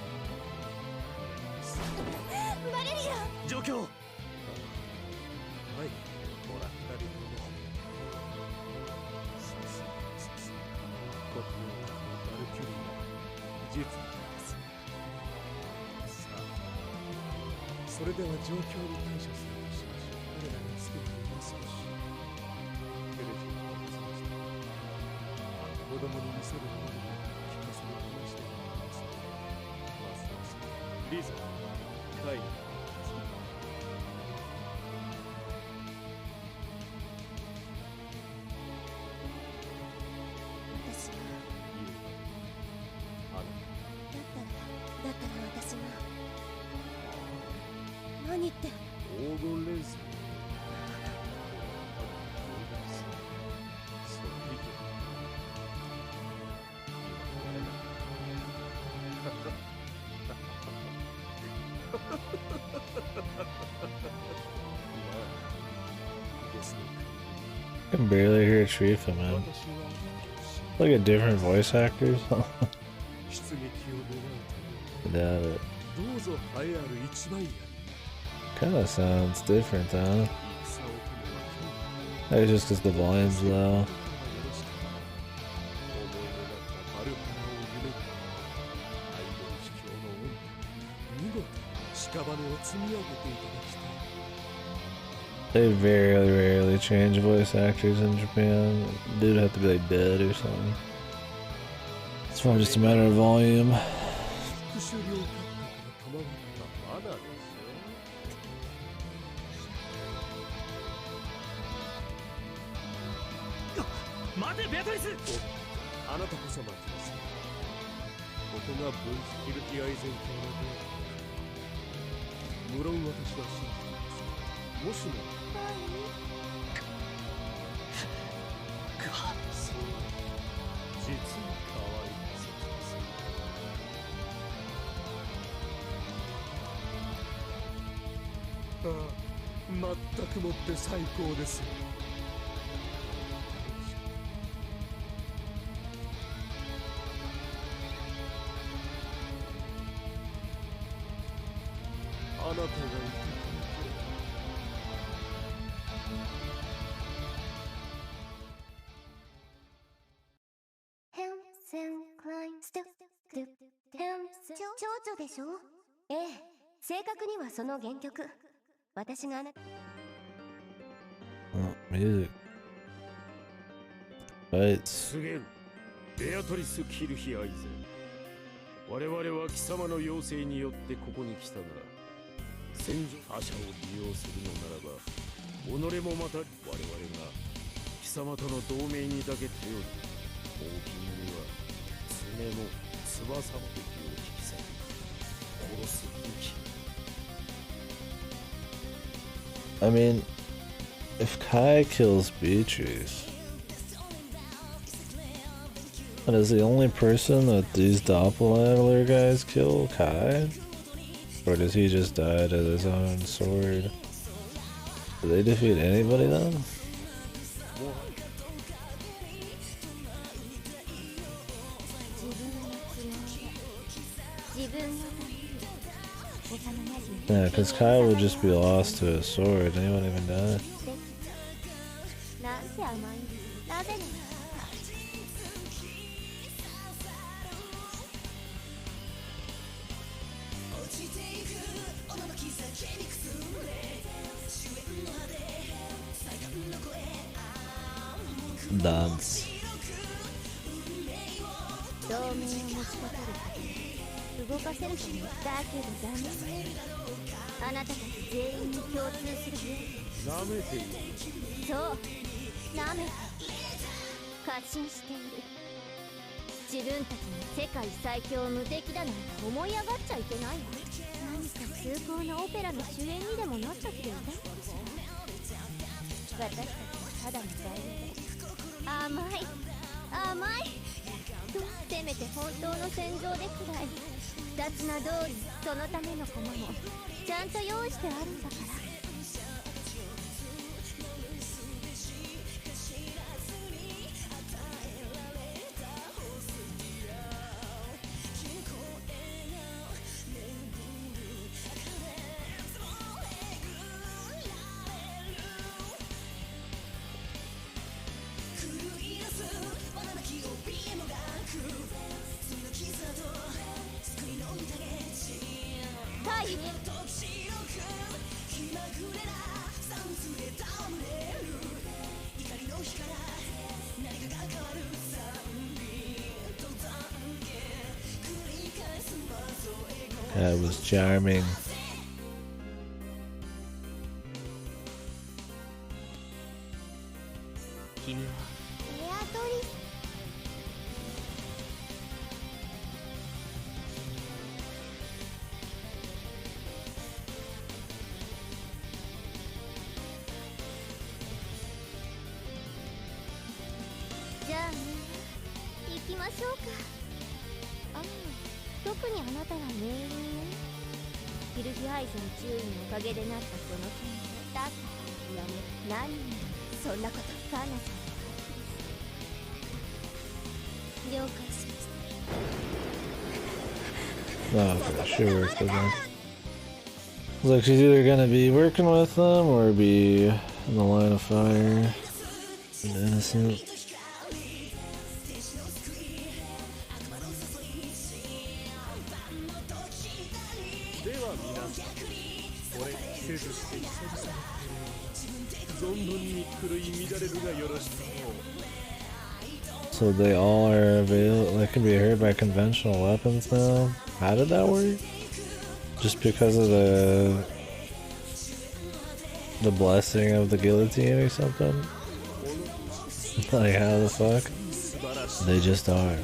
バレリア状況。はい、もらったりも。さすが国王のバルキュリーの術です。さあ、それでは状況に対処するとしましょう。彼らにつけてもう少しテレビを渡しました。子供に見せるものを聞かせる話でもあります。ますますリザ会議。私がだったら私が何って黄金連鎖。I can barely hear Shrifa, man. Look at different voice actors. Doubt it. Kinda sounds different, though. Maybe just because the volume's low. They very rarely change voice actors in Japan. Dude have to be like dead or something. It's probably just a matter of volume. 待てベアトリス。あなたこそ待ちます。ここが分子キルティアイゼン教ので無論私は信じています。もしもそう実に可愛い説です。ああ、全くもって最高です。あなたがいてくれて蝶々でしょ。ええ、正確にはその原曲。私があなた。Music. Right. 告げるベアトリス・キルヒアイゼン。我々は貴様の要請によってここに来たが、戦場他者を利用するのならば、己もまた我々が貴様との同盟にだけ頼る。大きには爪も翼も敵を引き裂き殺す武器。I mean, if Kai kills Beatrice, and is the only person that these doppelganger guys kill Kai? Or does he just die to his own sword? Do they defeat anybody then? Yeah, because Kai would just be lost to his sword and he wouldn't even die. Dance. 動かせるかも。だけどダメ。あなたたち全員に共通する。舐めている。そう、舐めて過信している。自分たちの世界最強無敵だなんて思い上がっちゃいけないわ。何か崇高なオペラの主演にでもなっちゃっていたのかしら。私たちはただの材料だ。甘い甘い。せめて本当の戦場でくらい二つな通りそのための駒もちゃんと用意してあるんだから。That was charming. 君はエアトリスじゃあね行きましょうか。ああ、特にあなたは命令ね。ヒルヒハイセン注意のおかげでなったこの件だっていやね、何よそんなことカーナさんは了解しました。 Oh, okay, she worked with them. Looks like she's either gonna be working with them or be in the line of fire. Innocent. So they all are available. They can be hurt by conventional weapons now. How did that work? Just because of the blessing of the guillotine or something? Like how the fuck? They just are.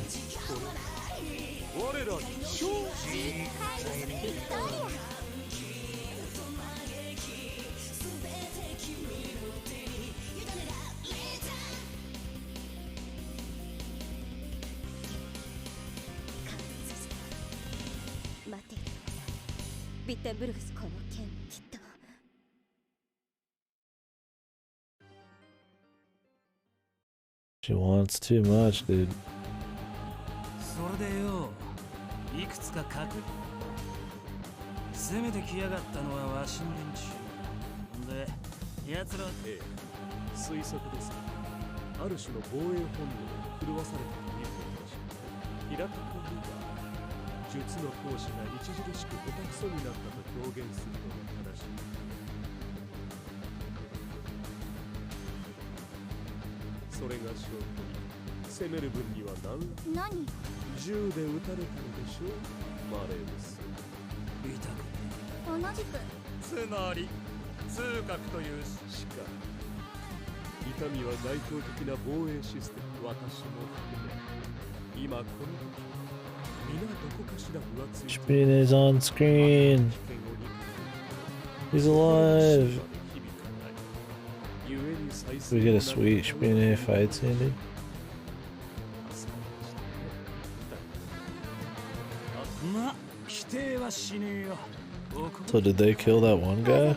She wants too much, dude. それでよ、いくつか確認。攻めてきやがったのはわしの連中。で、奴らええ、推測です。ある種の防衛本能を狂わされたということでしょう。平たく言えば、術の行使が著しく下手くそになったと表現するのが正しい。それが証拠に、攻める分には何銃で撃たれたのでしょう。マレーです。痛く同じく。つまり通覚というしか痛みは外交的な防衛システム。私も含め今この時皆どこかしら分厚い Spin is on screen. He's alive. We get a sweet Spin fight, Sandy. So did they kill that one guy?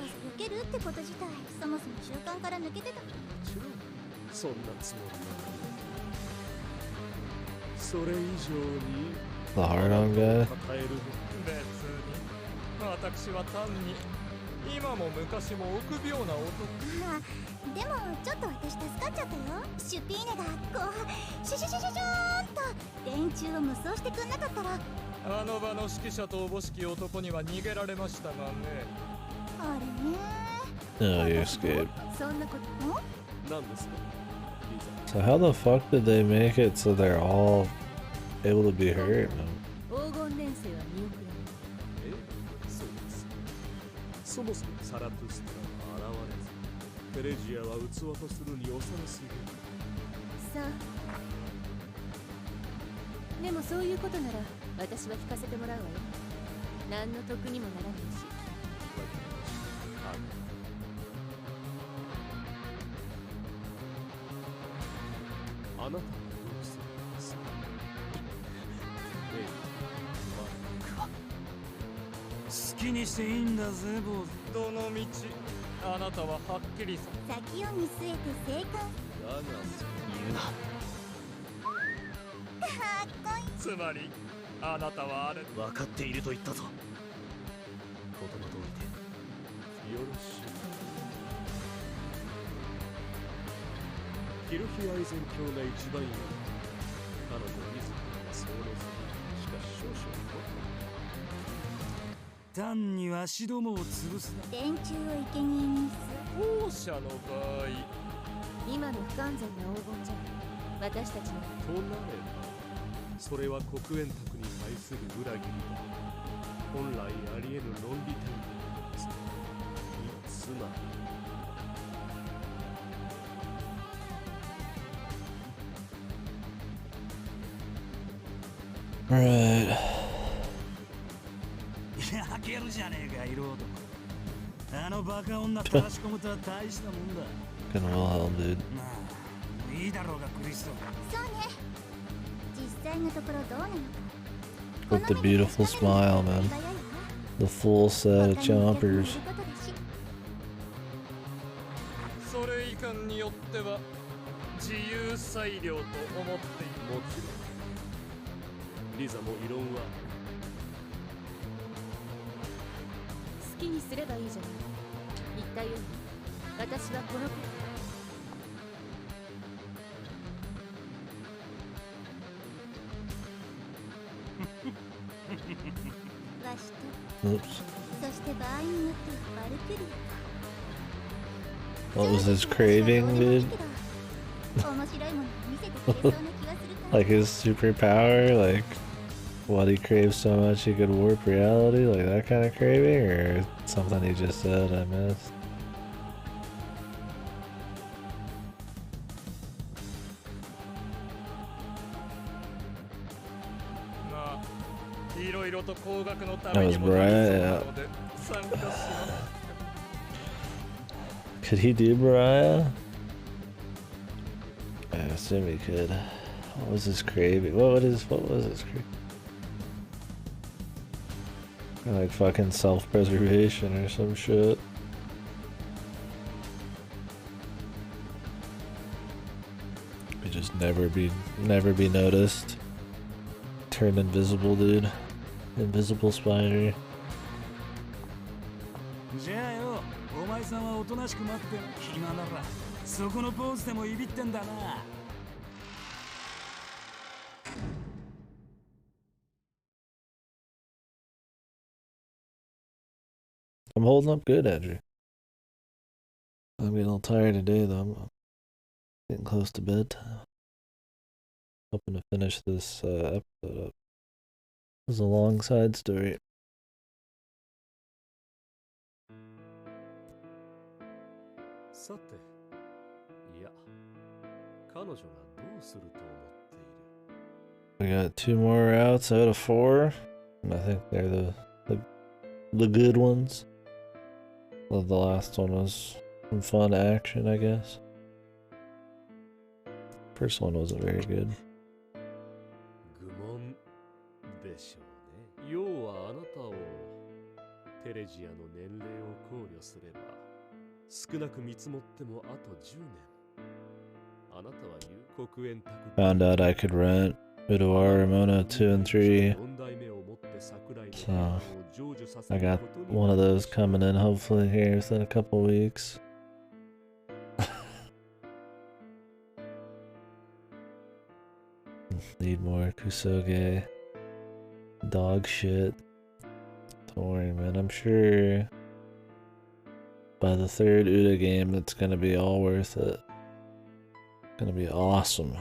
The hard-on guy? 私は単に今も昔も臆病な男。でもちょっと私助かっちゃったよ。シュピーネがこうシュシュシュシュシューンと連中を無双してくんなかったら、あの場の指揮者とおぼしき男には逃げられましたがね。あれね。No, you escaped. そんなこと何ですか？ So how the fuck did they make it so they're all able to be hurt? 黄金連星は見送られる。そうです。そもそもサラトゥストラは現れず、テレジアは器とするに恐ろすぎる。さあ。でもそういうことなら私は聞かせてもらうわよ。何の得にもならないし。あなたはどうするんですか？好きにしていいんだぜ、坊主。どの道あなたははっきりさ。先を見据えて正解。だが言うな。かっこいい。つまりあなたはあれ。分かっていると言ったぞ。言葉通りでよろしい。ヒルヒアイゼン教が一番いい。彼女自らがそう望む。しかし少々単にわしどもを潰すな。連中を生贄にす。後者の場合、今の不完全な黄金じゃ私たちのとなれば、それは黒煙卓に対する裏切りだ。本来あり得ぬ論理展開です。つまり Right. 焼けるじゃねえか、色男。あのバカ女たらし込むとは大したもんだ。Fucking wild, dude. まあ、いいだろうがクリスト。そうね。実際のところどうなのか。 With the beautiful smile, man. The full set of chompers. それ以下によっては自由裁量と思っている。もちろんリザも異論は好きにすればいいじゃない。言ったように私はこの子。わしと Oops. そして場合によってバルキュリ What was his craving, dude? ア面白いものを見せてくれそうな気がするから Like his superpower, like what he craves so much he could warp reality, like that kind of craving, or something he just said I missed. まあいろいろと高額のた That め was にもなりそうな Mariah. ので参加します。 Could he do Mariah? I assume he could. What was his craving? What was his craving? Like fucking self-preservation or some shit. He just never be noticed. Turn invisible, dude. Invisible spider. じゃあよ、お前さんはおとなしく待って暇ならそこのポーズでもいびってんだな。I'm holding up good, Andrew. I'm getting a little tired today, though. I'm getting close to bedtime. Hoping to finish this episode up. It was a long side story. さて、いや、彼女がどうすると思っている。 We got 2 more routes out of 4. And I think they're the good ones. Well, the last one was some fun action, I guess. First one wasn't very good. 愚問でしょうね。要はあなたをテレジアの年齢を考慮すれば少なく見積もってもあと10年。あなたは有国園宅 Found out I could rent Boudoir, Ramona 2 and 3. So I got one of those coming in hopefully here within a couple weeks. Need more Kusoge. Dog shit. Don't worry, man. I'm sure by the 3rd Uda game it's gonna be all worth it. Gonna be awesome.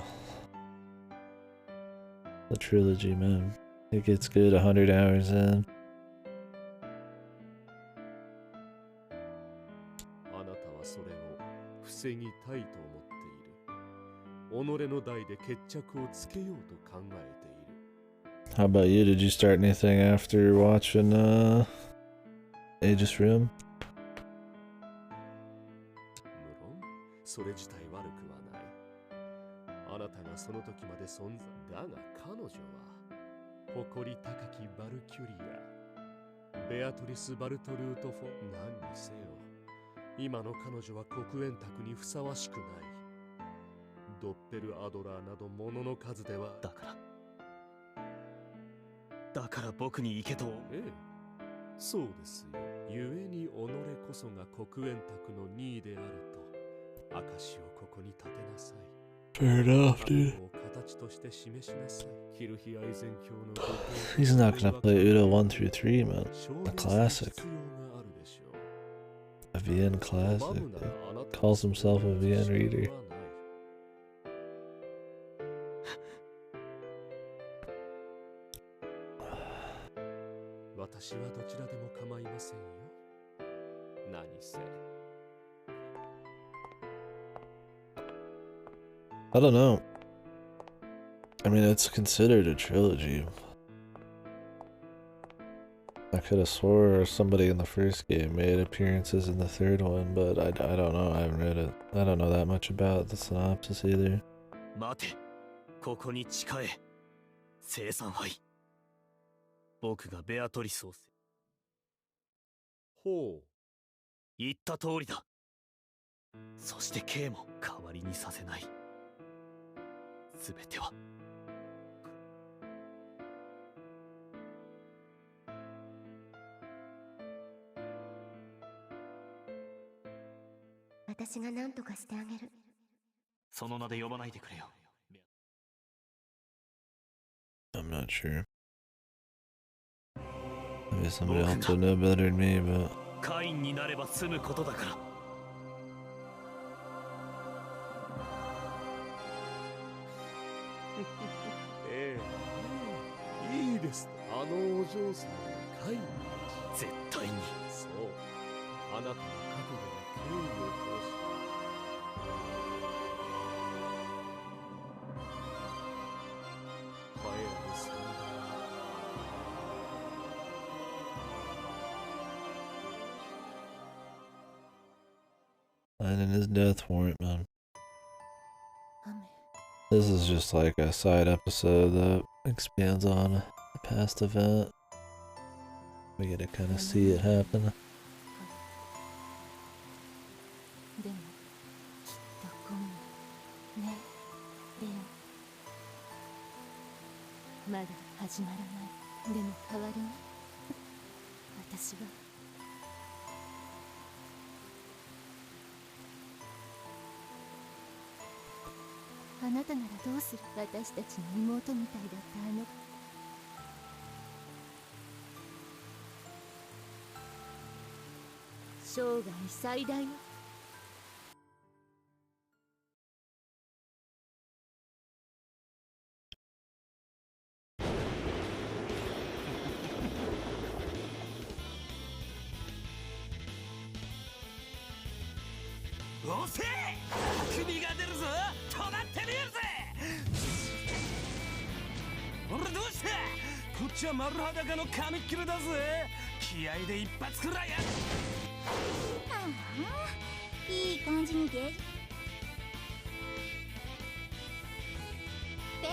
The trilogy, man. It gets good 100 hours in. あなたはそれを防ぎたいと思っている。己の代で決着をつけようと考えている。 How about you? Did you start anything after watching Aegis Room? 無論、それ自体悪くはない。あなたがその時まで存在だが彼女は誇り高きバルキュリア、ベアトリス・バルトルート・フォン。何にせよ、今の彼女は国園宅にふさわしくない。ドッペルアドラーなど物の数では。だから僕に行けと。ええ、そうですよ。故に己こそが国園宅の2位であると証をここに立てなさい。 Fair enough, dude. He's not gonna play Udo 1 through 3, man. A classic. A VN classic, dude. Calls himself a VN reader. 私私はどちらでも構いませんよ。何せ。I don't know. I mean, it's considered a trilogy. I could have swore somebody in the first game made appearances in the third one, but I don't know. I haven't read it. I don't know that much about the synopsis either. 待て、ここに誓え。生産杯。僕がベアトリスを。ほう。言った通りだ。そして K も代わりにさせない。すべては。私が何とかしてあげる。その名で呼ばないでくれよ。I'm not sure. Maybe somebody else would know better than me, but. カインになれば済むことだから。ええ、いいです。あのお嬢様のカイン。絶対に。そう。あなたの覚悟に敬意を表し。And in his death warrant, man. This is just like a side episode that expands on a past event. We get to kind of see it happen. まだ始まらない。でも代わりに私はあなたならどうする？私たちの妹みたいだったあの生涯最大よ。おせえ！首が出るぞ！止まってみるぜ！俺どうした？こっちは丸裸の紙っきりだぜ！気合で一発くらいや！ああ、いい感じにゲージ。ベイ、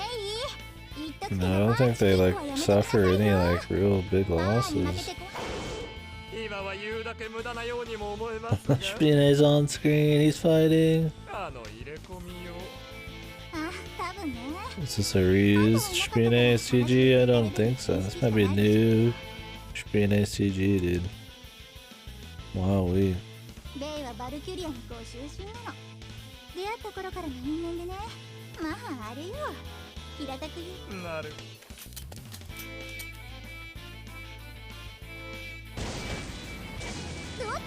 言っとくけど No, I don't think they like suffer any like real big losses. Espionage on screen, he's fighting. Is this a reused espionage CG? I don't think so. This might be a new espionage CG, dude. Wow, we. ベイはバルキュリアのご出身なの。出会った頃からの因縁でね。まああれよ。平たく言う。なる。おっと、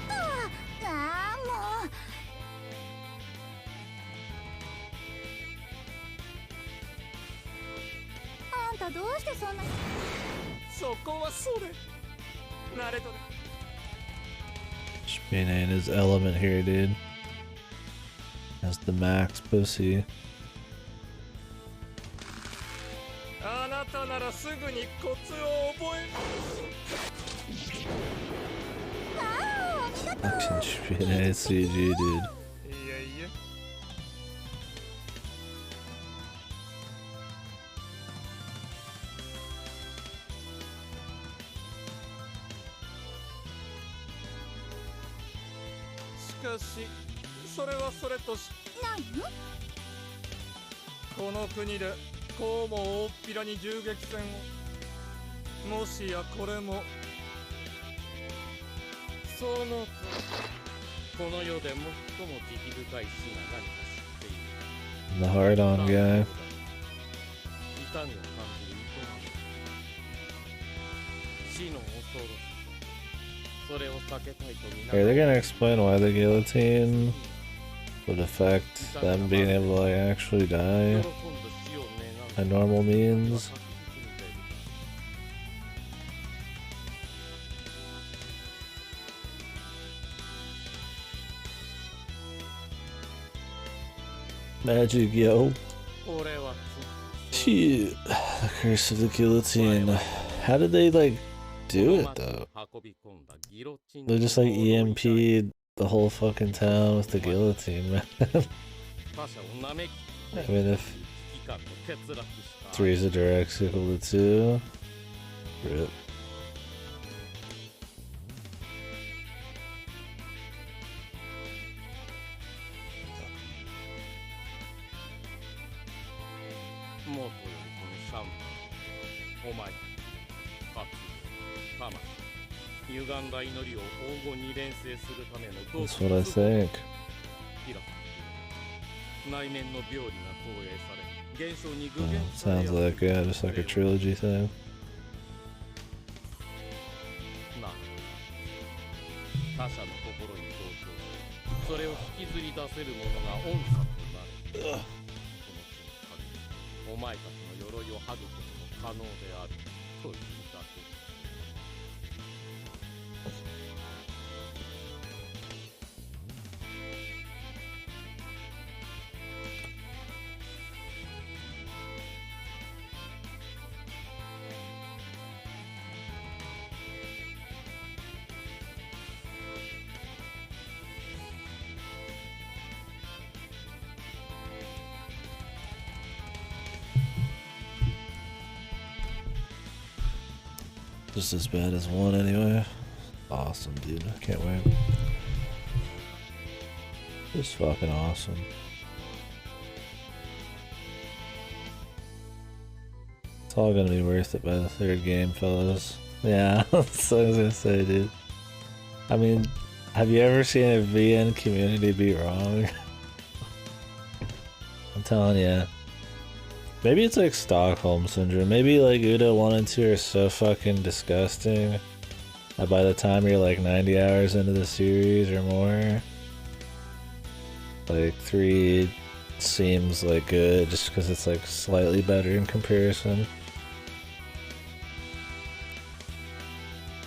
ああもう。あんたどうしてそんな。そこはそれ。慣れとる。Espionage his element here, dude. That's the max pussy. あなたならすぐにコツを覚える。Action espionage CG, dude. いやいや。しかし、それはそれとし。何？この国でこうも大っぴらに銃撃戦を。もしやこれも。そのこの世で最も慈悲深い死が何か知っている。 The hard-on guy. 痛みを感じる死の恐ろしそれを避けたいとみな。 Are they gonna explain why the guillotine would affect them being able to like actually die by normal means? Magic yo. 俺は Shit. The Curse of the Guillotine. How did they like do it though? They just like EMP'd the whole fucking town with the guillotine, man. I mean, if 3 is a direct sequel to 2, rip. That's what I think. Sounds like, yeah, just like a trilogy thing. 他者の心に同調し、それを引きずり出せるものが音叉となる。この地の限り、お前たちの鎧を剥ぐことも可能であるというだけ。Just as bad as 1 anyway. Awesome, dude. I can't wait. Just fucking awesome. It's all gonna be worth it by the 3rd game, fellas. Yeah, that's what I was gonna say, dude. I mean, have you ever seen a VN community be wrong? I'm telling you. Maybe it's like Stockholm Syndrome. Maybe like Uda 1 and 2 are so fucking disgusting that by the time you're like 90 hours into the series or more, like 3 seems like good just because it's like slightly better in comparison.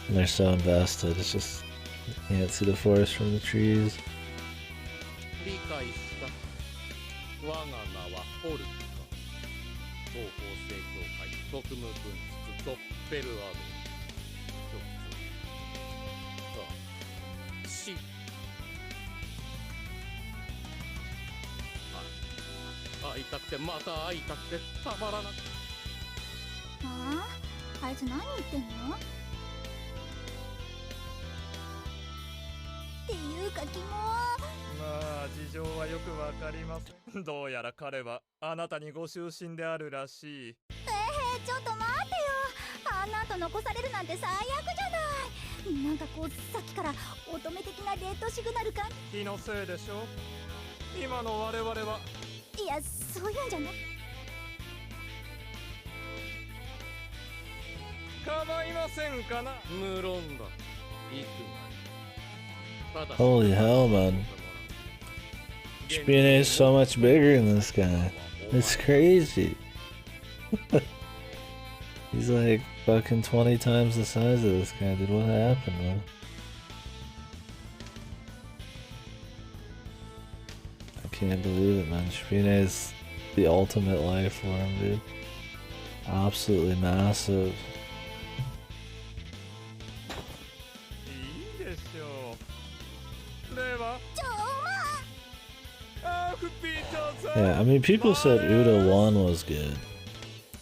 And they're so invested, it's just, you can't see the forest from the trees. 特務分室ドッペルアドし会いたくてまた会いたくてたまらなく。ああ、あいつ何言ってんの？っていうかキモ。まあ事情はよくわかります。どうやら彼はあなたにご就寝であるらしい。ちょっと待ってよ。あんな後残されるなんて最悪じゃない。なんかこうさっきから乙女的なレッドシグナル感。気のせいでしょ。今の我々は。いや、そういうんじゃない。構いませんかな。無論だ。行くが。 Holy hell, man. Spinne is so much bigger than this guy. It's crazy. He's like fucking 20 times the size of this guy, dude. What happened, man? I can't believe it, man. Spinne is the ultimate life form, dude. Absolutely massive. Yeah, I mean, people said Uda 1 was good.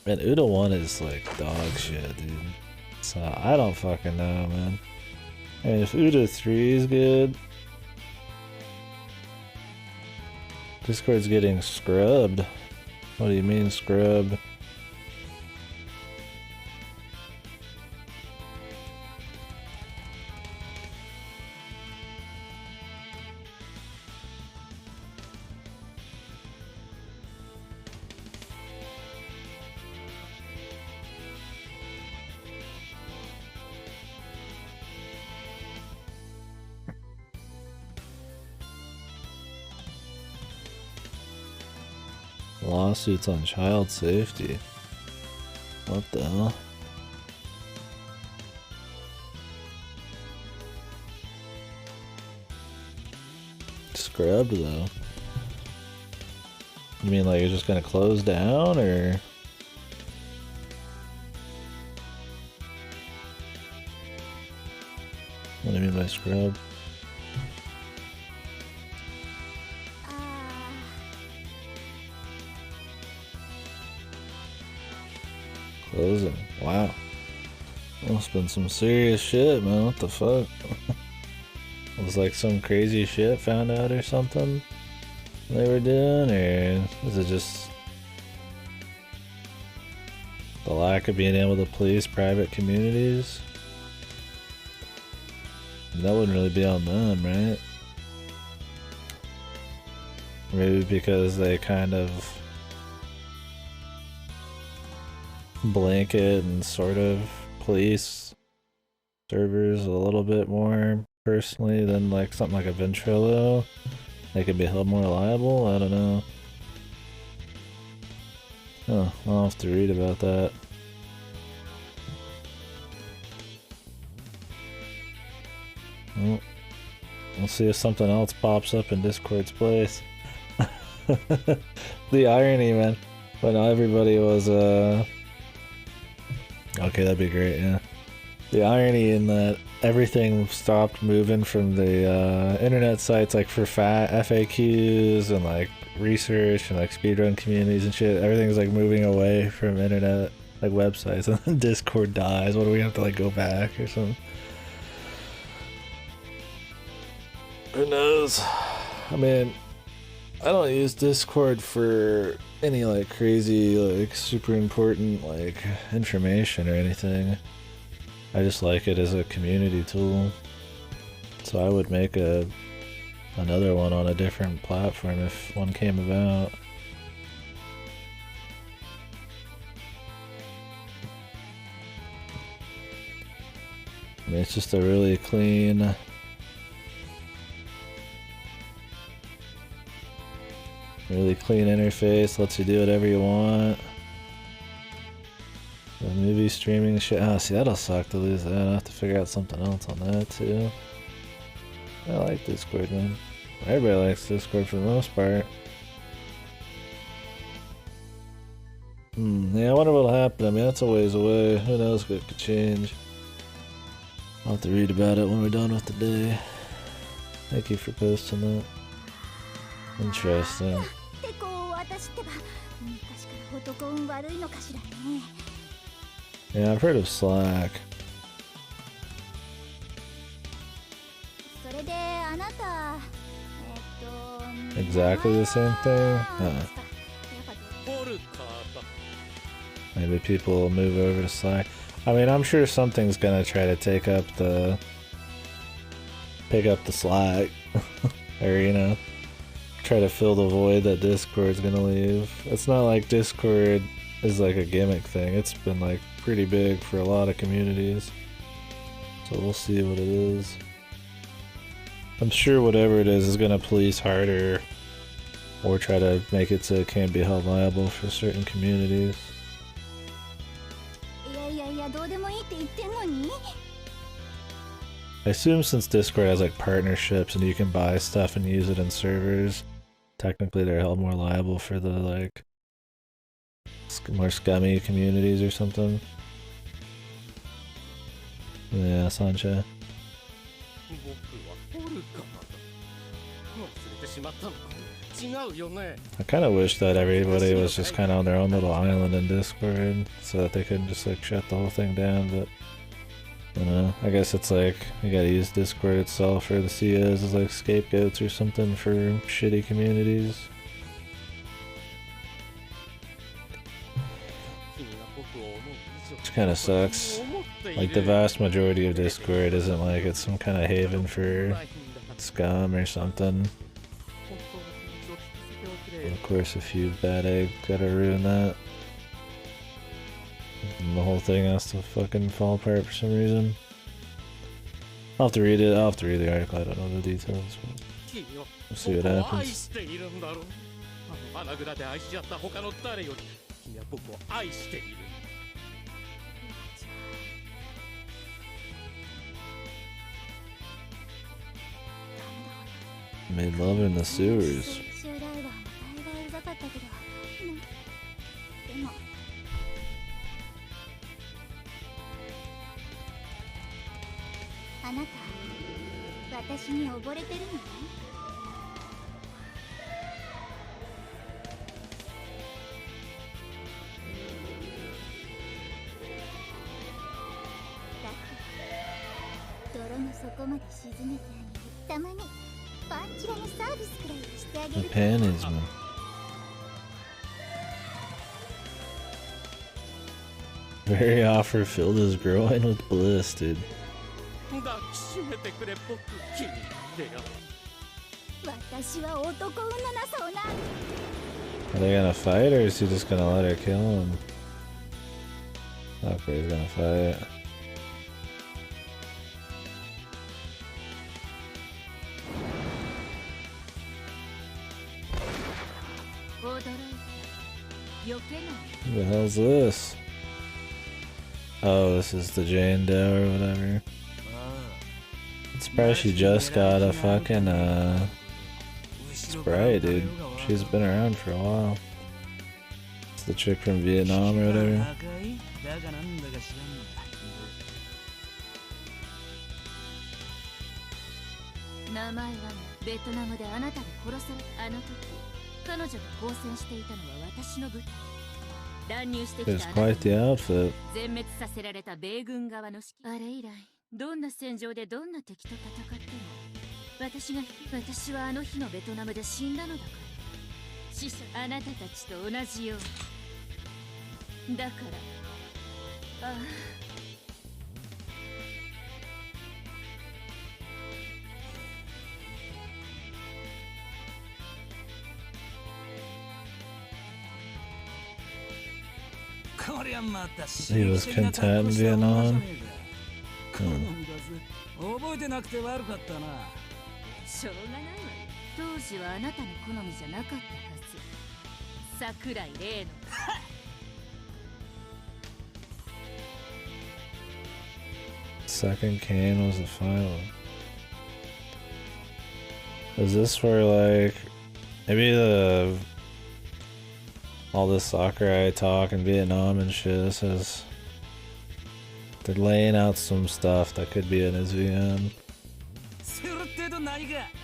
And Uda 1 is like dog shit, dude. So I don't fucking know, man. I mean, if Uda 3 is good, Discord's getting scrubbed. What do you mean scrubbed? Lawsuits on child safety. What the hell? Scrubbed though. You mean like you're just gonna close down, or? What do you mean by scrub? Closing. Wow. Must have been some serious shit, man. What the fuck? It was like some crazy shit found out or something they were doing, or is it just the lack of being able to police private communities? That wouldn't really be on them, right? Maybe because they kind of blanket and sort of police servers a little bit more personally than like something like a ventrilo. They could be held more liable. I don't know. Oh, I'll have to read about that. Well, we'll see if something else pops up in Discord's place. The irony, man. When everybody was okay, that'd be great, yeah. The irony in that everything stopped moving from the internet sites, like for FAQs and like research and like speedrun communities and shit. Everything's like moving away from internet, like websites, and then Discord dies. What do we have to like go back or something? Who knows? I mean, I don't use Discord for any like crazy, like super important like information or anything. I just like it as a community tool. So I would make another one on a different platform if one came about. I mean, it's just a really clean, interface, lets you do whatever you want. The movie streaming shit. Oh, see, that'll suck to lose that. I'll have to figure out something else on that too. I like Discord, man. Everybody likes Discord for the most part. Yeah, I wonder what'll happen. I mean, that's a ways away. Who knows what could change. I'll have to read about it when we're done with the day. Thank you for posting that. Interesting. Yeah, I've heard of Slack. Exactly the same thing? Maybe people will move over to Slack. I mean, I'm sure something's gonna try to pick up the Slack. Or, you know, try to fill the void that Discord's gonna leave. It's not like Discord is like a gimmick thing. It's been like pretty big for a lot of communities. So we'll see what it is. I'm sure whatever it is gonna police harder or try to make it so it can't be held liable for certain communities. I assume since Discord has like partnerships and you can buy stuff and use it in servers, technically they're held more liable for the like more scummy communities or something. Yeah, Sancha. I kind of wish that everybody was just kind of on their own little island in Discord so that they couldn't just like shut the whole thing down, but I don't know. I guess it's like you gotta use Discord itself or the COs as like scapegoats or something for shitty communities. Which kind of sucks. Like the vast majority of Discord isn't like it's some kind of haven for scum or something. But of course, a few bad eggs gotta ruin that. And the whole thing has to fucking fall apart for some reason. I'll have to read it. I'll have to read the article. I don't know the details. But we'll see what happens. Made love in the sewers. しても。あなた、私に溺れてるのね。泥の底まで沈めてあげる。たまにパンチラのサービスくらいはしてあげ The る。 panties, man. Very offer filled his groin with bliss, dude. 抱きしめてくれ、僕気に入ってよ。私は男運のなさをな。 Are they gonna fight, or is he just gonna let her kill him? Okay, he's gonna fight. Who the hell's this? Oh, this is the Jane Doe or whatever. I'm surprised she just got a fucking Sprite, dude. She's been around for a while. It's the chick from Vietnam or whatever. 名前はベトナムであなたに殺されたあの時、彼女が抗戦していたのは私の部隊。乱入してき It's たあなた quite the outfit. 全滅させられた米軍側の指揮。あれ以来、どんな戦場でどんな敵と戦っても、私はあの日のベトナムで死んだのだから。死者あなたたちと同じよう。だから、ああ。He was content in Vietnam. 覚えてなくて悪かったな。しょうがないわ。当時はあなたの好みじゃなかったはず。桜井玲の。Second cane was the final. Is this where, like, maybe all this Sakurai talk in Vietnam and shit, this is... They're laying out some stuff that could be in his VM.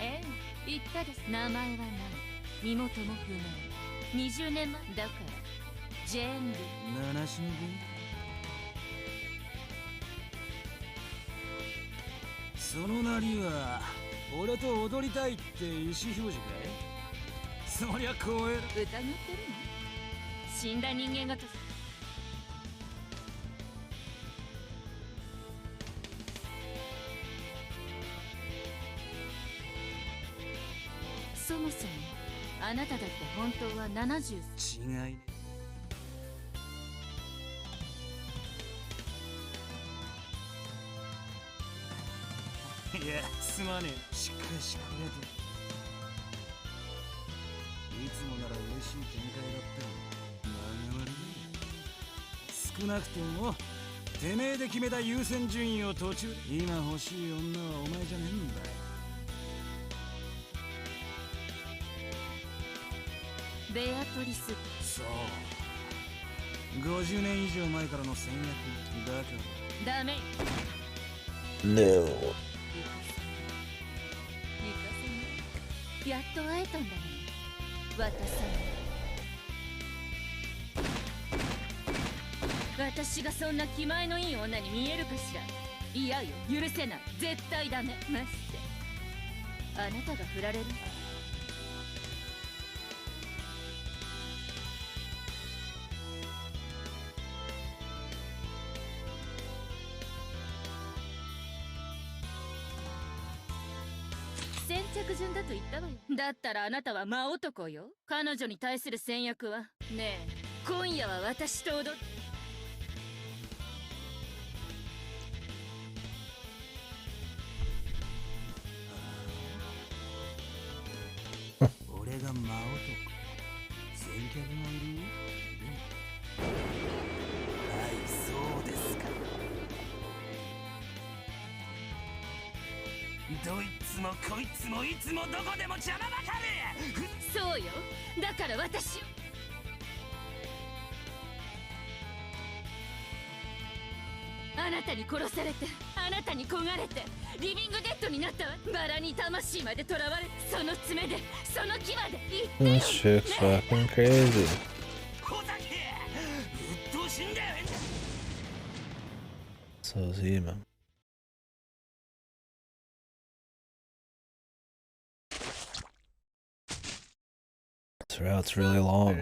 ええ、言ったです。名前はない。身元も不明。20年前だからジェーンル。七種の分。そのなりは俺と踊りたいって意思表示かい？そりゃ光栄。疑ってるの？死んだ人間がと。そもそもあなただって本当は70。違い。いや、すまねえ。しかしこれでいつもなら嬉しい展開だったのに間が悪い。少なくともてめえで決めた優先順位を途中で。今欲しい女はお前じゃねえんだよ。ベアトリス。そう、50年以上前からの戦略だから。ダメ。 No. やっと会えたんだね。私がそんな気前のいい女に見えるかしら。いやよ、許せない。絶対ダメ。ましてあなたが振られる。先着順だと言ったわよ。だったらあなたは真男よ。彼女に対する戦略は。ねえ、今夜は私と踊って。俺が真男。先客がいる？はい、そうですか。どいつもこいつもいつもどこでも邪魔ばかり。そうよ。だから私あなたに殺されて、あなたに焦がれて、リビングデッドになったわ。バラに魂まで囚われ、その爪で、その牙で言ってよ。 This chick's fucking crazy. 小崎、うっとうしいんだよ。 So is he, man. This route's really long.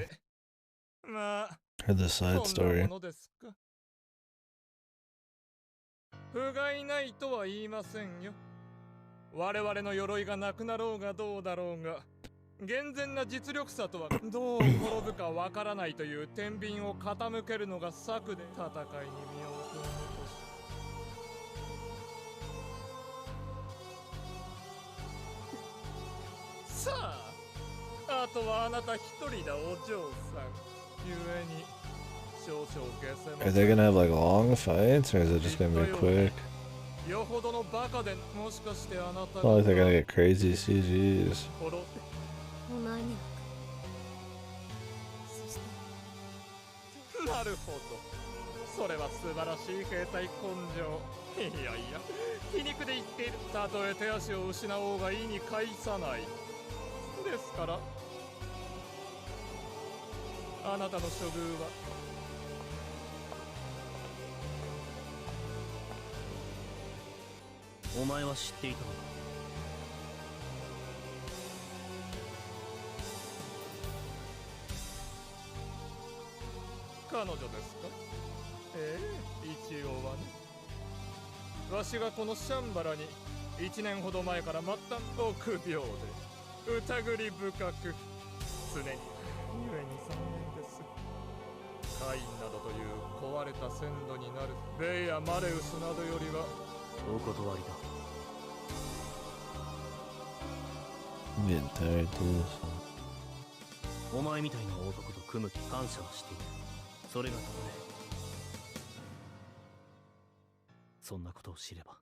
Heard the side story. 不甲斐ないとは言いませんよ。我々の鎧がなくなろうがどうだろうが、健全な実力差とはどう転ぶかわからないという天秤を傾けるのが策で戦いに身を置くのとし。さあ、あとはあなた一人だ、お嬢さん。ゆえに Are they gonna have like long fights, or is it just gonna be quick? Oh, they're gonna get crazy CGs. なるほど。それは素晴らしい兵隊根性。いやいや、皮肉で言っている。たとえ手足を失おうが意に介さない。ですから、あなたの処遇はお前は知っていたのか。彼女ですか？ええ、一応はね。わしがこのシャンバラに1年ほど前から末端臆病で疑り深く、常に故に3年です。カインなどという壊れた鮮度になるベイやマレウスなどよりはお断りだ。I'm getting tired too. お前みたいな男と組む気感謝はしている。それがたとえそんなことを知れば。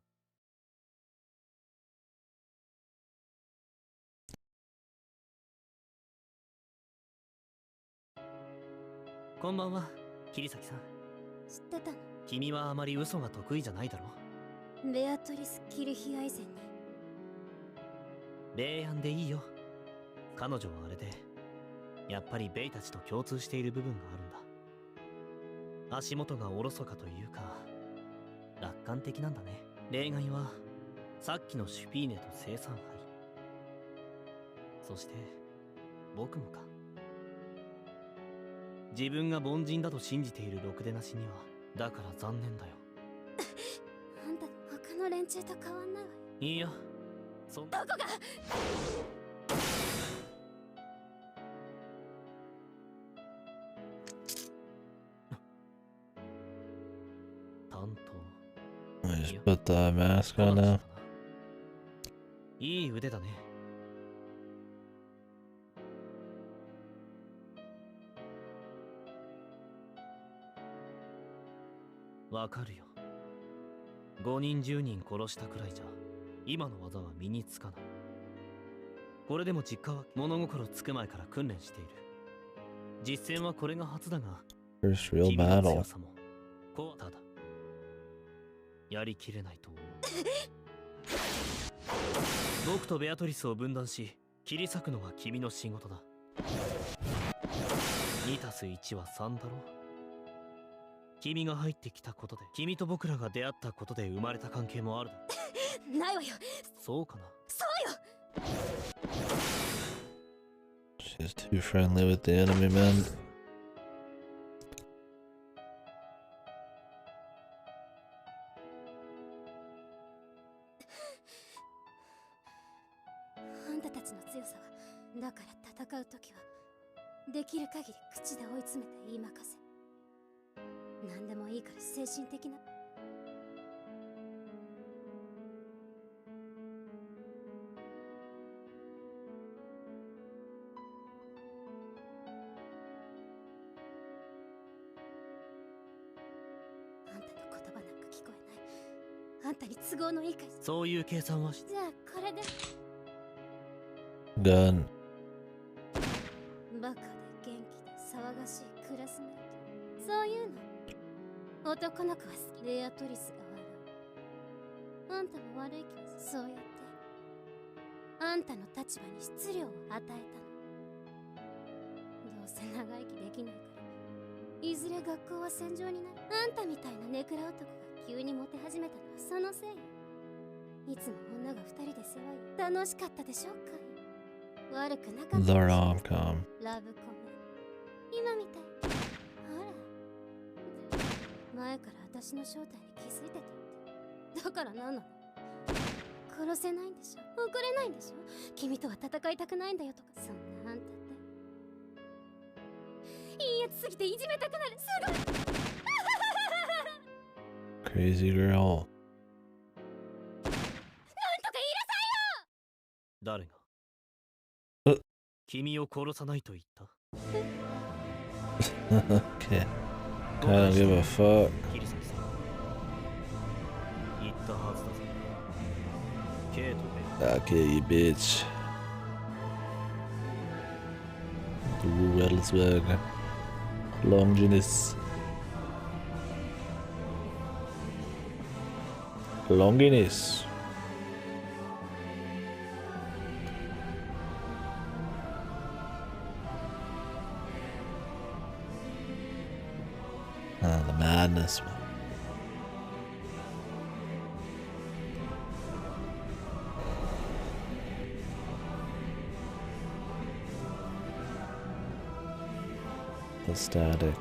こんばんは、桐崎さん。知ってたの？君はあまり嘘が得意じゃないだろ。ベアトリス・キルヒアイゼンに。霊安でいいよ。彼女はあれで、やっぱりベイたちと共通している部分があるんだ。足元がおろそかというか、楽観的なんだね。例外は、さっきのシュピーネと生産杯。そして、僕もか。自分が凡人だと信じているろくでなしには、だから残念だよ。あんた他の連中と変わんないわよ。いいよ。どこが担当。 I just put the mask on now. いい腕だね。わかるよ。5人10人殺したくらいじゃ今の技は身につかない。これでも実家は物心つく前から訓練している。実戦はこれが初だが、 First real battle. こうただやりきれないと思う。僕とベアトリスを分断し切り裂くのは君の仕事だ。 2+1 は3だろ。君が入ってきたことで、君と僕らが出会ったことで生まれた関係もあるだろ。ないわよ。そうかな。そうよ。 She's too friendly with the enemy, man. あんたたちの強さは、だから戦うときはできる限り口で追い詰めて言いまかせ。何でもいいから精神的な。あんたの言葉なんか聞こえない。あんたに都合のいいかい。そういう計算はし。じゃあこれで。 Gun. バカで元気で騒がしいクラスメート、そういうの男の子は好き。レアトリスが笑う。あんたも悪いけど、そうやってあんたの立場に質量を与えたの。どうせ長生きできないから、いずれ学校は戦場になる。あんたみたいなネクラ男が急にモテ始めたのはそのせいよ。いつも女が二人で世話よ。楽しかったでしょうか。悪くなかったでしょ。 The rom-com. ラブコメ。今みたい。ほら、前から私の正体に気づいてたって。だから何なの？殺せないんでしょ、怒れないんでしょ、君とは戦いたくないんだよとか。そんなあんたっていいやつすぎていじめたくなる。すごいCrazy girl. なんとか言いなさいよ。誰がえ君を殺さないと言った？ Okay. I don't give a fuck. キリサキさん言ったはずだぞ。ケイトベ Okay, you bitch. Du Ellsberg. Longinus. Longinus. Ah, the madness, man. The static.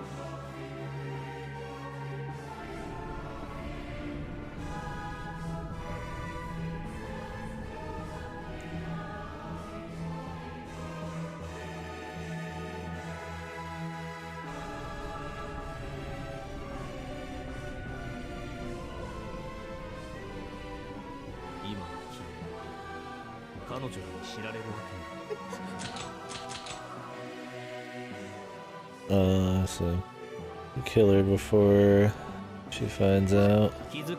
So you kill her before she finds out. It's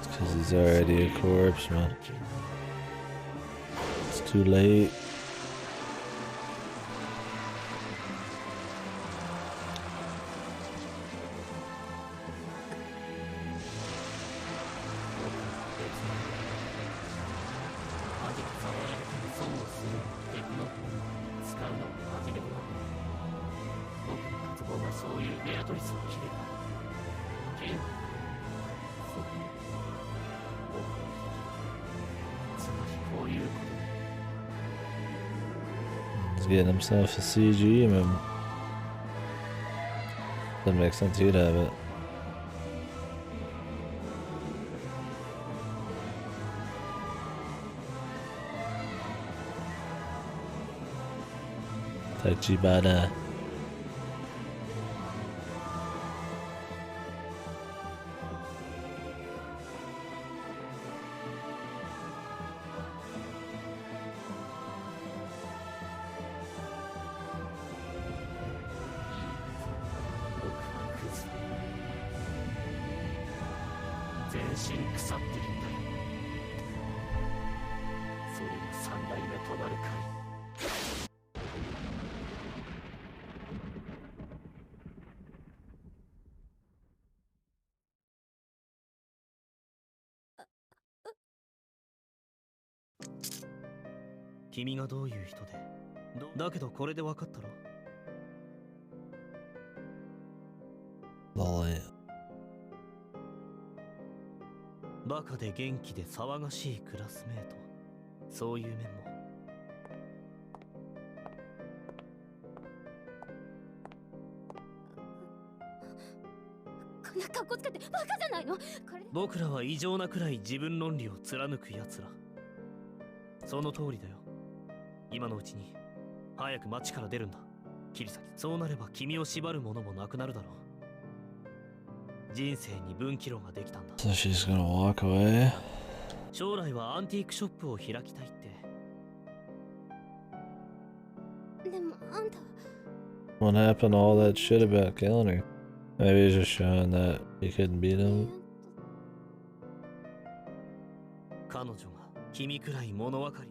because he's already a corpse, man. It's too late. He's getting himself a CG move. Doesn't make sense he'd have it. Tachibana.君がどういう人で、だけどこれで分かったろ。バカで元気で騒がしいクラスメート、そういう面も。こんな格好つけてバカじゃないの。これ僕らは異常なくらい自分論理を貫く奴ら。その通りだよ。今のうちに早く町から出るんだ、キリサキ。そうなれば君を縛るものもなくなるだろう。人生に分岐路ができたんだ。So she's gonna walk away. 将来はアンティークショップを開きたいって。でもあんたは What happened to all that shit about killing her? Maybe he's just showing that he couldn't beat him. 彼女が君くらい物分かり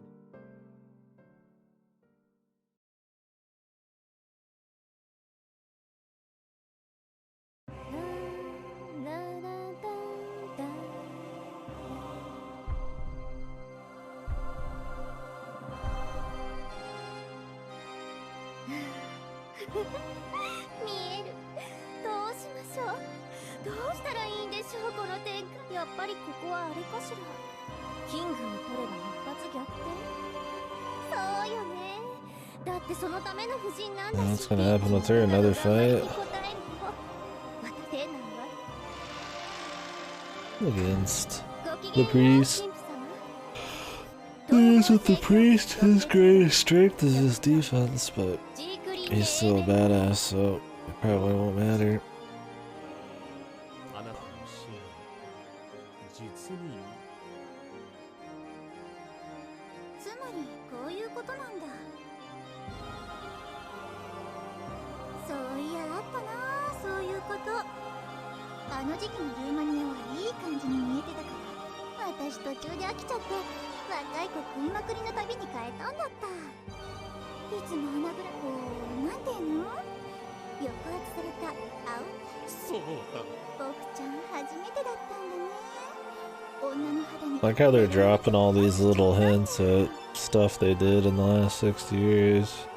見える。どうしましょう。どうしたらいいんでしょう、この展開。やっぱりここはあれかしら。キングを取れば一発逆転。そうよね。だってそのための夫人なんだし。 What's gonna happen with her? Another fight? Against the priest. Is with the priest, his greatest strength is his defense, but he's still a badass, so it probably won't matter. つまりこういうことなんだ。そういやあったな、そういうこと。あの時期のルーマニアはいい感じに見えてたから、私途中で飽きちゃって若い子食いまくりの旅に変えたんだった。いつも穴ぐらこう、なんていうの、抑圧された青。そうだ。僕ちゃん初めてだったんだね。女の肌に Like how they're dropping all these little hints at stuff they did in the last 60 years.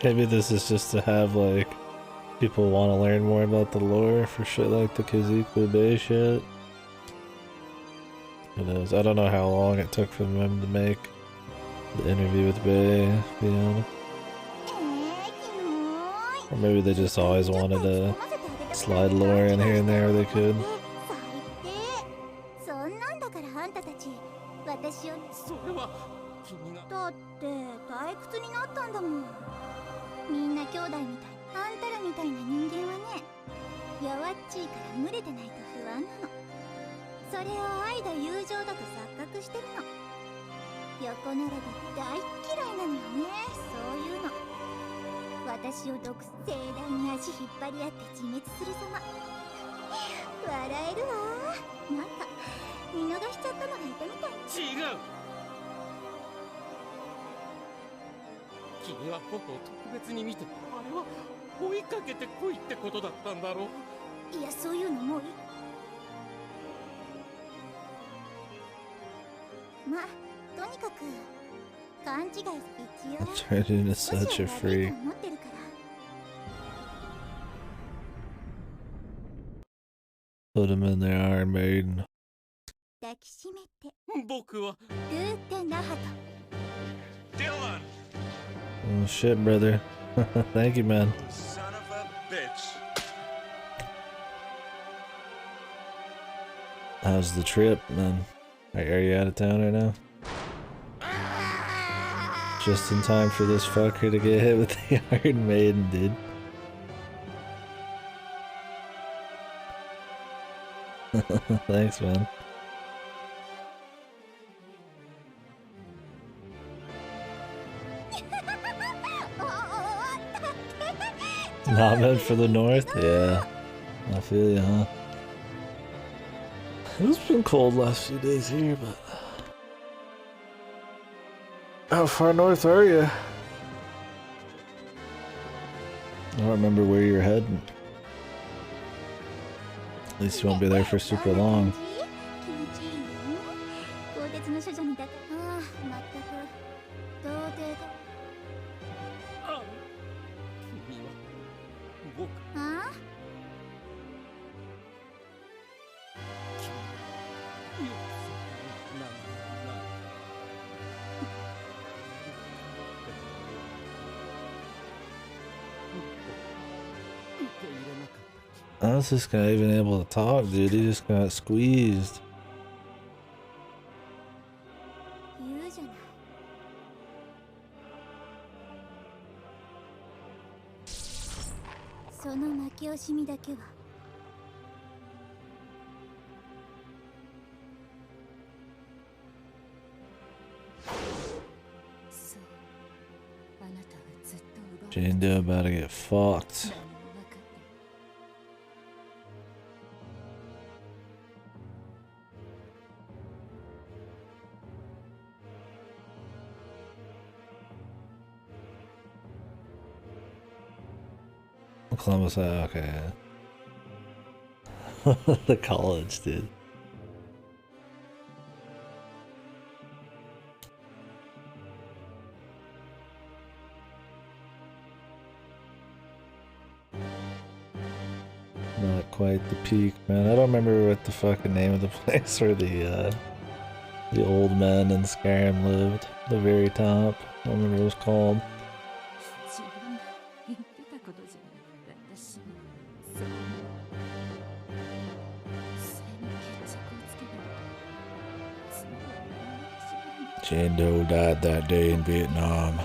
Maybe this is just to have like people want to learn more about the lore for shit like the KDkill Bay shit. Who knows? I don't know how long it took for them to make the interview with Bay, to be honest. Or maybe they just always wanted to slide lore in here and there where they could. そんなんだからあんたたち私を。それは君が。だって退屈になったんだもん。みんな兄弟みたい。あんたらみたいな人間はね、弱っちいから群れてないと不安なの。それを愛だ友情だと錯覚してるの。横並び大嫌いなのよね、そういうの。私を盛大に足引っ張り合って自滅する様。笑えるわ。なんか見逃しちゃったのがいたみたい。違う。君は僕を特別に見て、あれは追いかけてこいってことだったんだろう。いや、そういうのもういい。まあ、とにかく勘違い、一応 Turned into such a freak. 持ってるから。Put him in their Iron Maiden. 抱きしめて。僕はグーテナハト。Dylan! Oh shit, brother. Thank you, man. Son of a bitch. How's the trip, man? Are you out of town right now? Just in time for this fucker to get hit with the Iron Maiden, dude. Thanks, man. Not meant for the north? Yeah. I feel you, huh? It's been cold last few days here, but... How far north are you? I don't remember where you're heading. At least you won't be there for super long. 鋼鉄の処女にだからああ、まったく童貞か。あ、君は僕。ああ。How's this guy even able to talk, dude? He just got squeezed. 言うじゃない。その負け惜しみだけは。そう。あなたはずっと奪われて Jane about to get fucked. Columbus, okay. The college, dude. quite the peak, man. I don't remember what the fucking name of the place where the old men in Skyrim lived. The very top. I don't remember what it was called. Jane Doe died that day in Vietnam.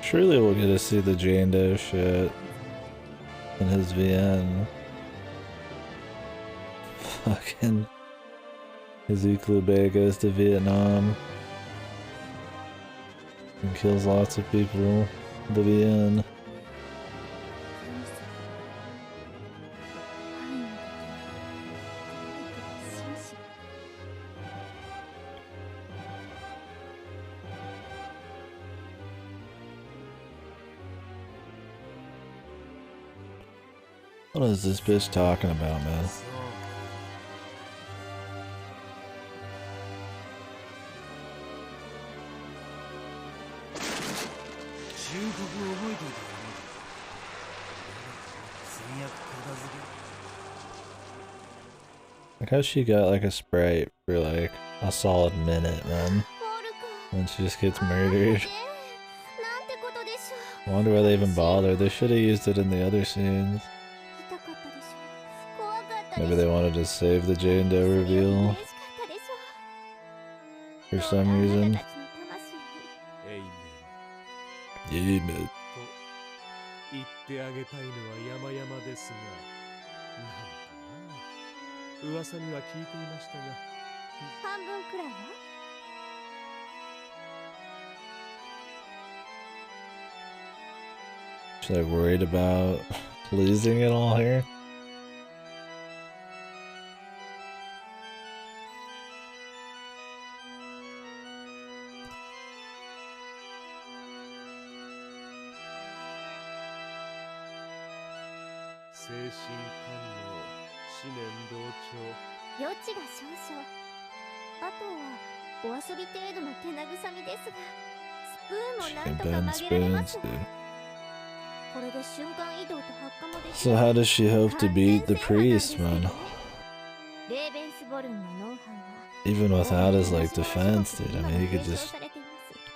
Surely we'll get to see the Jane Doe shit in his VN. Fucking Ezekiel Bay goes to Vietnam and kills lots of people. The VN. What is this bitch talking about, man? Like how she got like a Sprite for like a solid minute, man. And she just gets murdered. I wonder why they even bothered. They should have used it in the other scenes. Maybe they wanted to save the Jane Doe reveal for some reason. Amen. 言ってあげたいのは山々ですが、なんとな噂には聞いていましたが、半分くらいはShe's like worried about losing it all here. So how does she hope to beat the priest, man? Even without his like defense, dude. I mean, he could just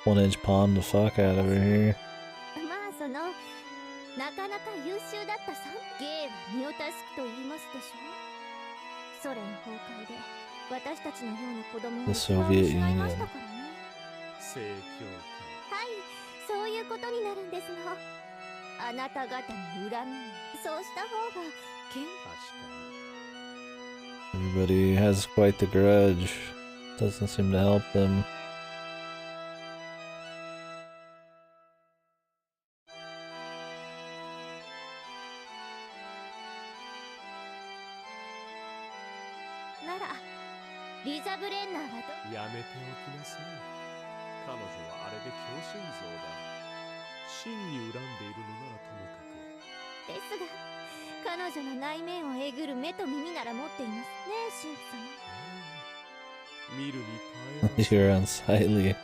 1-inch palm the fuck out of her here. なかなか優秀だったさ。芸は身を助くと言いますでしょう。ソ連崩壊で私たちのような子供を失ってしまいましたからね。正教会。はい、そういうことになるんですの。あなた方に恨みを。そうした方が確かに。Everybody has quite the grudge. Doesn't seem to help them. You're unsightly.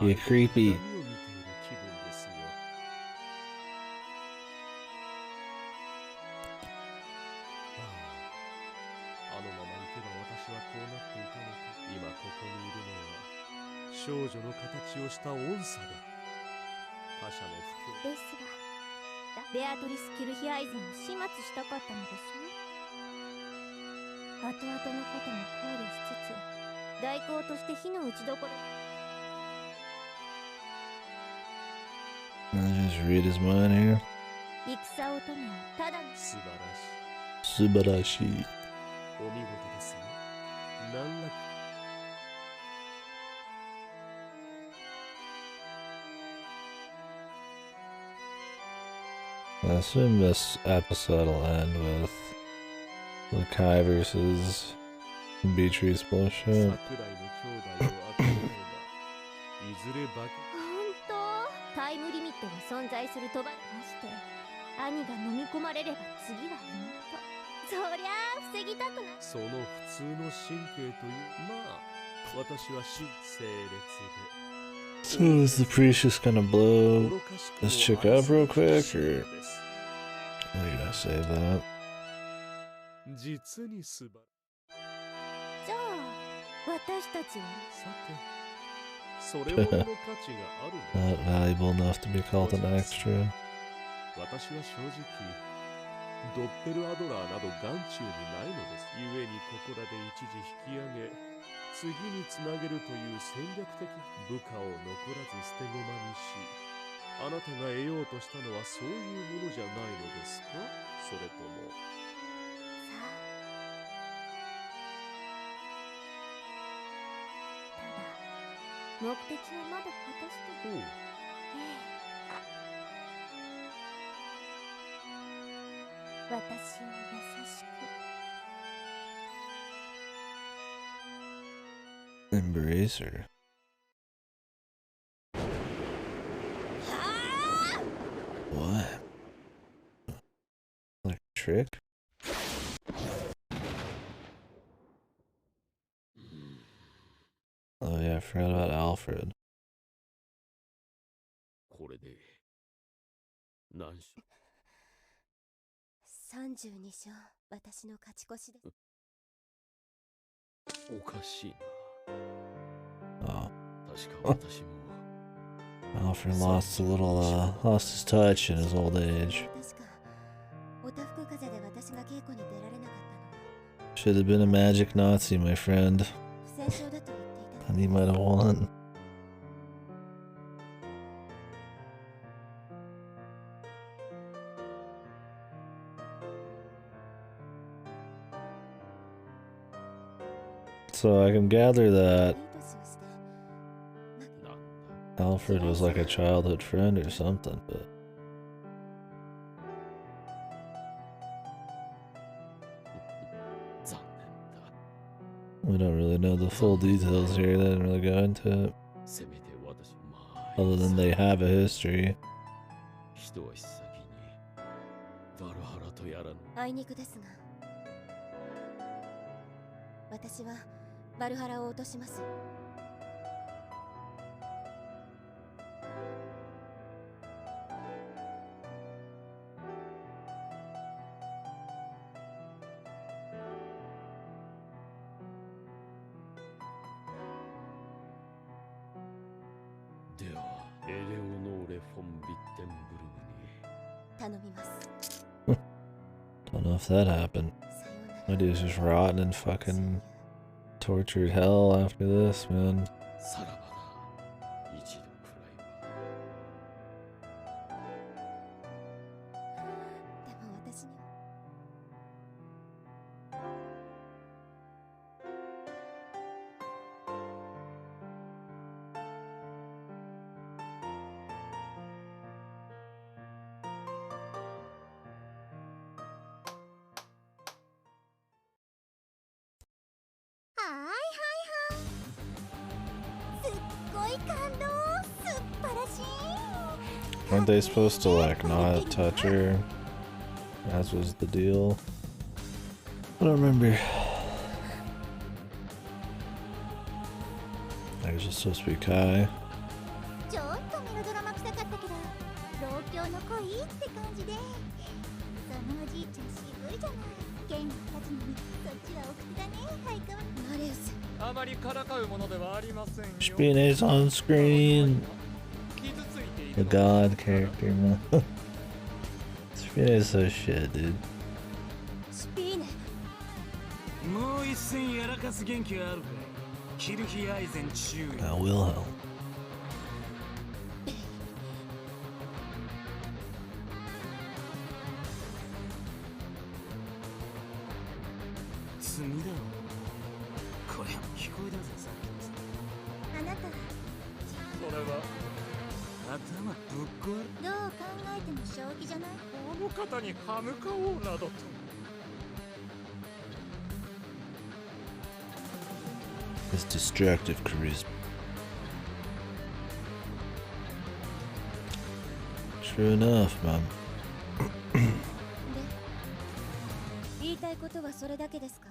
You're creepy. Just read his mind here. Subarashi. I assume this episode will end with Lakai versus Beatrice bullshit. タイムリミットが存在するとばまして兄が飲み込まれれば次は妹。そりゃあ防ぎたくない。その普通の神経というまあ So is the priest just gonna blow this chick up real quick, or are you gonna save that? 実に素晴らじゃあ私たちはさてそれほどの価値があるの Not valuable enough to be called an extra. 私は正直ドッペルアドラーなど眼中にないのです。故にここらで一時引き上げ次につなげるという戦略的部下を残らず捨て駒にし、あなたが得ようとしたのはそういうものじゃないのですか？それとも目的はまだ果たしてええ、私を優しく Embrace her. What? Like a trick? Oh yeah, I forgot about Alfred. これで何勝32勝、私の勝ち越しです。おかしいな。 Oh. 確か私も Alfred lost a little, lost his touch in his old age. 確かおたふく風邪で私が稽古に出られなかったの。 Should have been a magic Nazi, my friend. 不戦勝だと言っていた。 And he might have won. So I can gather that Alfred was like a childhood friend or something, but we don't really know the full details here. They didn't really go into it. Other than they have a history. あいにくですが、私はバルハラを落とします。ではエレオノーレ・フォン・ビッテンブルグに頼みます。 Don't know if that happened. My dude's just rotting in fucking tortured hell after this, man. さらばだ。一度くらいは。でも私には。 Aren't they supposed to like not touch her? As was the deal. I don't remember. I was just supposed to be Kai. ちょっとメロドラマ臭かったけど老境の恋って感じで、そのおじいちゃん渋いじゃない。剣が立つのにそっちは奥手だね。相変わらずマレウス。あまりからかうものではありませんよ。 Spina's on screen. The god character, man. Spina's so shit, dude. スピーネ。もう一戦やらかす元気はあるか。キルヒアイゼン注意。Wilhelm. 罪だろ。これは聞こえたぜさっきのさ。あなたそれは頭ぶっ壊れ。どう考えても正気じゃない。この方に歯向かおうなどと。 His destructive charisma. True enough, man. で、言いたいことはそれだけですか。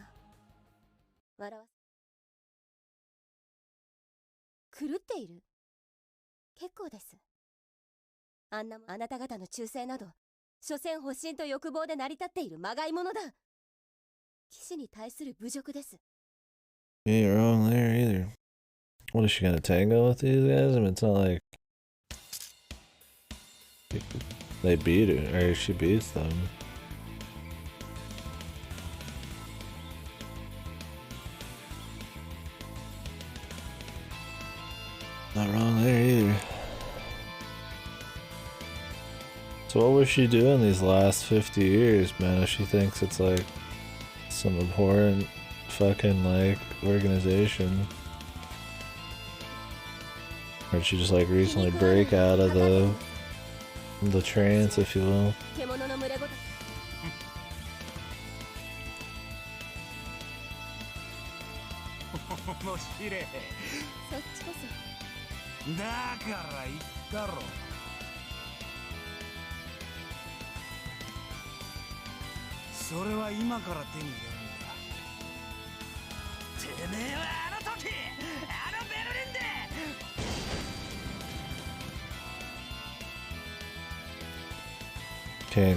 笑わせ狂っている。結構です。あなた方の忠誠など所詮保身と欲望で成り立っているまがいものだ。騎士に対する侮辱です。 You ain't wrong there either. What is she gonna tango with these guys? I mean, it's not like they beat her, or she beats them. Not wrong there either. So what was she doing these last 50 years, man, if she thinks it's like some abhorrent fucking like organization? Or did she just like recently break out of the trance, if you will? 面白い。そっちこそ。だから言ったろ。それは今から手に入れるんだ。てめえはあの時、あのベルリンで。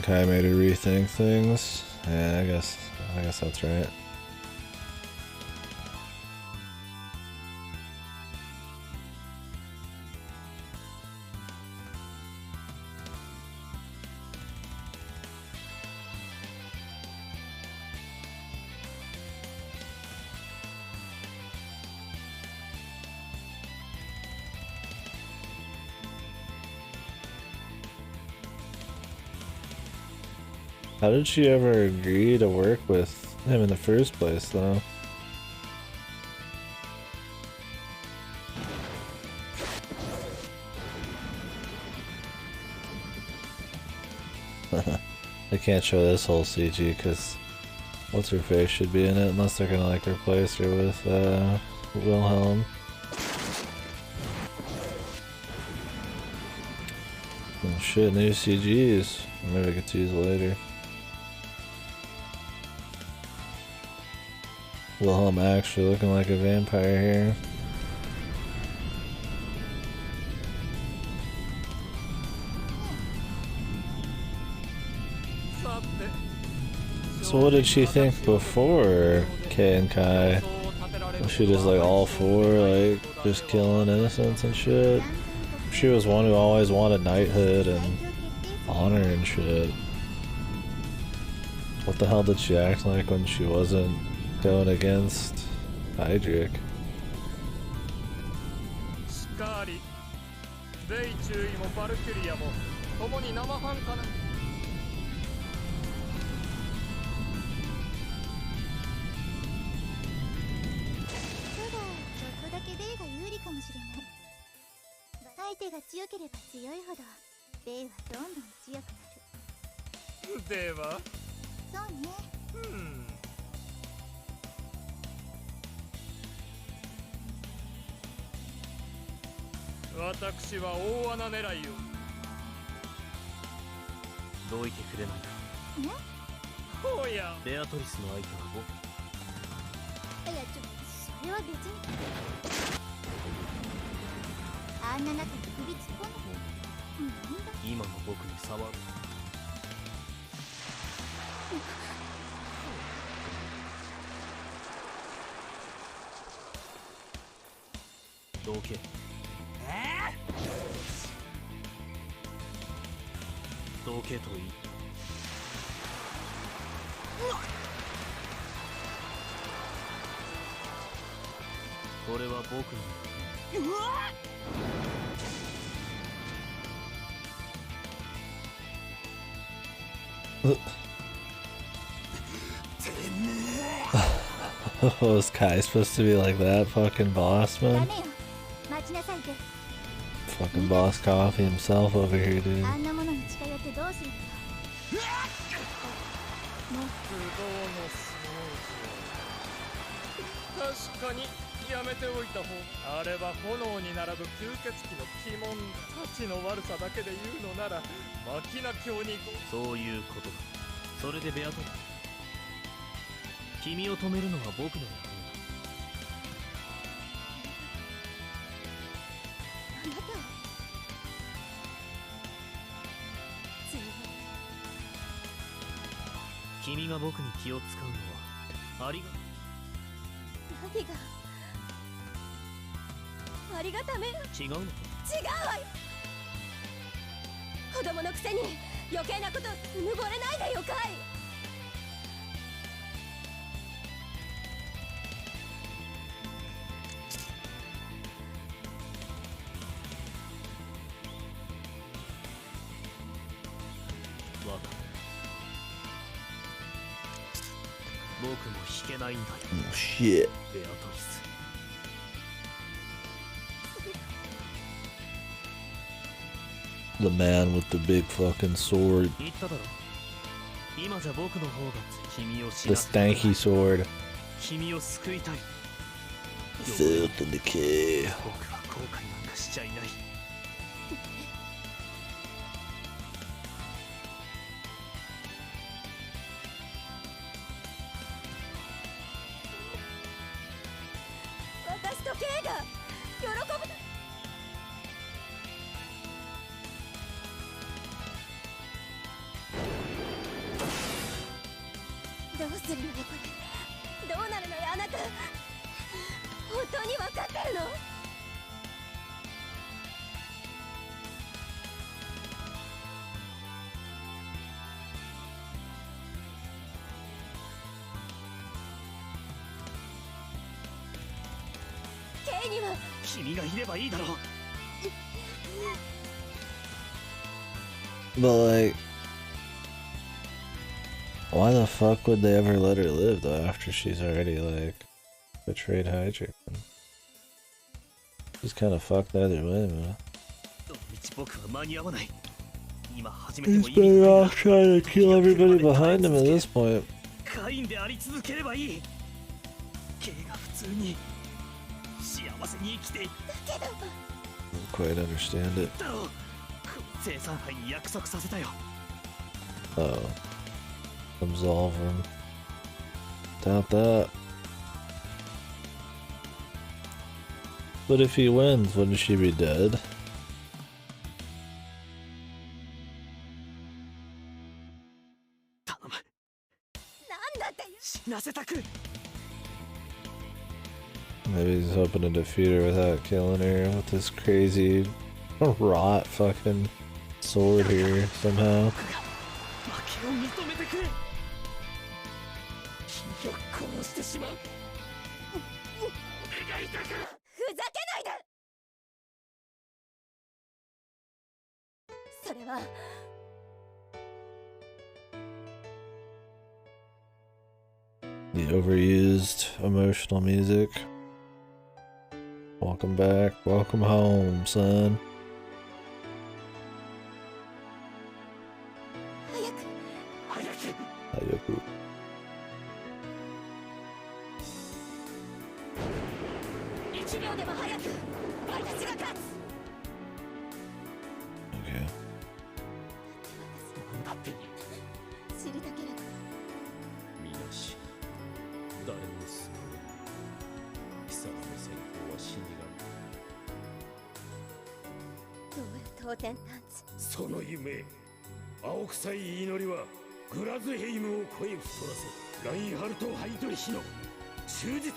Kai made her rethink things. Yeah, I guess that's right. How did she ever agree to work with him in the first place, though? They can't show this whole CG because what's her face should be in it, unless they're gonna like replace her with Wilhelm. Oh shit, new CGs. Maybe I could use it later. Wilhelm actually looking like a vampire here. So what did she think before Kay and Kai? Was she just like all for like just killing innocents and shit? She was one who always wanted knighthood and honor and shit. What the hell did she act like when she wasn't going against Hydric? Was Kai supposed to be like that fucking boss, man? Fucking boss coffee himself over here, dude. 君が僕に気を使うのはありが何がありがためよ。違うのか。違うわよ。子供のくせに余計なことうぬぼれないでよかい。わかる。僕も弾けないんだよ。Oh shit. ベアトリス。The man with the big fucking sword. 言っただろ。今じゃ僕の方が君を知 The らせ stanky sword. 君を救いたい。 Filth and decay. 僕は後悔なんかしちゃいない。私とケイが喜ぶ。どうするのよこれ。どうなるのよあなた。本当に分かってるの？ケイには君がいればいいだろう。 But like, why the fuck would they ever let her live though after she's already like betrayed Hydra? She's kind of fucked either way, man. He's better off trying to kill everybody behind him at this point. カインであり続ければいい。ケイが普通に幸せに生きていく。 Don't quite understand it. だろう。生産杯に約束させたよ。 Oh. Absolve him. Doubt that. But if he wins, wouldn't she be dead? 頼む。なんだって死なせたく。 Maybe he's hoping to defeat her without killing her with this crazy rot fucking sword here somehow. 負けを認めてくれ。君を殺してしまう。願いだから。ふざけないで。それは The overused emotional music. Welcome back. Welcome home, son. 早く。1秒でも早く私が勝つ。 Okay. 知りたければみなし誰も救う貴様の戦法は死神どう当天探知。その夢青臭い祈りはグラズヘイムを声太らせラインハルト・ハイドリヒの忠実。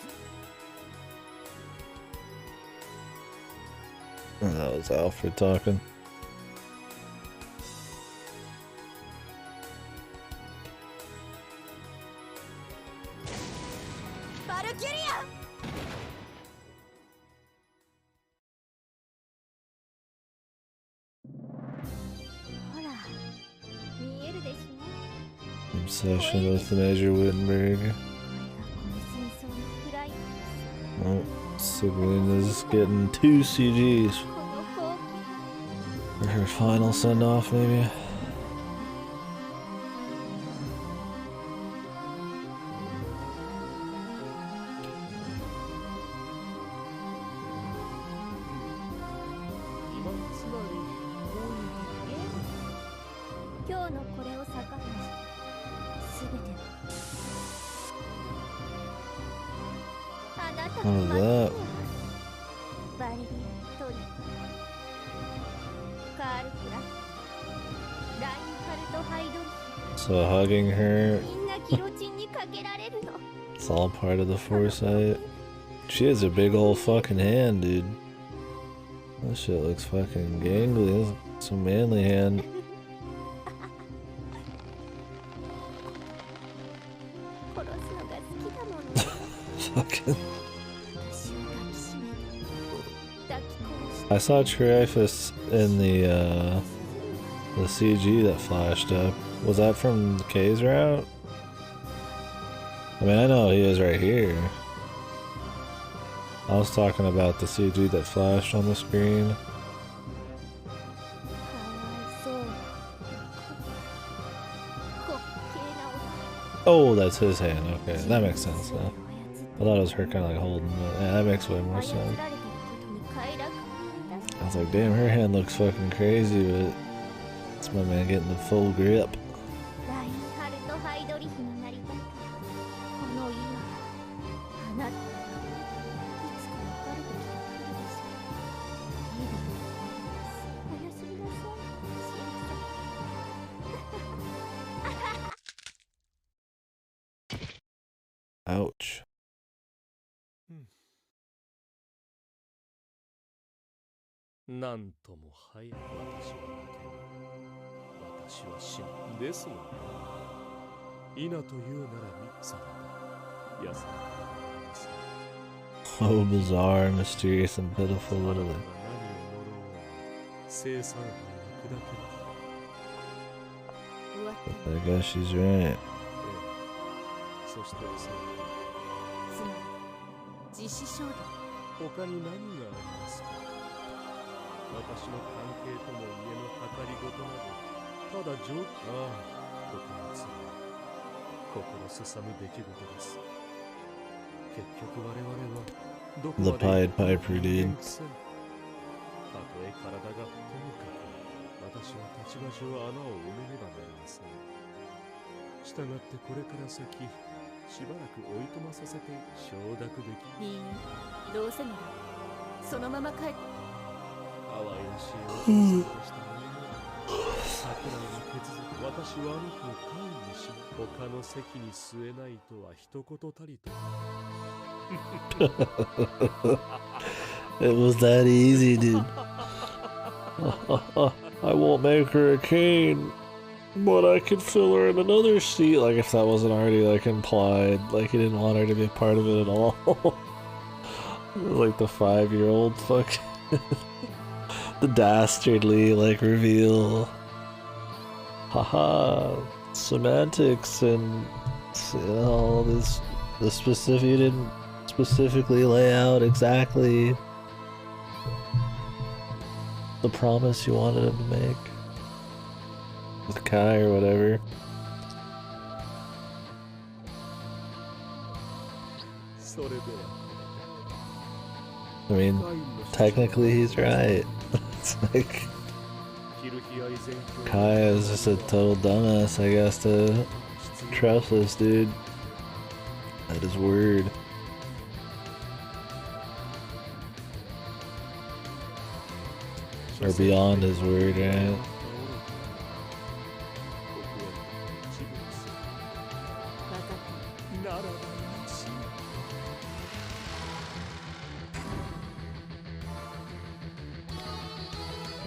That was Alfred talking. Obsession with Major Wittenberg. Oh, Sabrina's getting 2 CGs. For her final send-off, maybe? What was that? So hugging her It's all part of the foresight. She has a big old fucking hand, dude. That shit looks fucking gangly. That's a manly hand. Fucking. I saw Triifus in the CG that flashed up. Was that from K's route? I mean, I know he is right here. I was talking about the CG that flashed on the screen. Oh, that's his hand. Okay, that makes sense now. I thought it was her kind of like holding, but yeah, that makes way more sense. I was like, damn, her hand looks fucking crazy, but it's my man getting the full grip. Ouch. なんとも早い私は死ぬですもん。いなというならみさらば安らかになります。 Oh, bizarre, mysterious, and pitiful, literally. I guess she's right. そしてその自死衝動。他に何がありますか。私の関係とも家の計りごとなどただとてもつらい心すさむ出来事です。結局我々はどこまで The Pied Piper, dude. たとえ体がともかく私は立場上穴を埋めねばなりません。したがってこれから先しばらくおいとまさせて承諾できいいえ、どうせならそのまま帰って可愛らしいおでしたね。桜の手続き、私はあの子を飼うにし他の席に据えないとは一言たりと。It was that easy, dude. I won't make her a cane, but I could fill her in another seat. Like if that wasn't already like implied, like he didn't want her to be a part of it at all. It was like the 5-year-old fuck. The dastardly like reveal. Haha, semantics and all this. The specific, you didn't specifically lay out exactly the promise you wanted him to make with Kai or whatever. I mean, technically he's right. It's like Kai is just a total dumbass, I guess, to trust this dude at his word. Or beyond his word, right?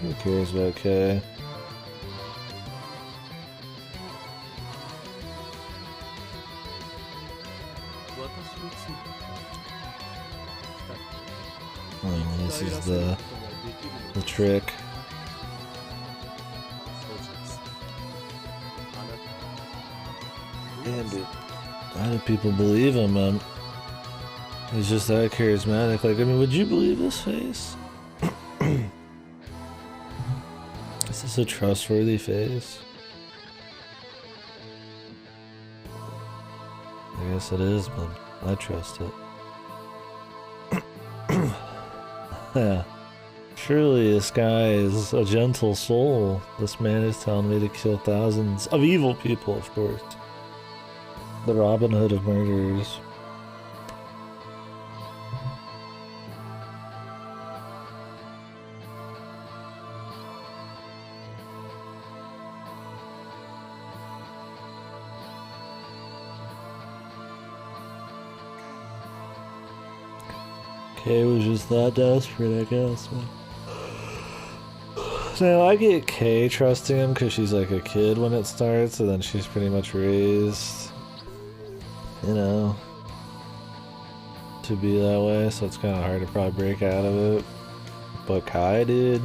Who cares about Kay? Oh, this is the trick. Man, dude, why do people believe him, man? He's just that charismatic. Like, I mean, would you believe this face? Is this a trustworthy face? I guess it is, but I trust it. Yeah. Surely this guy is a gentle soul. This man is telling me to kill thousands of evil people, of course. The Robin Hood of murderers. Kay was just that desperate, I guess. So I get Kay trusting him because she's like a kid when it starts, and then she's pretty much raised, you know, to be that way, so it's kind of hard to probably break out of it. But Kai did.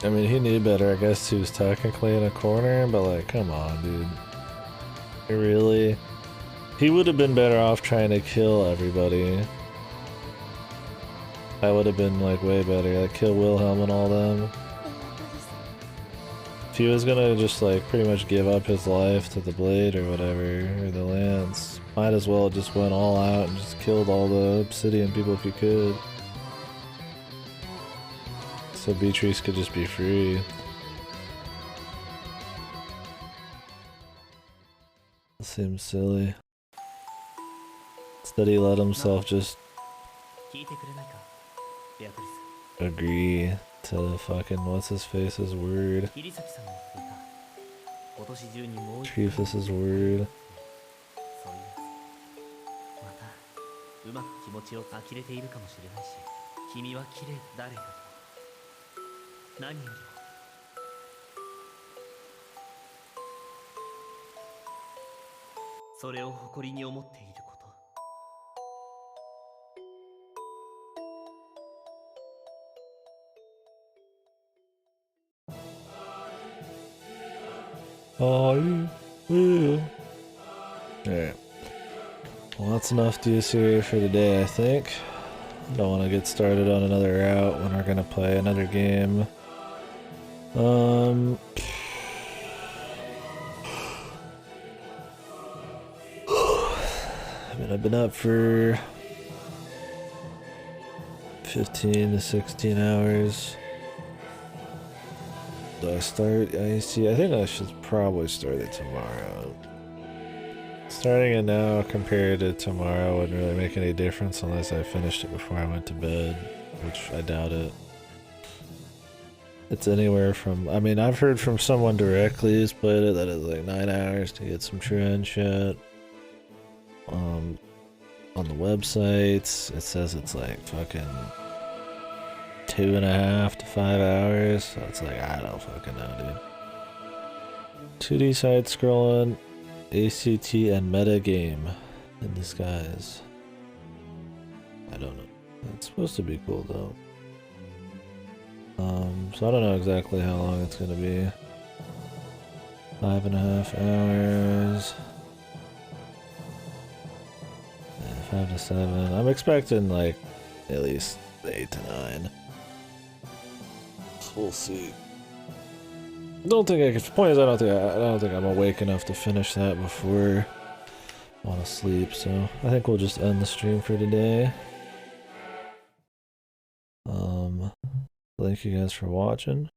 I mean, he knew better. I guess he was technically in a corner, but like, come on, dude. Really? He would have been better off trying to kill everybody. That would have been like way better. Like kill Wilhelm and all them. If he was gonna just like pretty much give up his life to the blade or whatever, or the lance, might as well just went all out and just killed all the obsidian people if he could. So Beatrice could just be free. Seems silly. Instead he let himself just agree to fucking what's his face's word. Treefus's word. うまく気持ちを呆れているかもしれないし、君は綺麗だ誰よりも。何よりも。それを誇りに思っていること。Alright. Well, that's enough deuce here for today, I think. Don't want to get started on another route when we're gonna play another game. I mean, I've been up for 15 to 16 hours. Do I start IC? I think I should probably start it tomorrow. Starting it now compared to tomorrow wouldn't really make any difference unless I finished it before I went to bed, which I doubt it. It's anywhere from, I mean, I've heard from someone directly who's played it that it's like 9 hours to get some true end shit. On the websites, it says it's like fucking 2.5 to 5 hours, so it's like, I don't fucking know, dude. 2D side scrolling, ACT and meta game in disguise. I don't know. It's supposed to be cool though. So I don't know exactly how long it's gonna be. 5.5 hours. 5 to 7. I'm expecting like at least 8 to 9. We'll see. Don't think I could. The point is, I don't think I'm awake enough to finish that before I want to sleep. So I think we'll just end the stream for today. Thank you guys for watching.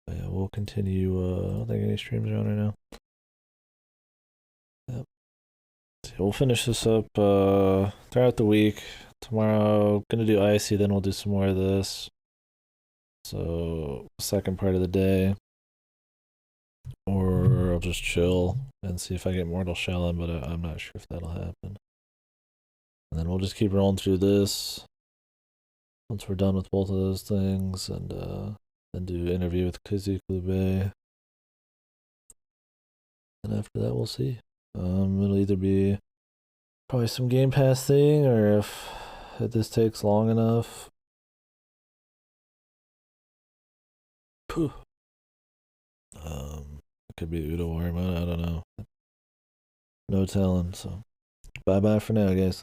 Yeah, we'll continue. I don't think any streams are on right now. Yep. So we'll finish this up throughout the week. Tomorrow, gonna do icy, then we'll do some more of this. So, second part of the day. Or I'll just chill and see if I get Mortal Shell in, but I'm not sure if that'll happen. And then we'll just keep rolling through this. Once we're done with both of those things, and then do interview with KDkill. And after that, we'll see. It'll either be probably some Game Pass thing, or if this takes long enough. It could be Udo Warman, I don't know. No telling, so bye bye for now, guys.